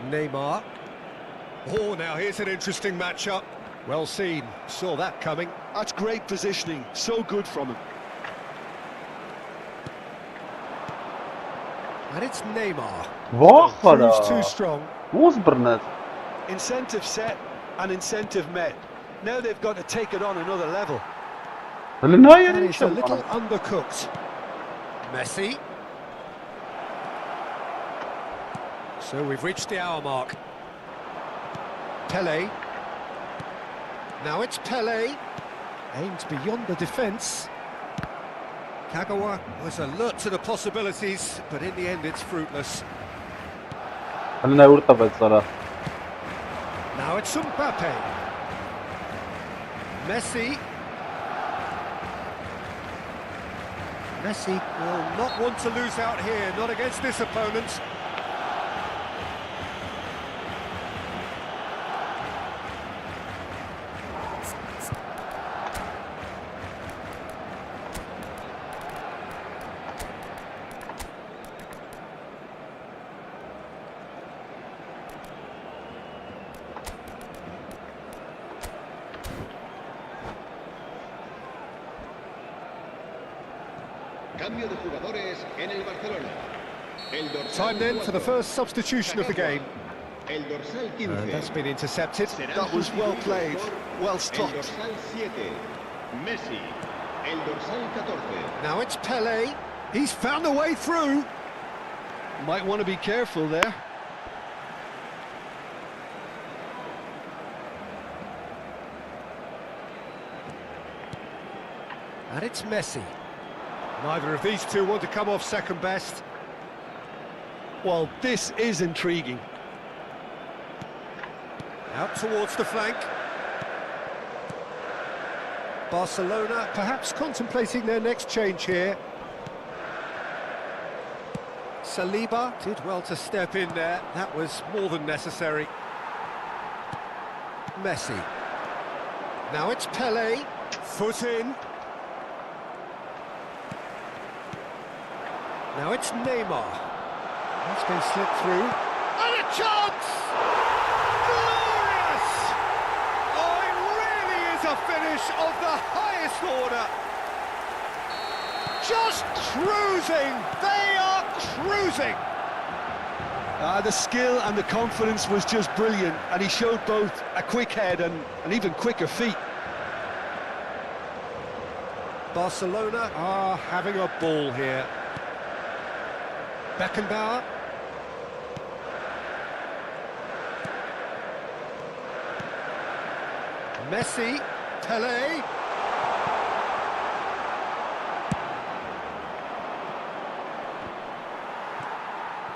Neymar. Oh, now here's an interesting matchup. Well seen, saw that coming. That's great positioning, so good from him. And it's Neymar. Proves too strong. Incentive set and incentive met. Now they've got to take it on another level. That is a little undercooked. Messi. So we've reached the hour mark. Pele. Now it's Pele. Aims beyond the defence. Kagawa was alert to the possibilities, but in the end it's fruitless. Now it's Mbappe. Messi. Messi will not want to lose out here, not against this opponent. Cambio de jugadores en el Barcelona. Time then for the first substitution of the game. El dorsal 15. That's been intercepted. That was well played, well El stopped. dorsal 7. Messi. El dorsal 14. Now it's Pele. He's found a way through. Might want to be careful there. And it's Messi. Neither of these two want to come off second best. Well, this is intriguing. Out towards the flank. Barcelona perhaps contemplating their next change here. Saliba did well to step in there. That was more than necessary. Messi. Now it's Pele. Foot in. Now it's Neymar. That's been slipped through. And a chance! Glorious! Oh, it really is a finish of the highest order. Just cruising! They are cruising! The skill and the confidence was just brilliant, and he showed both a quick head and even quicker feet. Barcelona are having a ball here. Beckenbauer. Messi. Pele.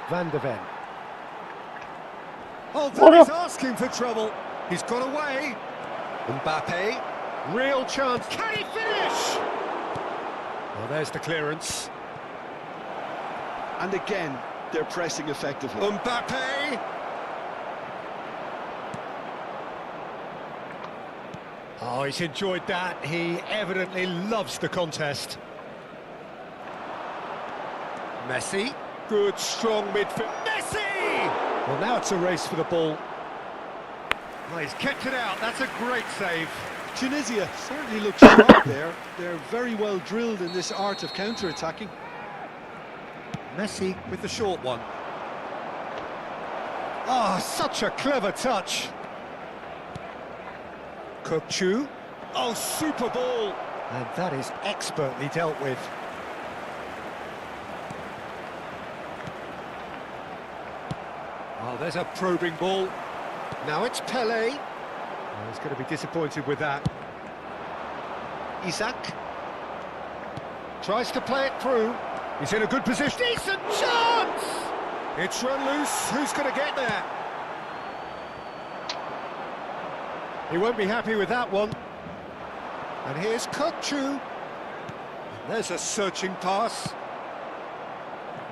Van de Ven. Oh, that is asking for trouble. He's got away. Mbappe. Real chance. Can he finish? Well, there's the clearance. And again, they're pressing effectively. Mbappe! Oh, he's enjoyed that. He evidently loves the contest. Messi. Good, strong midfield. Messi! Well, now it's a race for the ball. Oh, he's kept it out. That's a great save. Tunisia certainly look sharp there. They're very well drilled in this art of counter-attacking. Messi with the short one. Oh, such a clever touch. Kokchu. Oh, super ball. And that is expertly dealt with. Oh, there's a probing ball. Now it's Pele. Oh, he's going to be disappointed with that. Isak. Tries to play it through. He's in a good position. Decent chance! It's run loose. Who's going to get there? He won't be happy with that one. And here's Kokchu. There's a searching pass.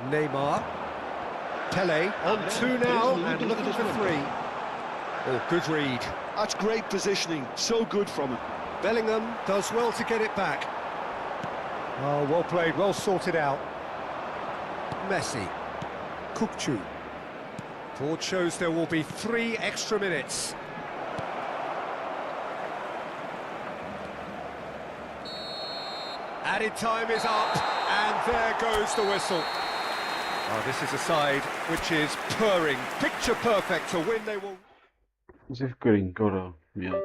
Neymar. Pele on two now and looking for three. Oh, good read. That's great positioning. So good from him. Bellingham does well to get it back. Oh, well played, well sorted out. Messi. Kokchu. Board shows there will be 3 extra minutes. Added time is up, and there goes the whistle. Oh, this is a side which is purring, picture perfect to win. They will. Zif գրին գորը միատ։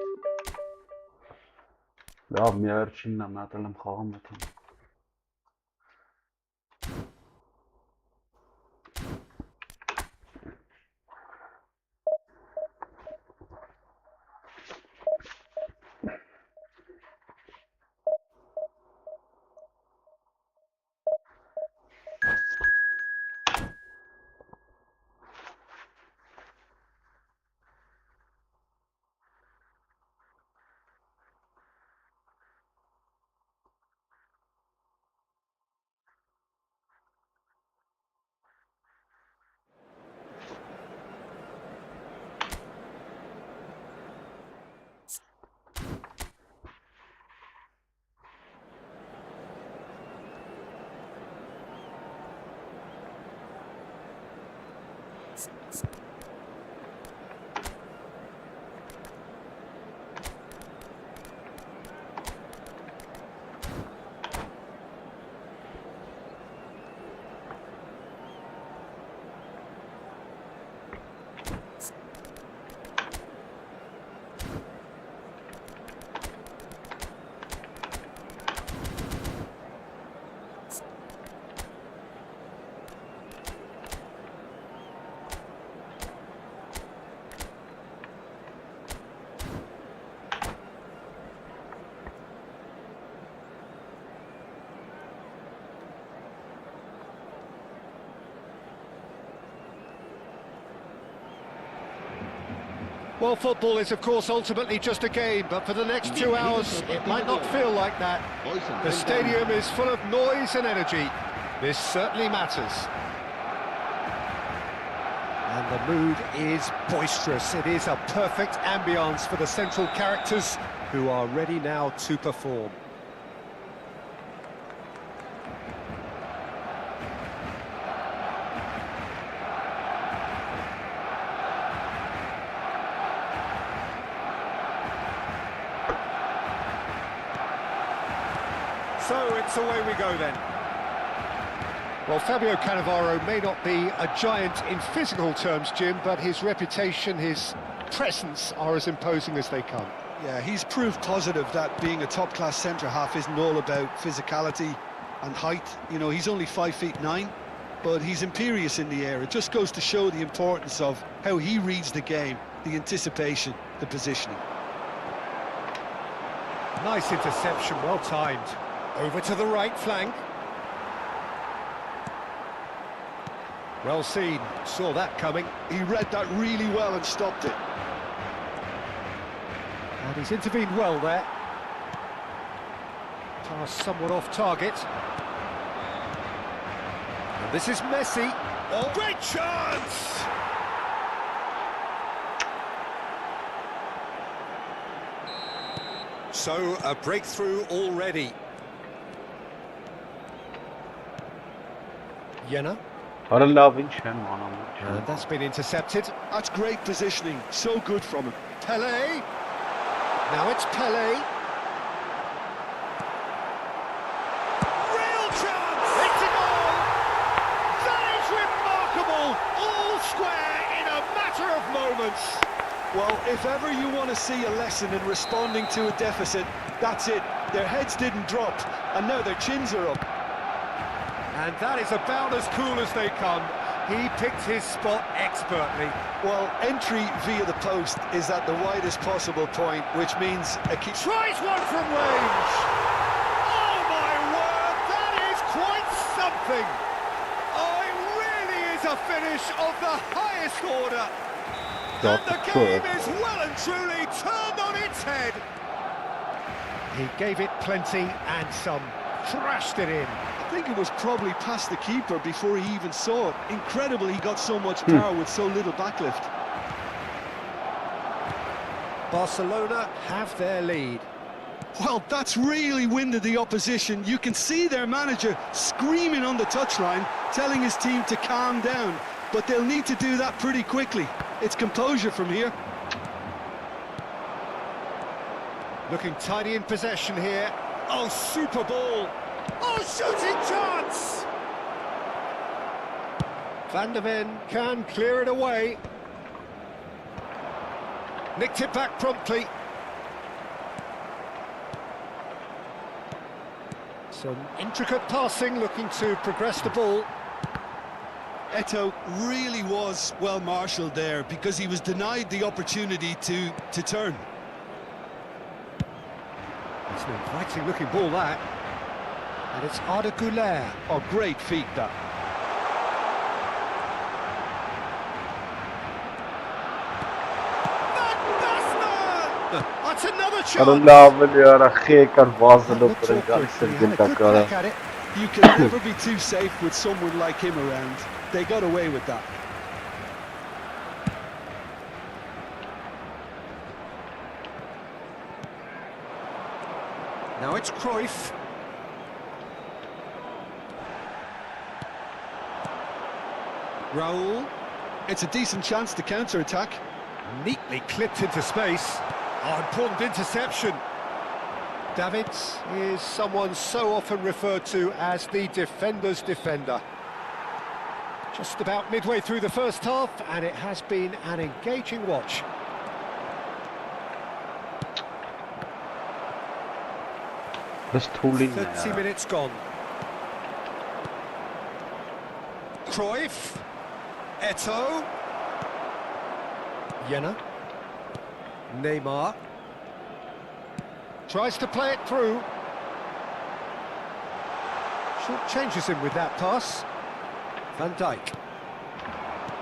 Լավ, մի վերջինն եմ նատել եմ խաղում մտում։ Well, football is, of course, ultimately just a game, but for the next 2 hours, it might not feel like that. The stadium is full of noise and energy. This certainly matters. And the mood is boisterous. It is a perfect ambience for the central characters who are ready now to perform. So it's away we go then. Well, Fabio Cannavaro may not be a giant in physical terms, Jim, but his reputation, his presence are as imposing as they come. Yeah, he's proved positive that being a top-class centre-half isn't all about physicality and height. You know, he's only 5'9", but he's imperious in the air. It just goes to show the importance of how he reads the game, the anticipation, the positioning. Nice interception, well timed. Over to the right flank. Well seen, saw that coming. He read that really well and stopped it. And he's intervened well there. Pass somewhat off target. And this is Messi. Oh, great chance! So, a breakthrough already. Jenna. And That's been intercepted. That's great positioning, so good from him. Pelé. Now it's Pelé. Real chance! It's a goal! That is remarkable! All square in a matter of moments. Well, if ever you want to see a lesson in responding to a deficit, that's it. Their heads didn't drop, and now their chins are up. And that is about as cool as they come. He picked his spot expertly. Well, entry via the post is at the widest possible point, which means a keeper tries one from range. Oh my word, that is quite something. Oh, it really is a finish of the highest order. And the game is well and truly turned on its head. He gave it plenty and some, thrashed it in. I think it was probably past the keeper before he even saw it. Incredible he got so much power with so little backlift. Barcelona have their lead. Well, that's really winded the opposition. You can see their manager screaming on the touchline, telling his team to calm down. But they'll need to do that pretty quickly. It's composure from here. Looking tidy in possession here. Oh, super ball. Oh, shooting chance! Van der Ven can clear it away. Nicked it back promptly. Some intricate passing, looking to progress the ball. Eto'o really was well marshalled there because he was denied the opportunity to turn. It's an inviting looking ball, that. And it's Arda Güler. Oh, great feat, that. That's another chance. You can never be too safe with someone like him around. They got away with that. Now it's Cruyff. Raul. It's a decent chance to counter-attack. Neatly clipped into space. Oh, important interception. Davids is someone so often referred to as the defender's defender. Just about midway through the first half, and it has been an engaging watch. That's 30 minutes gone. Cruyff. Eto'o. Jenna. Neymar. Tries to play it through. Short changes him with that pass. Van Dijk.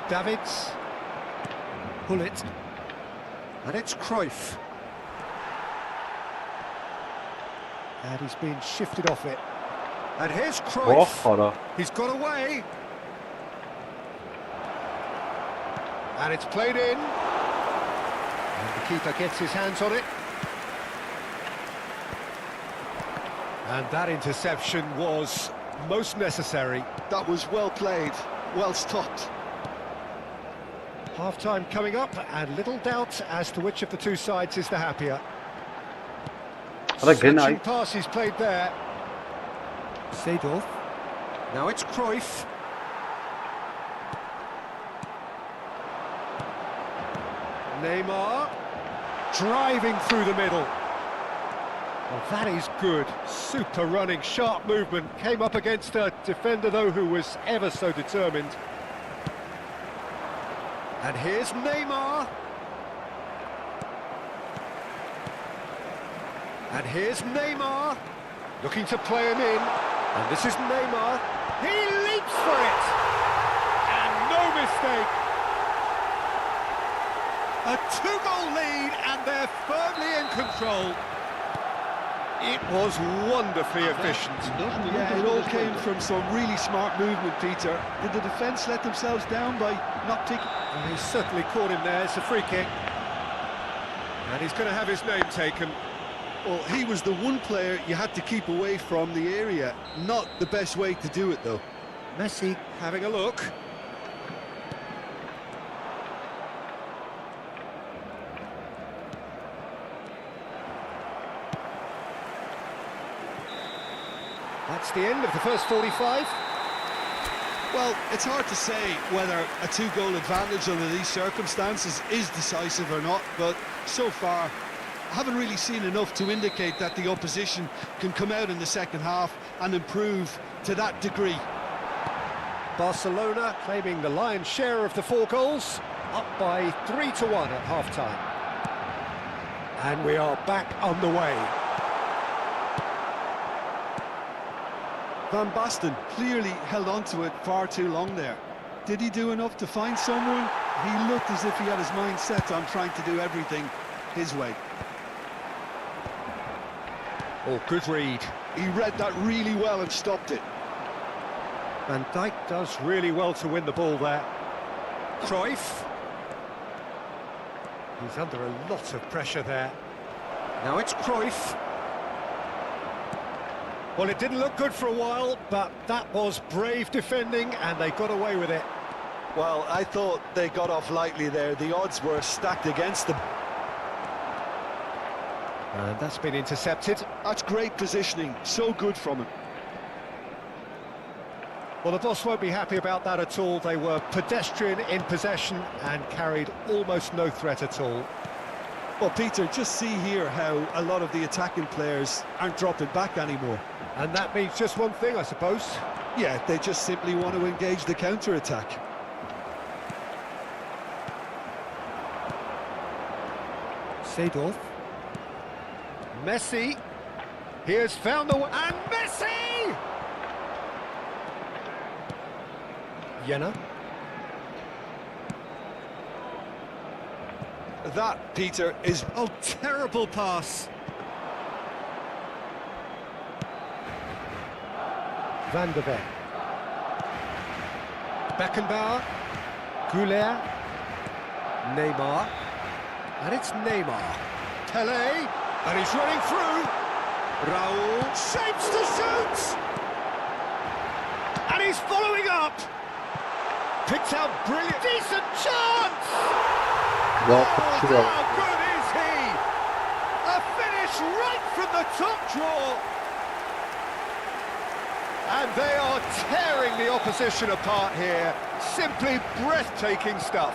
Davids. Hullet. And it's Cruyff. And he's been shifted off it. And here's Cruyff. He's got away. And it's played in. And the keeper gets his hands on it. And that interception was most necessary. That was well played, well stopped. Half-time coming up, and little doubt as to which of the two sides is the happier. Switching passes played there. Seedorf. Now it's Cruyff. Neymar. Driving through the middle. Well, that is good. Super running, sharp movement. Came up against a defender, though, who was ever so determined. And here's Neymar. And here's Neymar. Looking to play him in. And this is Neymar. He leaps for it. And no mistake. A 2-goal lead, and they're firmly in control. It was wonderfully efficient. Yeah, it all came from some really smart movement, Peter. Did the defence let themselves down by not taking... Well, he certainly caught him there. It's a free kick. And he's going to have his name taken. Well, he was the one player you had to keep away from the area. Not the best way to do it, though. Messi having a look. That's the end of the first 45. Well, it's hard to say whether a 2-goal advantage under these circumstances is decisive or not, but so far I haven't really seen enough to indicate that the opposition can come out in the second half and improve to that degree. Barcelona claiming the lion's share of the 4 goals, up by 3-1 at half-time. And we are back on the way. Van Basten clearly held on to it far too long there. Did he do enough to find someone? He looked as if he had his mind set on trying to do everything his way. Oh, good read. He read that really well and stopped it. Van Dijk does really well to win the ball there. Cruyff. He's under a lot of pressure there. Now it's Cruyff. Well, it didn't look good for a while, but that was brave defending, and they got away with it. Well, I thought they got off lightly there. The odds were stacked against them. And that's been intercepted. That's great positioning. So good from him. Well, the boss won't be happy about that at all. They were pedestrian in possession and carried almost no threat at all. Well, Peter, just see here how a lot of the attacking players aren't dropping back anymore. And that means just one thing, I suppose. Yeah, they just simply want to engage the counter-attack. Seedorf. Messi. He has found the... And Messi! Jena. That, Peter, is... Oh, terrible pass. Van der Beek. Beckenbauer. Goulet. Neymar. And it's Neymar. Pelé. And he's running through. Raul shapes to shoot. And he's following up. Picked out brilliant. Decent chance. Well, how good is he? A finish right from the top draw. And they are tearing the opposition apart here. Simply breathtaking stuff.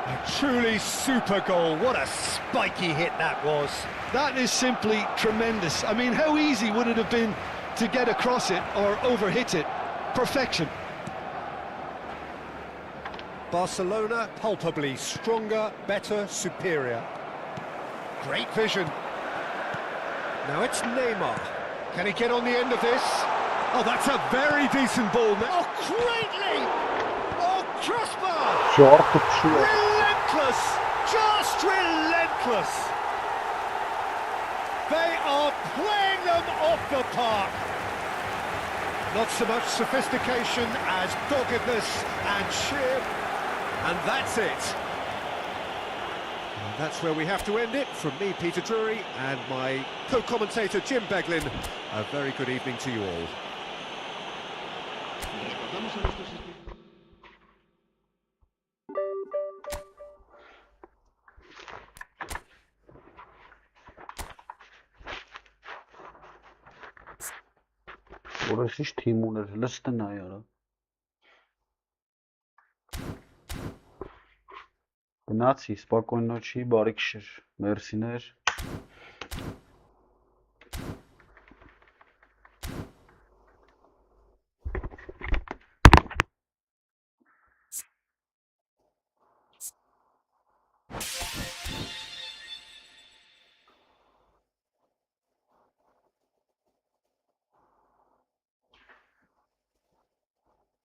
A truly super goal. What a spiky hit that was. That is simply tremendous. I mean, how easy would it have been to get across it or overhit it? Perfection. Barcelona palpably stronger, better, superior. Great vision. Now it's Neymar. Can he get on the end of this? Oh, that's a very decent ball. Oh, great leap! Oh, crossbar! Relentless! Just relentless! They are playing them off the park. Not so much sophistication as doggedness and sheer... And that's it. And that's where we have to end it. From me, Peter Drury, and my co-commentator, Jim Beglin. A very good evening to you all. Recordamos a nuestros Որոշիչ թիմ ուներ, լստն այ արա։ Գնացի, спокойной ночи, բարի գիշեր, մերսիներ։